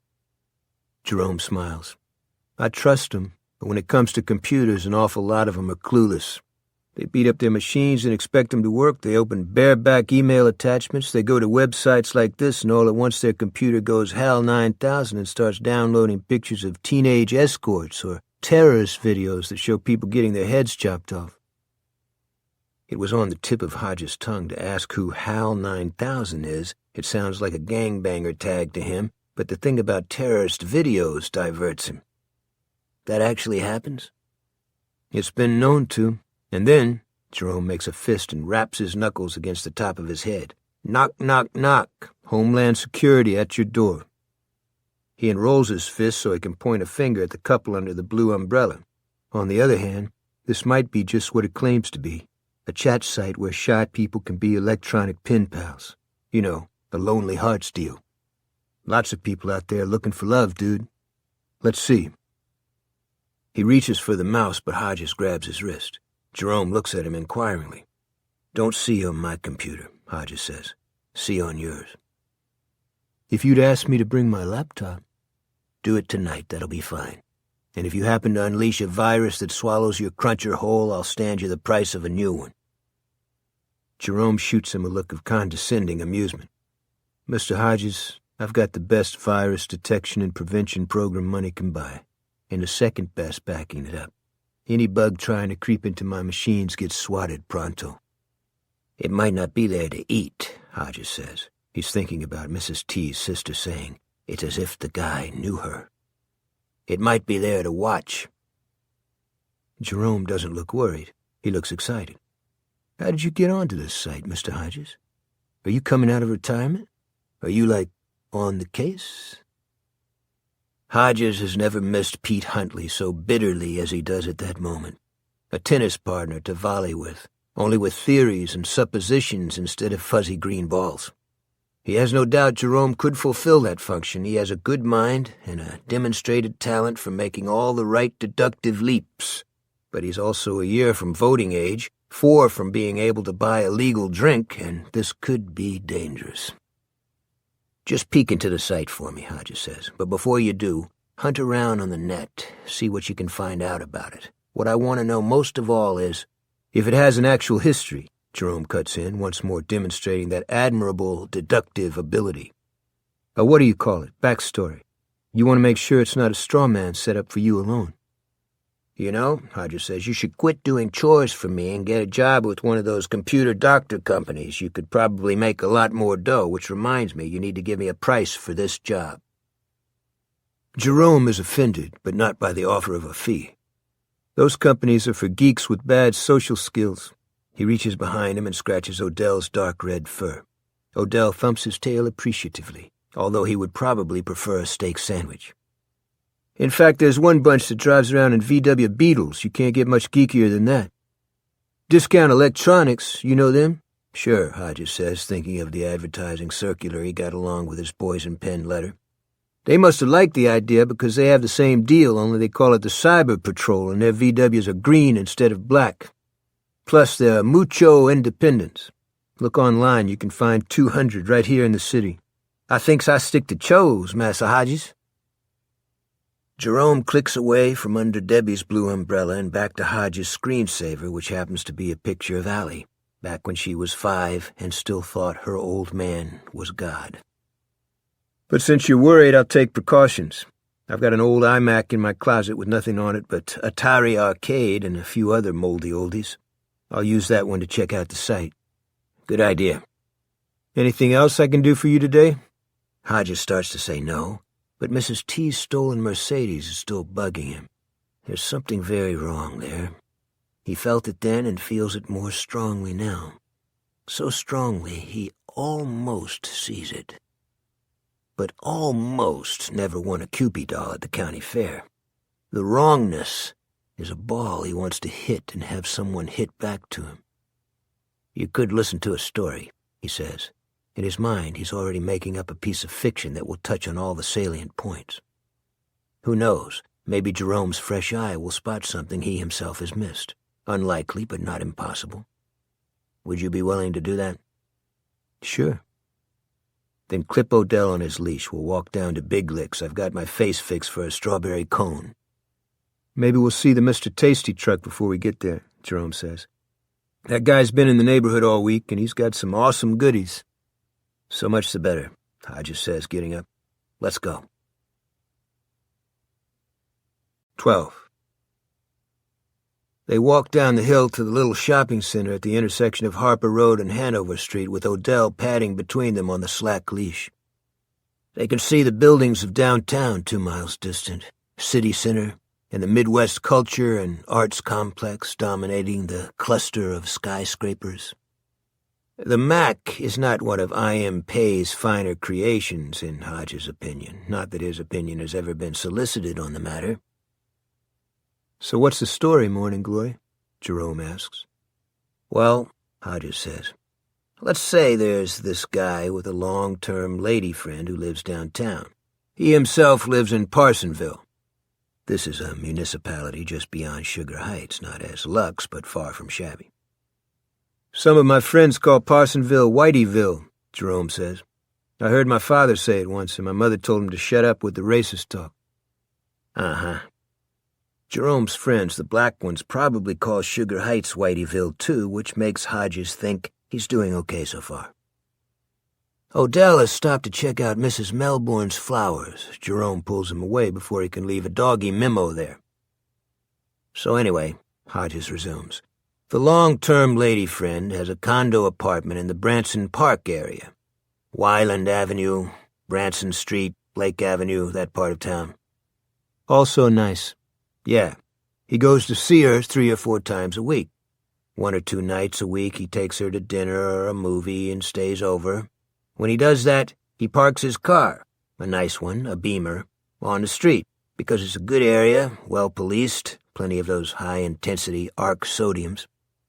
Jerome smiles. I trust them, but when it comes to computers, an awful lot of them are clueless. They beat up their machines and expect them to work. They open bareback email attachments. They go to websites like this, and all at once their computer goes HAL 9000 and starts downloading pictures of teenage escorts or terrorist videos that show people getting their heads chopped off. It was on the tip of Hodges' tongue to ask who HAL 9000 is. It sounds like a gangbanger tag to him, but the thing about terrorist videos diverts him. That actually happens? It's been known to. And then, Jerome makes a fist and raps his knuckles against the top of his head. Knock, knock, knock. Homeland Security at your door. He unrolls his fist so he can point a finger at the couple under the Blue Umbrella. On the other hand, this might be just what it claims to be. A chat site where shy people can be electronic pen pals. You know, the Lonely Hearts deal. Lots of people out there looking for love, dude. Let's see. He reaches for the mouse, but Hodges grabs his wrist. Jerome looks at him inquiringly. Don't see on my computer, Hodges says. See on yours. If you'd asked me to bring my laptop. Do it tonight, that'll be fine. And if you happen to unleash a virus that swallows your cruncher whole, I'll stand you the price of a new one. Jerome shoots him a look of condescending amusement. Mr. Hodges, I've got the best virus detection and prevention program money can buy, and the second best backing it up. Any bug trying to creep into my machines gets swatted pronto. It might not be there to eat, Hodges says. He's thinking about Mrs. T's sister saying, it's as if the guy knew her. It might be there to watch. Jerome doesn't look worried. He looks excited. How did you get onto this site, Mr. Hodges? Are you coming out of retirement? Are you, like, on the case? Hodges has never missed Pete Huntley so bitterly as he does at that moment. A tennis partner to volley with, only with theories and suppositions instead of fuzzy green balls. He has no doubt Jerome could fulfill that function. He has a good mind and a demonstrated talent for making all the right deductive leaps. But he's also a year from voting age, 4 from being able to buy a legal drink, and this could be dangerous. Just peek into the site for me, Hodges says. But before you do, hunt around on the net, see what you can find out about it. What I want to know most of all is, if it has an actual history, Jerome cuts in, once more demonstrating that admirable deductive ability. What do you call it? Backstory. You want to make sure it's not a straw man set up for you alone. You know, Hodges says, you should quit doing chores for me and get a job with one of those computer doctor companies. You could probably make a lot more dough, which reminds me, you need to give me a price for this job. Jerome is offended, but not by the offer of a fee. Those companies are for geeks with bad social skills. He reaches behind him and scratches Odell's dark red fur. Odell thumps his tail appreciatively. although he would probably prefer a steak sandwich. In fact, there's one bunch that drives around in VW Beetles. You can't get much geekier than that. Discount Electronics, you know them? Sure, Hodges says, thinking of the advertising circular he got along with his poison pen letter. They must have liked the idea because they have the same deal, only they call it the Cyber Patrol, and their VWs are green instead of black. Plus, they're mucho independence. Look online, you can find 200 right here in the city. I thinks I stick to Cho's, Massa Hodges. Jerome clicks away from under Debbie's blue umbrella and back to Hodges' screensaver, which happens to be a picture of Allie, back when she was 5 and still thought her old man was God. But since you're worried, I'll take precautions. I've got an old iMac in my closet with nothing on it but Atari Arcade and a few other moldy oldies. I'll use that one to check out the site. Good idea. Anything else I can do for you today? Hodges starts to say no, but Mrs. T's stolen Mercedes is still bugging him. There's something very wrong there. He felt it then and feels it more strongly now. So strongly he almost sees it. But almost never won a Cupid doll at the county fair. The wrongness is a ball he wants to hit and have someone hit back to him. You could listen to a story, he says. In his mind, he's already making up a piece of fiction that will touch on all the salient points. Who knows, maybe Jerome's fresh eye will spot something he himself has missed. Unlikely, but not impossible. Would you be willing to do that? Sure. Then clip Odell on his leash. We'll walk down to Big Licks. I've got my face fixed for a strawberry cone. Maybe we'll see the Mr. Tasty truck before we get there, Jerome says. That guy's been in the neighborhood all week, and he's got some awesome goodies. So much the better, Hodges says, getting up. Let's go. 12. They walk down the hill to the little shopping center at the intersection of Harper Road and Hanover Street, with Odell padding between them on the slack leash. They can see the buildings of downtown 2 miles distant, city center, and the Midwest culture and arts complex dominating the cluster of skyscrapers. The Mac is not one of I.M. Pei's finer creations, in Hodges' opinion. Not that his opinion has ever been solicited on the matter. So what's the story, Morning Glory? Jerome asks. Well, Hodges says, let's say there's this guy with a long-term lady friend who lives downtown. He himself lives in Parsonville. This is a municipality just beyond Sugar Heights, not as luxe, but far from shabby. Some of my friends call Parsonville Whiteyville, Jerome says. I heard my father say it once, and my mother told him to shut up with the racist talk. Uh-huh. Jerome's friends, the black ones, probably call Sugar Heights Whiteyville too, which makes Hodges think he's doing okay so far. Odell has stopped to check out Mrs. Melbourne's flowers. Jerome pulls him away before he can leave a doggy memo there. So anyway, Hodges resumes, the long-term lady friend has a condo apartment in the Branson Park area. Wyland Avenue, Branson Street, Lake Avenue, that part of town. Also nice. Yeah, he goes to see her 3 or 4 times a week. 1 or 2 nights a week he takes her to dinner or a movie and stays over. When he does that, he parks his car, a nice one, a Beamer, on the street, because it's a good area, well policed, plenty of those high-intensity arc sodiums.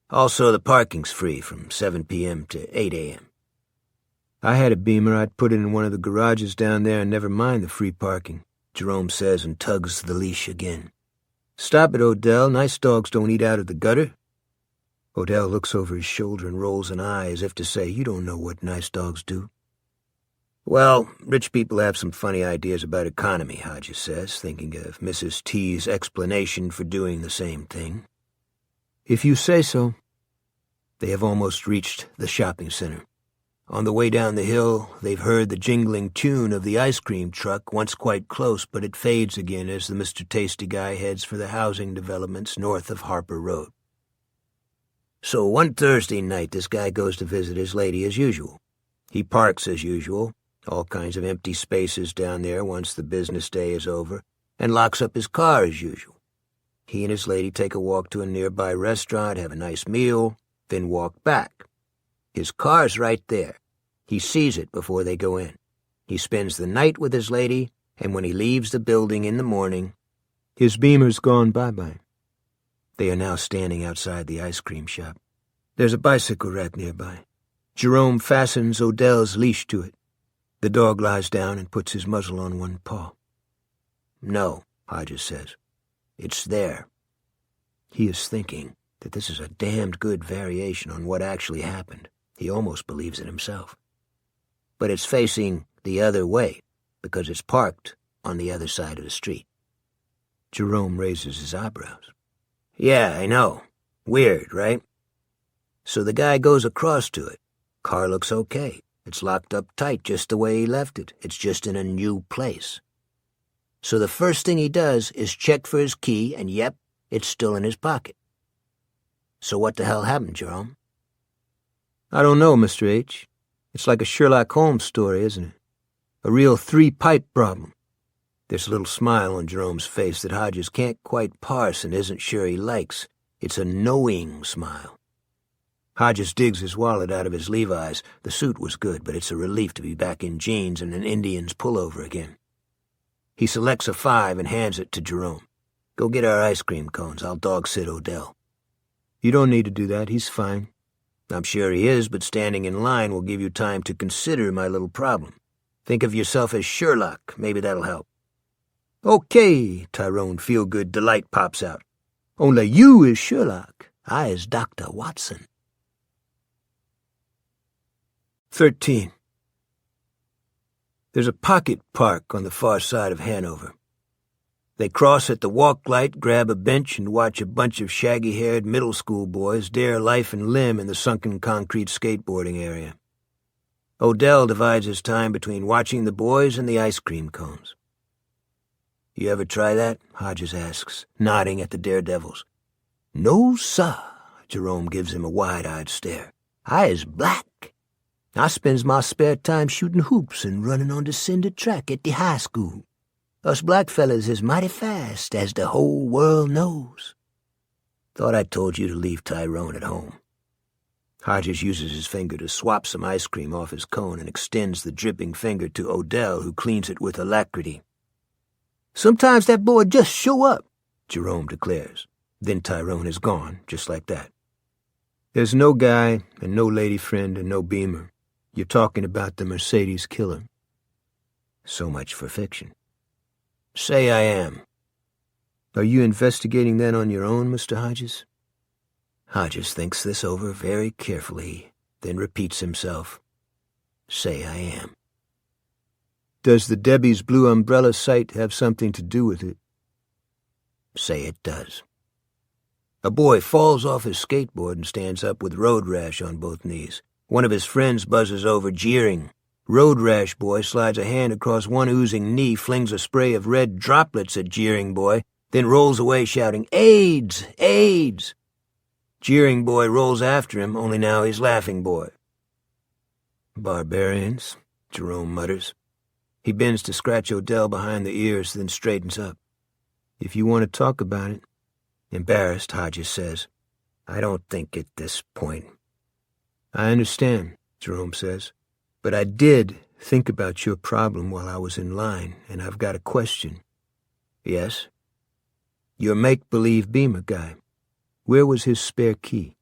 Also, the parking's free from 7 p.m. to 8 a.m. I had a Beamer. I'd put it in one of the garages down there and never mind the free parking, Jerome says and tugs the leash again. Stop it, Odell. Nice dogs don't eat out of the gutter. Odell looks over his shoulder and rolls an eye as if to say, you don't know what nice dogs do. Well, rich people have some funny ideas about economy, Hodges says, thinking of Mrs. T's explanation for doing the same thing. If you say so. They have almost reached the shopping center. On the way down the hill, they've heard the jingling tune of the ice cream truck, once quite close, but it fades again as the Mr. Tasty guy heads for the housing developments north of Harper Road. So one Thursday night, this guy goes to visit his lady as usual. He parks as usual, all kinds of empty spaces down there once the business day is over, and locks up his car as usual. He and his lady take a walk to a nearby restaurant, have a nice meal, then walk back. His car's right there. He sees it before they go in. He spends the night with his lady, and when he leaves the building in the morning, His Beamer's gone bye-bye. they are now standing outside the ice cream shop. There's a bicycle rack nearby. Jerome fastens Odell's leash to it. The dog lies down and puts his muzzle on one paw. No, Hodges says. It's there. He is thinking that this is a damned good variation on what actually happened. He almost believes it himself. But it's facing the other way, because it's parked on the other side of the street. Jerome raises his eyebrows. Yeah, I know. Weird, right? So the guy goes across to it. Car looks okay. It's locked up tight just the way he left it. It's just in a new place. So the first thing he does is check for his key, and yep, it's still in his pocket. So what the hell happened, Jerome? I don't know, Mr. H. It's like a Sherlock Holmes story, isn't it? A real three-pipe problem. There's a little smile on Jerome's face that Hodges can't quite parse and isn't sure he likes. It's a knowing smile. Hodges digs his wallet out of his Levi's. The suit was good, but it's a relief to be back in jeans and an Indian's pullover again. He selects a $5 and hands it to Jerome. Go get our ice cream cones. I'll dog-sit Odell. You don't need to do that. He's fine. I'm sure he is, but standing in line will give you time to consider my little problem. Think of yourself as Sherlock. Maybe that'll help. Okay, Tyrone Feelgood Delight pops out. Only you is Sherlock. I is Dr. Watson. 13. There's a pocket park on the far side of Hanover. They cross at the walk light, grab a bench, and watch a bunch of shaggy-haired middle school boys dare life and limb in the sunken concrete skateboarding area. Odell divides his time between watching the boys and the ice cream cones. You ever try that? Hodges asks, nodding at the daredevils. No, sir. Jerome gives him a wide-eyed stare. I is black. I spends my spare time shooting hoops and running on the cinder track at the high school. Us black fellas is mighty fast, as the whole world knows. Thought I told you to leave Tyrone at home. Hodges uses his finger to swap some ice cream off his cone and extends the dripping finger to Odell, who cleans it with alacrity. Sometimes that boy just show up, Jerome declares. Then Tyrone is gone, just like that. There's no guy and no lady friend and no Beamer. You're talking about the Mercedes killer. So much for fiction. Say I am. Are you investigating that on your own, Mr. Hodges? Hodges thinks this over very carefully, then repeats himself. Say I am. Does the Debbie's Blue Umbrella site have something to do with it? Say it does. A boy falls off his skateboard and stands up with road rash on both knees. One of his friends buzzes over, jeering. Road rash boy slides a hand across one oozing knee, flings a spray of red droplets at jeering boy, then rolls away shouting, AIDS! AIDS! Jeering boy rolls after him, only now he's laughing boy. Barbarians, Jerome mutters. He bends to scratch Odell behind the ears, then straightens up. If you want to talk about it. Embarrassed, Hodges says, I don't think at this point. I understand, Jerome says, but I did think about your problem while I was in line, and I've got a question. Yes? Your make-believe Beamer guy. Where was his spare key?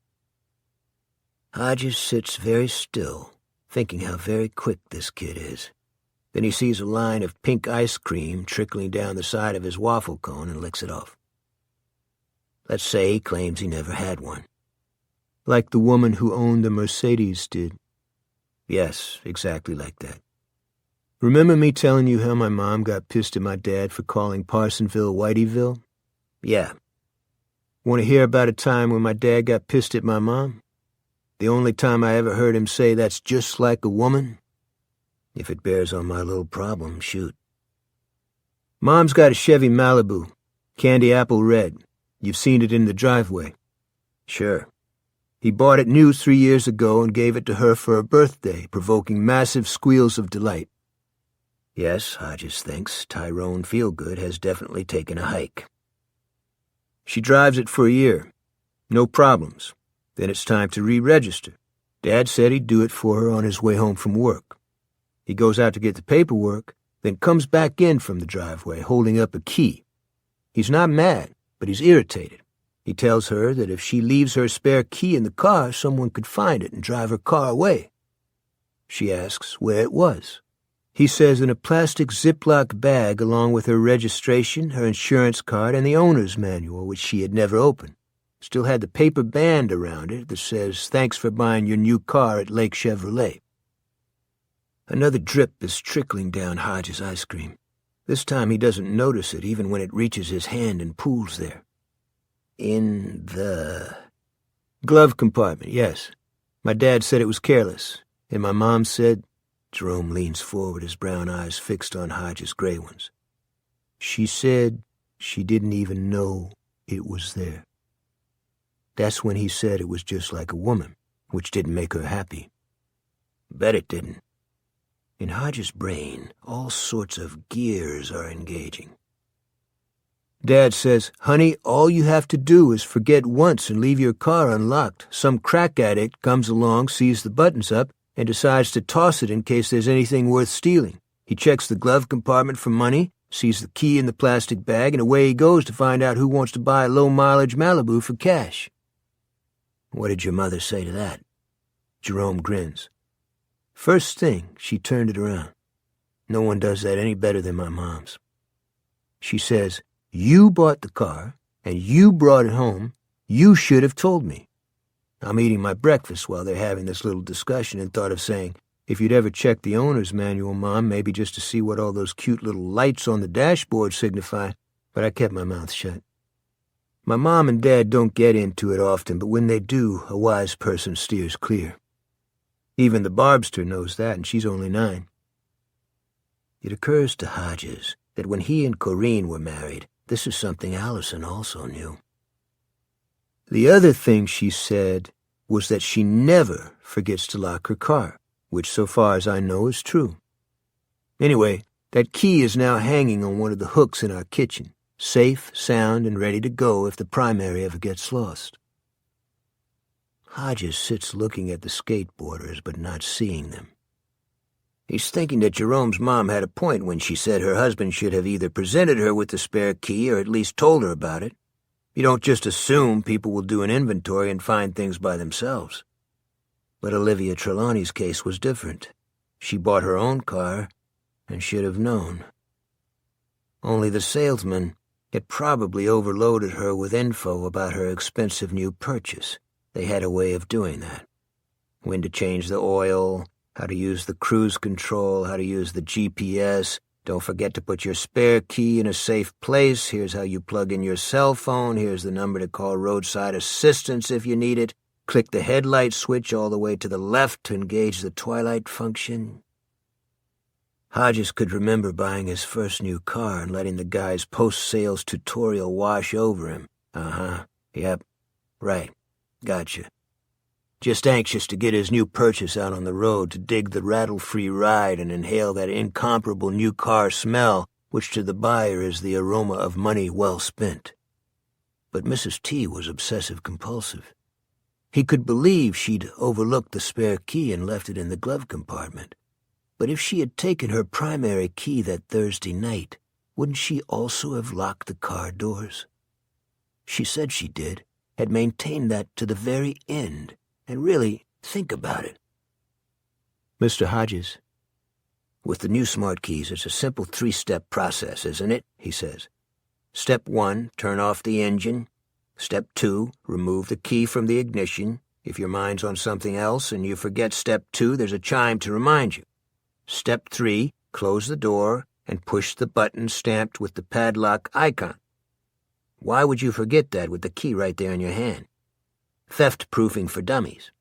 Hodges sits very still, thinking how very quick this kid is. Then he sees a line of pink ice cream trickling down the side of his waffle cone and licks it off. Let's say he claims he never had one. Like the woman who owned the Mercedes did. Yes, exactly like that. Remember me telling you how my mom got pissed at my dad for calling Parsonsville Whiteyville? Yeah. Want to hear about a time when my dad got pissed at my mom? The only time I ever heard him say that's just like a woman? If it bears on my little problem, shoot. Mom's got a Chevy Malibu, candy apple red. You've seen it in the driveway. Sure. He bought it new 3 years ago and gave it to her for her birthday, provoking massive squeals of delight. Yes, Hodges thinks Tyrone Feelgood has definitely taken a hike. She drives it for a year. No problems. Then it's time to re-register. Dad said he'd do it for her on his way home from work. He goes out to get the paperwork, then comes back in from the driveway holding up a key. He's not mad, but he's irritated. He tells her that if she leaves her spare key in the car, someone could find it and drive her car away. She asks where it was. He says in a plastic Ziploc bag along with her registration, her insurance card, and the owner's manual, which she had never opened. Still had the paper band around it that says, "Thanks for buying your new car at Lake Chevrolet." Another drip is trickling down Hodges' ice cream. This time he doesn't notice it even when it reaches his hand and pools there. In the glove compartment, yes. My dad said it was careless, and my mom said... Jerome leans forward, his brown eyes fixed on Hodges' gray ones. She said she didn't even know it was there. That's when he said it was just like a woman, which didn't make her happy. Bet it didn't. In Hodges' brain, all sorts of gears are engaging. Dad says, "Honey, all you have to do is forget once and leave your car unlocked. Some crack addict comes along, sees the buttons up, and decides to toss it in case there's anything worth stealing. He checks the glove compartment for money, sees the key in the plastic bag, and away he goes to find out who wants to buy a low-mileage Malibu for cash." What did your mother say to that? Jerome grins. First thing, she turned it around. No one does that any better than my mom's. She says, "You bought the car, and you brought it home. You should have told me." I'm eating my breakfast while they're having this little discussion and thought of saying, "If you'd ever check the owner's manual, Mom, maybe just to see what all those cute little lights on the dashboard signify," but I kept my mouth shut. My mom and dad don't get into it often, but when they do, a wise person steers clear. Even the Barbster knows that, and she's only 9. It occurs to Hodges that when he and Corinne were married, this is something Allison also knew. The other thing she said was that she never forgets to lock her car, which so far as I know is true. Anyway, that key is now hanging on one of the hooks in our kitchen, safe, sound, and ready to go if the primary ever gets lost. Hodges sits looking at the skateboarders but not seeing them. He's thinking that Jerome's mom had a point when she said her husband should have either presented her with the spare key or at least told her about it. You don't just assume people will do an inventory and find things by themselves. But Olivia Trelawney's case was different. She bought her own car and should have known. Only the salesman had probably overloaded her with info about her expensive new purchase. They had a way of doing that. When to change the oil, how to use the cruise control, how to use the GPS. Don't forget to put your spare key in a safe place. Here's how you plug in your cell phone. Here's the number to call roadside assistance if you need it. Click the headlight switch all the way to the left to engage the twilight function. Hodges could remember buying his first new car and letting the guy's post-sales tutorial wash over him. Yep, right, gotcha. Just anxious to get his new purchase out on the road, to dig the rattle-free ride and inhale that incomparable new car smell, which to the buyer is the aroma of money well spent. But Mrs. T was obsessive-compulsive. He could believe she'd overlooked the spare key and left it in the glove compartment. But if she had taken her primary key that Thursday night, wouldn't she also have locked the car doors? She said she did, had maintained that to the very end. And really, think about it. Mr. Hodges, with the new smart keys, it's a simple 3-step process, isn't it? He says. Step 1, turn off the engine. Step 2, remove the key from the ignition. If your mind's on something else and you forget Step 2, there's a chime to remind you. Step 3, close the door and push the button stamped with the padlock icon. Why would you forget that with the key right there in your hand? Theft-proofing for dummies.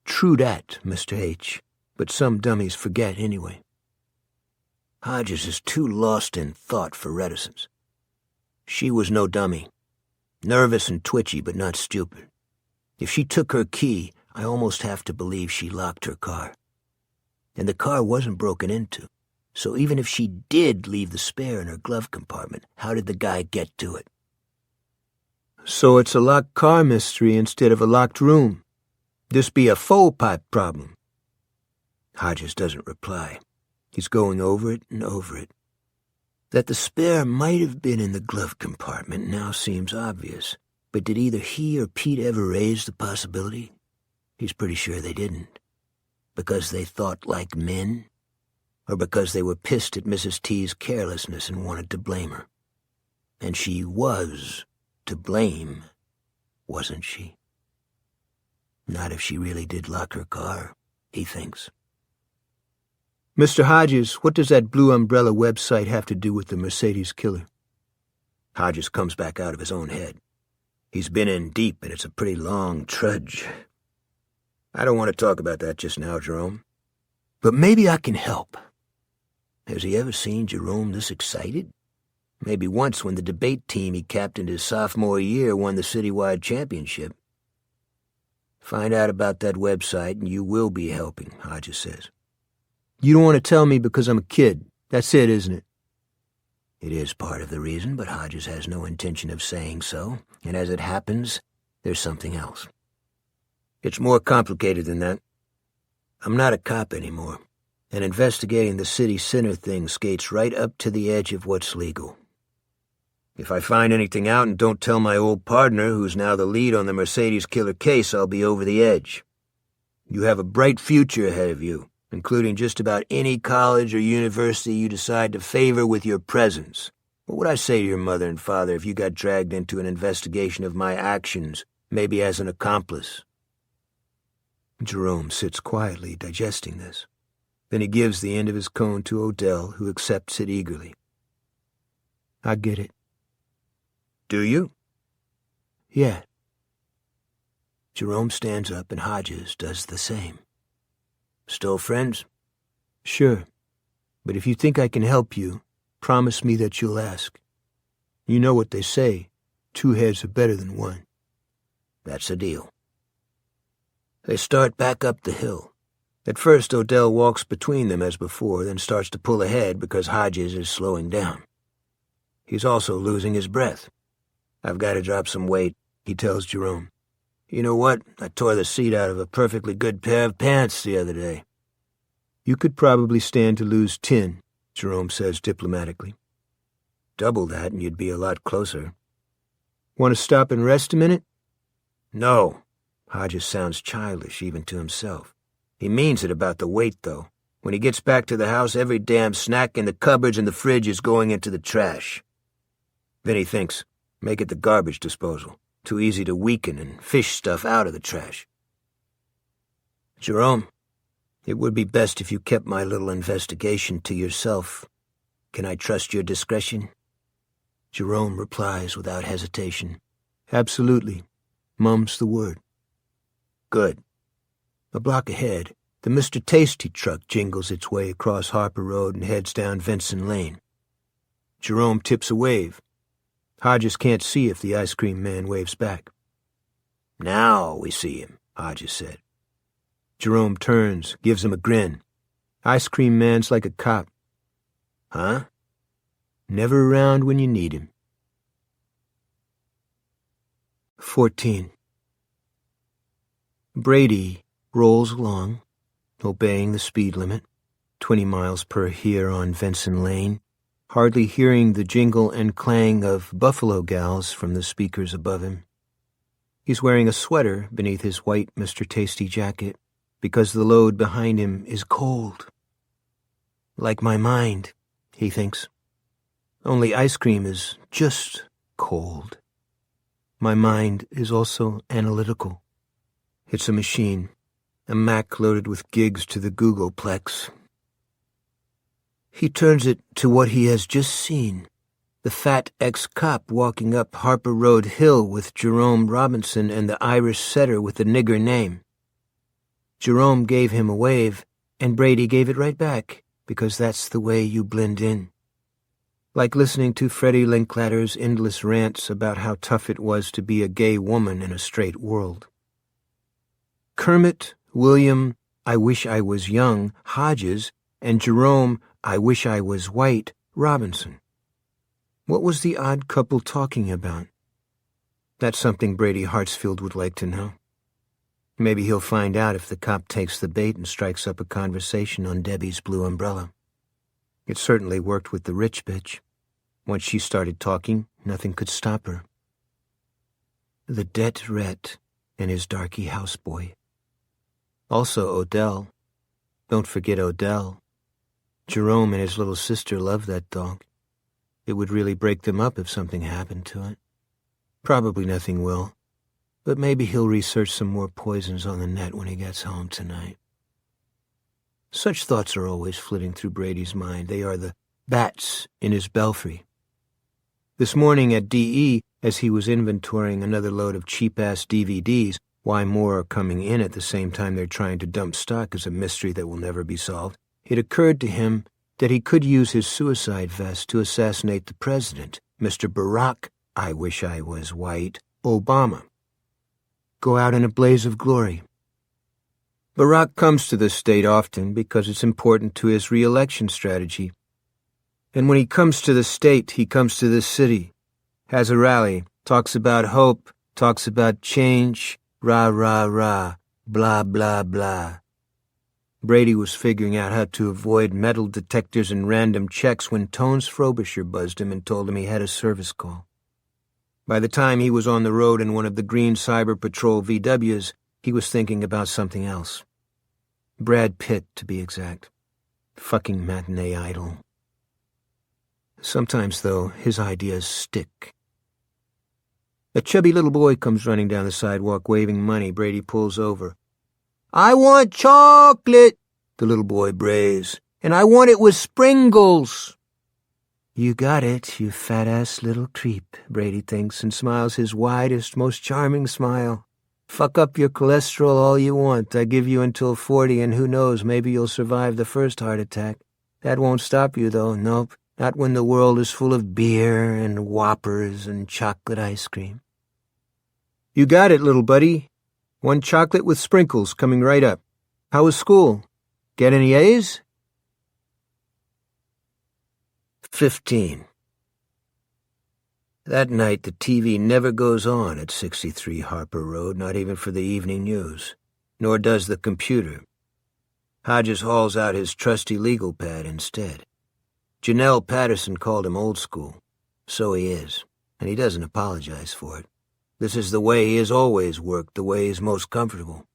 True that, Mr. H., but some dummies forget anyway. Hodges is too lost in thought for reticence. She was no dummy. Nervous and twitchy, but not stupid. If she took her key, I almost have to believe she locked her car. And the car wasn't broken into, so even if she did leave the spare in her glove compartment, how did the guy get to it? So it's a locked car mystery instead of a locked room. This be a faux pipe problem. Hodges doesn't reply. He's going over it and over it. That the spare might have been in the glove compartment now seems obvious, but did either he or Pete ever raise the possibility? He's pretty sure they didn't. Because they thought like men? Or because they were pissed at Mrs. T's carelessness and wanted to blame her? And she was to blame, wasn't she? Not if she really did lock her car, he thinks. Mr. Hodges, what does that Blue Umbrella website have to do with the Mercedes killer? Hodges comes back out of his own head. He's been in deep, and it's a pretty long trudge. I don't want to talk about that just now, Jerome. But maybe I can help. Has he ever seen Jerome this excited? Maybe once when the debate team he captained his sophomore year won the citywide championship. Find out about that website and you will be helping, Hodges says. You don't want to tell me because I'm a kid. That's it, isn't it? It is part of the reason, but Hodges has no intention of saying so, and as it happens, there's something else. It's more complicated than that. I'm not a cop anymore, and investigating the city center thing skates right up to the edge of what's legal. If I find anything out and don't tell my old partner, who's now the lead on the Mercedes killer case, I'll be over the edge. You have a bright future ahead of you, including just about any college or university you decide to favor with your presence. What would I say to your mother and father if you got dragged into an investigation of my actions, maybe as an accomplice? Jerome sits quietly, digesting this. Then he gives the end of his cone to Odell, who accepts it eagerly. I get it. Do you? Yeah. Jerome stands up and Hodges does the same. Still friends? Sure. But if you think I can help you, promise me that you'll ask. You know what they say, 2 heads are better than 1. That's a deal. They start back up the hill. At first, Odell walks between them as before, then starts to pull ahead because Hodges is slowing down. He's also losing his breath. I've got to drop some weight, he tells Jerome. You know what? I tore the seat out of a perfectly good pair of pants the other day. You could probably stand to lose 10, Jerome says diplomatically. Double that and you'd be a lot closer. Want to stop and rest a minute? No. Hodges sounds childish even to himself. He means it about the weight, though. When he gets back to the house, every damn snack in the cupboards and the fridge is going into the trash. Then he thinks, make it the garbage disposal. Too easy to weaken and fish stuff out of the trash. Jerome, it would be best if you kept my little investigation to yourself. Can I trust your discretion? Jerome replies without hesitation. Absolutely. Mum's the word. Good. A block ahead, the Mr. Tasty truck jingles its way across Harper Road and heads down Vinson Lane. Jerome tips a wave. Hodges can't see if the ice cream man waves back. Now we see him, Hodges said. Jerome turns, gives him a grin. Ice cream man's like a cop. Huh? Never around when you need him. 14. Brady rolls along, obeying the speed limit, 20 miles per here on Vinson Lane, hardly hearing the jingle and clang of Buffalo Gals from the speakers above him. He's wearing a sweater beneath his white Mr. Tasty jacket because the load behind him is cold. Like my mind, he thinks. Only ice cream is just cold. My mind is also analytical. It's a machine, a Mac loaded with gigs to the Googleplex. He turns it to what he has just seen, the fat ex-cop walking up Harper Road Hill with Jerome Robinson and the Irish setter with the nigger name. Jerome gave him a wave, and Brady gave it right back, because that's the way you blend in. Like listening to Freddie Linklater's endless rants about how tough it was to be a gay woman in a straight world. Kermit, William, I wish I was young, Hodges, and Jerome, I wish I was white, Robinson. What was the odd couple talking about? That's something Brady Hartsfield would like to know. Maybe he'll find out if the cop takes the bait and strikes up a conversation on Debbie's blue umbrella. It certainly worked with the rich bitch. Once she started talking, nothing could stop her. The det Rhett and his darky houseboy. Also Odell. Don't forget Odell. Jerome and his little sister love that dog. It would really break them up if something happened to it. Probably nothing will, but maybe he'll research some more poisons on the net when he gets home tonight. Such thoughts are always flitting through Brady's mind. They are the bats in his belfry. This morning at DE, as he was inventorying another load of cheap-ass DVDs, why more are coming in at the same time they're trying to dump stock is a mystery that will never be solved. It occurred to him that he could use his suicide vest to assassinate the president, Mr. Barack, I wish I was white, Obama. Go out in a blaze of glory. Barack comes to this state often because it's important to his re-election strategy. And when he comes to the state, he comes to this city, has a rally, talks about hope, talks about change, rah, rah, rah, blah, blah, blah. Brady was figuring out how to avoid metal detectors and random checks when Tones Frobisher buzzed him and told him he had a service call. By the time he was on the road in one of the green Cyber Patrol VWs, he was thinking about something else. Brad Pitt, to be exact. Fucking matinee idol. Sometimes, though, his ideas stick. A chubby little boy comes running down the sidewalk waving money. Brady pulls over. "I want chocolate," the little boy brays, "and I want it with sprinkles." "You got it, you fat-ass little creep," Brady thinks and smiles his widest, most charming smile. "Fuck up your cholesterol all you want. I give you until 40, and who knows, maybe you'll survive the first heart attack. That won't stop you, though, nope. Not when the world is full of beer and Whoppers and chocolate ice cream." "You got it, little buddy. One chocolate with sprinkles coming right up. How was school? Get any A's?" 15. That night, the TV never goes on at 63 Harper Road, not even for the evening news. Nor does the computer. Hodges hauls out his trusty legal pad instead. Janelle Patterson called him old school. So he is, and he doesn't apologize for it. This is the way he has always worked, the way he's most comfortable.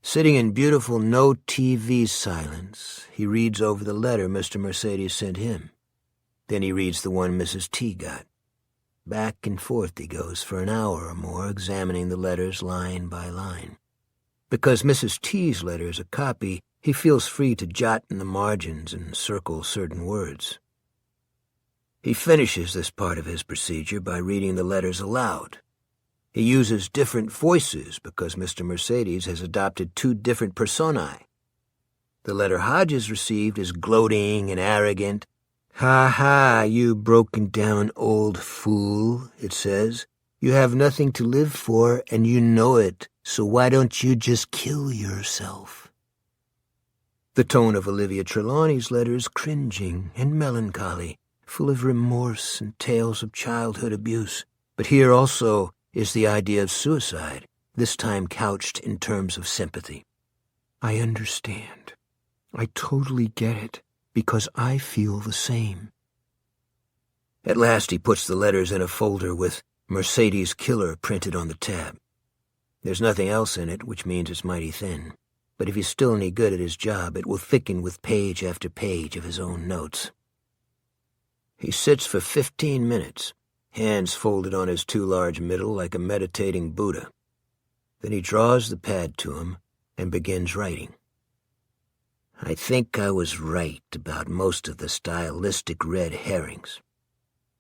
Sitting in beautiful no-TV silence, he reads over the letter Mr. Mercedes sent him. Then he reads the one Mrs. T got. Back and forth he goes for an hour or more, examining the letters line by line. Because Mrs. T's letter is a copy, he feels free to jot in the margins and circle certain words. He finishes this part of his procedure by reading the letters aloud. He uses different voices because Mr. Mercedes has adopted 2 different personae. The letter Hodges received is gloating and arrogant. "Ha ha, you broken-down old fool," it says. "You have nothing to live for, and you know it, so why don't you just kill yourself?" The tone of Olivia Trelawney's letter is cringing and melancholy, full of remorse and tales of childhood abuse. But here also is the idea of suicide, this time couched in terms of sympathy. "I understand. I totally get it, because I feel the same." At last he puts the letters in a folder with Mercedes Killer printed on the tab. There's nothing else in it, which means it's mighty thin. But if he's still any good at his job, it will thicken with page after page of his own notes. He sits for 15 minutes, hands folded on his too large middle like a meditating Buddha. Then he draws the pad to him and begins writing. "I think I was right about most of the stylistic red herrings.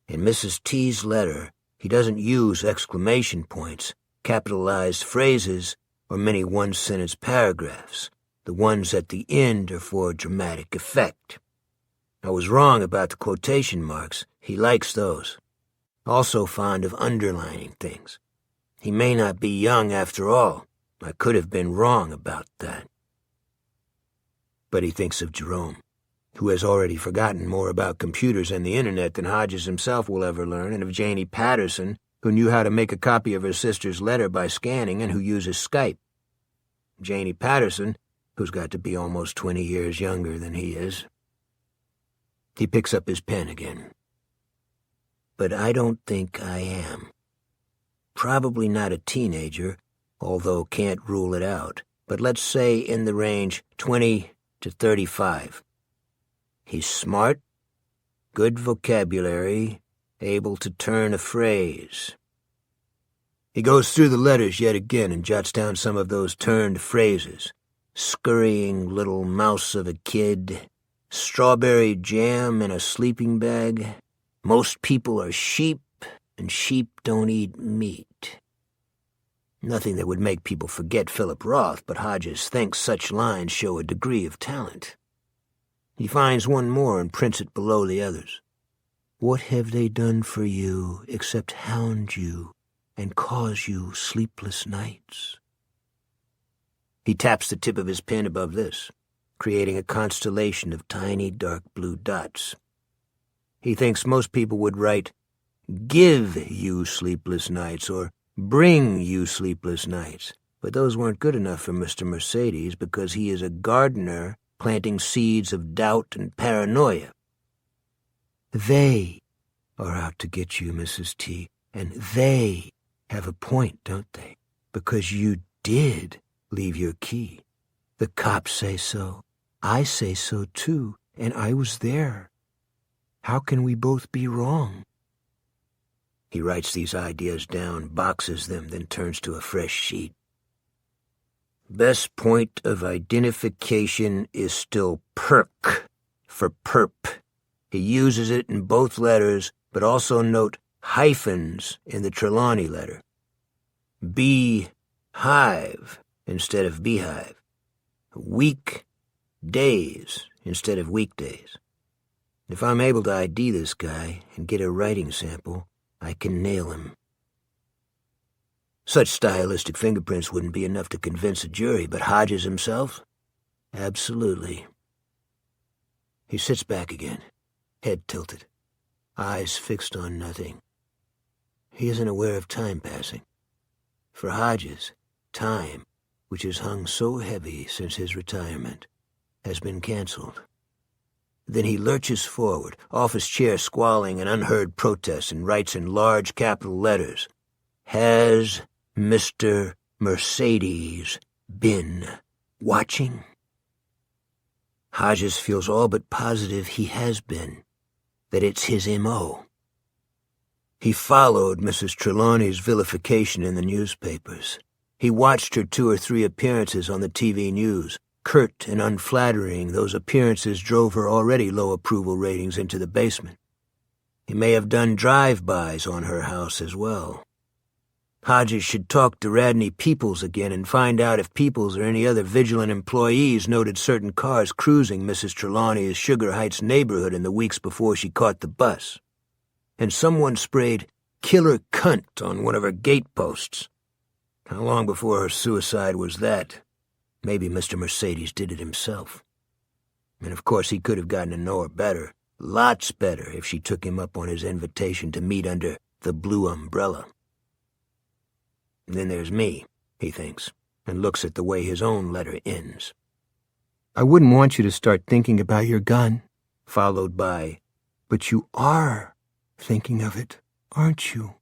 In Mrs. T's letter, he doesn't use exclamation points, capitalized phrases, or many one-sentence paragraphs. The ones at the end are for dramatic effect. I was wrong about the quotation marks. He likes those. Also fond of underlining things. He may not be young after all. I could have been wrong about that." But he thinks of Jerome, who has already forgotten more about computers and the internet than Hodges himself will ever learn, and of Janie Patterson, who knew how to make a copy of her sister's letter by scanning and who uses Skype. Janie Patterson, who's got to be almost 20 years younger than he is. He picks up his pen again. But I don't think I am. Probably not a teenager, although can't rule it out, but let's say in the range 20 to 35. He's smart, good vocabulary, able to turn a phrase. He goes through the letters yet again and jots down some of those turned phrases. Scurrying little mouse of a kid, strawberry jam in a sleeping bag, most people are sheep, and sheep don't eat meat. Nothing that would make people forget Philip Roth, but Hodges thinks such lines show a degree of talent. He finds one more and prints it below the others. What have they done for you except hound you and cause you sleepless nights? He taps the tip of his pen above this, creating a constellation of tiny dark blue dots. He thinks most people would write, "Give you sleepless nights," or "Bring you sleepless nights," but those weren't good enough for Mr. Mercedes because he is a gardener planting seeds of doubt and paranoia. They are out to get you, Mrs. T, and they have a point, don't they? Because you did leave your key. The cops say so. I say so, too, and I was there. How can we both be wrong? He writes these ideas down, boxes them, then turns to a fresh sheet. Best point of identification is still perk for perp. He uses it in both letters, but also note hyphens in the Trelawney letter. Bee-hive instead of beehive. Week days instead of weekdays. If I'm able to ID this guy and get a writing sample, I can nail him. Such stylistic fingerprints wouldn't be enough to convince a jury, but Hodges himself? Absolutely. He sits back again, head tilted, eyes fixed on nothing. He isn't aware of time passing. For Hodges, time, which has hung so heavy since his retirement, has been canceled. Then he lurches forward, off his chair squalling an unheard protest, and writes in large capital letters, "Has Mr. Mercedes been watching?" Hodges feels all but positive he has been, that it's his M.O. He followed Mrs. Trelawney's vilification in the newspapers. He watched her 2 or 3 appearances on the TV news. Curt and unflattering, those appearances drove her already low approval ratings into the basement. He may have done drive-bys on her house as well. Hodges should talk to Radney Peoples again and find out if Peoples or any other vigilant employees noted certain cars cruising Mrs. Trelawney's Sugar Heights neighborhood in the weeks before she caught the bus. And someone sprayed "killer cunt" on one of her gate posts. How long before her suicide was that? Maybe Mr. Mercedes did it himself. And of course he could have gotten to know her better, lots better, if she took him up on his invitation to meet under the blue umbrella. And then there's me, he thinks, and looks at the way his own letter ends. "I wouldn't want you to start thinking about your gun," followed by, "But you are thinking of it, aren't you?"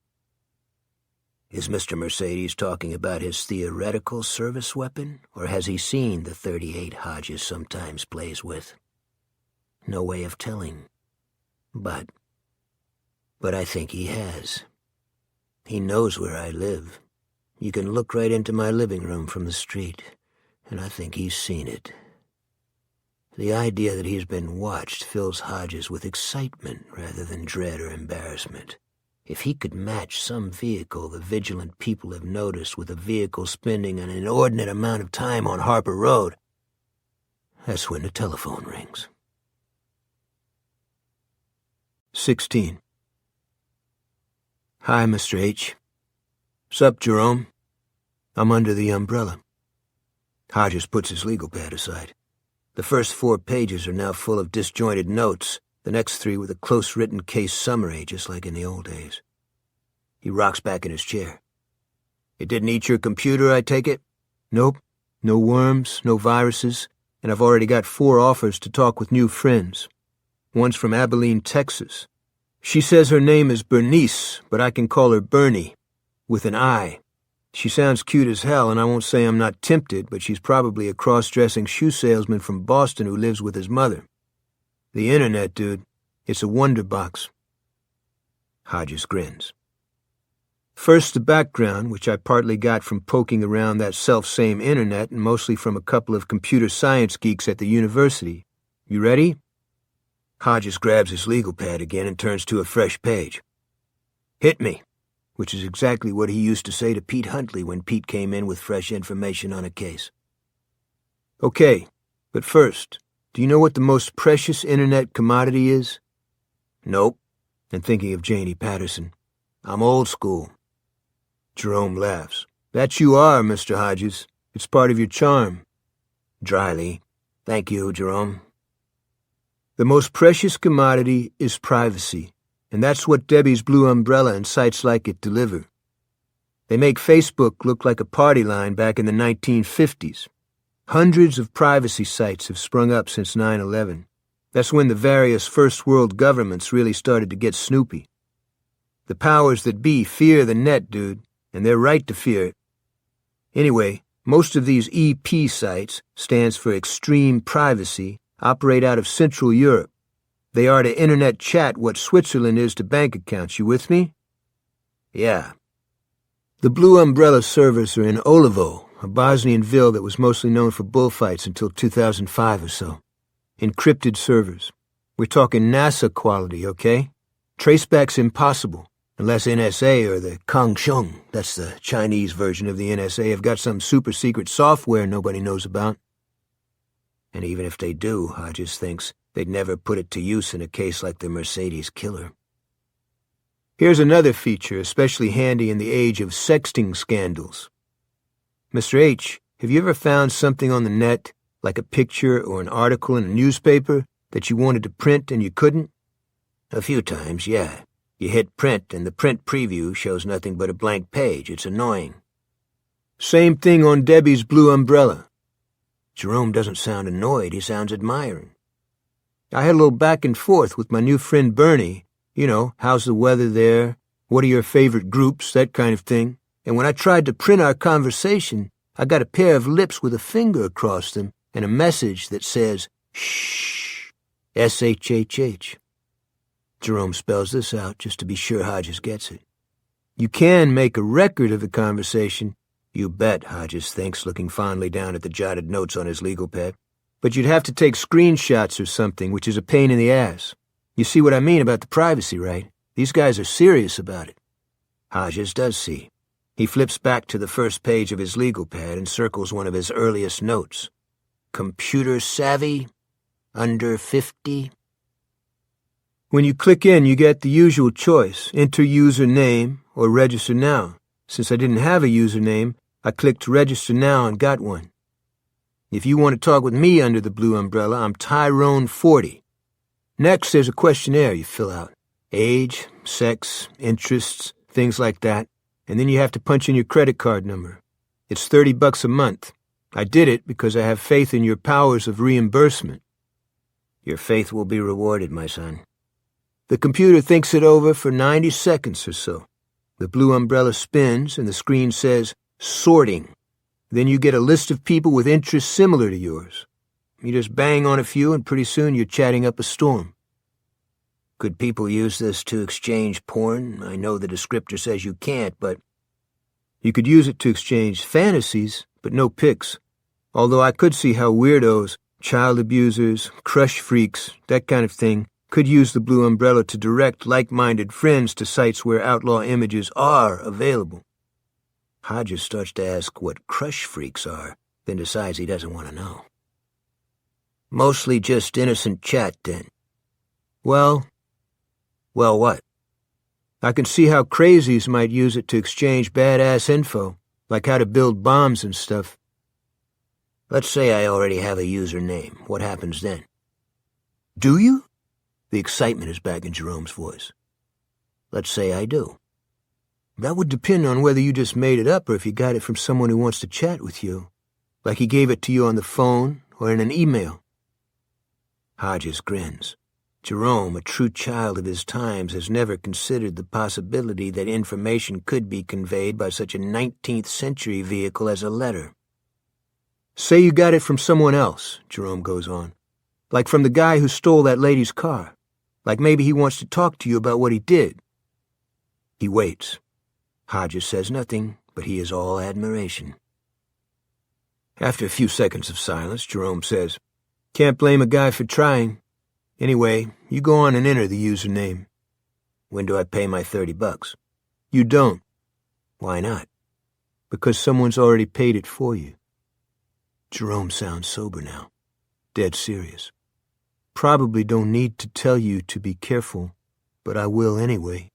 Is Mr. Mercedes talking about his theoretical service weapon, or has he seen the .38 Hodges sometimes plays with? No way of telling. But I think he has. He knows where I live. You can look right into my living room from the street, and I think he's seen it. The idea that he's been watched fills Hodges with excitement rather than dread or embarrassment. If he could match some vehicle the vigilant people have noticed with a vehicle spending an inordinate amount of time on Harper Road, that's when the telephone rings. 16. Hi, Mr. H. Sup, Jerome? I'm under the umbrella. Hodges puts his legal pad aside. The first 4 pages are now full of disjointed notes, the next 3 with a close-written case summary, just like in the old days. He rocks back in his chair. It didn't eat your computer, I take it? Nope. No worms, no viruses, and I've already got 4 offers to talk with new friends. One's from Abilene, Texas. She says her name is Bernice, but I can call her Bernie, with an I. She sounds cute as hell, and I won't say I'm not tempted, but she's probably a cross-dressing shoe salesman from Boston who lives with his mother. The internet, dude. It's a wonder box. Hodges grins. First, the background, which I partly got from poking around that self-same internet and mostly from a couple of computer science geeks at the university. You ready? Hodges grabs his legal pad again and turns to a fresh page. Hit me, which is exactly what he used to say to Pete Huntley when Pete came in with fresh information on a case. Okay, but first, do you know what the most precious internet commodity is? Nope. And thinking of Janie Patterson. I'm old school. Jerome laughs. That you are, Mr. Hodges. It's part of your charm. Dryly. Thank you, Jerome. The most precious commodity is privacy, and that's what Debbie's Blue Umbrella and sites like it deliver. They make Facebook look like a party line back in the 1950s. Hundreds of privacy sites have sprung up since 9/11. That's when the various first world governments really started to get snoopy. The powers that be fear the net, dude, and they're right to fear it. Anyway, most of these EP sites, stands for Extreme Privacy, operate out of Central Europe. They are to internet chat what Switzerland is to bank accounts. You with me? Yeah. The Blue Umbrella servers are in Olivo, a Bosnian ville that was mostly known for bullfights until 2005 or so. Encrypted servers. We're talking NASA quality, okay? Traceback's impossible. Unless NSA or the Kangshung, that's the Chinese version of the NSA, have got some super-secret software nobody knows about. And even if they do, Hodges thinks, they'd never put it to use in a case like the Mercedes killer. Here's another feature especially handy in the age of sexting scandals. Mr. H, have you ever found something on the net, like a picture or an article in a newspaper, that you wanted to print and you couldn't? A few times, yeah. You hit print, and the print preview shows nothing but a blank page. It's annoying. Same thing on Debbie's Blue Umbrella. Jerome doesn't sound annoyed. He sounds admiring. I had a little back and forth with my new friend Bernie. You know, how's the weather there? What are your favorite groups? That kind of thing. And when I tried to print our conversation, I got a pair of lips with a finger across them and a message that says, shh, S-H-H-H. Jerome spells this out just to be sure Hodges gets it. You can make a record of the conversation. You bet, Hodges thinks, looking fondly down at the jotted notes on his legal pad. But you'd have to take screenshots or something, which is a pain in the ass. You see what I mean about the privacy, right? These guys are serious about it. Hodges does see. He flips back to the first page of his legal pad and circles one of his earliest notes. Computer savvy? Under 50? When you click in, you get the usual choice, enter username or register now. Since I didn't have a username, I clicked register now and got one. If you want to talk with me under the Blue Umbrella, I'm Tyrone40. Next, there's a questionnaire you fill out. Age, sex, interests, things like that. And then you have to punch in your credit card number. It's $30 a month. I did it because I have faith in your powers of reimbursement. Your faith will be rewarded, my son. The computer thinks it over for 90 seconds or so. The Blue Umbrella spins and the screen says, sorting. Then you get a list of people with interests similar to yours. You just bang on a few and pretty soon you're chatting up a storm. Could people use this to exchange porn? I know the descriptor says you can't, but... You could use it to exchange fantasies, but no pics. Although I could see how weirdos, child abusers, crush freaks, that kind of thing, could use the Blue Umbrella to direct like-minded friends to sites where outlaw images are available. Hodges starts to ask what crush freaks are, then decides he doesn't want to know. Mostly just innocent chat, then. Well, what? I can see how crazies might use it to exchange badass info, like how to build bombs and stuff. Let's say I already have a username. What happens then? Do you? The excitement is back in Jerome's voice. Let's say I do. That would depend on whether you just made it up or if you got it from someone who wants to chat with you. Like he gave it to you on the phone or in an email. Hodges grins. Jerome, a true child of his times, has never considered the possibility that information could be conveyed by such a 19th century vehicle as a letter. Say you got it from someone else, Jerome goes on. Like from the guy who stole that lady's car. Like maybe he wants to talk to you about what he did. He waits. Hodges says nothing, but he is all admiration. After a few seconds of silence, Jerome says, Can't blame a guy for trying. Anyway, you go on and enter the username. When do I pay my $30? You don't. Why not? Because someone's already paid it for you. Jerome sounds sober now. Dead serious. Probably don't need to tell you to be careful, but I will anyway.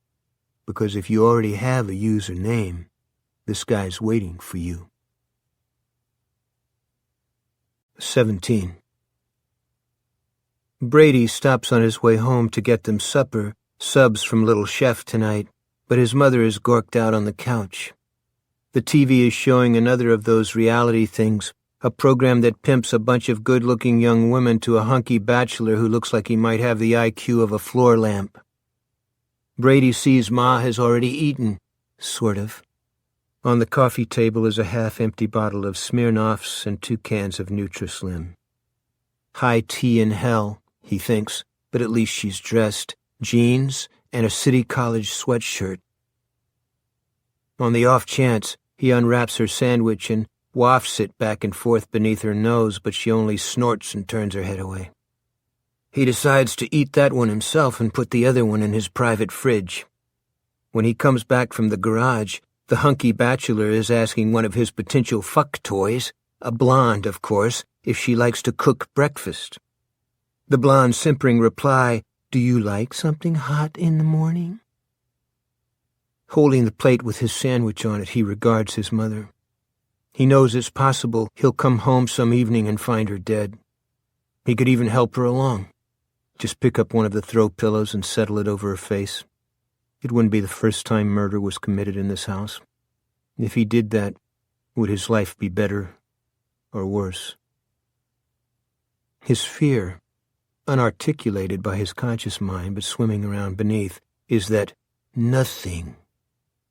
Because if you already have a username, this guy's waiting for you. 17. Brady stops on his way home to get them supper, subs from Little Chef tonight, but his mother is gorked out on the couch. The TV is showing another of those reality things, a program that pimps a bunch of good-looking young women to a hunky bachelor who looks like he might have the IQ of a floor lamp. Brady sees Ma has already eaten, sort of. On the coffee table is a half-empty bottle of Smirnoffs and 2 cans of Nutrislim. High tea in hell, he thinks, but at least she's dressed, jeans and a City College sweatshirt. On the off chance, he unwraps her sandwich and wafts it back and forth beneath her nose, but she only snorts and turns her head away. He decides to eat that one himself and put the other one in his private fridge. When he comes back from the garage, the hunky bachelor is asking one of his potential fuck toys, a blonde, of course, if she likes to cook breakfast. The blonde's simpering reply, Do you like something hot in the morning? Holding the plate with his sandwich on it, he regards his mother. He knows it's possible he'll come home some evening and find her dead. He could even help her along. Just pick up one of the throw pillows and settle it over her face. It wouldn't be the first time murder was committed in this house. If he did that, would his life be better or worse? His fear, unarticulated by his conscious mind but swimming around beneath, is that nothing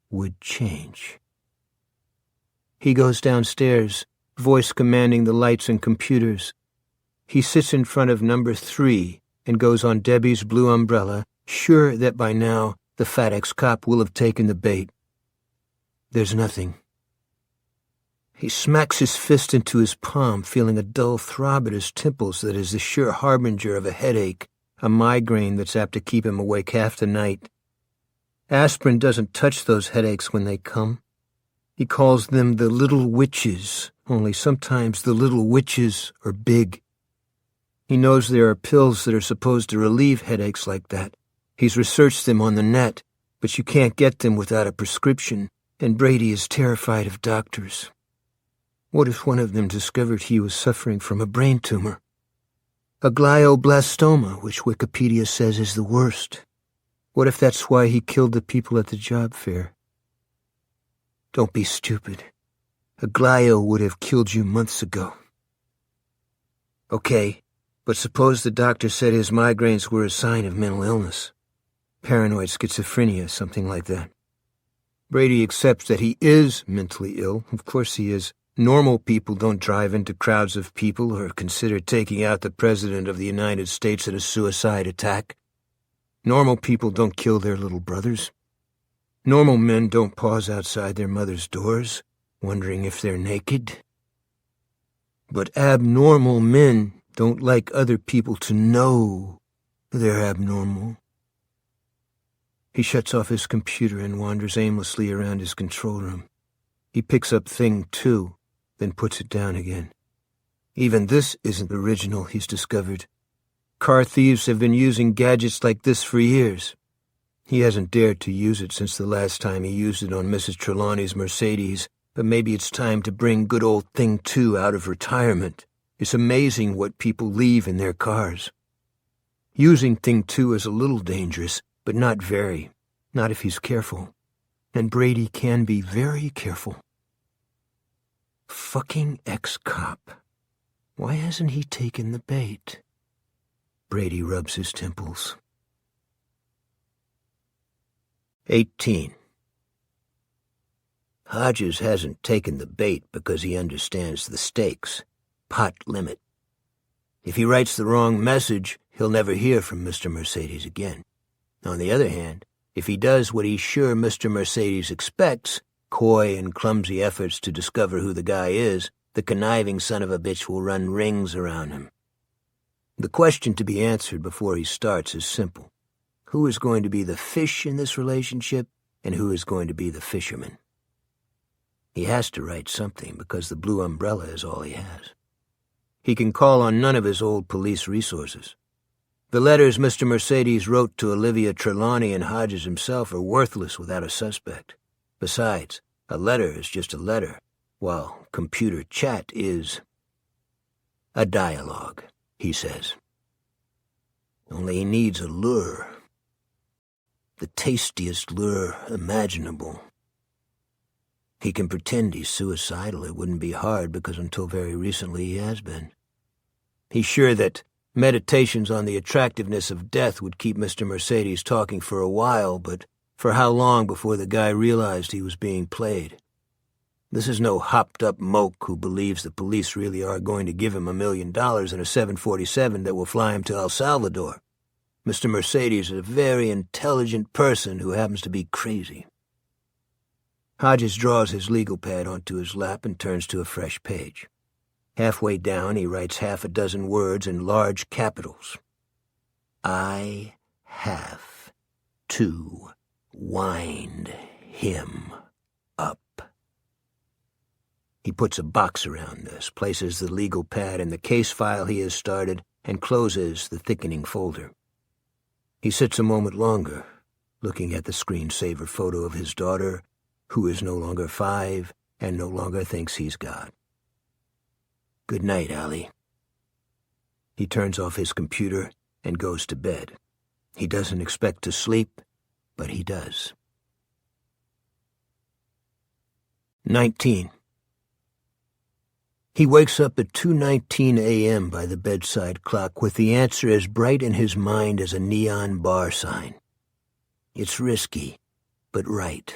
would change. He goes downstairs, voice commanding the lights and computers. He sits in front of number 3 and goes on Debbie's blue umbrella, sure that by now the fat ex-cop will have taken the bait. There's nothing. He smacks his fist into his palm, feeling a dull throb at his temples that is the sure harbinger of a headache, a migraine that's apt to keep him awake half the night. Aspirin doesn't touch those headaches when they come. He calls them the little witches, only sometimes the little witches are big. He knows there are pills that are supposed to relieve headaches like that. He's researched them on the net, but you can't get them without a prescription, and Brady is terrified of doctors. What if one of them discovered he was suffering from a brain tumor? A glioblastoma, which Wikipedia says is the worst. What if that's why he killed the people at the job fair? Don't be stupid. A glio would have killed you months ago. Okay, but suppose the doctor said his migraines were a sign of mental illness. Paranoid schizophrenia, something like that. Brady accepts that he is mentally ill. Of course he is. Normal people don't drive into crowds of people or consider taking out the President of the United States in a suicide attack. Normal people don't kill their little brothers. Normal men don't pause outside their mother's doors, wondering if they're naked. But abnormal men don't like other people to know they're abnormal. He shuts off his computer and wanders aimlessly around his control room. He picks up Thing 2, then puts it down again. Even this isn't original, he's discovered. Car thieves have been using gadgets like this for years. He hasn't dared to use it since the last time he used it on Mrs. Trelawney's Mercedes, but maybe it's time to bring good old Thing 2 out of retirement. It's amazing what people leave in their cars. Using Thing 2 is a little dangerous, but not very. Not if he's careful. And Brady can be very careful. Fucking ex-cop. Why hasn't he taken the bait? Brady rubs his temples. 18. Hodges hasn't taken the bait because he understands the stakes. Pot limit. If he writes the wrong message, he'll never hear from Mr. Mercedes again. On the other hand, if he does what he's sure Mr. Mercedes expects, coy and clumsy efforts to discover who the guy is, the conniving son of a bitch will run rings around him. The question to be answered before he starts is simple. Who is going to be the fish in this relationship, and who is going to be the fisherman? He has to write something because the blue umbrella is all he has. He can call on none of his old police resources. The letters Mr. Mercedes wrote to Olivia Trelawney and Hodges himself are worthless without a suspect. Besides, a letter is just a letter, while computer chat is a dialogue, he says. Only he needs a lure. The tastiest lure imaginable. He can pretend he's suicidal. It wouldn't be hard because until very recently he has been. He's sure that meditations on the attractiveness of death would keep Mr. Mercedes talking for a while, but for how long before the guy realized he was being played? This is no hopped-up moke who believes the police really are going to give him $1 million and a 747 that will fly him to El Salvador. Mr. Mercedes is a very intelligent person who happens to be crazy. Hodges draws his legal pad onto his lap and turns to a fresh page. Halfway down, he writes half a dozen words in large capitals. I have to wind him up. He puts a box around this, places the legal pad in the case file he has started, and closes the thickening folder. He sits a moment longer, looking at the screensaver photo of his daughter, who is no longer 5 and no longer thinks he's God. Good night, Allie. He turns off his computer and goes to bed. He doesn't expect to sleep, but he does. 19. He wakes up at 2:19 a.m. by the bedside clock with the answer as bright in his mind as a neon bar sign. It's risky, but right.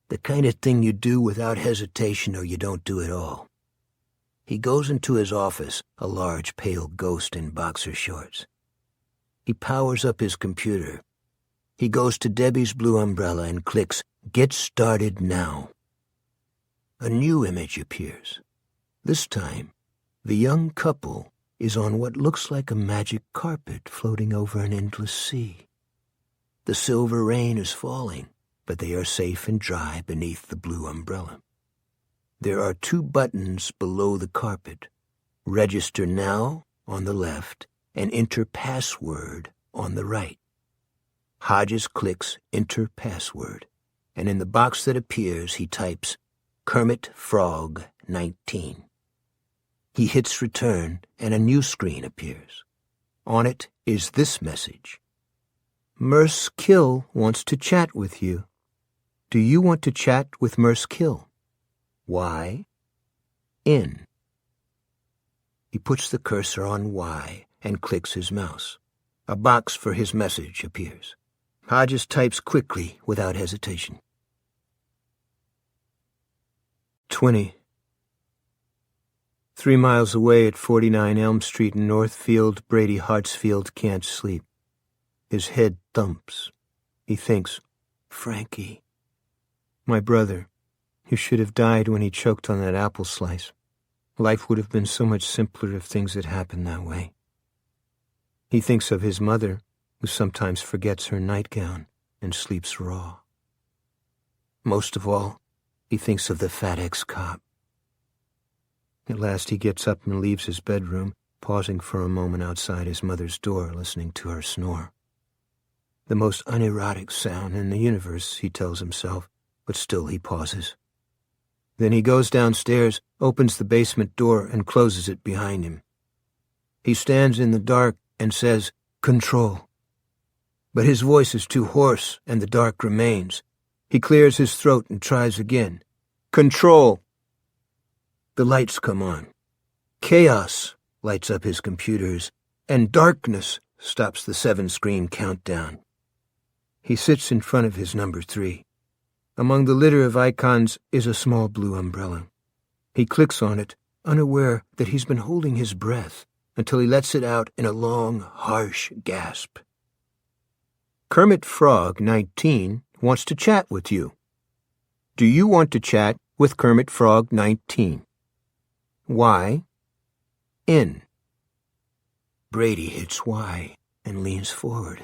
The kind of thing you do without hesitation or you don't do at all. He goes into his office, a large pale ghost in boxer shorts. He powers up his computer. He goes to Debbie's blue umbrella and clicks Get Started Now. A new image appears. This time, the young couple is on what looks like a magic carpet floating over an endless sea. The silver rain is falling, but they are safe and dry beneath the blue umbrella. There are 2 buttons below the carpet, Register Now on the left and Enter Password on the right. Hodges clicks Enter Password, and in the box that appears he types Kermit Frog 19. He hits Return and a new screen appears. On it is this message. Merce Kill wants to chat with you. Do you want to chat with Merce Kill? Y. N. He puts the cursor on Y and clicks his mouse. A box for his message appears. Hodges types quickly without hesitation. 20. 3 miles away at 49 Elm Street in Northfield, Brady Hartsfield can't sleep. His head thumps. He thinks, Frankie. My brother, who should have died when he choked on that apple slice. Life would have been so much simpler if things had happened that way. He thinks of his mother, who sometimes forgets her nightgown and sleeps raw. Most of all, he thinks of the fat ex-cop. At last he gets up and leaves his bedroom, pausing for a moment outside his mother's door, listening to her snore. The most unerotic sound in the universe, he tells himself, but still he pauses. Then he goes downstairs, opens the basement door, and closes it behind him. He stands in the dark and says, Control. But his voice is too hoarse, and the dark remains. He clears his throat and tries again. Control. The lights come on. Chaos lights up his computers, and darkness stops the 7-screen countdown. He sits in front of his number 3. Among the litter of icons is a small blue umbrella. He clicks on it, unaware that he's been holding his breath until he lets it out in a long, harsh gasp. Kermit Frog, 19, wants to chat with you. Do you want to chat with Kermit Frog, 19? Y. In. Brady hits Y and leans forward.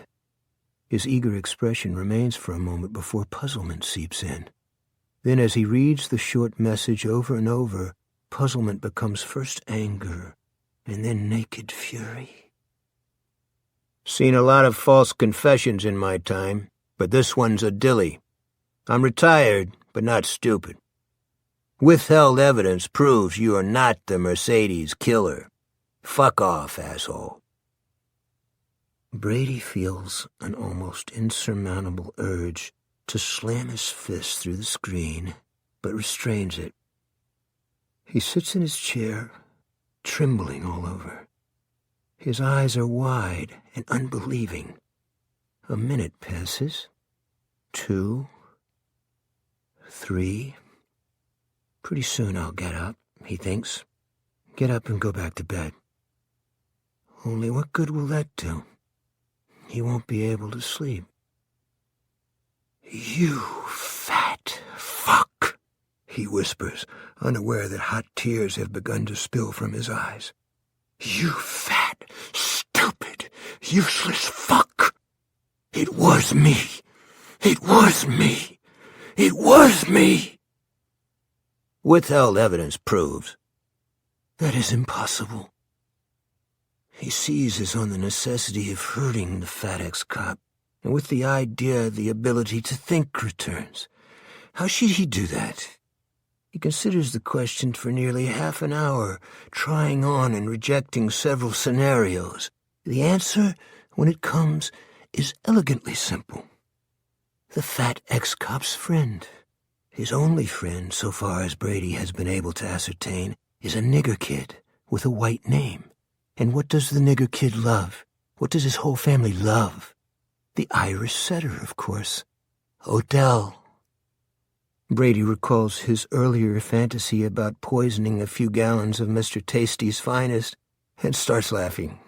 His eager expression remains for a moment before puzzlement seeps in. Then as he reads the short message over and over, puzzlement becomes first anger and then naked fury. Seen a lot of false confessions in my time, but this one's a dilly. I'm retired, but not stupid. Withheld evidence proves you are not the Mercedes killer. Fuck off, asshole. Brady feels an almost insurmountable urge to slam his fist through the screen, but restrains it. He sits in his chair, trembling all over. His eyes are wide and unbelieving. A minute passes. 2, 3. Pretty soon I'll get up, he thinks. Get up and go back to bed. Only what good will that do? He won't be able to sleep. You fat fuck, he whispers, unaware that hot tears have begun to spill from his eyes. You fat, stupid, useless fuck. It was me. It was me. It was me. Withheld evidence proves. That is impossible. He seizes on the necessity of hurting the fat ex-cop, and with the idea the ability to think returns. How should he do that? He considers the question for nearly half an hour, trying on and rejecting several scenarios. The answer, when it comes, is elegantly simple. The fat ex-cop's friend, his only friend so far as Brady has been able to ascertain, is a nigger kid with a white name. And what does the nigger kid love? What does his whole family love? The Irish setter, of course. Odell. Brady recalls his earlier fantasy about poisoning a few gallons of Mr. Tasty's finest and starts laughing.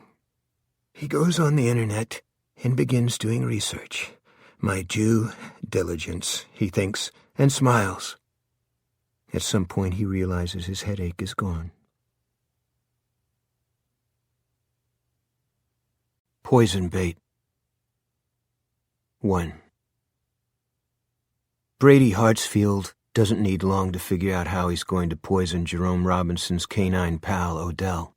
He goes on the internet and begins doing research. My due diligence, he thinks, and smiles. At some point he realizes his headache is gone. Poison bait. 1. Brady Hartsfield doesn't need long to figure out how he's going to poison Jerome Robinson's canine pal, Odell.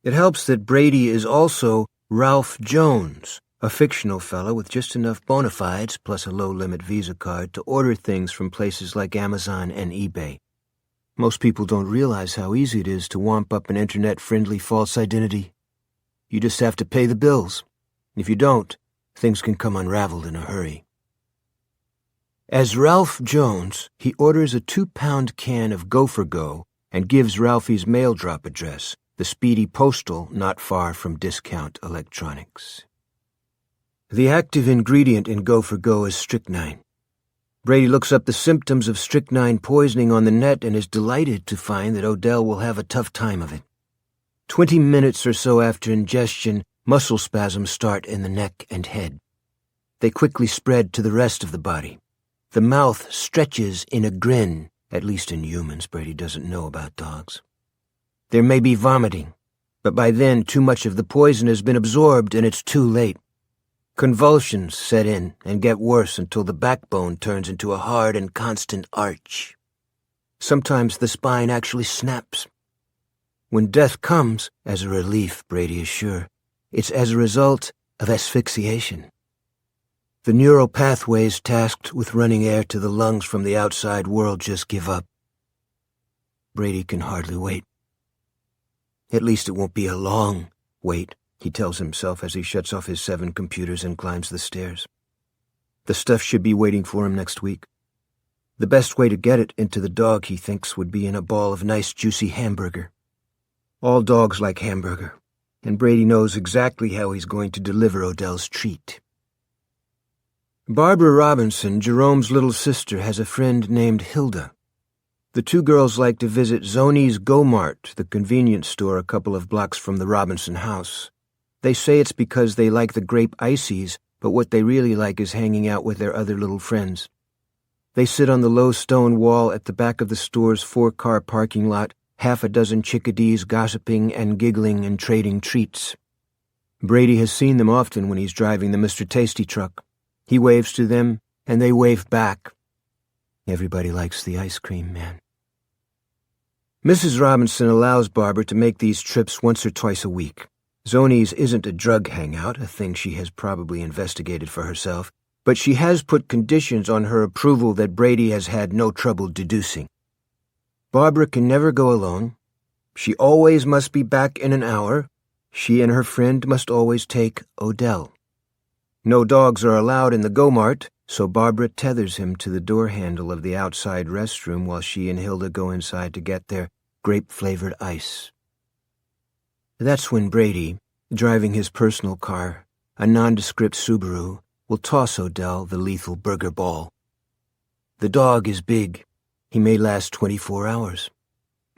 It helps that Brady is also Ralph Jones, a fictional fellow with just enough bona fides plus a low-limit Visa card to order things from places like Amazon and eBay. Most people don't realize how easy it is to wamp up an internet-friendly false identity. You just have to pay the bills. If you don't, things can come unraveled in a hurry. As Ralph Jones, he orders a 2-pound can of Gopher Go and gives Ralphie's mail drop address, the Speedy Postal not far from Discount Electronics. The active ingredient in Gopher Go is strychnine. Brady looks up the symptoms of strychnine poisoning on the net and is delighted to find that Odell will have a tough time of it. 20 minutes or so after ingestion, muscle spasms start in the neck and head. They quickly spread to the rest of the body. The mouth stretches in a grin, at least in humans. Brady doesn't know about dogs. There may be vomiting, but by then too much of the poison has been absorbed and it's too late. Convulsions set in and get worse until the backbone turns into a hard and constant arch. Sometimes the spine actually snaps. When death comes, as a relief, Brady is sure, it's as a result of asphyxiation. The neural pathways tasked with running air to the lungs from the outside world just give up. Brady can hardly wait. At least it won't be a long wait, he tells himself as he shuts off his 7 computers and climbs the stairs. The stuff should be waiting for him next week. The best way to get it into the dog, he thinks, would be in a ball of nice juicy hamburger. All dogs like hamburger, and Brady knows exactly how he's going to deliver Odell's treat. Barbara Robinson, Jerome's little sister, has a friend named Hilda. The two girls like to visit Zoni's Go-Mart, the convenience store a couple of blocks from the Robinson house. They say it's because they like the grape ices, but what they really like is hanging out with their other little friends. They sit on the low stone wall at the back of the store's 4-car parking lot, half a dozen chickadees gossiping and giggling and trading treats. Brady has seen them often when he's driving the Mr. Tasty truck. He waves to them, and they wave back. Everybody likes the ice cream man. Mrs. Robinson allows Barbara to make these trips once or twice a week. Zoni's isn't a drug hangout, a thing she has probably investigated for herself, but she has put conditions on her approval that Brady has had no trouble deducing. Barbara can never go alone. She always must be back in an hour. She and her friend must always take Odell. No dogs are allowed in the Go-Mart, so Barbara tethers him to the door handle of the outside restroom while she and Hilda go inside to get their grape-flavored ice. That's when Brady, driving his personal car, a nondescript Subaru, will toss Odell the lethal burger ball. The dog is big. He may last 24 hours.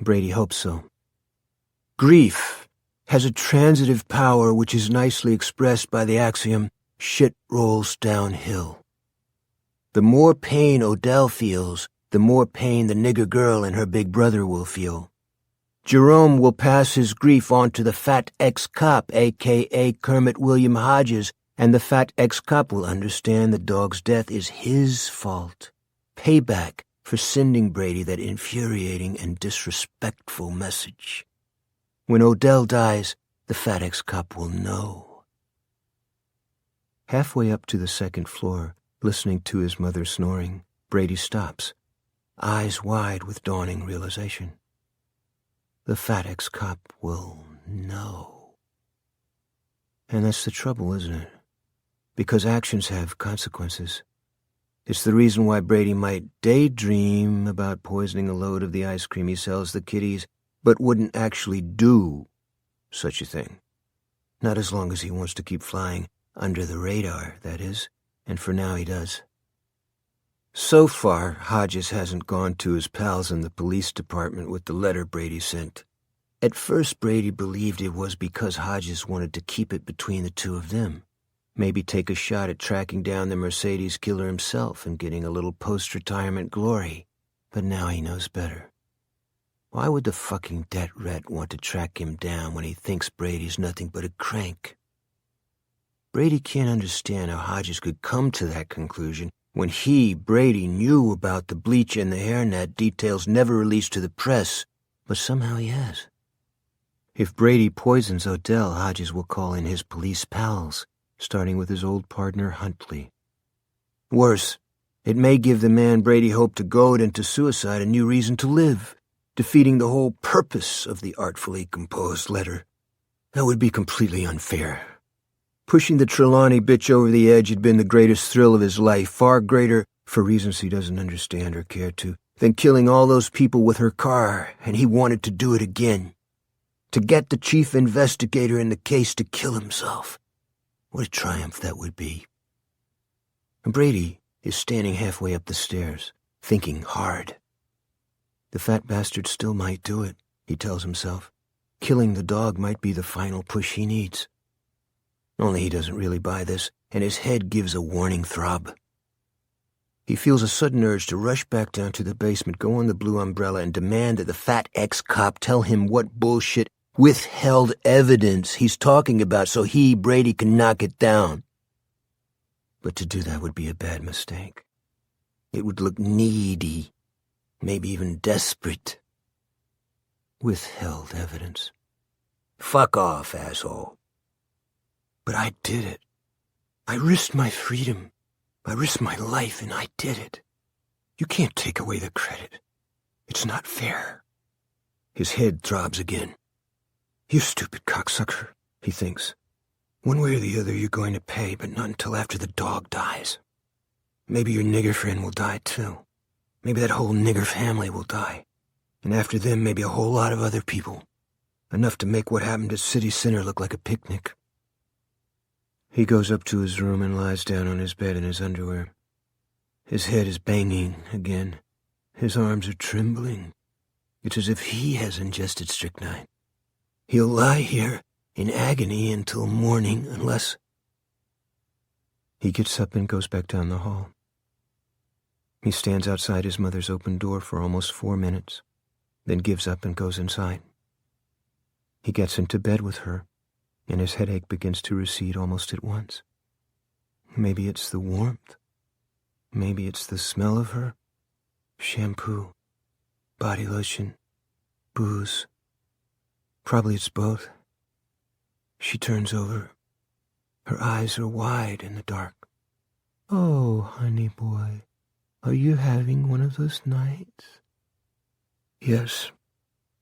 Brady hopes so. Grief has a transitive power which is nicely expressed by the axiom, shit rolls downhill. The more pain Odell feels, the more pain the nigger girl and her big brother will feel. Jerome will pass his grief on to the fat ex-cop, a.k.a. Kermit William Hodges, and the fat ex-cop will understand the dog's death is his fault. Payback for sending Brady that infuriating and disrespectful message. When Odell dies, the fat ex-cop will know. Halfway up to the second floor, listening to his mother snoring, Brady stops, eyes wide with dawning realization. The fat ex-cop will know. And that's the trouble, isn't it? Because actions have consequences. It's the reason why Brady might daydream about poisoning a load of the ice cream he sells the kiddies, but wouldn't actually do such a thing. Not as long as he wants to keep flying under the radar, that is, and for now he does. So far, Hodges hasn't gone to his pals in the police department with the letter Brady sent. At first, Brady believed it was because Hodges wanted to keep it between the two of them. Maybe take a shot at tracking down the Mercedes killer himself and getting a little post-retirement glory. But now he knows better. Why would the fucking debt rat want to track him down when he thinks Brady's nothing but a crank? Brady can't understand how Hodges could come to that conclusion when he, Brady, knew about the bleach and the hairnet, details never released to the press, but somehow he has. If Brady poisons Odell, Hodges will call in his police pals, starting with his old partner Huntley. Worse, it may give the man Brady hoped to goad into suicide a new reason to live, defeating the whole purpose of the artfully composed letter. That would be completely unfair. Pushing the Trelawney bitch over the edge had been the greatest thrill of his life, far greater, for reasons he doesn't understand or care to, than killing all those people with her car, and he wanted to do it again. To get the chief investigator in the case to kill himself. What a triumph that would be. And Brady is standing halfway up the stairs, thinking hard. The fat bastard still might do it, he tells himself. Killing the dog might be the final push he needs. Only he doesn't really buy this, and his head gives a warning throb. He feels a sudden urge to rush back down to the basement, go on the blue umbrella, and demand that the fat ex-cop tell him what bullshit withheld evidence he's talking about so he, Brady, can knock it down. But to do that would be a bad mistake. It would look needy, maybe even desperate. Withheld evidence. Fuck off, asshole. But I did it. I risked my freedom. I risked my life, and I did it. You can't take away the credit. It's not fair. His head throbs again. You stupid cocksucker, he thinks. One way or the other you're going to pay, but not until after the dog dies. Maybe your nigger friend will die, too. Maybe that whole nigger family will die. And after them, maybe a whole lot of other people. Enough to make what happened at City Center look like a picnic. He goes up to his room and lies down on his bed in his underwear. His head is banging again. His arms are trembling. It's as if he has ingested strychnine. He'll lie here in agony until morning unless... He gets up and goes back down the hall. He stands outside his mother's open door for almost 4 minutes, then gives up and goes inside. He gets into bed with her, and his headache begins to recede almost at once. Maybe it's the warmth. Maybe it's the smell of her. Shampoo, body lotion, booze. Probably it's both. She turns over. Her eyes are wide in the dark. "Oh, honey boy, are you having one of those nights?" "Yes."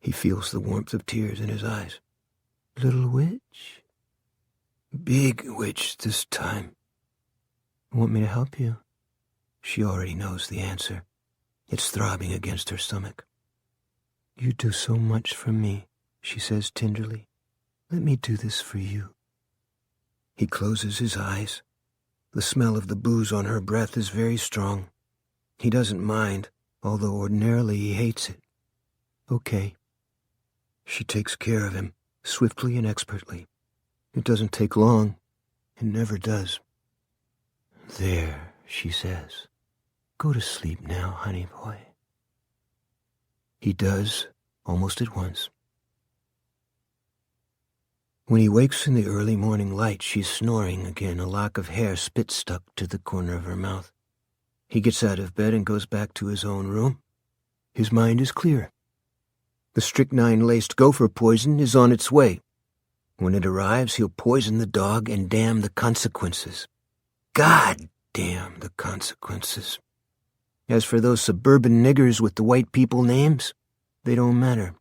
He feels the warmth of tears in his eyes. "Little witch?" "Big witch this time." "Want me to help you?" She already knows the answer. It's throbbing against her stomach. "You do so much for me," she says tenderly. "Let me do this for you." He closes his eyes. The smell of the booze on her breath is very strong. He doesn't mind, although ordinarily he hates it. "Okay." She takes care of him, swiftly and expertly. It doesn't take long. It never does. "There," she says. "Go to sleep now, honey boy." He does, almost at once. When he wakes in the early morning light, she's snoring again, a lock of hair spit stuck to the corner of her mouth. He gets out of bed and goes back to his own room. His mind is clear. The strychnine-laced gopher poison is on its way. When it arrives, he'll poison the dog and damn the consequences. God damn the consequences. As for those suburban niggers with the white people names, they don't matter.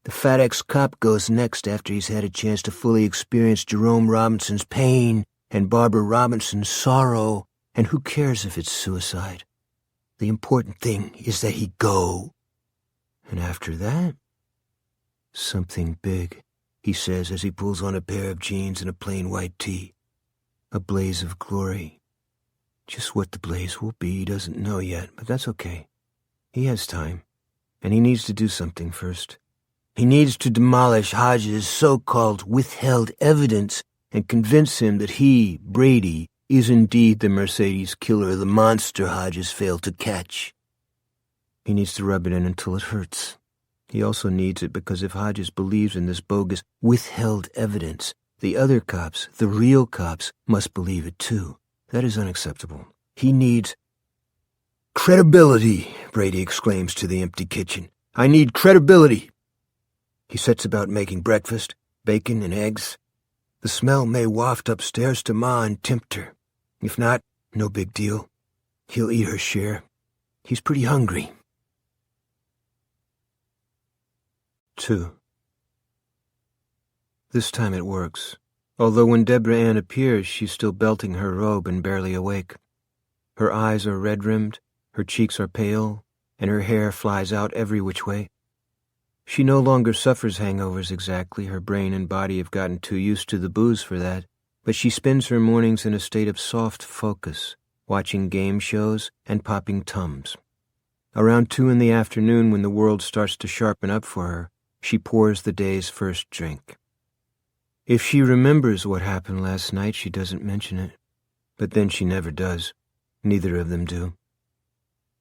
The fat ex-cop goes next after he's had a chance to fully experience Jerome Robinson's pain and Barbara Robinson's sorrow, and who cares if it's suicide? The important thing is that he go. And after that, something big, he says as he pulls on a pair of jeans and a plain white tee. A blaze of glory. Just what the blaze will be he doesn't know yet, but that's okay. He has time, and he needs to do something first. He needs to demolish Hodges' so-called withheld evidence and convince him that he, Brady, is indeed the Mercedes killer, the monster Hodges failed to catch. He needs to rub it in until it hurts. He also needs it because if Hodges believes in this bogus withheld evidence, the other cops, the real cops, must believe it too. That is unacceptable. He needs credibility, Brady exclaims to the empty kitchen. I need credibility. He sets about making breakfast, bacon and eggs. The smell may waft upstairs to Ma and tempt her. If not, no big deal. He'll eat her share. He's pretty hungry. 2. This time it works, although when Deborah Ann appears, she's still belting her robe and barely awake. Her eyes are red-rimmed, her cheeks are pale, and her hair flies out every which way. She no longer suffers hangovers exactly, her brain and body have gotten too used to the booze for that, but she spends her mornings in a state of soft focus, watching game shows and popping Tums. Around 2 in the afternoon, when the world starts to sharpen up for her, she pours the day's first drink. If she remembers what happened last night, she doesn't mention it. But then she never does. Neither of them do.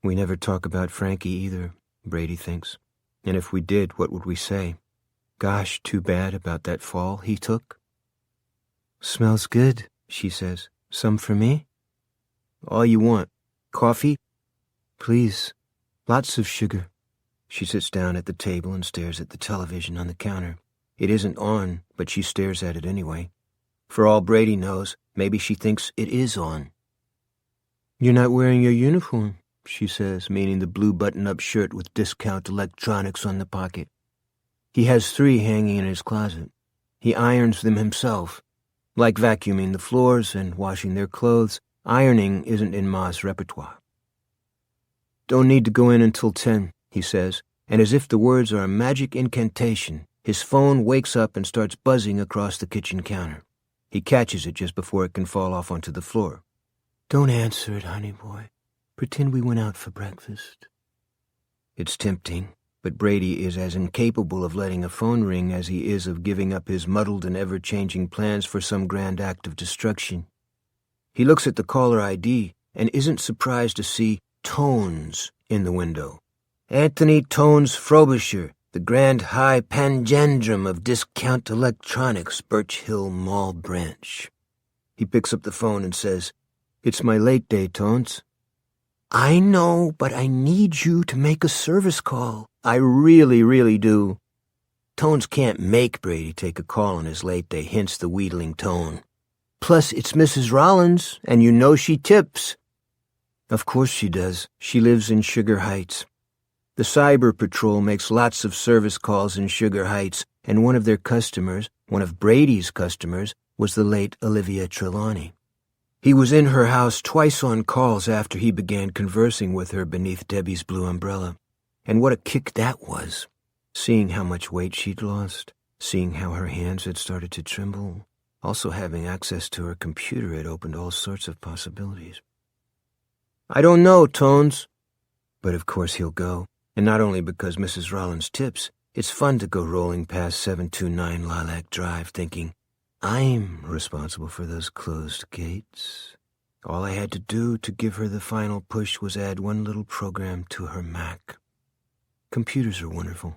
We never talk about Frankie either, Brady thinks. And if we did, what would we say? Gosh, too bad about that fall he took. Smells good, she says. Some for me? All you want. Coffee? Please. Lots of sugar. She sits down at the table and stares at the television on the counter. It isn't on, but she stares at it anyway. For all Brady knows, maybe she thinks it is on. You're not wearing your uniform, she says, meaning the blue button-up shirt with discount electronics on the pocket. He has 3 hanging in his closet. He irons them himself. Like vacuuming the floors and washing their clothes, Ironing isn't in Ma's repertoire. "Don't need to go in until 10, he says, and as if the words are a magic incantation, his phone wakes up and starts buzzing across the kitchen counter. He catches it just before it can fall off onto the floor. "Don't answer it, honey boy. Pretend we went out for breakfast." It's tempting, but Brady is as incapable of letting a phone ring as he is of giving up his muddled and ever-changing plans for some grand act of destruction. He looks at the caller ID and isn't surprised to see Tones in the window. Anthony Tones Frobisher, the Grand High Pangendrum of Discount Electronics, Birch Hill Mall branch. He picks up the phone and says, "It's my late day, Tones." "I know, but I need you to make a service call." "I really do." Tones can't make Brady take a call on his late day, hence the wheedling tone. "Plus, it's Mrs. Rollins, and you know she tips." Of course she does. She lives in Sugar Heights. The Cyber Patrol makes lots of service calls in Sugar Heights, and one of their customers, one of Brady's customers, was the late Olivia Trelawney. He was in her house twice on calls after he began conversing with her beneath Debbie's blue umbrella. And what a kick that was, seeing how much weight she'd lost, seeing how her hands had started to tremble. Also having access to her computer had opened all sorts of possibilities. "I don't know, Tones." But of course he'll go, and not only because Mrs. Rollins tips. It's fun to go rolling past 729 Lilac Drive thinking, I'm responsible for those closed gates. All I had to do to give her the final push was add one little program to her Mac. Computers are wonderful.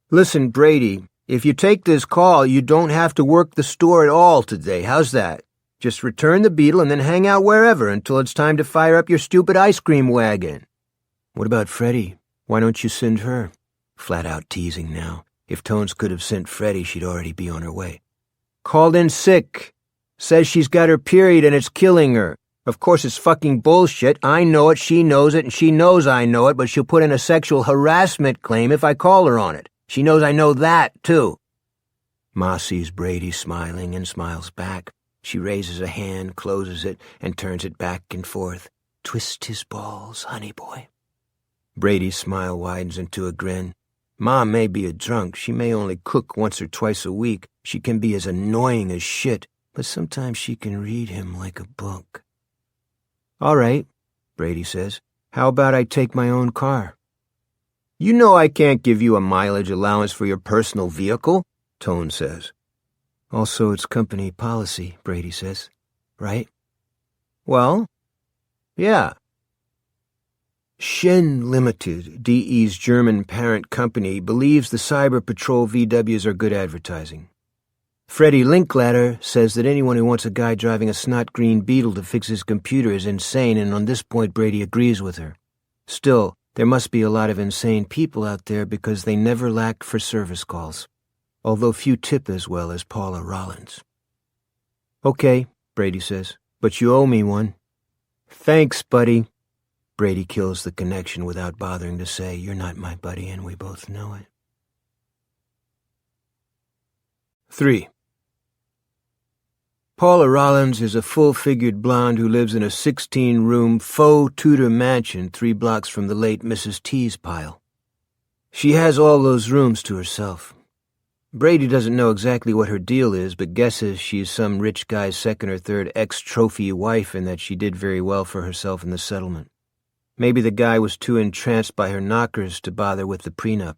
"Listen, Brady, if you take this call, you don't have to work the store at all today. How's that? Just return the beetle and then hang out wherever until it's time to fire up your stupid ice cream wagon." "What about Freddie? Why don't you send her?" Flat out teasing now. If Tones could have sent Freddie, she'd already be on her way. "Called in sick. Says she's got her period and it's killing her. Of course it's fucking bullshit. I know it, she knows it, and she knows I know it, but she'll put in a sexual harassment claim if I call her on it. She knows I know that, too." Ma sees Brady smiling and smiles back. She raises a hand, closes it, and turns it back and forth. "Twist his balls, honey boy." Brady's smile widens into a grin. Ma may be a drunk. She may only cook once or twice a week. She can be as annoying as shit, but sometimes she can read him like a book. "All right," Brady says. "How about I take my own car?" "You know I can't give you a mileage allowance for your personal vehicle," Tone says. "Also, it's company policy," Brady says. "Right?" "Well, yeah." Shen Limited, DE's German parent company, believes the Cyber Patrol VWs are good advertising. Freddie Linklater says that anyone who wants a guy driving a snot-green Beetle to fix his computer is insane, and on this point Brady agrees with her. Still, there must be a lot of insane people out there because they never lack for service calls, although few tip as well as Paula Rollins. "Okay," Brady says, "but you owe me one." "Thanks, buddy." Brady kills the connection without bothering to say, "You're not my buddy, and we both know it." 3. Paula Rollins is a full-figured blonde who lives in a 16-room faux Tudor mansion 3 blocks from the late Mrs. T's pile. She has all those rooms to herself. Brady doesn't know exactly what her deal is, but guesses she's some rich guy's second or third ex-trophy wife and that she did very well for herself in the settlement. Maybe the guy was too entranced by her knockers to bother with the prenup.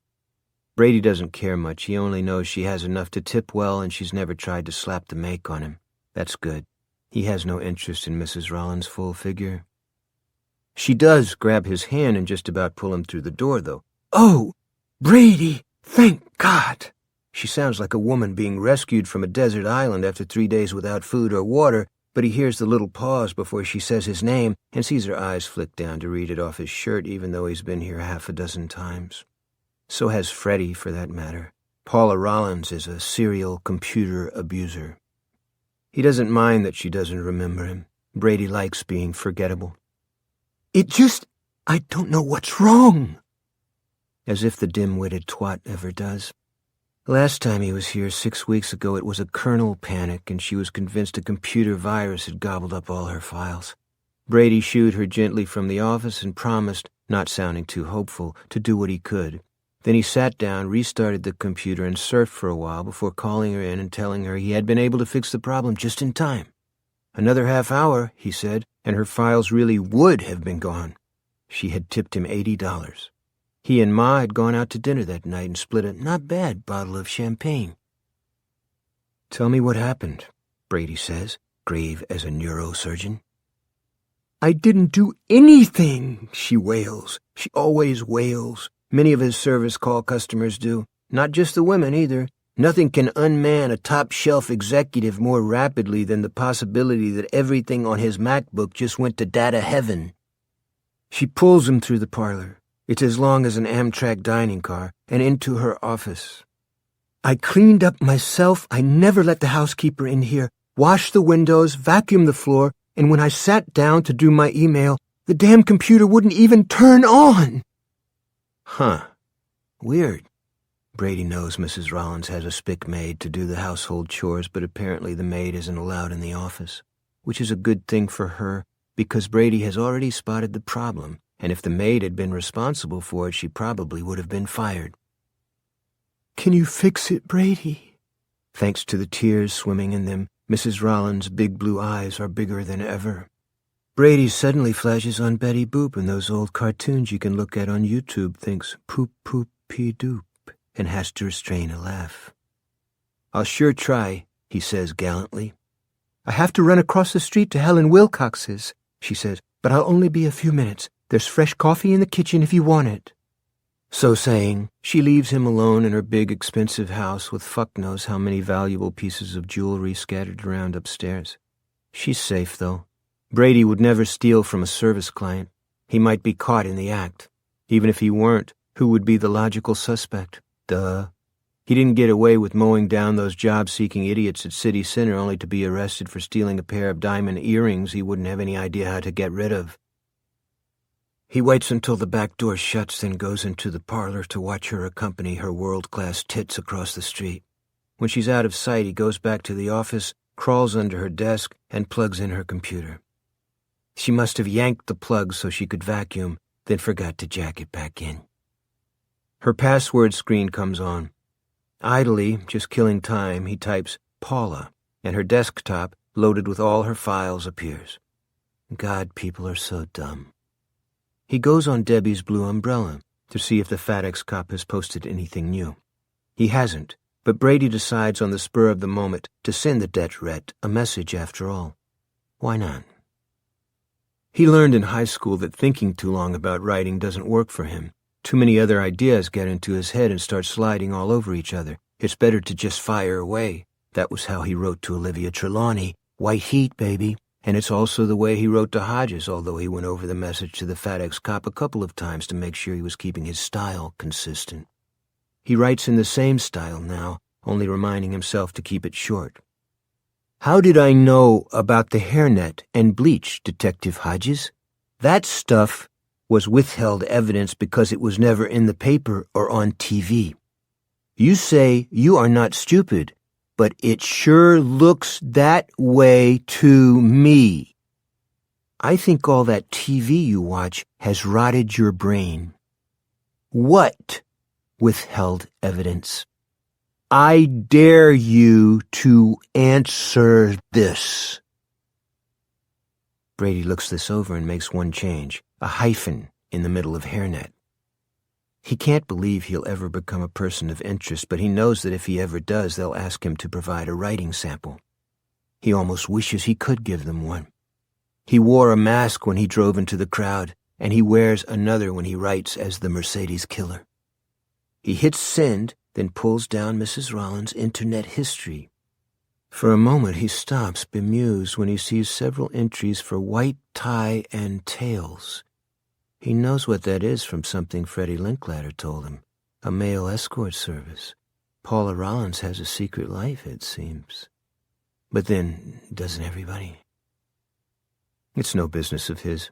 Brady doesn't care much. He only knows she has enough to tip well and she's never tried to slap the make on him. That's good. He has no interest in Mrs. Rollins' full figure. She does grab his hand and just about pull him through the door, though. "Oh, Brady, thank God!" She sounds like a woman being rescued from a desert island after 3 days without food or water, but he hears the little pause before she says his name and sees her eyes flick down to read it off his shirt, even though he's been here half a dozen times. So has Freddie, for that matter. Paula Rollins is a serial computer abuser. He doesn't mind that she doesn't remember him. Brady likes being forgettable. I don't know what's wrong." As if the dim-witted twat ever does. Last time he was here 6 weeks ago, it was a kernel panic, and she was convinced a computer virus had gobbled up all her files. Brady shooed her gently from the office and promised, not sounding too hopeful, to do what he could. Then he sat down, restarted the computer, and surfed for a while before calling her in and telling her he had been able to fix the problem just in time. Another half hour, he said, and her files really would have been gone. She had tipped him $80. He and Ma had gone out to dinner that night and split a not bad bottle of champagne. "Tell me what happened," Brady says, grave as a neurosurgeon. "I didn't do anything," she wails. She always wails. Many of his service call customers do. Not just the women, either. Nothing can unman a top-shelf executive more rapidly than the possibility that everything on his MacBook just went to data heaven. She pulls him through the parlor. It's as long as an Amtrak dining car, and into her office. "I cleaned up myself. I never let the housekeeper in here. Washed the windows, vacuumed the floor, and when I sat down to do my email, the damn computer wouldn't even turn on." Huh. Weird. Brady knows Mrs. Rollins has a spick maid to do the household chores, but apparently the maid isn't allowed in the office, which is a good thing for her, because Brady has already spotted the problem, and if the maid had been responsible for it, she probably would have been fired. "Can you fix it, Brady?" Thanks to the tears swimming in them, Mrs. Rollins' big blue eyes are bigger than ever. Brady suddenly flashes on Betty Boop and those old cartoons you can look at on YouTube, thinks poop poop pee doop, and has to restrain a laugh. "I'll sure try," he says gallantly. "I have to run across the street to Helen Wilcox's," she says, "but I'll only be a few minutes. There's fresh coffee in the kitchen if you want it." So saying, she leaves him alone in her big, expensive house with fuck knows how many valuable pieces of jewelry scattered around upstairs. She's safe, though. Brady would never steal from a service client. He might be caught in the act. Even if he weren't, who would be the logical suspect? Duh. He didn't get away with mowing down those job-seeking idiots at City Center only to be arrested for stealing a pair of diamond earrings he wouldn't have any idea how to get rid of. He waits until the back door shuts, then goes into the parlor to watch her accompany her world-class tits across the street. When she's out of sight, he goes back to the office, crawls under her desk, and plugs in her computer. She must have yanked the plug so she could vacuum, then forgot to jack it back in. Her password screen comes on. Idly, just killing time, he types Paula, and her desktop, loaded with all her files, appears. God, people are so dumb. He goes on Debbie's blue umbrella to see if the FedEx cop has posted anything new. He hasn't, but Brady decides on the spur of the moment to send the debt-ret a message after all. Why not? He learned in high school that thinking too long about writing doesn't work for him. Too many other ideas get into his head and start sliding all over each other. It's better to just fire away. That was how he wrote to Olivia Trelawney. White heat, baby. And it's also the way he wrote to Hodges, although he went over the message to the FedEx cop a couple of times to make sure he was keeping his style consistent. He writes in the same style now, only reminding himself to keep it short. "How did I know about the hairnet and bleach, Detective Hodges? That stuff was withheld evidence because it was never in the paper or on TV. You say you are not stupid, but it sure looks that way to me. I think all that TV you watch has rotted your brain." "What withheld evidence? I dare you to answer this." Brady looks this over and makes one change, a hyphen in the middle of hairnet. He can't believe he'll ever become a person of interest, but he knows that if he ever does, they'll ask him to provide a writing sample. He almost wishes he could give them one. He wore a mask when he drove into the crowd, and he wears another when he writes as the Mercedes Killer. He hits send, then pulls down Mrs. Rollins' internet history. For a moment he stops, bemused, when he sees several entries for white tie and tails. He knows what that is from something Freddie Linklater told him, a male escort service. Paula Rollins has a secret life, it seems. But then, doesn't everybody? It's no business of his.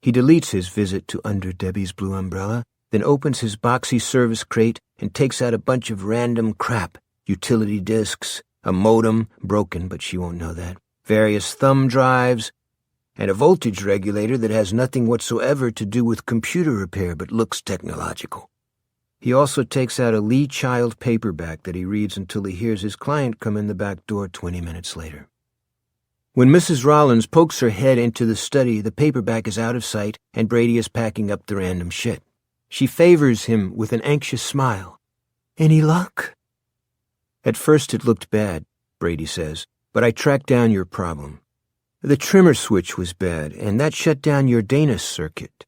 He deletes his visit to Under Debbie's Blue Umbrella then opens his boxy service crate and takes out a bunch of random crap, utility disks, a modem, broken but she won't know that, various thumb drives, and a voltage regulator that has nothing whatsoever to do with computer repair but looks technological. He also takes out a Lee Child paperback that he reads until he hears his client come in the back door 20 minutes later. When Mrs. Rollins pokes her head into the study, the paperback is out of sight and Brady is packing up the random shit. She favors him with an anxious smile. "Any luck?" "At first it looked bad," Brady says, "but I tracked down your problem. The trimmer switch was bad, and that shut down your Dana circuit.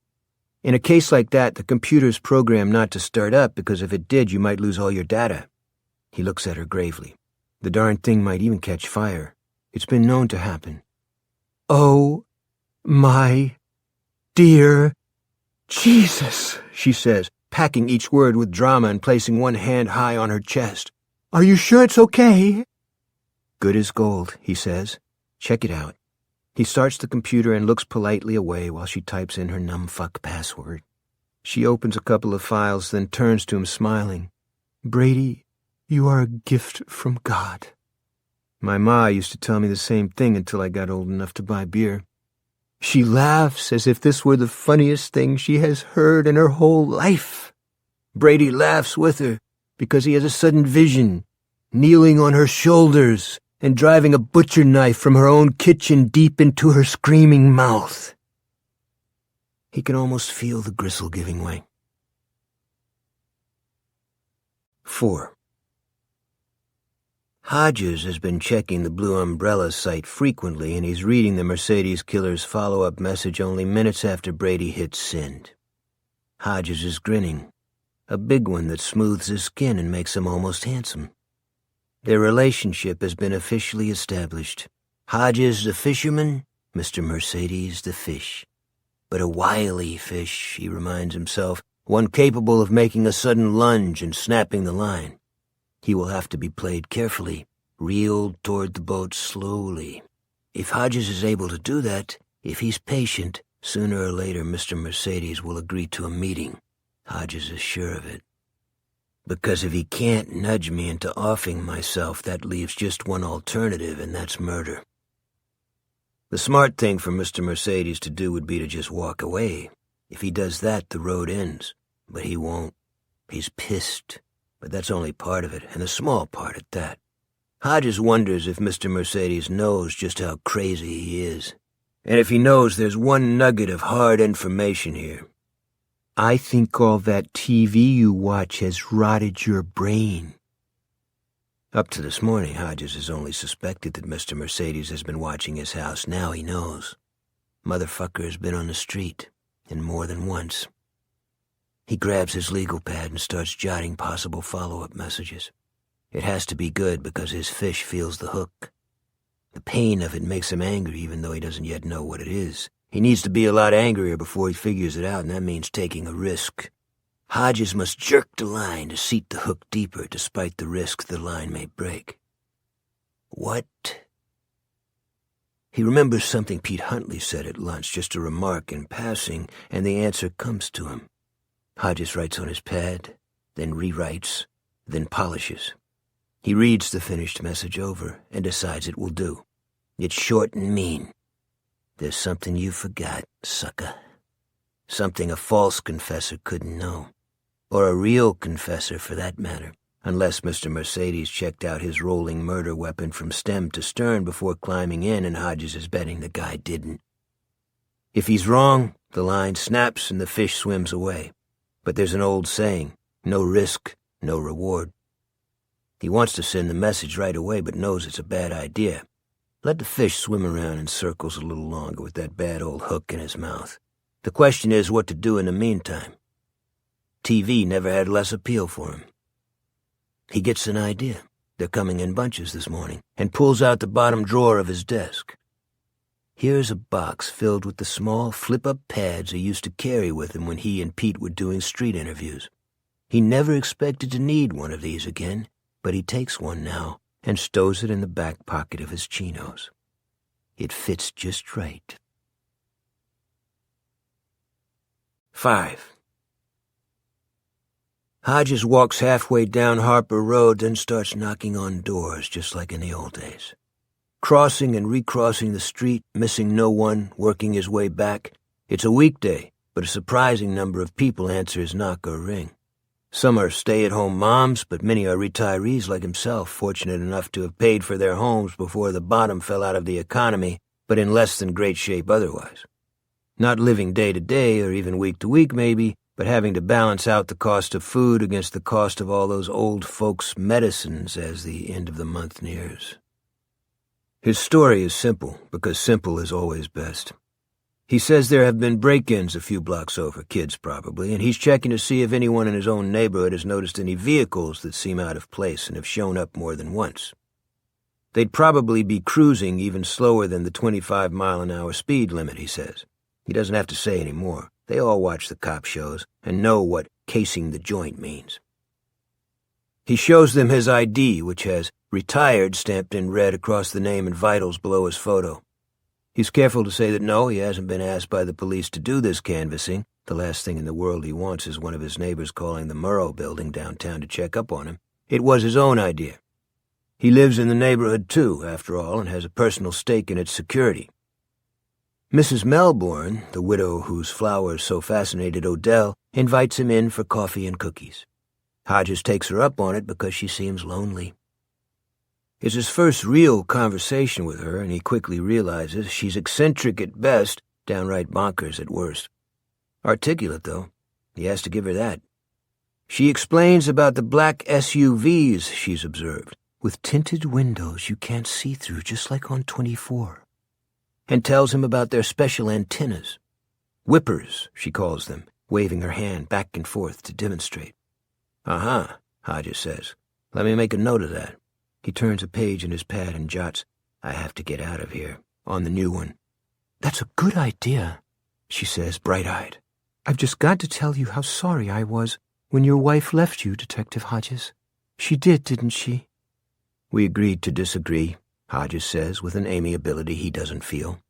In a case like that, the computer's programmed not to start up because if it did, you might lose all your data." He looks at her gravely. "The darn thing might even catch fire. It's been known to happen." "Oh, my dear Jesus," she says, packing each word with drama and placing one hand high on her chest. "Are you sure it's okay?" "Good as gold," he says. "Check it out." He starts the computer and looks politely away while she types in her numbfuck password. She opens a couple of files, then turns to him smiling. "Brady, you are a gift from God." My ma used to tell me the same thing until I got old enough to buy beer. She laughs as if this were the funniest thing she has heard in her whole life. Brady laughs with her because he has a sudden vision, kneeling on her shoulders and driving a butcher knife from her own kitchen deep into her screaming mouth. He can almost feel the gristle giving way. 4. Hodges has been checking the Blue Umbrella site frequently, and he's reading the Mercedes killer's follow-up message only minutes after Brady hits send. Hodges is grinning, a big one that smooths his skin and makes him almost handsome. Their relationship has been officially established. Hodges the fisherman, Mr. Mercedes the fish. But a wily fish, he reminds himself, one capable of making a sudden lunge and snapping the line. He will have to be played carefully, reeled toward the boat slowly. If Hodges is able to do that, if he's patient, sooner or later Mr. Mercedes will agree to a meeting. Hodges is sure of it. Because if he can't nudge me into offing myself, that leaves just one alternative, and that's murder. The smart thing for Mr. Mercedes to do would be to just walk away. If he does that, the road ends. But he won't. He's pissed. But that's only part of it, and a small part at that. Hodges wonders if Mr. Mercedes knows just how crazy he is. And if he knows, there's one nugget of hard information here. "I think all that TV you watch has rotted your brain." Up to this morning, Hodges has only suspected that Mr. Mercedes has been watching his house. Now he knows. Motherfucker has been on the street, and more than once. He grabs his legal pad and starts jotting possible follow-up messages. It has to be good because his fish feels the hook. The pain of it makes him angry even though he doesn't yet know what it is. He needs to be a lot angrier before he figures it out, and that means taking a risk. Hodges must jerk the line to seat the hook deeper despite the risk the line may break. What? He remembers something Pete Huntley said at lunch, just a remark in passing, and the answer comes to him. Hodges writes on his pad, then rewrites, then polishes. He reads the finished message over and decides it will do. It's short and mean. "There's something you forgot, sucker. Something a false confessor couldn't know. Or a real confessor, for that matter, unless Mr. Mercedes checked out his rolling murder weapon from stem to stern before climbing in, and Hodges is betting the guy didn't. If he's wrong, the line snaps and the fish swims away. But there's an old saying, no risk, no reward. He wants to send the message right away, but knows it's a bad idea. Let the fish swim around in circles a little longer with that bad old hook in his mouth. The question is what to do in the meantime. TV never had less appeal for him. He gets an idea. They're coming in bunches this morning, and pulls out the bottom drawer of his desk. Here's a box filled with the small flip-up pads he used to carry with him when he and Pete were doing street interviews. He never expected to need one of these again, but he takes one now and stows it in the back pocket of his chinos. It fits just right. 5. Hodges walks halfway down Harper Road, then starts knocking on doors, just like in the old days. Crossing and recrossing the street, missing no one, working his way back. It's a weekday, but a surprising number of people answer his knock or ring. Some are stay-at-home moms, but many are retirees like himself, fortunate enough to have paid for their homes before the bottom fell out of the economy, but in less than great shape otherwise. Not living day to day, or even week to week maybe, but having to balance out the cost of food against the cost of all those old folks' medicines as the end of the month nears. His story is simple, because simple is always best. He says there have been break-ins a few blocks over, kids probably, and he's checking to see if anyone in his own neighborhood has noticed any vehicles that seem out of place and have shown up more than once. They'd probably be cruising even slower than the 25-mile-an-hour speed limit, he says. He doesn't have to say any more. They all watch the cop shows and know what casing the joint means. He shows them his ID, which has retired stamped in red across the name and vitals below his photo. He's careful to say that no, he hasn't been asked by the police to do this canvassing. The last thing in the world he wants is one of his neighbors calling the Murrow building downtown to check up on him. It was his own idea. He lives in the neighborhood too, after all, and has a personal stake in its security. Mrs. Melbourne, the widow whose flowers so fascinated Odell, invites him in for coffee and cookies. Hodges takes her up on it because she seems lonely. It's his first real conversation with her, and he quickly realizes she's eccentric at best, downright bonkers at worst. Articulate, though. He has to give her that. She explains about the black SUVs she's observed, with tinted windows you can't see through, just like on 24, and tells him about their special antennas. Whippers, she calls them, waving her hand back and forth to demonstrate. Uh-huh, Hodges says. Let me make a note of that. He turns a page in his pad and jots, I have to get out of here, on the new one. That's a good idea, she says, bright-eyed. I've just got to tell you how sorry I was when your wife left you, Detective Hodges. She did, didn't she? We agreed to disagree, Hodges says, with an amiability he doesn't feel.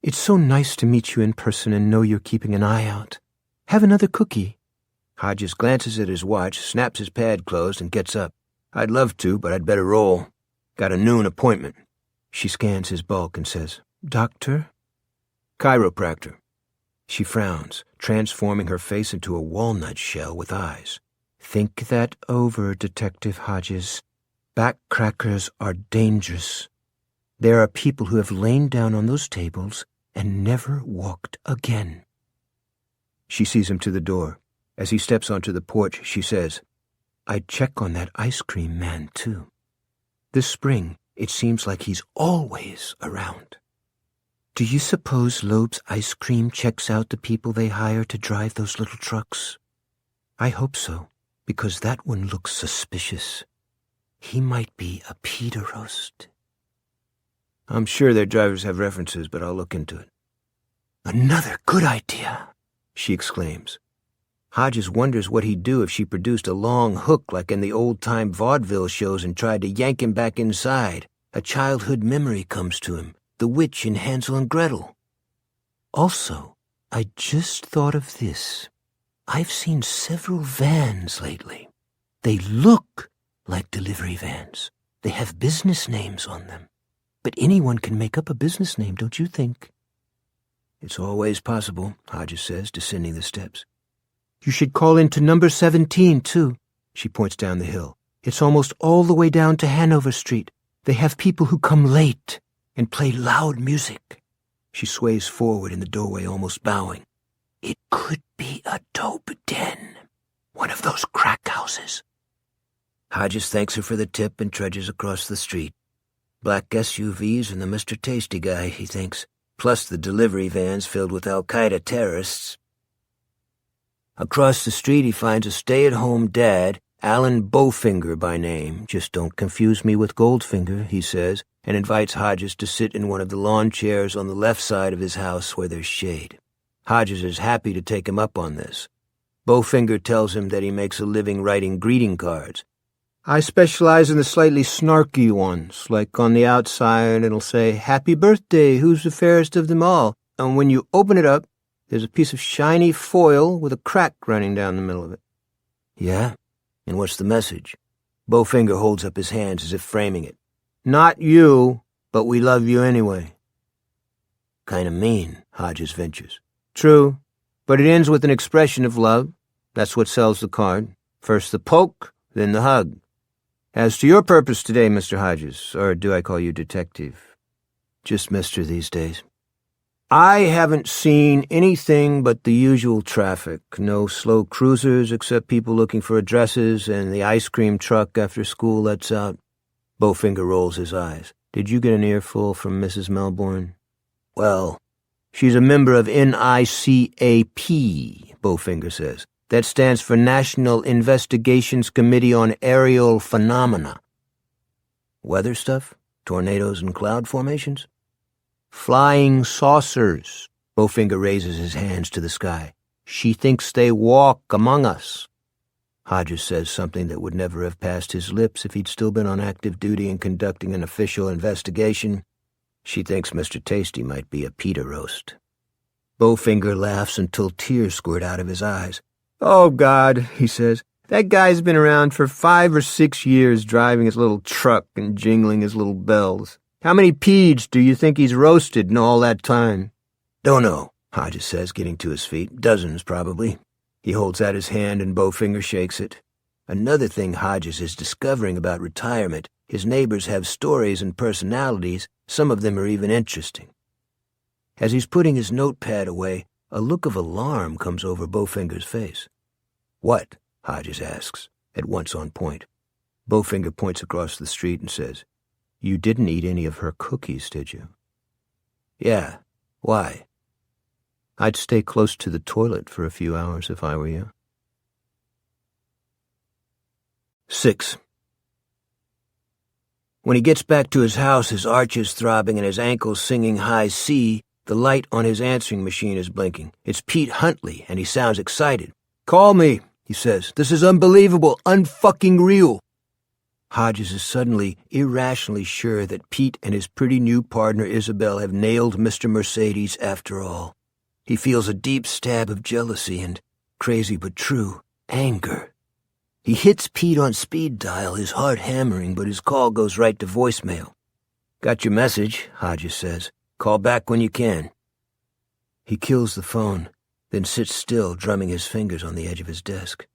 It's so nice to meet you in person and know you're keeping an eye out. Have another cookie. Hodges glances at his watch, snaps his pad closed, and gets up. I'd love to, but I'd better roll. Got a noon appointment. She scans his bulk and says, Doctor? Chiropractor. She frowns, transforming her face into a walnut shell with eyes. Think that over, Detective Hodges. Backcrackers are dangerous. There are people who have lain down on those tables and never walked again. She sees him to the door. As he steps onto the porch, she says, I'd check on that ice cream man, too. This spring, it seems like he's always around. Do you suppose Loeb's Ice Cream checks out the people they hire to drive those little trucks? I hope so, because that one looks suspicious. He might be a Peter roast. I'm sure their drivers have references, but I'll look into it. Another good idea, she exclaims. Hodges wonders what he'd do if she produced a long hook like in the old-time vaudeville shows and tried to yank him back inside. A childhood memory comes to him, the witch in Hansel and Gretel. Also, I just thought of this. I've seen several vans lately. They look like delivery vans. They have business names on them. But anyone can make up a business name, don't you think? It's always possible, Hodges says, descending the steps. You should call into number 17, too. She points down the hill. It's almost all the way down to Hanover Street. They have people who come late and play loud music. She sways forward in the doorway, almost bowing. It could be a dope den. One of those crack houses. Hodges thanks her for the tip and trudges across the street. Black SUVs and the Mr. Tasty guy, he thinks, plus the delivery vans filled with Al-Qaeda terrorists. Across the street he finds a stay-at-home dad, Alan Bowfinger by name. Just don't confuse me with Goldfinger, he says, and invites Hodges to sit in one of the lawn chairs on the left side of his house where there's shade. Hodges is happy to take him up on this. Bowfinger tells him that he makes a living writing greeting cards. I specialize in the slightly snarky ones, like on the outside it'll say, Happy birthday, who's the fairest of them all? And when you open it up, there's a piece of shiny foil with a crack running down the middle of it. Yeah? And what's the message? Bowfinger holds up his hands as if framing it. Not you, but we love you anyway. Kinda mean, Hodges ventures. True, but it ends with an expression of love. That's what sells the card. First the poke, then the hug. As to your purpose today, Mr. Hodges, or do I call you detective? Just Mister these days. I haven't seen anything but the usual traffic. No slow cruisers except people looking for addresses and the ice cream truck after school lets out. Bowfinger rolls his eyes. Did you get an earful from Mrs. Melbourne? Well, she's a member of NICAP, Bowfinger says. That stands for National Investigations Committee on Aerial Phenomena. Weather stuff? Tornadoes and cloud formations? Flying saucers. Bowfinger raises his hands to the sky. She thinks they walk among us. Hodges says something that would never have passed his lips if he'd still been on active duty and conducting an official investigation. She thinks Mr. Tasty might be a pita roast. Bowfinger laughs until tears squirt out of his eyes. Oh, God, he says. That guy's been around for 5 or 6 years driving his little truck and jingling his little bells. How many pedes do you think he's roasted in all that time? Don't know, Hodges says, getting to his feet. Dozens, probably. He holds out his hand and Bowfinger shakes it. Another thing Hodges is discovering about retirement, his neighbors have stories and personalities. Some of them are even interesting. As he's putting his notepad away, a look of alarm comes over Bowfinger's face. What? Hodges asks, at once on point. Bowfinger points across the street and says, You didn't eat any of her cookies, did you? Yeah. Why? I'd stay close to the toilet for a few hours if I were you. 6. When he gets back to his house, his arches throbbing and his ankles singing high C, the light on his answering machine is blinking. It's Pete Huntley, and he sounds excited. Call me, he says. This is unbelievable, unfucking real. Hodges is suddenly irrationally sure that Pete and his pretty new partner Isabel have nailed Mr. Mercedes after all. He feels a deep stab of jealousy and, crazy but true, anger. He hits Pete on speed dial, his heart hammering, but his call goes right to voicemail. Got your message, Hodges says. Call back when you can. He kills the phone, then sits still, drumming his fingers on the edge of his desk.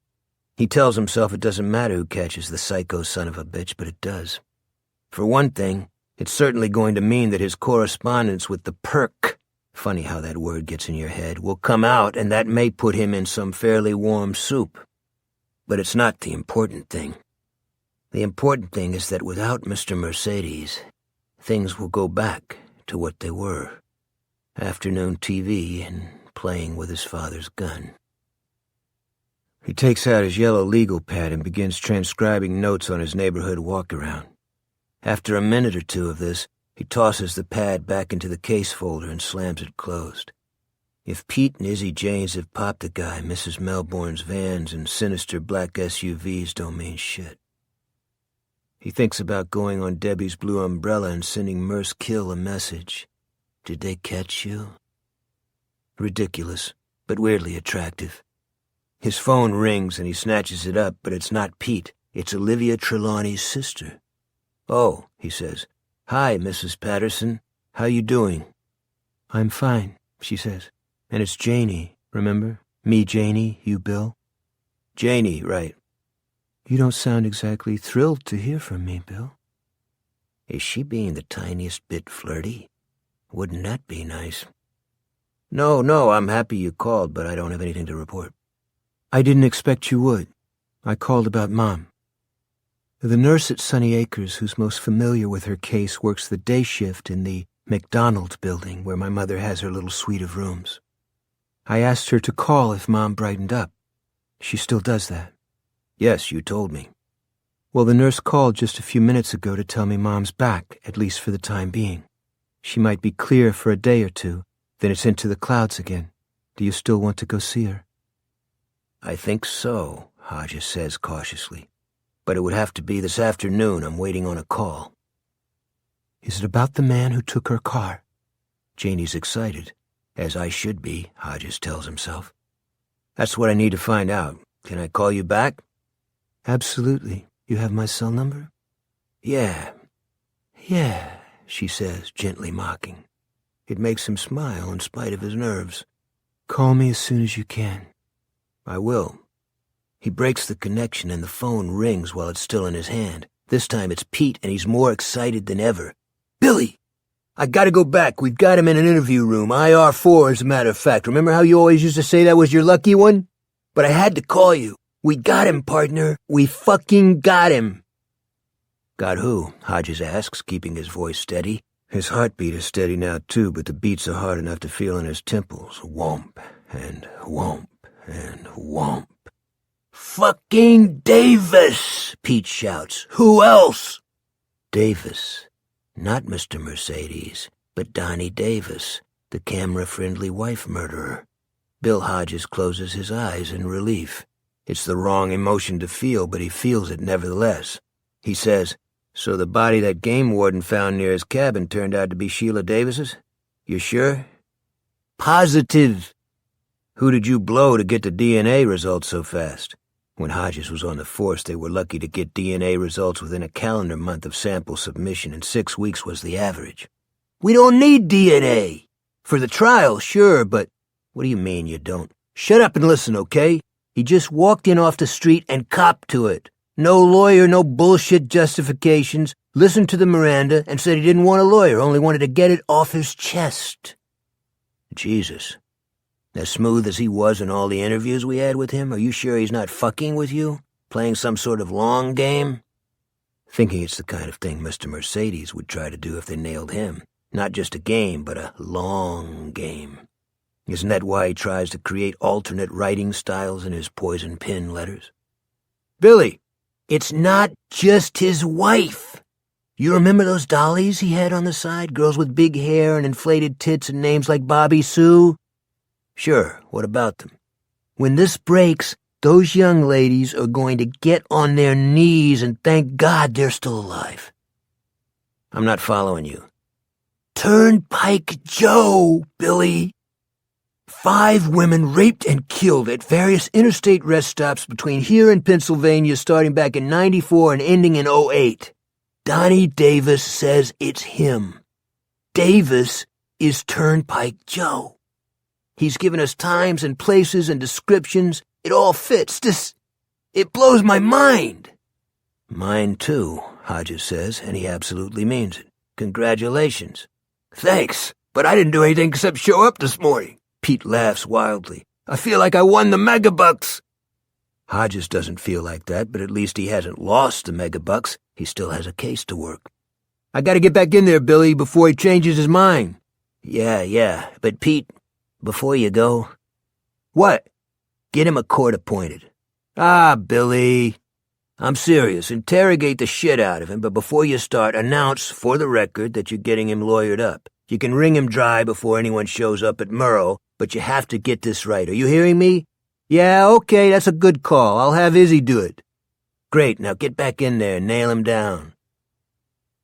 He tells himself it doesn't matter who catches the psycho son of a bitch, but it does. For one thing, it's certainly going to mean that his correspondence with the perk, funny how that word gets in your head, will come out, and that may put him in some fairly warm soup. But it's not the important thing. The important thing is that without Mr. Mercedes, things will go back to what they were. Afternoon TV and playing with his father's gun. He takes out his yellow legal pad and begins transcribing notes on his neighborhood walk-around. After a minute or two of this, he tosses the pad back into the case folder and slams it closed. If Pete and Izzy Janes have popped the guy, Mrs. Melbourne's vans and sinister black SUVs don't mean shit. He thinks about going on Debbie's blue umbrella and sending Merce Kill a message. Did they catch you? Ridiculous, but weirdly attractive. His phone rings and he snatches it up, but it's not Pete. It's Olivia Trelawney's sister. Oh, he says. Hi, Mrs. Patterson. How you doing? I'm fine, she says. And it's Janie, remember? Me, Janie, you, Bill? Janie, right. You don't sound exactly thrilled to hear from me, Bill. Is she being the tiniest bit flirty? Wouldn't that be nice? No, I'm happy you called, but I don't have anything to report. I didn't expect you would. I called about Mom. The nurse at Sunny Acres who's most familiar with her case works the day shift in the McDonald building where my mother has her little suite of rooms. I asked her to call if Mom brightened up. She still does that. Yes, you told me. Well, the nurse called just a few minutes ago to tell me Mom's back, at least for the time being. She might be clear for a day or two, then it's into the clouds again. Do you still want to go see her? I think so, Hodges says cautiously. But it would have to be this afternoon. I'm waiting on a call. Is it about the man who took her car? Janie's excited. As I should be, Hodges tells himself. That's what I need to find out. Can I call you back? Absolutely. You have my cell number? Yeah, she says, gently mocking. It makes him smile in spite of his nerves. Call me as soon as you can. I will. He breaks the connection and the phone rings while it's still in his hand. This time it's Pete and he's more excited than ever. Billy! I gotta go back. We've got him in an interview room. IR4, as a matter of fact. Remember how you always used to say that was your lucky one? But I had to call you. We got him, partner. We fucking got him. Got who? Hodges asks, keeping his voice steady. His heartbeat is steady now, too, but the beats are hard enough to feel in his temples. Whomp, and whomp, and whomp. Fucking Davis! Pete shouts. Who else? Davis. Not Mr. Mercedes, but Donnie Davis, the camera-friendly wife murderer. Bill Hodges closes his eyes in relief. It's the wrong emotion to feel, but he feels it nevertheless. He says, So the body that game warden found near his cabin turned out to be Sheila Davis's? You sure? Positive. Who did you blow to get the DNA results so fast? When Hodges was on the force, they were lucky to get DNA results within a calendar month of sample submission, and 6 weeks was the average. We don't need DNA. For the trial, sure, but... What do you mean you don't? Shut up and listen, okay? He just walked in off the street and copped to it. No lawyer, no bullshit justifications. Listened to the Miranda and said he didn't want a lawyer, only wanted to get it off his chest. Jesus. As smooth as he was in all the interviews we had with him, are you sure he's not fucking with you? Playing some sort of long game? Thinking it's the kind of thing Mr. Mercedes would try to do if they nailed him. Not just a game, but a long game. Isn't that why he tries to create alternate writing styles in his poison pen letters? Billy, it's not just his wife. You remember those dollies he had on the side? Girls with big hair and inflated tits and names like Bobby Sue? Sure, what about them? When this breaks, those young ladies are going to get on their knees and thank God they're still alive. I'm not following you. Turnpike Joe, Billy. 5 women raped and killed at various interstate rest stops between here and Pennsylvania starting back in '94 and ending in '08. Donnie Davis says it's him. Davis is Turnpike Joe. He's given us times and places and descriptions. It all fits. It blows my mind. Mine too, Hodges says, and he absolutely means it. Congratulations. Thanks, but I didn't do anything except show up this morning. Pete laughs wildly. I feel like I won the megabucks. Hodges doesn't feel like that, but at least he hasn't lost the megabucks. He still has a case to work. I gotta get back in there, Billy, before he changes his mind. Yeah, but Pete, before you go... What? Get him a court appointed. Ah, Billy. I'm serious. Interrogate the shit out of him, but before you start, announce, for the record, that you're getting him lawyered up. You can wring him dry before anyone shows up at Murrow, but you have to get this right. Are you hearing me? Yeah, okay, that's a good call. I'll have Izzy do it. Great, now get back in there and nail him down.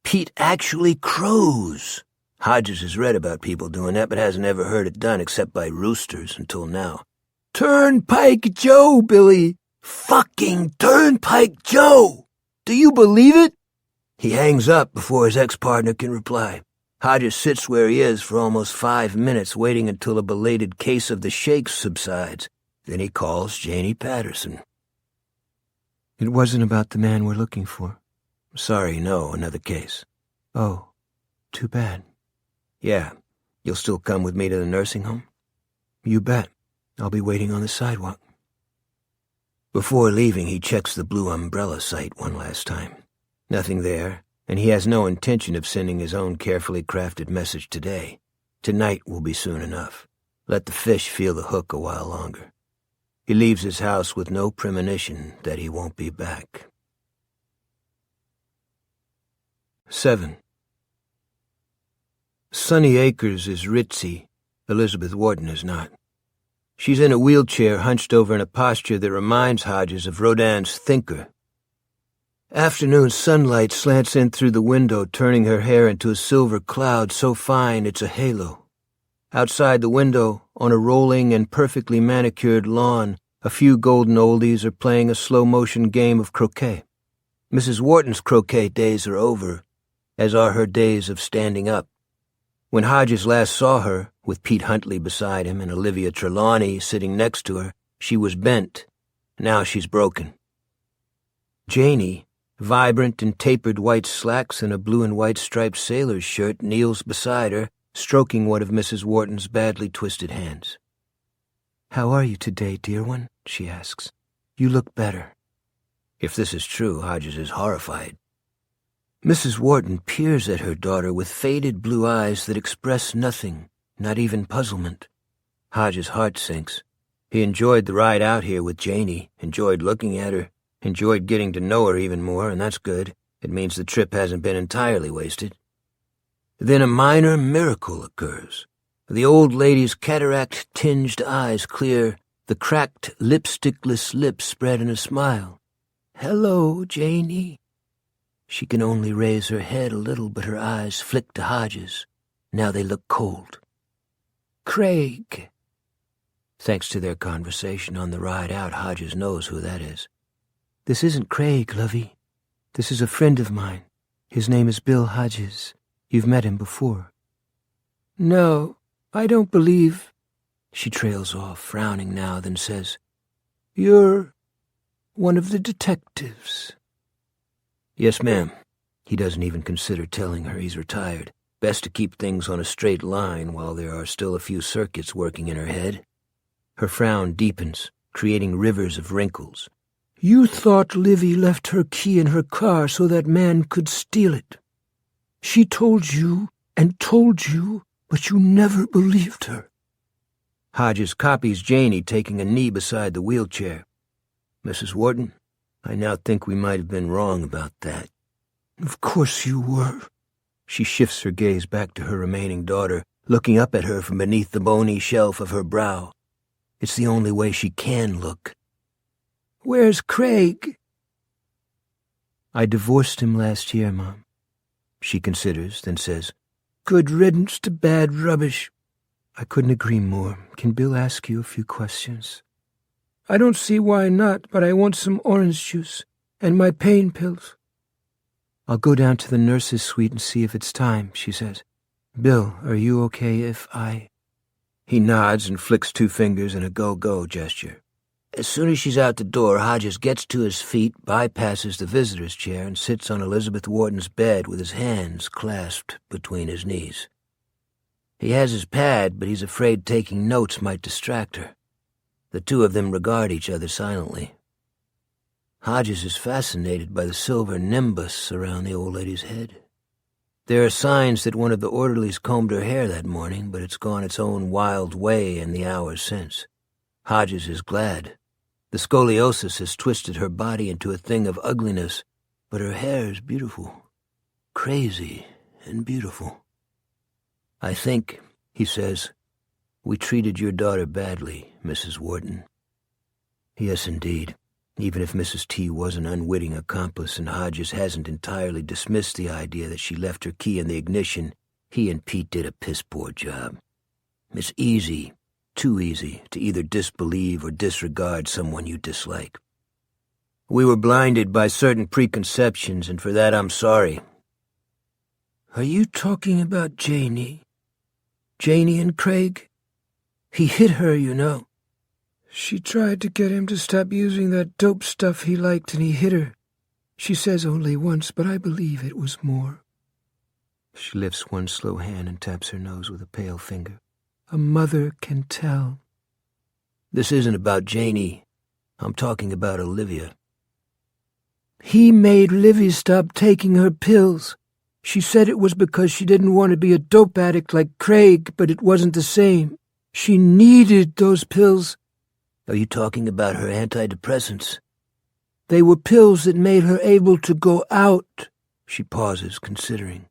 Pete actually crows. Hodges has read about people doing that, but hasn't ever heard it done except by roosters until now. Turnpike Joe, Billy. Fucking Turnpike Joe. Do you believe it? He hangs up before his ex-partner can reply. Hodges sits where he is for almost 5 minutes, waiting until a belated case of the shakes subsides. Then he calls Janie Patterson. It wasn't about the man we're looking for. Sorry, no, another case. Oh, too bad. Yeah, you'll still come with me to the nursing home? You bet. I'll be waiting on the sidewalk. Before leaving, he checks the blue umbrella site one last time. Nothing there, and he has no intention of sending his own carefully crafted message today. Tonight will be soon enough. Let the fish feel the hook a while longer. He leaves his house with no premonition that he won't be back. 7. Sunny Acres is ritzy. Elizabeth Wharton is not. She's in a wheelchair hunched over in a posture that reminds Hodges of Rodin's Thinker. Afternoon sunlight slants in through the window, turning her hair into a silver cloud so fine it's a halo. Outside the window, on a rolling and perfectly manicured lawn, A few golden oldies are playing a slow-motion game of croquet. Mrs. Wharton's croquet days are over, as are her days of standing up. When Hodges last saw her, with Pete Huntley beside him and Olivia Trelawney sitting next to her, she was bent. Now she's broken. Janie, vibrant in tapered white slacks and a blue and white striped sailor's shirt, kneels beside her, stroking one of Mrs. Wharton's badly twisted hands. "How are you today, dear one?" she asks. "You look better." If this is true, Hodges is horrified. Mrs. Wharton peers at her daughter with faded blue eyes that express nothing, not even puzzlement. Hodges' heart sinks. He enjoyed the ride out here with Janie, enjoyed looking at her, enjoyed getting to know her even more, and that's good. It means the trip hasn't been entirely wasted. Then a minor miracle occurs. The old lady's cataract-tinged eyes clear, the cracked, lipstickless lips spread in a smile. "Hello, Janie." She can only raise her head a little, but her eyes flick to Hodges. Now they look cold. "Craig." Thanks to their conversation on the ride out, Hodges knows who that is. "This isn't Craig, lovey. This is a friend of mine. His name is Bill Hodges. You've met him before." "No, I don't believe..." She trails off, frowning now, then says, "You're one of the detectives." "Yes, ma'am." He doesn't even consider telling her he's retired. Best to keep things on a straight line while there are still a few circuits working in her head. Her frown deepens, creating rivers of wrinkles. "You thought Livy left her key in her car so that man could steal it. She told you and told you, but you never believed her." Hodges copies Janie taking a knee beside the wheelchair. "Mrs. Wharton, I now think we might have been wrong about that." "Of course you were." She shifts her gaze back to her remaining daughter, looking up at her from beneath the bony shelf of her brow. It's the only way she can look. "Where's Craig?" "I divorced him last year, Mom." She considers, then says, "Good riddance to bad rubbish." "I couldn't agree more. Can Bill ask you a few questions?" "I don't see why not, but I want some orange juice and my pain pills." "I'll go down to the nurse's suite and see if it's time," she says. "Bill, are you okay if I..." He nods and flicks 2 fingers in a go-go gesture. As soon as she's out the door, Hodges gets to his feet, bypasses the visitor's chair, and sits on Elizabeth Wharton's bed with his hands clasped between his knees. He has his pad, but he's afraid taking notes might distract her. The two of them regard each other silently. Hodges is fascinated by the silver nimbus around the old lady's head. There are signs that one of the orderlies combed her hair that morning, but it's gone its own wild way in the hours since. Hodges is glad. The scoliosis has twisted her body into a thing of ugliness, but her hair is beautiful. Crazy and beautiful. "I think," he says, "we treated your daughter badly, Mrs. Wharton." Yes, indeed. Even if Mrs. T was an unwitting accomplice and Hodges hasn't entirely dismissed the idea that she left her key in the ignition, he and Pete did a piss-poor job. It's easy, too easy, to either disbelieve or disregard someone you dislike. We were blinded by certain preconceptions, and for that I'm sorry. "Are you talking about Janie? Janie and Craig? He hit her, you know." "She tried to get him to stop using that dope stuff he liked, and he hit her. She says only once, but I believe it was more." She lifts one slow hand and taps her nose with a pale finger. "A mother can tell." "This isn't about Janie. I'm talking about Olivia." "He made Livy stop taking her pills. She said it was because she didn't want to be a dope addict like Craig, but it wasn't the same. She needed those pills." "Are you talking about her antidepressants?" "They were pills that made her able to go out." She pauses, considering.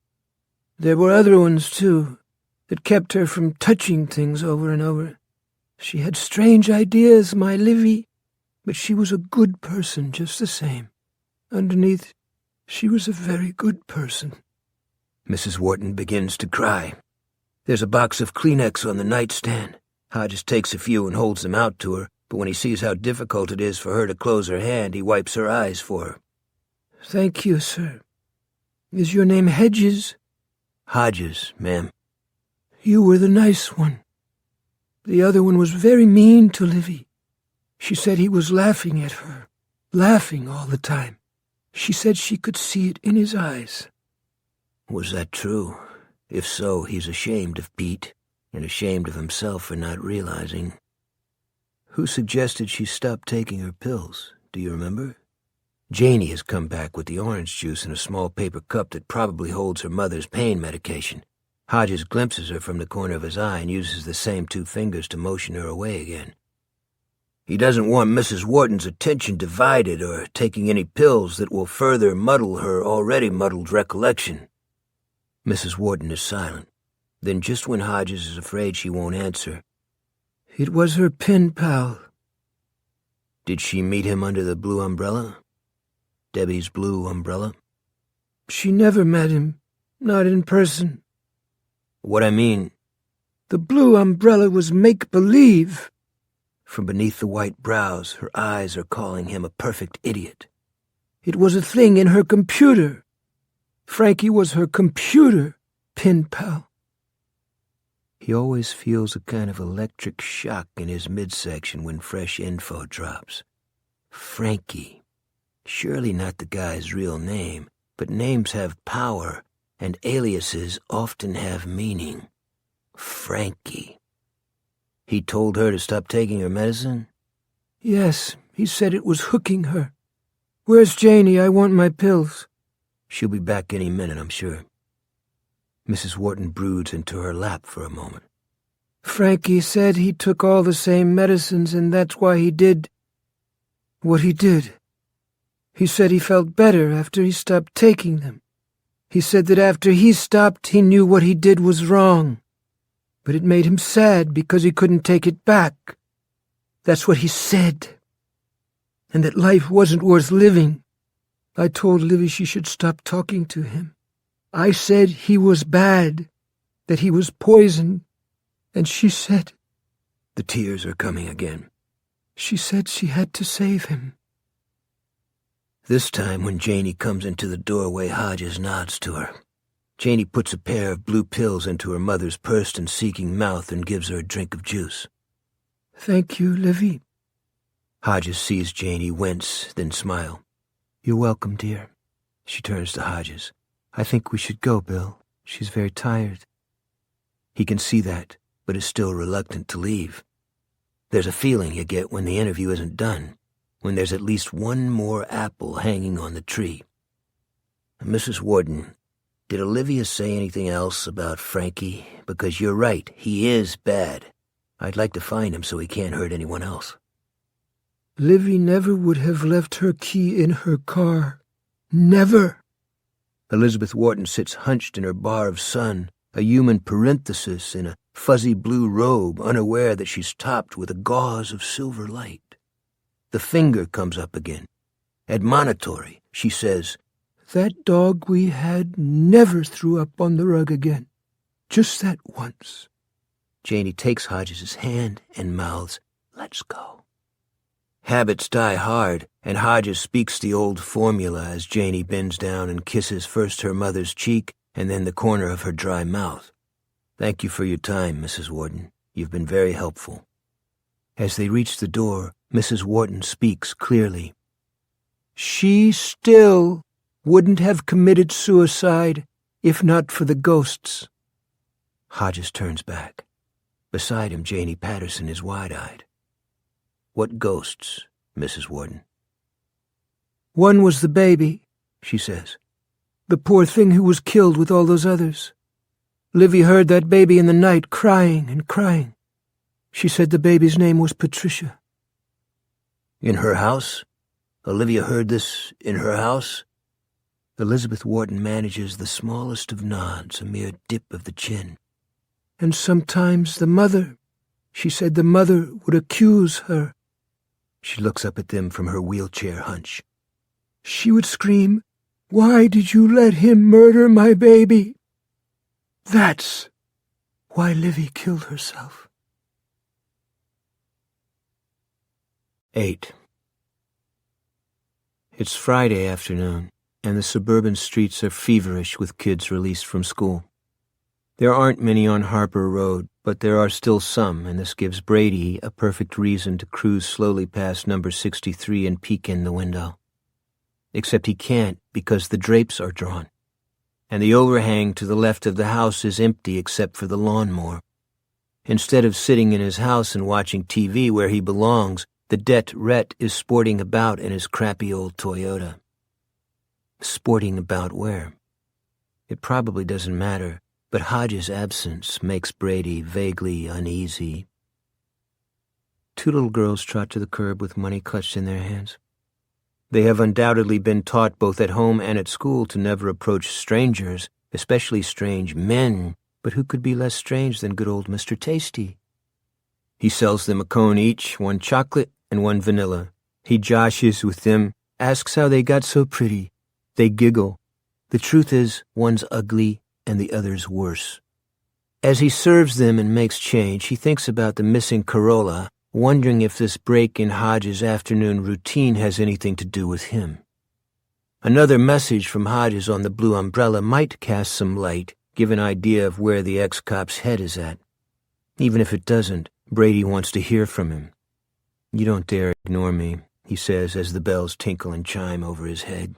"There were other ones, too, that kept her from touching things over and over. She had strange ideas, my Livy, but she was a good person just the same. Underneath, she was a very good person." Mrs. Wharton begins to cry. There's a box of Kleenex on the nightstand. Hodges takes a few and holds them out to her, but when he sees how difficult it is for her to close her hand, he wipes her eyes for her. "Thank you, sir. Is your name Hedges?" "Hodges, ma'am." "You were the nice one. The other one was very mean to Livy. She said he was laughing at her, laughing all the time. She said she could see it in his eyes." Was that true? If so, he's ashamed of Pete, and ashamed of himself for not realizing. Who suggested she stop taking her pills? Do you remember? Janie has come back with the orange juice in a small paper cup that probably holds her mother's pain medication. Hodges glimpses her from the corner of his eye and uses the same 2 fingers to motion her away again. He doesn't want Mrs. Wharton's attention divided or taking any pills that will further muddle her already muddled recollection. Mrs. Wharton is silent. Then just when Hodges is afraid she won't answer, "It was her pen pal." "Did she meet him under the blue umbrella? Debbie's blue umbrella?" "She never met him, not in person." "What I mean..." "The blue umbrella was make-believe." From beneath the white brows, her eyes are calling him a perfect idiot. "It was a thing in her computer. Frankie was her computer pen pal." He always feels a kind of electric shock in his midsection when fresh info drops. Frankie. Surely not the guy's real name, but names have power, and aliases often have meaning. Frankie. He told her to stop taking her medicine? "Yes, he said it was hooking her. Where's Janie? I want my pills." "She'll be back any minute, I'm sure." Mrs. Wharton broods into her lap for a moment. "Frankie said he took all the same medicines and that's why he did what he did. He said he felt better after he stopped taking them. He said that after he stopped, he knew what he did was wrong. But it made him sad because he couldn't take it back. That's what he said. And that life wasn't worth living. I told Livy she should stop talking to him. I said he was bad, that he was poison, and she said..." The tears are coming again. "She said she had to save him." This time, when Janie comes into the doorway, Hodges nods to her. Janie puts a pair of blue pills into her mother's pursed and seeking mouth and gives her a drink of juice. "Thank you, Livy." Hodges sees Janie wince, then smile. "You're welcome, dear." She turns to Hodges. "I think we should go, Bill. She's very tired." He can see that, but is still reluctant to leave. There's a feeling you get when the interview isn't done, when there's at least one more apple hanging on the tree. "Mrs. Wharton, did Olivia say anything else about Frankie? Because you're right, he is bad. I'd like to find him so he can't hurt anyone else." "Livy never would have left her key in her car. Never." Elizabeth Wharton sits hunched in her bar of sun, a human parenthesis in a fuzzy blue robe, unaware that she's topped with a gauze of silver light. The finger comes up again. Admonitory, she says, "That dog we had never threw up on the rug again. Just that once." Janie takes Hodges' hand and mouths, "Let's go." Habits die hard, and Hodges speaks the old formula as Janie bends down and kisses first her mother's cheek and then the corner of her dry mouth. "Thank you for your time, Mrs. Wharton. You've been very helpful." As they reach the door, Mrs. Wharton speaks clearly. "She still wouldn't have committed suicide if not for the ghosts." Hodges turns back. Beside him, Janie Patterson is wide-eyed. "What ghosts, Mrs. Wharton?" "One was the baby," she says. "The poor thing who was killed with all those others. Livy heard that baby in the night crying and crying. She said the baby's name was Patricia." "In her house? Olivia heard this in her house?" Elizabeth Wharton manages the smallest of nods, a mere dip of the chin. "And sometimes the mother. She said the mother would accuse her." She looks up at them from her wheelchair hunch. "She would scream, 'Why did you let him murder my baby?' That's why Livy killed herself." 8. It's Friday afternoon, and the suburban streets are feverish with kids released from school. There aren't many on Harper Road, but there are still some, and this gives Brady a perfect reason to cruise slowly past number 63 and peek in the window. Except he can't because the drapes are drawn, and the overhang to the left of the house is empty except for the lawnmower. Instead of sitting in his house and watching TV where he belongs, the det-ret is sporting about in his crappy old Toyota. Sporting about where? It probably doesn't matter, but Hodges' absence makes Brady vaguely uneasy. Two little girls trot to the curb with money clutched in their hands. They have undoubtedly been taught both at home and at school to never approach strangers, especially strange men, but who could be less strange than good old Mr. Tasty? He sells them a cone each, one chocolate and one vanilla. He joshes with them, asks how they got so pretty. They giggle. The truth is, one's ugly and the other's worse. As he serves them and makes change, he thinks about the missing Corolla, wondering if this break in Hodges' afternoon routine has anything to do with him. Another message from Hodges on the blue umbrella might cast some light, give an idea of where the ex-cop's head is at. Even if it doesn't, Brady wants to hear from him. "You don't dare ignore me," he says as the bells tinkle and chime over his head.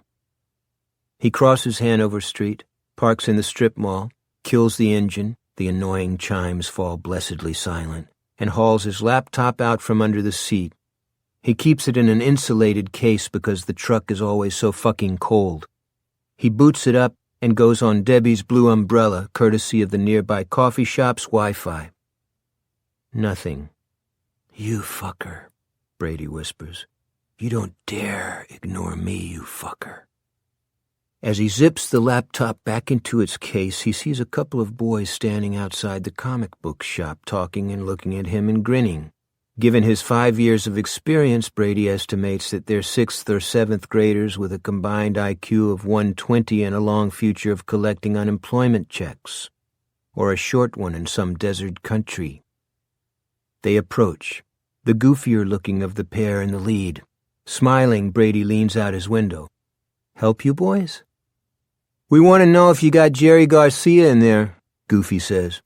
He crosses Hanover Street, parks in the strip mall, kills the engine, the annoying chimes fall blessedly silent, and hauls his laptop out from under the seat. He keeps it in an insulated case because the truck is always so fucking cold. He boots it up and goes on Debbie's blue umbrella, courtesy of the nearby coffee shop's Wi-Fi. Nothing. "You fucker," Brady whispers. "You don't dare ignore me, you fucker." As he zips the laptop back into its case, he sees a couple of boys standing outside the comic book shop, talking and looking at him and grinning. Given his 5 years of experience, Brady estimates that they're 6th or 7th graders with a combined IQ of 120 and a long future of collecting unemployment checks, or a short one in some desert country. They approach, the goofier-looking of the pair in the lead. Smiling, Brady leans out his window. "Help you, boys?" "We want to know if you got Jerry Garcia in there," Goofy says.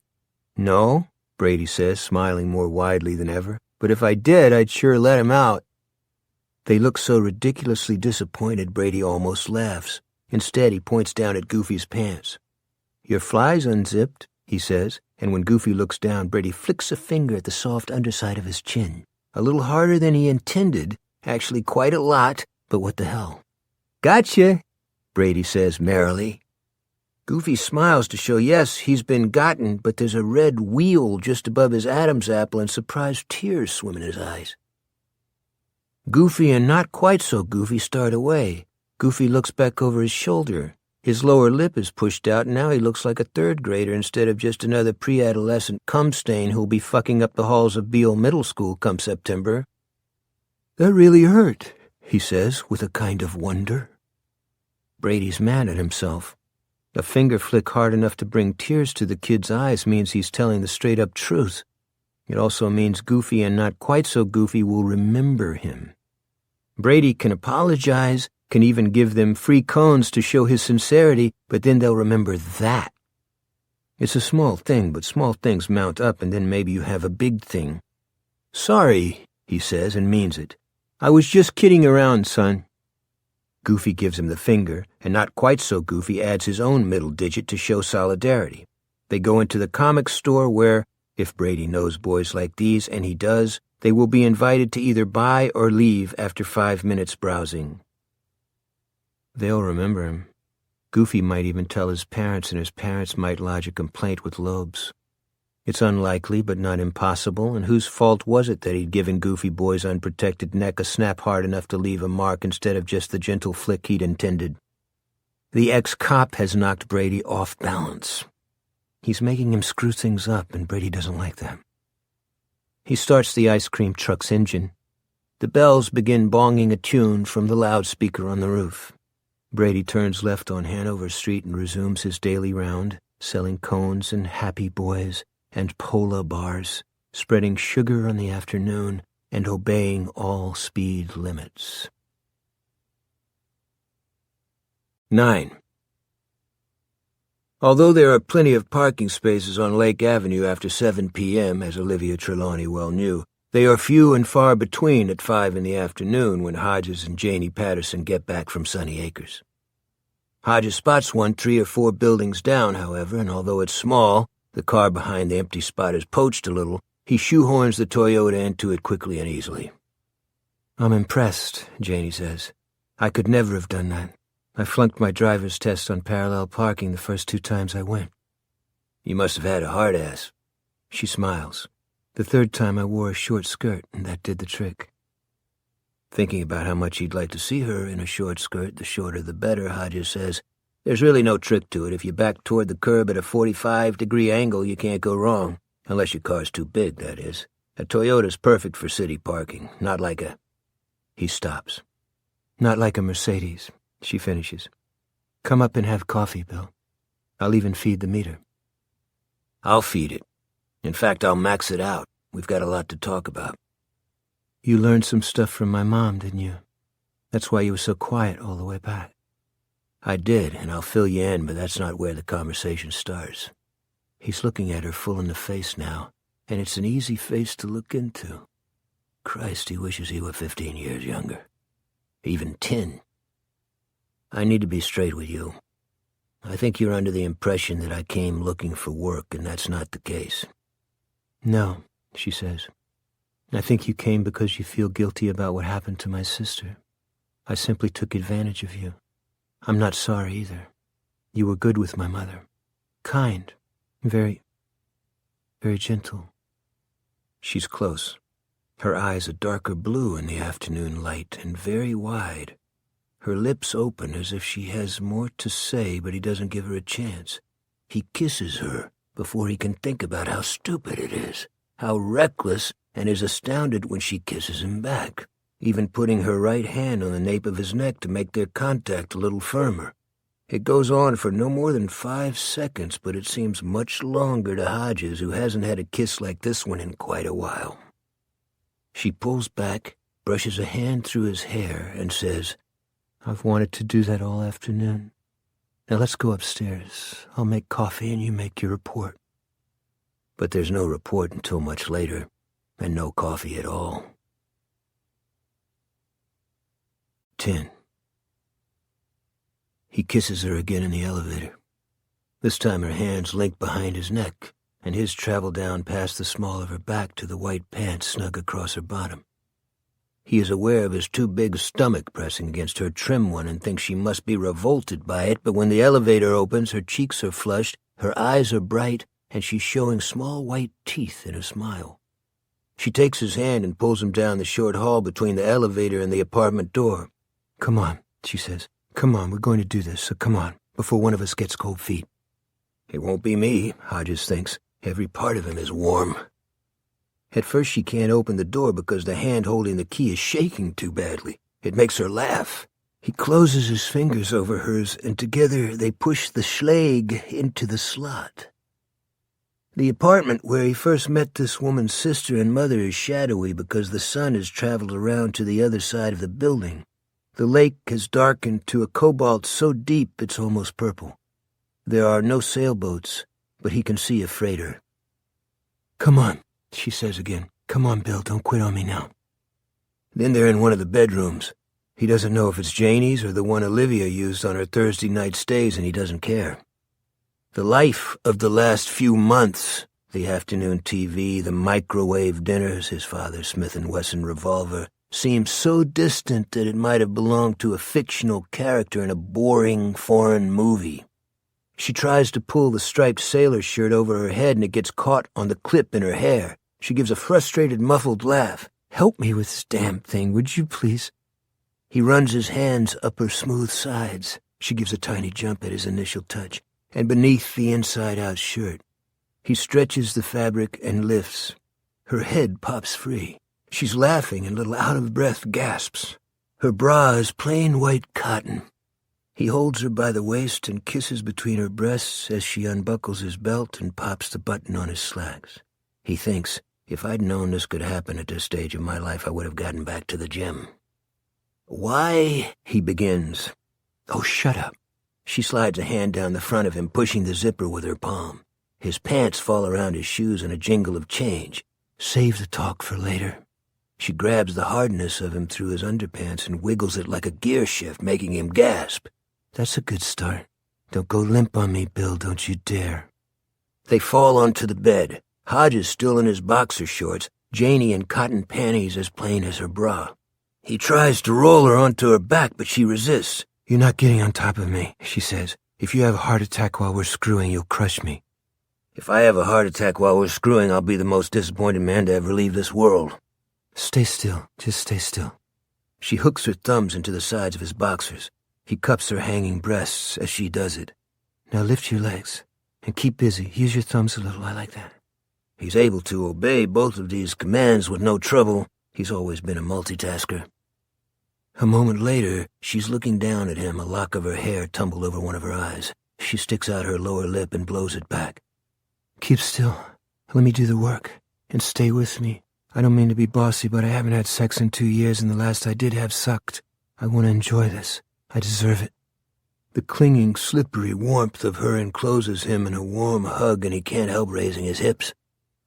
"No," Brady says, smiling more widely than ever. "But if I did, I'd sure let him out." They look so ridiculously disappointed, Brady almost laughs. Instead, he points down at Goofy's pants. "Your fly's unzipped," he says, and when Goofy looks down, Brady flicks a finger at the soft underside of his chin. A little harder than he intended, actually quite a lot, but what the hell. "Gotcha," Brady says merrily. Goofy smiles to show yes, he's been gotten, but there's a red wheal just above his Adam's apple and surprised tears swim in his eyes. Goofy and not quite so Goofy start away. Goofy looks back over his shoulder. His lower lip is pushed out, and now he looks like a 3rd grader instead of just another pre-adolescent cum stain who'll be fucking up the halls of Beale Middle School come September. "That really hurt," he says with a kind of wonder. Brady's mad at himself. A finger flick hard enough to bring tears to the kid's eyes means he's telling the straight-up truth. It also means Goofy and not quite so Goofy will remember him. Brady can apologize, can even give them free cones to show his sincerity, but then they'll remember that. It's a small thing, but small things mount up, and then maybe you have a big thing. "Sorry," he says, and means it. "I was just kidding around, son." Goofy gives him the finger, and not quite so Goofy adds his own middle digit to show solidarity. They go into the comic store where, if Brady knows boys like these, and he does, they will be invited to either buy or leave after 5 minutes browsing. They'll remember him. Goofy might even tell his parents, and his parents might lodge a complaint with Lobes. It's unlikely, but not impossible, and whose fault was it that he'd given Goofy Boy's unprotected neck a snap hard enough to leave a mark instead of just the gentle flick he'd intended? The ex-cop has knocked Brady off balance. He's making him screw things up, and Brady doesn't like that. He starts the ice cream truck's engine. The bells begin bonging a tune from the loudspeaker on the roof. Brady turns left on Hanover Street and resumes his daily round, selling cones and happy boys and Pola bars, spreading sugar on the afternoon and obeying all speed limits. 9. Although there are plenty of parking spaces on Lake Avenue after 7 p.m., as Olivia Trelawney well knew, they are few and far between at 5 in the afternoon when Hodges and Janie Patterson get back from Sunny Acres. Hodges spots one 3 or 4 buildings down, however, and although it's small, the car behind the empty spot is poached a little, he shoehorns the Toyota into it quickly and easily. "I'm impressed," Janie says. "I could never have done that. I flunked my driver's test on parallel parking the first 2 times I went." "You must have had a hard ass." She smiles. "The 3rd time I wore a short skirt, and that did the trick." Thinking about how much he'd like to see her in a short skirt, the shorter the better, Hodges says, "There's really no trick to it. If you back toward the curb at a 45-degree angle, you can't go wrong. Unless your car's too big, that is. A Toyota's perfect for city parking, not like a..." He stops. "Not like a Mercedes," she finishes. "Come up and have coffee, Bill. I'll even feed the meter." "I'll feed it. In fact, I'll max it out. We've got a lot to talk about." "You learned some stuff from my mom, didn't you? That's why you were so quiet all the way back." "I did, and I'll fill you in, but that's not where the conversation starts." He's looking at her full in the face now, and it's an easy face to look into. Christ, he wishes he were 15 years younger. Even 10. "I need to be straight with you. I think you're under the impression that I came looking for work, and that's not the case." "No," she says. "I think you came because you feel guilty about what happened to my sister. I simply took advantage of you. I'm not sorry either. You were good with my mother. Kind. Very, very gentle." She's close. Her eyes a darker blue in the afternoon light and very wide. Her lips open as if she has more to say, but he doesn't give her a chance. He kisses her before he can think about how stupid it is, how reckless, and is astounded when she kisses him back, even putting her right hand on the nape of his neck to make their contact a little firmer. It goes on for no more than 5 seconds, but it seems much longer to Hodges, who hasn't had a kiss like this one in quite a while. She pulls back, brushes a hand through his hair, and says, "I've wanted to do that all afternoon. Now let's go upstairs. I'll make coffee and you make your report." But there's no report until much later, and no coffee at all. 10. He kisses her again in the elevator. This time her hands link behind his neck, and his travel down past the small of her back to the white pants snug across her bottom. He is aware of his too big stomach pressing against her trim one and thinks she must be revolted by it, but when the elevator opens, her cheeks are flushed, her eyes are bright, and she's showing small white teeth in a smile. She takes his hand and pulls him down the short hall between the elevator and the apartment door. "Come on," she says. "Come on, we're going to do this, so come on, before one of us gets cold feet." It won't be me, Hodges thinks. Every part of him is warm. At first she can't open the door because the hand holding the key is shaking too badly. It makes her laugh. He closes his fingers over hers, and together they push the schlag into the slot. The apartment where he first met this woman's sister and mother is shadowy because the sun has traveled around to the other side of the building. The lake has darkened to a cobalt so deep it's almost purple. There are no sailboats, but he can see a freighter. "Come on," she says again. "Come on, Bill, don't quit on me now." Then they're in one of the bedrooms. He doesn't know if it's Janie's or the one Olivia used on her Thursday night stays, and he doesn't care. The life of the last few months, the afternoon TV, the microwave dinners, his father's Smith & Wesson revolver, seems so distant that it might have belonged to a fictional character in a boring foreign movie. She tries to pull the striped sailor shirt over her head and it gets caught on the clip in her hair. She gives a frustrated, muffled laugh. "Help me with this damn thing, would you please?" He runs his hands up her smooth sides. She gives a tiny jump at his initial touch, and beneath the inside-out shirt. He stretches the fabric and lifts. Her head pops free. She's laughing and little out-of-breath gasps. Her bra is plain white cotton. He holds her by the waist and kisses between her breasts as she unbuckles his belt and pops the button on his slacks. He thinks, If I'd known this could happen at this stage of my life, I would have gotten back to the gym. Why, he begins. Oh, shut up. She slides a hand down the front of him, pushing the zipper with her palm. His pants fall around his shoes in a jingle of change. Save the talk for later. She grabs the hardness of him through his underpants and wiggles it like a gear shift, making him gasp. That's a good start. Don't go limp on me, Bill, don't you dare. They fall onto the bed. Hodges still in his boxer shorts, Janie in cotton panties as plain as her bra. He tries to roll her onto her back, but she resists. You're not getting on top of me, she says. If you have a heart attack while we're screwing, you'll crush me. If I have a heart attack while we're screwing, I'll be the most disappointed man to ever leave this world. Stay still. Just stay still. She hooks her thumbs into the sides of his boxers. He cups her hanging breasts as she does it. Now lift your legs and keep busy. Use your thumbs a little. I like that. He's able to obey both of these commands with no trouble. He's always been a multitasker. A moment later, she's looking down at him, a lock of her hair tumbled over one of her eyes. She sticks out her lower lip and blows it back. Keep still. Let me do the work. And stay with me. I don't mean to be bossy, but I haven't had sex in 2 years, and the last I did have sucked. I want to enjoy this. I deserve it. The clinging, slippery warmth of her encloses him in a warm hug, and he can't help raising his hips.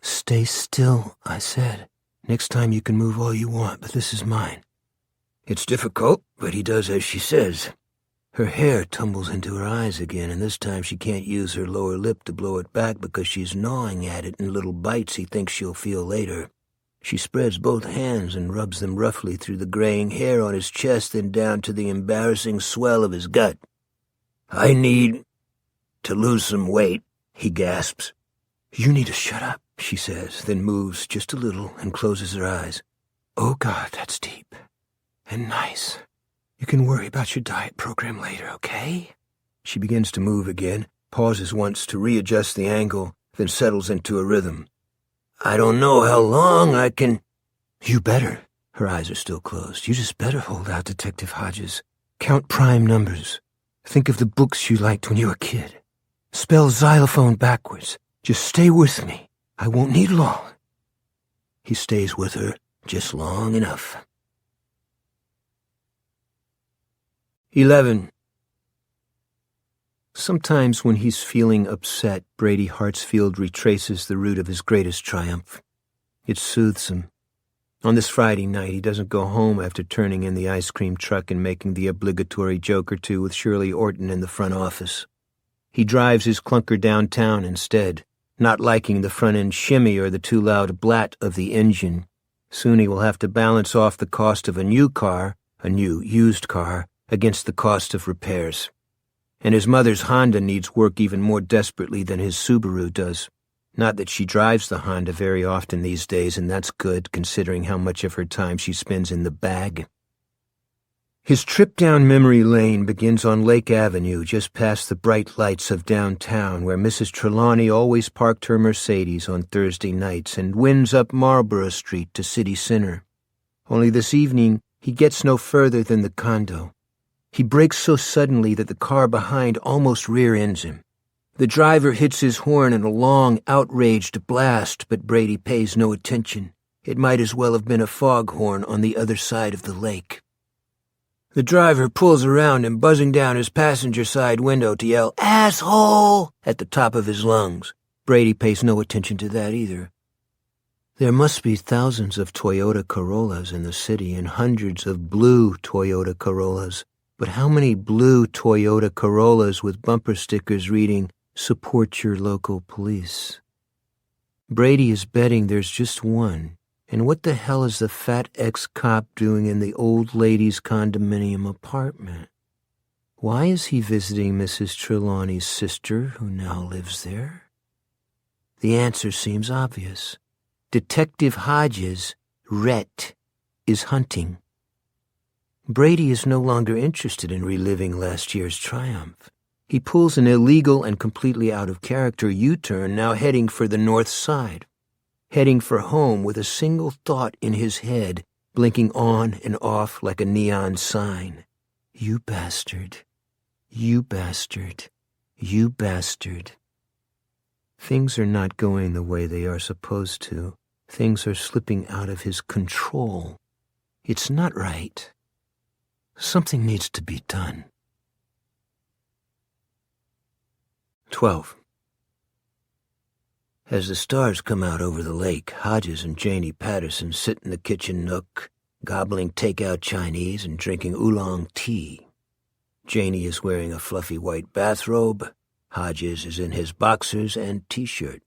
Stay still, I said. Next time you can move all you want, but this is mine. It's difficult, but he does as she says. Her hair tumbles into her eyes again, and this time she can't use her lower lip to blow it back because she's gnawing at it in little bites he thinks she'll feel later. She spreads both hands and rubs them roughly through the graying hair on his chest, then down to the embarrassing swell of his gut. I need to lose some weight, he gasps. You need to shut up, she says, then moves just a little and closes her eyes. Oh, God, that's deep. And nice. You can worry about your diet program later, okay? She begins to move again, pauses once to readjust the angle, then settles into a rhythm. I don't know how long I can... You better. Her eyes are still closed. You just better hold out, Detective Hodges. Count prime numbers. Think of the books you liked when you were a kid. Spell xylophone backwards. Just stay with me. I won't need long. He stays with her just long enough. 11. Sometimes when he's feeling upset, Brady Hartsfield retraces the root of his greatest triumph. It soothes him. On this Friday night, he doesn't go home after turning in the ice cream truck and making the obligatory joke or two with Shirley Orton in the front office. He drives his clunker downtown instead, not liking the front-end shimmy or the too loud blat of the engine. Soon he will have to balance off the cost of a new car, a new used car, against the cost of repairs. And his mother's Honda needs work even more desperately than his Subaru does. Not that she drives the Honda very often these days, and that's good, considering how much of her time she spends in the bag. His trip down memory lane begins on Lake Avenue, just past the bright lights of downtown, where Mrs. Trelawney always parked her Mercedes on Thursday nights, and winds up Marlborough Street to City Center. Only this evening, he gets no further than the condo. He brakes so suddenly that the car behind almost rear-ends him. The driver hits his horn in a long, outraged blast, but Brady pays no attention. It might as well have been a foghorn on the other side of the lake. The driver pulls around him, buzzing down his passenger side window to yell, "Asshole!" at the top of his lungs. Brady pays no attention to that either. There must be thousands of Toyota Corollas in the city and hundreds of blue Toyota Corollas. But how many blue Toyota Corollas with bumper stickers reading, "Support your local police"? Brady is betting there's just one. And what the hell is the fat ex-cop doing in the old lady's condominium apartment? Why is he visiting Mrs. Trelawney's sister, who now lives there? The answer seems obvious. Detective Hodges, Rhett, is hunting. Brady is no longer interested in reliving last year's triumph. He pulls an illegal and completely out-of-character U-turn, now heading for the north side. Heading for home with a single thought in his head, blinking on and off like a neon sign. You bastard. You bastard. You bastard. Things are not going the way they are supposed to. Things are slipping out of his control. It's not right. Something needs to be done. 12. As the stars come out over the lake, Hodges and Janie Patterson sit in the kitchen nook, gobbling takeout Chinese and drinking oolong tea. Janie is wearing a fluffy white bathrobe. Hodges is in his boxers and t-shirt.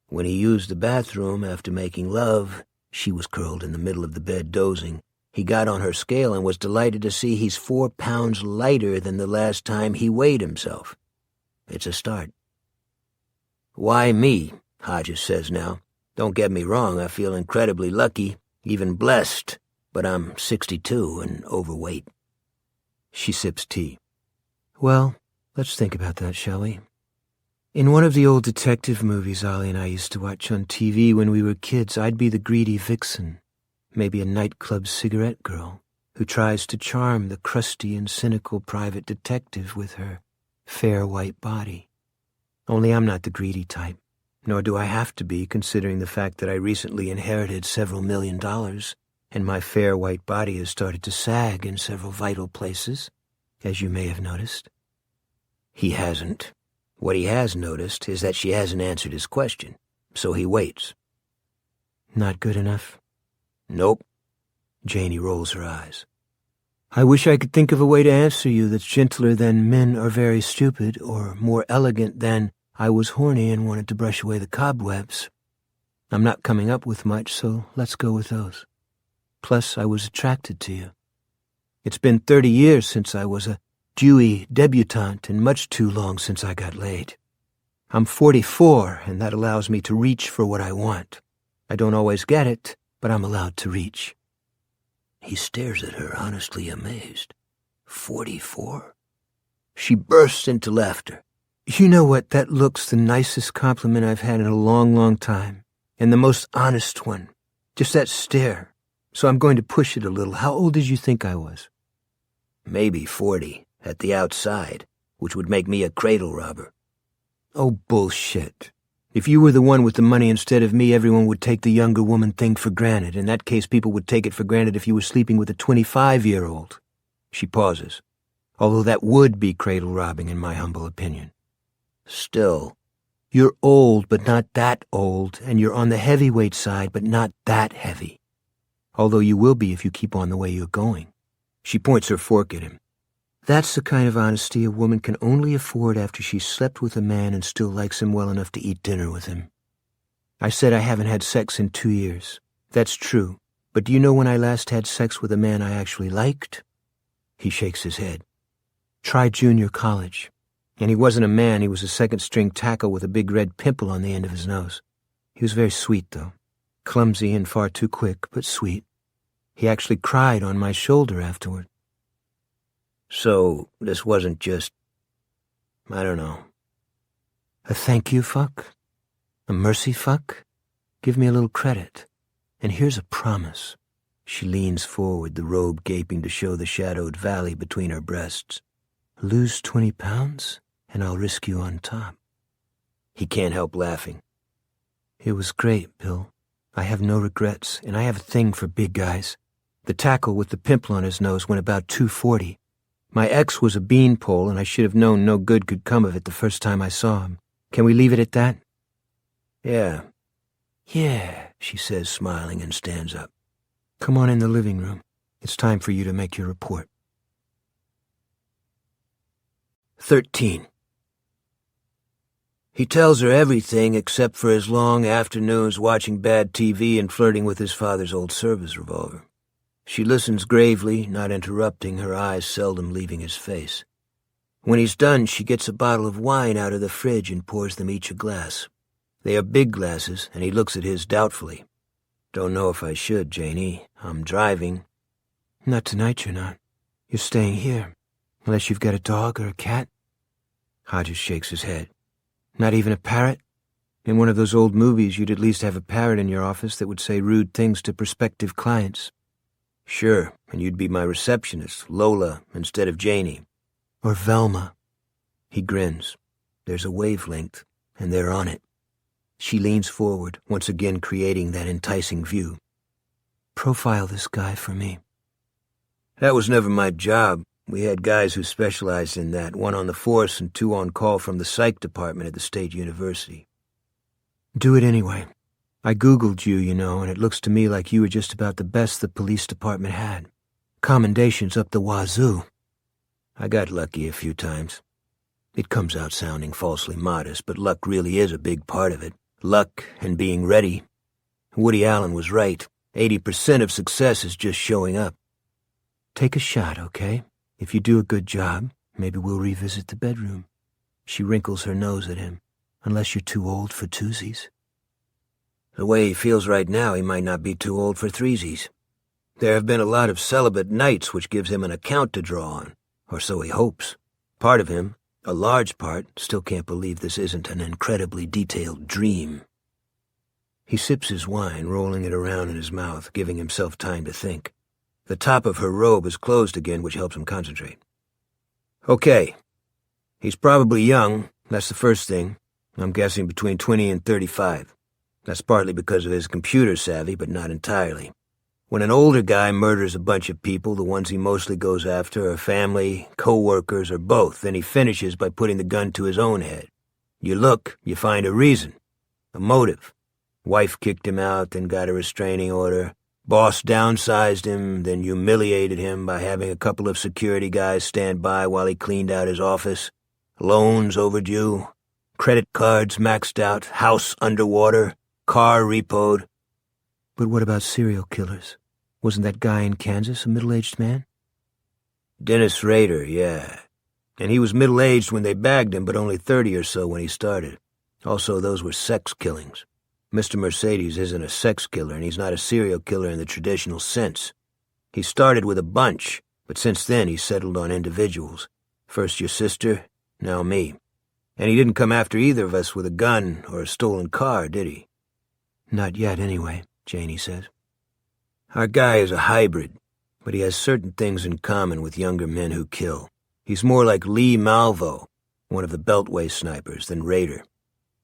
When he used the bathroom after making love, she was curled in the middle of the bed dozing. He got on her scale and was delighted to see he's 4 pounds lighter than the last time he weighed himself. It's a start. "Why me?" Hodges says now. "Don't get me wrong, I feel incredibly lucky, even blessed, but I'm 62 and overweight." She sips tea. "Well, let's think about that, shall we? In one of the old detective movies Ollie and I used to watch on TV when we were kids, I'd be the greedy vixen, maybe a nightclub cigarette girl, who tries to charm the crusty and cynical private detective with her fair white body. Only I'm not the greedy type, nor do I have to be, considering the fact that I recently inherited several $1 million, and my fair white body has started to sag in several vital places, as you may have noticed." He hasn't. What he has noticed is that she hasn't answered his question, so he waits. "Not good enough?" "Nope." Janie rolls her eyes. "I wish I could think of a way to answer you that's gentler than 'men are very stupid,' or more elegant than 'I was horny and wanted to brush away the cobwebs.' I'm not coming up with much, so let's go with those. Plus, I was attracted to you. It's been 30 years since I was a dewy debutante and much too long since I got laid. I'm 44, and that allows me to reach for what I want. I don't always get it, but I'm allowed to reach." He stares at her, honestly amazed. 44? She bursts into laughter. "You know what, that looks the nicest compliment I've had in a long, long time, and the most honest one. Just that stare. So I'm going to push it a little. How old did you think I was?" "Maybe 40, at the outside, which would make me a cradle robber." "Oh, bullshit. If you were the one with the money instead of me, everyone would take the younger woman thing for granted. In that case, people would take it for granted if you were sleeping with a 25-year-old. She pauses. "Although that would be cradle robbing, in my humble opinion." "Still, you're old, but not that old, and you're on the heavyweight side, but not that heavy. Although you will be if you keep on the way you're going." She points her fork at him. "That's the kind of honesty a woman can only afford after she's slept with a man and still likes him well enough to eat dinner with him. I said I haven't had sex in 2 years. That's true, but do you know when I last had sex with a man I actually liked?" He shakes his head. "Try junior college. And he wasn't a man, he was a second-string tackle with a big red pimple on the end of his nose. He was very sweet, though. Clumsy and far too quick, but sweet. He actually cried on my shoulder afterward." "So, this wasn't just, I don't know, a thank you fuck? A mercy fuck? Give me a little credit. And here's a promise." She leans forward, the robe gaping to show the shadowed valley between her breasts. "Lose 20 pounds, and I'll risk you on top." He can't help laughing. "It was great, Bill. I have no regrets, and I have a thing for big guys. The tackle with the pimple on his nose went about 240. My ex was a beanpole, and I should have known no good could come of it the first time I saw him. Can we leave it at that?" "Yeah." "Yeah," she says, smiling, and stands up. "Come on in the living room. It's time for you to make your report." 13. He tells her everything except for his long afternoons watching bad TV and flirting with his father's old service revolver. She listens gravely, not interrupting, her eyes seldom leaving his face. When he's done, she gets a bottle of wine out of the fridge and pours them each a glass. They are big glasses, and he looks at his doubtfully. "Don't know if I should, Janie. I'm driving." "Not tonight, you're not. You're staying here, unless you've got a dog or a cat." Hodges shakes his head. "Not even a parrot? In one of those old movies, you'd at least have a parrot in your office that would say rude things to prospective clients." "Sure, and you'd be my receptionist, Lola, instead of Janie." "Or Velma." He grins. There's a wavelength, and they're on it. She leans forward, once again creating that enticing view. Profile this guy for me. That was never my job. We had guys who specialized in that, one on the force and two on call from the psych department at the state university. Do it anyway. I Googled you, and it looks to me like you were just about the best the police department had. Commendations up the wazoo. I got lucky a few times. It comes out sounding falsely modest, but luck really is a big part of it. Luck and being ready. Woody Allen was right. 80% of success is just showing up. Take a shot, okay? If you do a good job, maybe we'll revisit the bedroom. She wrinkles her nose at him. Unless you're too old for twosies. The way he feels right now, he might not be too old for threesies. There have been a lot of celibate nights, which gives him an account to draw on, or so he hopes. Part of him, a large part, still can't believe this isn't an incredibly detailed dream. He sips his wine, rolling it around in his mouth, giving himself time to think. The top of her robe is closed again, which helps him concentrate. Okay. He's probably young, that's the first thing. I'm guessing between 20 and 35. That's partly because of his computer savvy, but not entirely. When an older guy murders a bunch of people, the ones he mostly goes after are family, co-workers, or both. Then he finishes by putting the gun to his own head. You look, you find a reason, a motive. Wife kicked him out, then got a restraining order. Boss downsized him, then humiliated him by having a couple of security guys stand by while he cleaned out his office. Loans overdue. Credit cards maxed out, house underwater, car repoed. But what about serial killers? Wasn't that guy in Kansas a middle-aged man? Dennis Rader, yeah. And he was middle-aged when they bagged him, but only 30 or so when he started. Also, those were sex killings. Mr. Mercedes isn't a sex killer, and he's not a serial killer in the traditional sense. He started with a bunch, but since then he's settled on individuals. First your sister, now me. And he didn't come after either of us with a gun or a stolen car, did he? Not yet, anyway, Janie says. Our guy is a hybrid, but he has certain things in common with younger men who kill. He's more like Lee Malvo, one of the Beltway snipers, than Rader.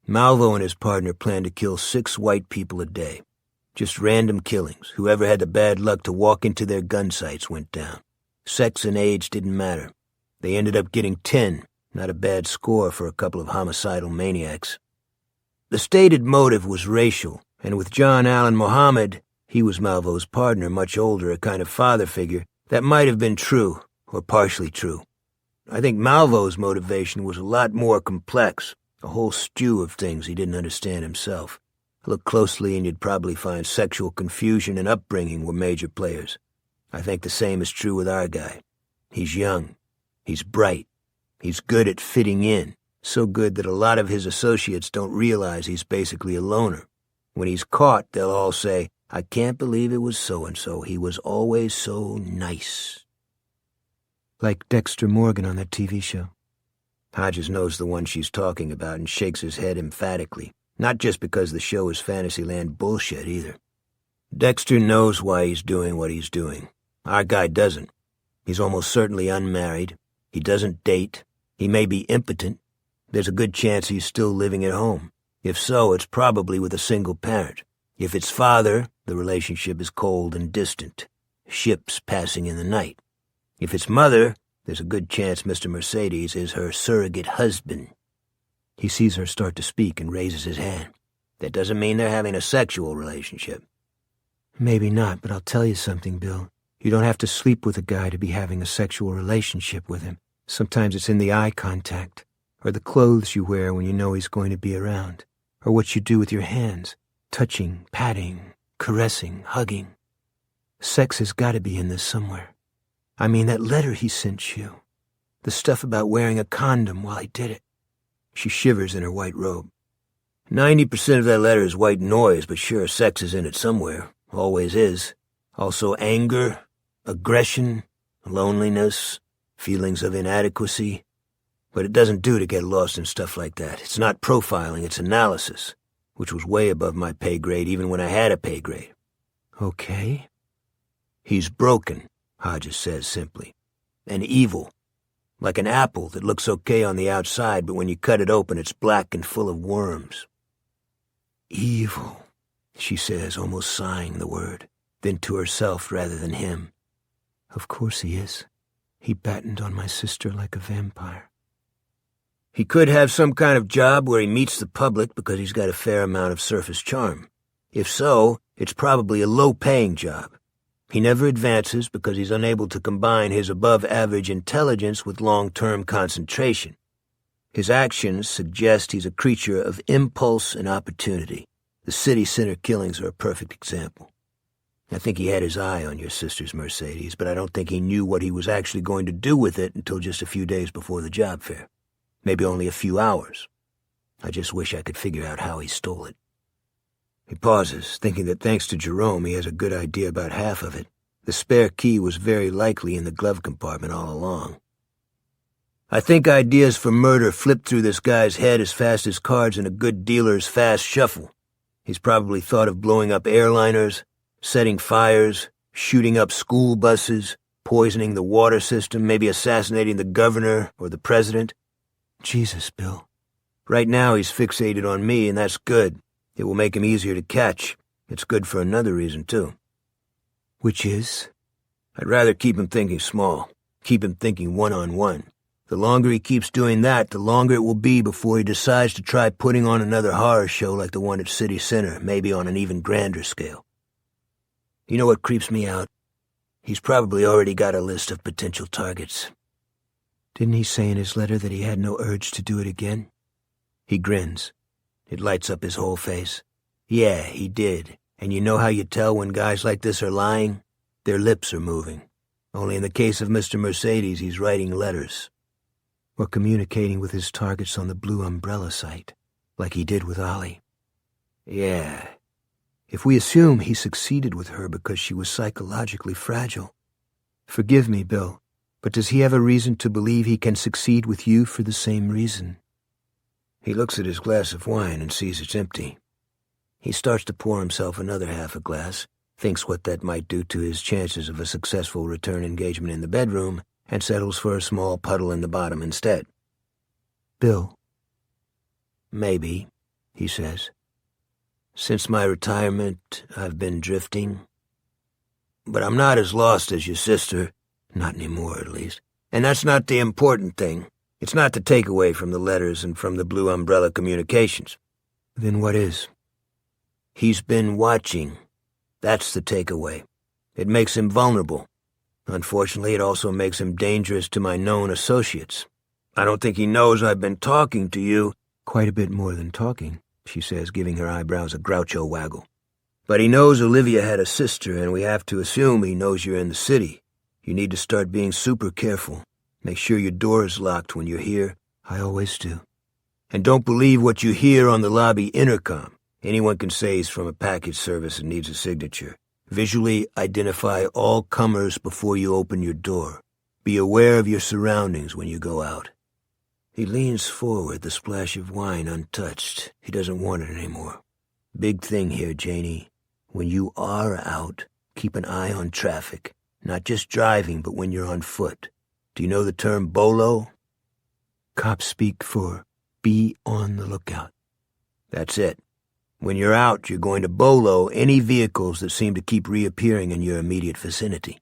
Malvo and his partner planned to kill 6 white people a day. Just random killings. Whoever had the bad luck to walk into their gun sights went down. Sex and age didn't matter. They ended up getting 10. Not a bad score for a couple of homicidal maniacs. The stated motive was racial, and with John Allen Muhammad, he was Malvo's partner, much older, a kind of father figure, that might have been true, or partially true. I think Malvo's motivation was a lot more complex, a whole stew of things he didn't understand himself. Look closely and you'd probably find sexual confusion and upbringing were major players. I think the same is true with our guy. He's young. He's bright. He's good at fitting in, so good that a lot of his associates don't realize he's basically a loner. When he's caught, they'll all say, "I can't believe it was so-and-so. He was always so nice." Like Dexter Morgan on that TV show. Hodges knows the one she's talking about and shakes his head emphatically, not just because the show is Fantasyland bullshit either. Dexter knows why he's doing what he's doing. Our guy doesn't. He's almost certainly unmarried. He doesn't date. He may be impotent. There's a good chance he's still living at home. If so, it's probably with a single parent. If it's father, the relationship is cold and distant. Ships passing in the night. If it's mother, there's a good chance Mr. Mercedes is her surrogate husband. He sees her start to speak and raises his hand. That doesn't mean they're having a sexual relationship. Maybe not, but I'll tell you something, Bill. You don't have to sleep with a guy to be having a sexual relationship with him. Sometimes it's in the eye contact, or the clothes you wear when you know he's going to be around, or what you do with your hands, touching, patting, caressing, hugging. Sex has got to be in this somewhere. I mean, that letter he sent you. The stuff about wearing a condom while he did it. She shivers in her white robe. 90% of that letter is white noise, but sure, sex is in it somewhere. Always is. Also anger, aggression, loneliness, feelings of inadequacy. But it doesn't do to get lost in stuff like that. It's not profiling, it's analysis, which was way above my pay grade even when I had a pay grade. Okay. He's broken, Hodges says simply. And evil. Like an apple that looks okay on the outside, but when you cut it open, it's black and full of worms. Evil, she says, almost sighing the word, then to herself rather than him. Of course he is. He battened on my sister like a vampire. He could have some kind of job where he meets the public because he's got a fair amount of surface charm. If so, it's probably a low-paying job. He never advances because he's unable to combine his above-average intelligence with long-term concentration. His actions suggest he's a creature of impulse and opportunity. The city center killings are a perfect example. I think he had his eye on your sister's Mercedes, but I don't think he knew what he was actually going to do with it until just a few days before the job fair. Maybe only a few hours. I just wish I could figure out how he stole it. He pauses, thinking that thanks to Jerome he has a good idea about half of it. The spare key was very likely in the glove compartment all along. I think ideas for murder flipped through this guy's head as fast as cards in a good dealer's fast shuffle. He's probably thought of blowing up airliners, setting fires, shooting up school buses, poisoning the water system, maybe assassinating the governor or the president. Jesus, Bill. Right now he's fixated on me, and that's good. It will make him easier to catch. It's good for another reason, too. Which is? I'd rather keep him thinking small, keep him thinking one-on-one. The longer he keeps doing that, the longer it will be before he decides to try putting on another horror show like the one at City Center, maybe on an even grander scale. You know what creeps me out? He's probably already got a list of potential targets. Didn't he say in his letter that he had no urge to do it again? He grins. It lights up his whole face. Yeah, he did. And you know how you tell when guys like this are lying? Their lips are moving. Only in the case of Mr. Mercedes, he's writing letters. Or communicating with his targets on the Blue Umbrella site, like he did with Ollie. Yeah. If we assume he succeeded with her because she was psychologically fragile. Forgive me, Bill, but does he have a reason to believe he can succeed with you for the same reason? He looks at his glass of wine and sees it's empty. He starts to pour himself another half a glass, thinks what that might do to his chances of a successful return engagement in the bedroom, and settles for a small puddle in the bottom instead. Bill. Maybe, he says. Since my retirement, I've been drifting. But I'm not as lost as your sister, not anymore at least. And that's not the important thing. It's not the takeaway from the letters and from the Blue Umbrella communications. Then what is? He's been watching. That's the takeaway. It makes him vulnerable. Unfortunately, it also makes him dangerous to my known associates. I don't think he knows I've been talking to you. Quite a bit more than talking, she says, giving her eyebrows a Groucho waggle. But he knows Olivia had a sister, and we have to assume he knows you're in the city. You need to start being super careful. Make sure your door is locked when you're here. I always do. And don't believe what you hear on the lobby intercom. Anyone can say he's from a package service and needs a signature. Visually identify all comers before you open your door. Be aware of your surroundings when you go out. He leans forward, the splash of wine untouched. He doesn't want it anymore. Big thing here, Janie. When you are out, keep an eye on traffic. Not just driving, but when you're on foot. Do you know the term BOLO? Cops speak for be on the lookout. That's it. When you're out, you're going to BOLO any vehicles that seem to keep reappearing in your immediate vicinity.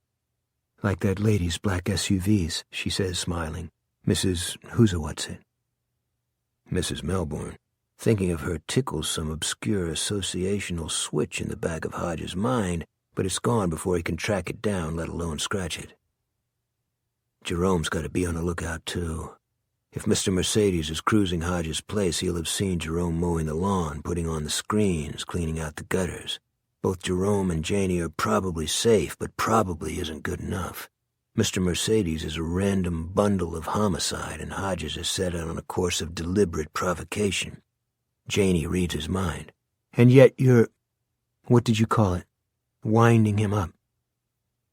Like that lady's black SUVs, she says, smiling. Mrs. Who's-a-what's-it? Mrs. Melbourne. Thinking of her tickles some obscure associational switch in the back of Hodges' mind, but it's gone before he can track it down, let alone scratch it. Jerome's got to be on the lookout, too. If Mr. Mercedes is cruising Hodges' place, he'll have seen Jerome mowing the lawn, putting on the screens, cleaning out the gutters. Both Jerome and Janie are probably safe, but probably isn't good enough. Mr. Mercedes is a random bundle of homicide, and Hodges is set out on a course of deliberate provocation. Janie reads his mind. And yet you're, what did you call it, winding him up?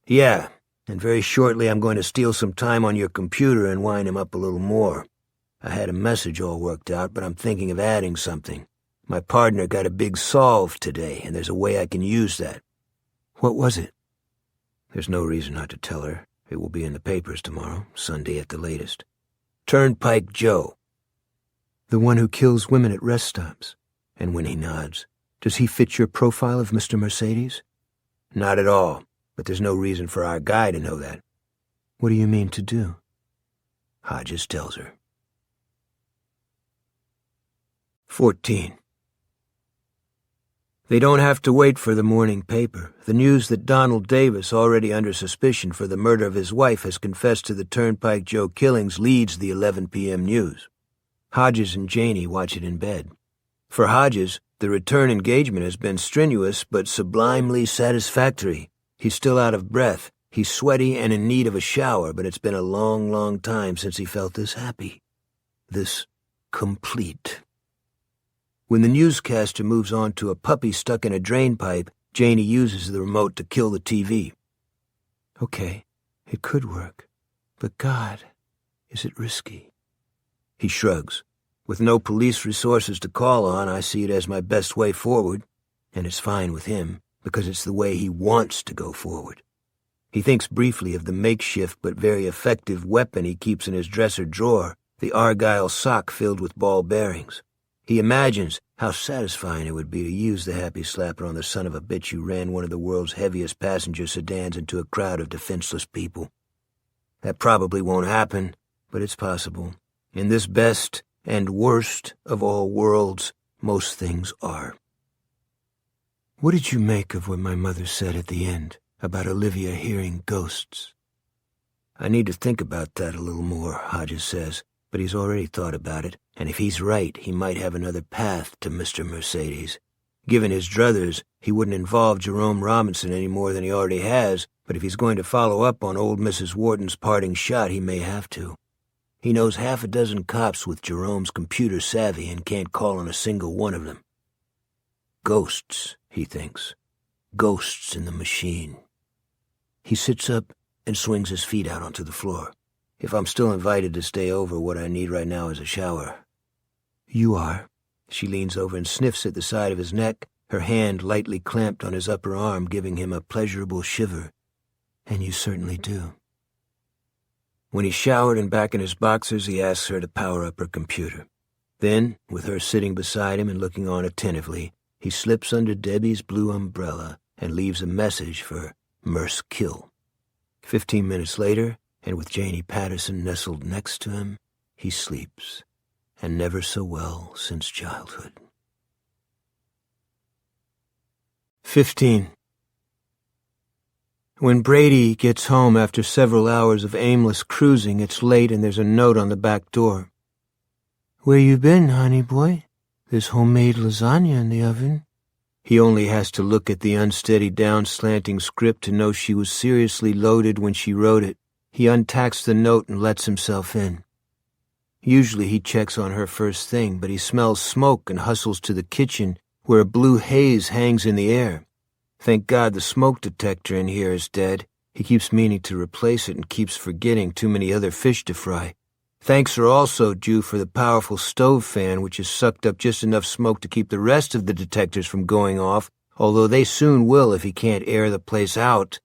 Yeah, and very shortly I'm going to steal some time on your computer and wind him up a little more. I had a message all worked out, but I'm thinking of adding something. My partner got a big solve today, and there's a way I can use that. What was it? There's no reason not to tell her. It will be in the papers tomorrow, Sunday at the latest. Turnpike Joe. The one who kills women at rest stops. And when he nods, Does he fit your profile of Mr. Mercedes? Not at all, but there's no reason for our guy to know that. What do you mean to do? Hodges tells her. 14. They don't have to wait for the morning paper. The news that Donald Davis, already under suspicion for the murder of his wife, has confessed to the Turnpike Joe killings leads the 11 p.m. news. Hodges and Janie watch it in bed. For Hodges, the return engagement has been strenuous but sublimely satisfactory. He's still out of breath. He's sweaty and in need of a shower, but it's been a long, long time since he felt this happy. This complete. When the newscaster moves on to a puppy stuck in a drain pipe, Janie uses the remote to kill the TV. Okay, it could work. But God, is it risky? He shrugs. With no police resources to call on, I see it as my best way forward, and it's fine with him, because it's the way he wants to go forward. He thinks briefly of the makeshift but very effective weapon he keeps in his dresser drawer, the Argyle sock filled with ball bearings. He imagines how satisfying it would be to use the happy slapper on the son of a bitch who ran one of the world's heaviest passenger sedans into a crowd of defenseless people. That probably won't happen, but it's possible. In this best and worst of all worlds, most things are. What did you make of what my mother said at the end about Olivia hearing ghosts? I need to think about that a little more, Hodges says, but he's already thought about it, and if he's right, he might have another path to Mr. Mercedes. Given his druthers, he wouldn't involve Jerome Robinson any more than he already has, but if he's going to follow up on old Mrs. Wharton's parting shot, he may have to. He knows half a dozen cops with Jerome's computer savvy and can't call on a single one of them. Ghosts, he thinks. Ghosts in the machine. He sits up and swings his feet out onto the floor. If I'm still invited to stay over, what I need right now is a shower. You are. She leans over and sniffs at the side of his neck, her hand lightly clamped on his upper arm, giving him a pleasurable shiver. And you certainly do. When he's showered and back in his boxers, he asks her to power up her computer. Then, with her sitting beside him and looking on attentively, he slips under Debbie's blue umbrella and leaves a message for Merce Kill. 15 minutes later, and with Janie Patterson nestled next to him, he sleeps, and never so well since childhood. 15. When Brady gets home after several hours of aimless cruising, it's late and there's a note on the back door. "Where you been, honey boy? There's homemade lasagna in the oven." He only has to look at the unsteady down-slanting script to know she was seriously loaded when she wrote it. He untacks the note and lets himself in. Usually he checks on her first thing, but he smells smoke and hustles to the kitchen, where a blue haze hangs in the air. Thank God the smoke detector in here is dead. He keeps meaning to replace it and keeps forgetting too many other fish to fry. Thanks are also due for the powerful stove fan, which has sucked up just enough smoke to keep the rest of the detectors from going off, although they soon will if he can't air the place out.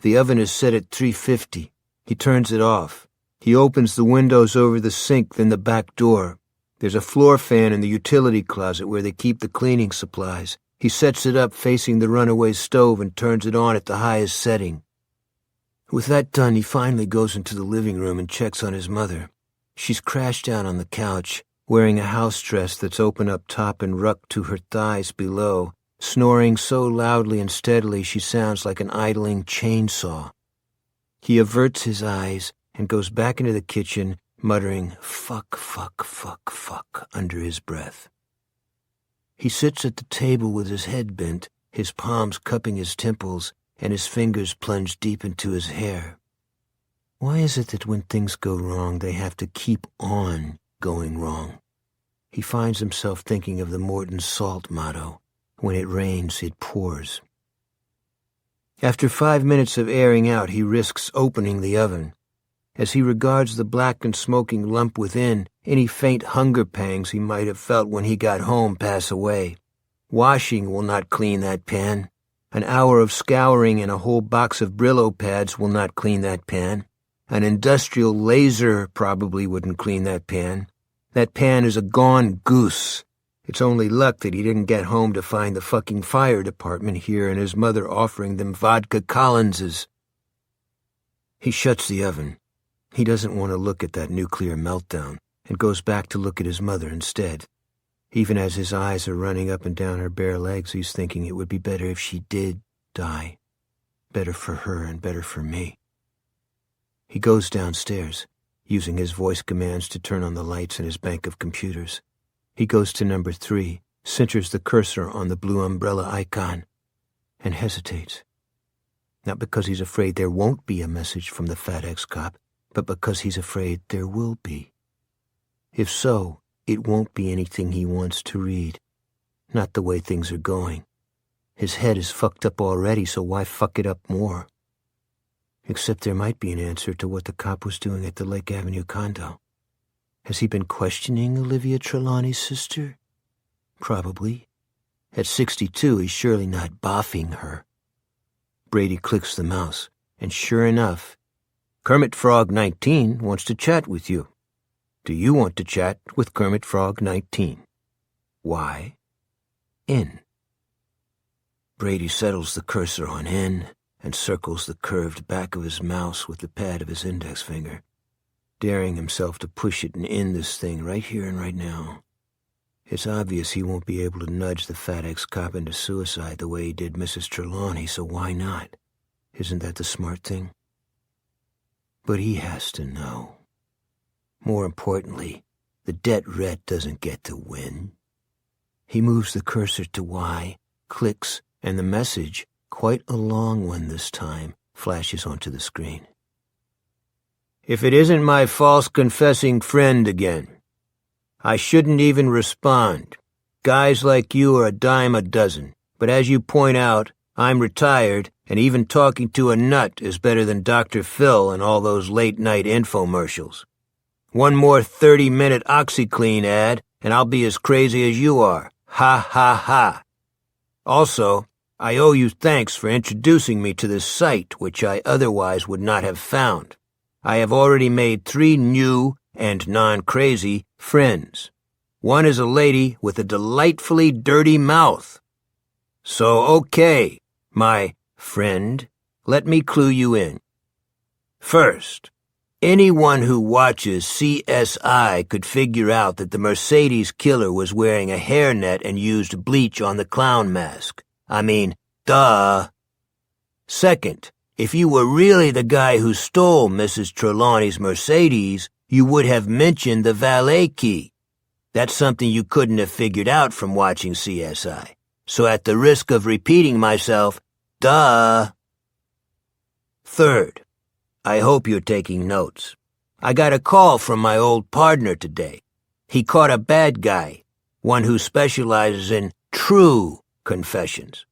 The oven is set at 350. He turns it off. He opens the windows over the sink, then the back door. There's a floor fan in the utility closet where they keep the cleaning supplies. He sets it up facing the runaway stove and turns it on at the highest setting. With that done, he finally goes into the living room and checks on his mother. She's crashed down on the couch, wearing a house dress that's open up top and rucked to her thighs below, snoring so loudly and steadily she sounds like an idling chainsaw. He averts his eyes and goes back into the kitchen, muttering, "Fuck, fuck, fuck, fuck," under his breath. He sits at the table with his head bent, his palms cupping his temples, and his fingers plunged deep into his hair. Why is it that when things go wrong, they have to keep on going wrong? He finds himself thinking of the Morton Salt motto, "When it rains, it pours." After 5 minutes of airing out, he risks opening the oven. As he regards the black and smoking lump within, any faint hunger pangs he might have felt when he got home pass away. Washing will not clean that pan. An hour of scouring and a whole box of Brillo pads will not clean that pan. An industrial laser probably wouldn't clean that pan. That pan is a gone goose. It's only luck that he didn't get home to find the fucking fire department here and his mother offering them vodka Collinses. He shuts the oven. He doesn't want to look at that nuclear meltdown and goes back to look at his mother instead. Even as his eyes are running up and down her bare legs, he's thinking it would be better if she did die. Better for her and better for me. He goes downstairs, using his voice commands to turn on the lights in his bank of computers. He goes to number 3, centers the cursor on the blue umbrella icon, and hesitates. Not because he's afraid there won't be a message from the fat ex-cop, but because he's afraid there will be. If so, it won't be anything he wants to read. Not the way things are going. His head is fucked up already, so why fuck it up more? Except there might be an answer to what the cop was doing at the Lake Avenue condo. Has he been questioning Olivia Trelawney's sister? Probably. At 62, he's surely not boffing her. Brady clicks the mouse, and sure enough, Kermit Frog 19 wants to chat with you. Do you want to chat with Kermit Frog 19? Why? In. Brady settles the cursor on N and circles the curved back of his mouse with the pad of his index finger, daring himself to push it and end this thing right here and right now. It's obvious he won't be able to nudge the fat ex-cop into suicide the way he did Mrs. Trelawney, so why not? Isn't that the smart thing? But he has to know. More importantly, the debt ret doesn't get to win. He moves the cursor to Y, clicks, and the message, quite a long one this time, flashes onto the screen. If it isn't my false confessing friend again, I shouldn't even respond. Guys like you are a dime a dozen, but as you point out, I'm retired, and even talking to a nut is better than Dr. Phil and all those late-night infomercials. One more 30-minute OxyClean ad, and I'll be as crazy as you are. Ha ha ha. Also, I owe you thanks for introducing me to this site, which I otherwise would not have found. I have already made 3 new and non-crazy friends. One is a lady with a delightfully dirty mouth. So, okay, my friend, let me clue you in. First, anyone who watches CSI could figure out that the Mercedes killer was wearing a hairnet and used bleach on the clown mask. I mean, duh. Second, if you were really the guy who stole Mrs. Trelawney's Mercedes, you would have mentioned the valet key. That's something you couldn't have figured out from watching CSI. So at the risk of repeating myself, duh. Third, I hope you're taking notes. I got a call from my old partner today. He caught a bad guy, one who specializes in true confessions.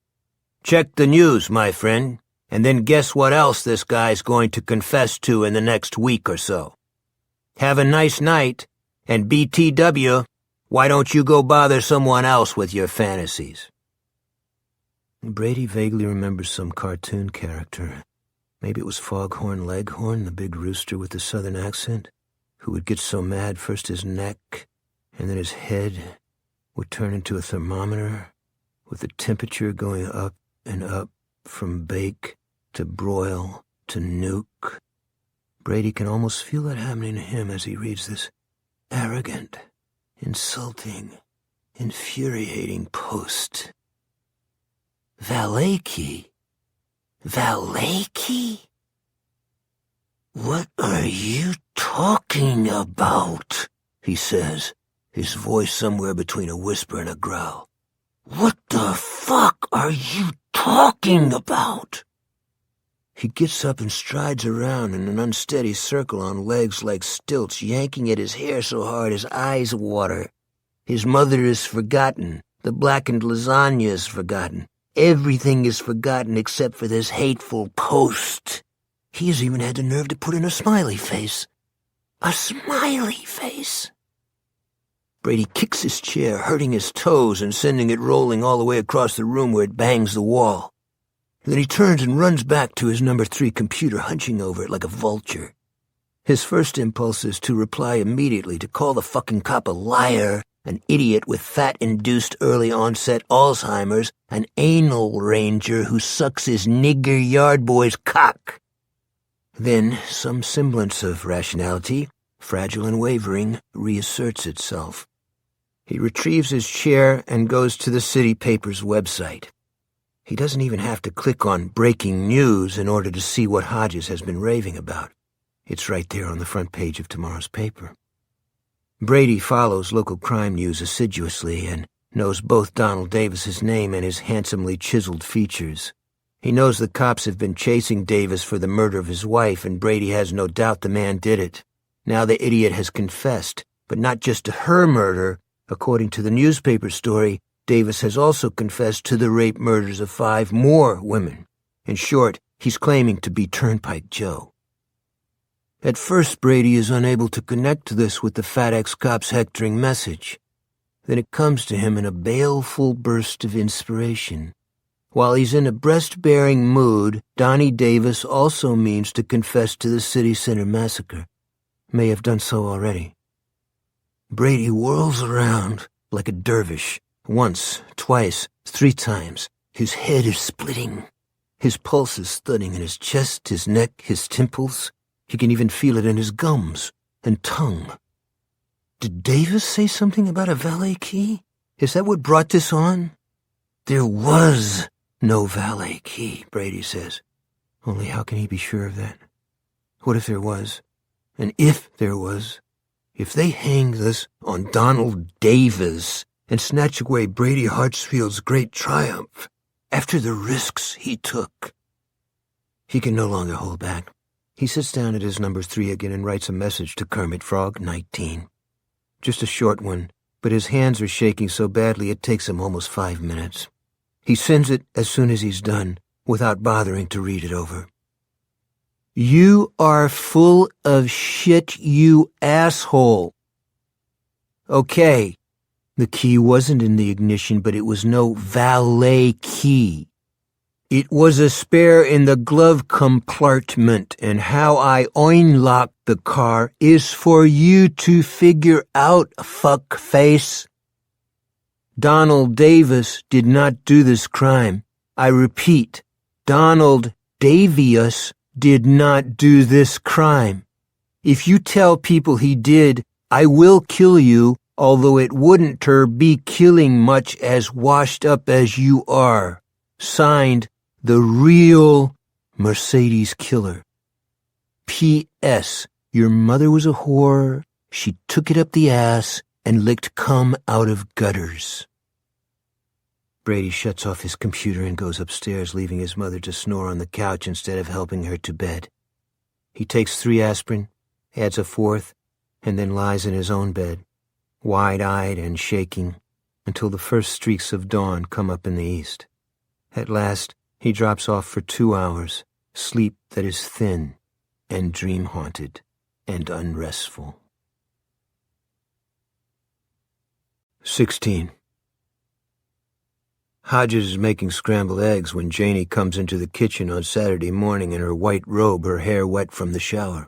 Check the news, my friend, and then guess what else this guy's going to confess to in the next week or so. Have a nice night, and BTW, why don't you go bother someone else with your fantasies? Brady vaguely remembers some cartoon character. Maybe it was Foghorn Leghorn, the big rooster with the southern accent, who would get so mad first his neck, and then his head would turn into a thermometer, with the temperature going up and up from bake to broil to nuke. Brady can almost feel that happening to him as he reads this arrogant, insulting, infuriating post. Valet key? Valet key? What are you talking about? He says, his voice somewhere between a whisper and a growl. What the fuck are you talking about? He gets up and strides around in an unsteady circle on legs like stilts, yanking at his hair so hard his eyes water. His mother is forgotten. The blackened lasagna is forgotten. Everything is forgotten except for this hateful post. He's even had the nerve to put in a smiley face. A smiley face. Brady kicks his chair, hurting his toes and sending it rolling all the way across the room where it bangs the wall. Then he turns and runs back to his number 3 computer, hunching over it like a vulture. His first impulse is to reply immediately, to call the fucking cop a liar an idiot with fat-induced early-onset Alzheimer's, an anal ranger who sucks his nigger yard boy's cock. Then some semblance of rationality, fragile and wavering, reasserts itself. He retrieves his chair and goes to the city paper's website. He doesn't even have to click on breaking news in order to see what Hodges has been raving about. It's right there on the front page of tomorrow's paper. Brady follows local crime news assiduously and knows both Donald Davis's name and his handsomely chiseled features. He knows the cops have been chasing Davis for the murder of his wife, and Brady has no doubt the man did it. Now the idiot has confessed, but not just to her murder. According to the newspaper story, Davis has also confessed to the rape murders of 5 more women. In short, he's claiming to be Turnpike Joe. At first, Brady is unable to connect this with the fat ex-cop's hectoring message. Then it comes to him in a baleful burst of inspiration. While he's in a breast-baring mood, Donnie Davis also means to confess to the city center massacre. May have done so already. Brady whirls around like a dervish. Once, twice, 3 times. His head is splitting. His pulse is thudding in his chest, his neck, his temples. He can even feel it in his gums and tongue. Did Davis say something about a valet key? Is that what brought this on? There was no valet key, Brady says. Only how can he be sure of that? What if there was? And if there was? If they hang this on Donald Davis and snatch away Brady Hartsfield's great triumph after the risks he took. He can no longer hold back. He sits down at his number 3 again and writes a message to Kermit Frog 19. Just a short one, but his hands are shaking so badly it takes him almost 5 minutes. He sends it as soon as he's done, without bothering to read it over. You are full of shit, you asshole. Okay. The key wasn't in the ignition, but it was no valet key. It was a spare in the glove compartment, and how I unlocked the car is for you to figure out, fuckface. Donald Davis did not do this crime. I repeat, Donald Davius did not do this crime. If you tell people he did, I will kill you, although it wouldn't be killing much as washed up as you are. Signed, the real Mercedes Killer. P.S. Your mother was a whore. She took it up the ass and licked cum out of gutters. Brady shuts off his computer and goes upstairs, leaving his mother to snore on the couch instead of helping her to bed. He takes 3 aspirin, adds a 4th, and then lies in his own bed, wide-eyed and shaking, until the first streaks of dawn come up in the east. At last, he drops off for 2 hours, sleep that is thin and dream-haunted and unrestful. 16. Hodges is making scrambled eggs when Janie comes into the kitchen on Saturday morning in her white robe, her hair wet from the shower.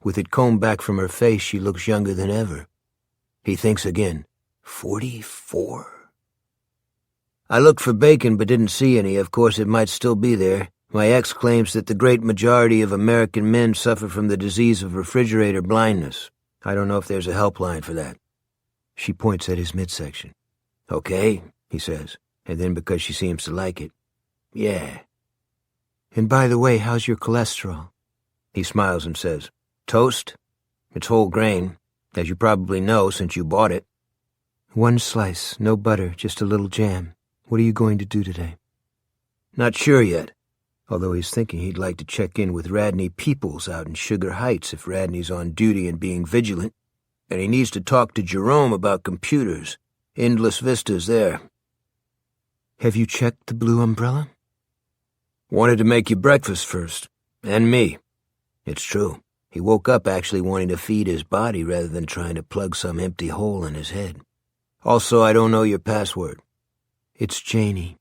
With it combed back from her face, she looks younger than ever. He thinks again, 44? I looked for bacon but didn't see any. Of course, it might still be there. My ex claims that the great majority of American men suffer from the disease of refrigerator blindness. I don't know if there's a helpline for that. She points at his midsection. Okay, he says, and then because she seems to like it, yeah. And by the way, how's your cholesterol? He smiles and says, toast. It's whole grain, as you probably know since you bought it. 1 slice, no butter, just a little jam. What are you going to do today? Not sure yet, although he's thinking he'd like to check in with Radney Peoples out in Sugar Heights if Radney's on duty and being vigilant, and he needs to talk to Jerome about computers. Endless vistas there. Have you checked the blue umbrella? Wanted to make you breakfast first, and me. It's true. He woke up actually wanting to feed his body rather than trying to plug some empty hole in his head. Also, I don't know your password. It's Janie.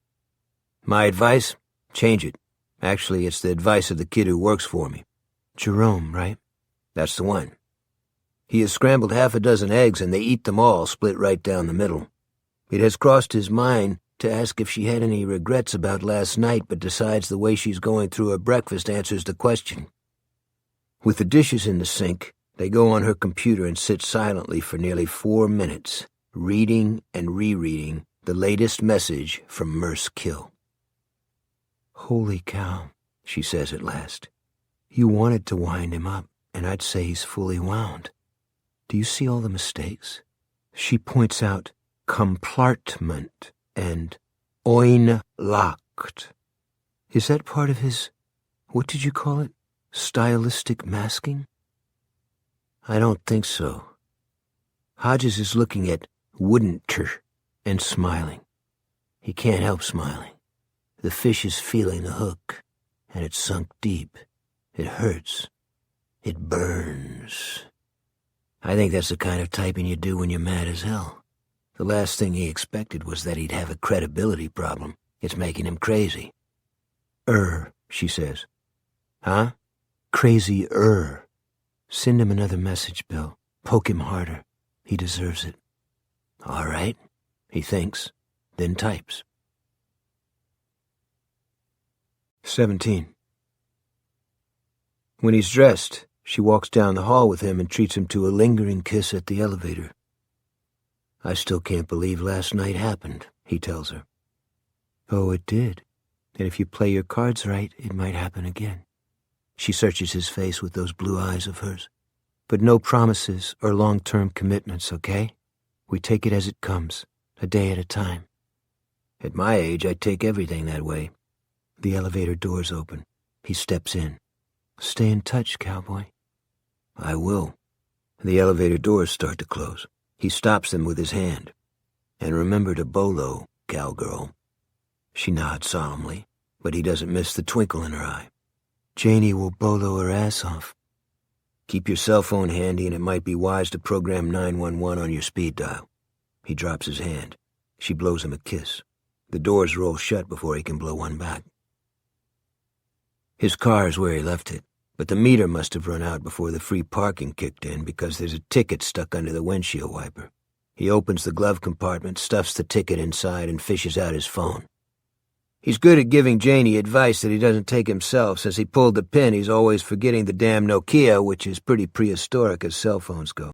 My advice? Change it. Actually, it's the advice of the kid who works for me. Jerome, right? That's the one. He has scrambled half a dozen eggs, and they eat them all, split right down the middle. It has crossed his mind to ask if she had any regrets about last night, but decides the way she's going through her breakfast answers the question. With the dishes in the sink, they go on her computer and sit silently for nearly 4 minutes, reading and rereading the latest message from Merce Kill. "Holy cow," she says at last. "You wanted to wind him up, and I'd say he's fully wound. Do you see all the mistakes?" She points out compartment and locked. Is that part of his, what did you call it, stylistic masking? I don't think so. Hodges is looking at wouldn't and smiling. He can't help smiling. The fish is feeling the hook, and it's sunk deep. It hurts. It burns. I think that's the kind of typing you do when you're mad as hell. The last thing he expected was that he'd have a credibility problem. It's making him crazy. She says. Huh? Crazy. Send him another message, Bill. Poke him harder. He deserves it. All right, he thinks, then types. 17. When he's dressed, she walks down the hall with him and treats him to a lingering kiss at the elevator. "I still can't believe last night happened," he tells her. "Oh, it did. And if you play your cards right, it might happen again." She searches his face with those blue eyes of hers. "But no promises or long-term commitments, okay? We take it as it comes, a day at a time." At my age, I'd take everything that way. The elevator doors open. He steps in. "Stay in touch, cowboy." "I will." The elevator doors start to close. He stops them with his hand. "And remember to bolo, cowgirl." She nods solemnly, but he doesn't miss the twinkle in her eye. "Janie will bolo her ass off." "Keep your cell phone handy, and it might be wise to program 911 on your speed dial." He drops his hand. She blows him a kiss. The doors roll shut before he can blow one back. His car is where he left it, but the meter must have run out before the free parking kicked in because there's a ticket stuck under the windshield wiper. He opens the glove compartment, stuffs the ticket inside, and fishes out his phone. He's good at giving Janie advice that he doesn't take himself. Since he pulled the pin, he's always forgetting the damn Nokia, which is pretty prehistoric as cell phones go.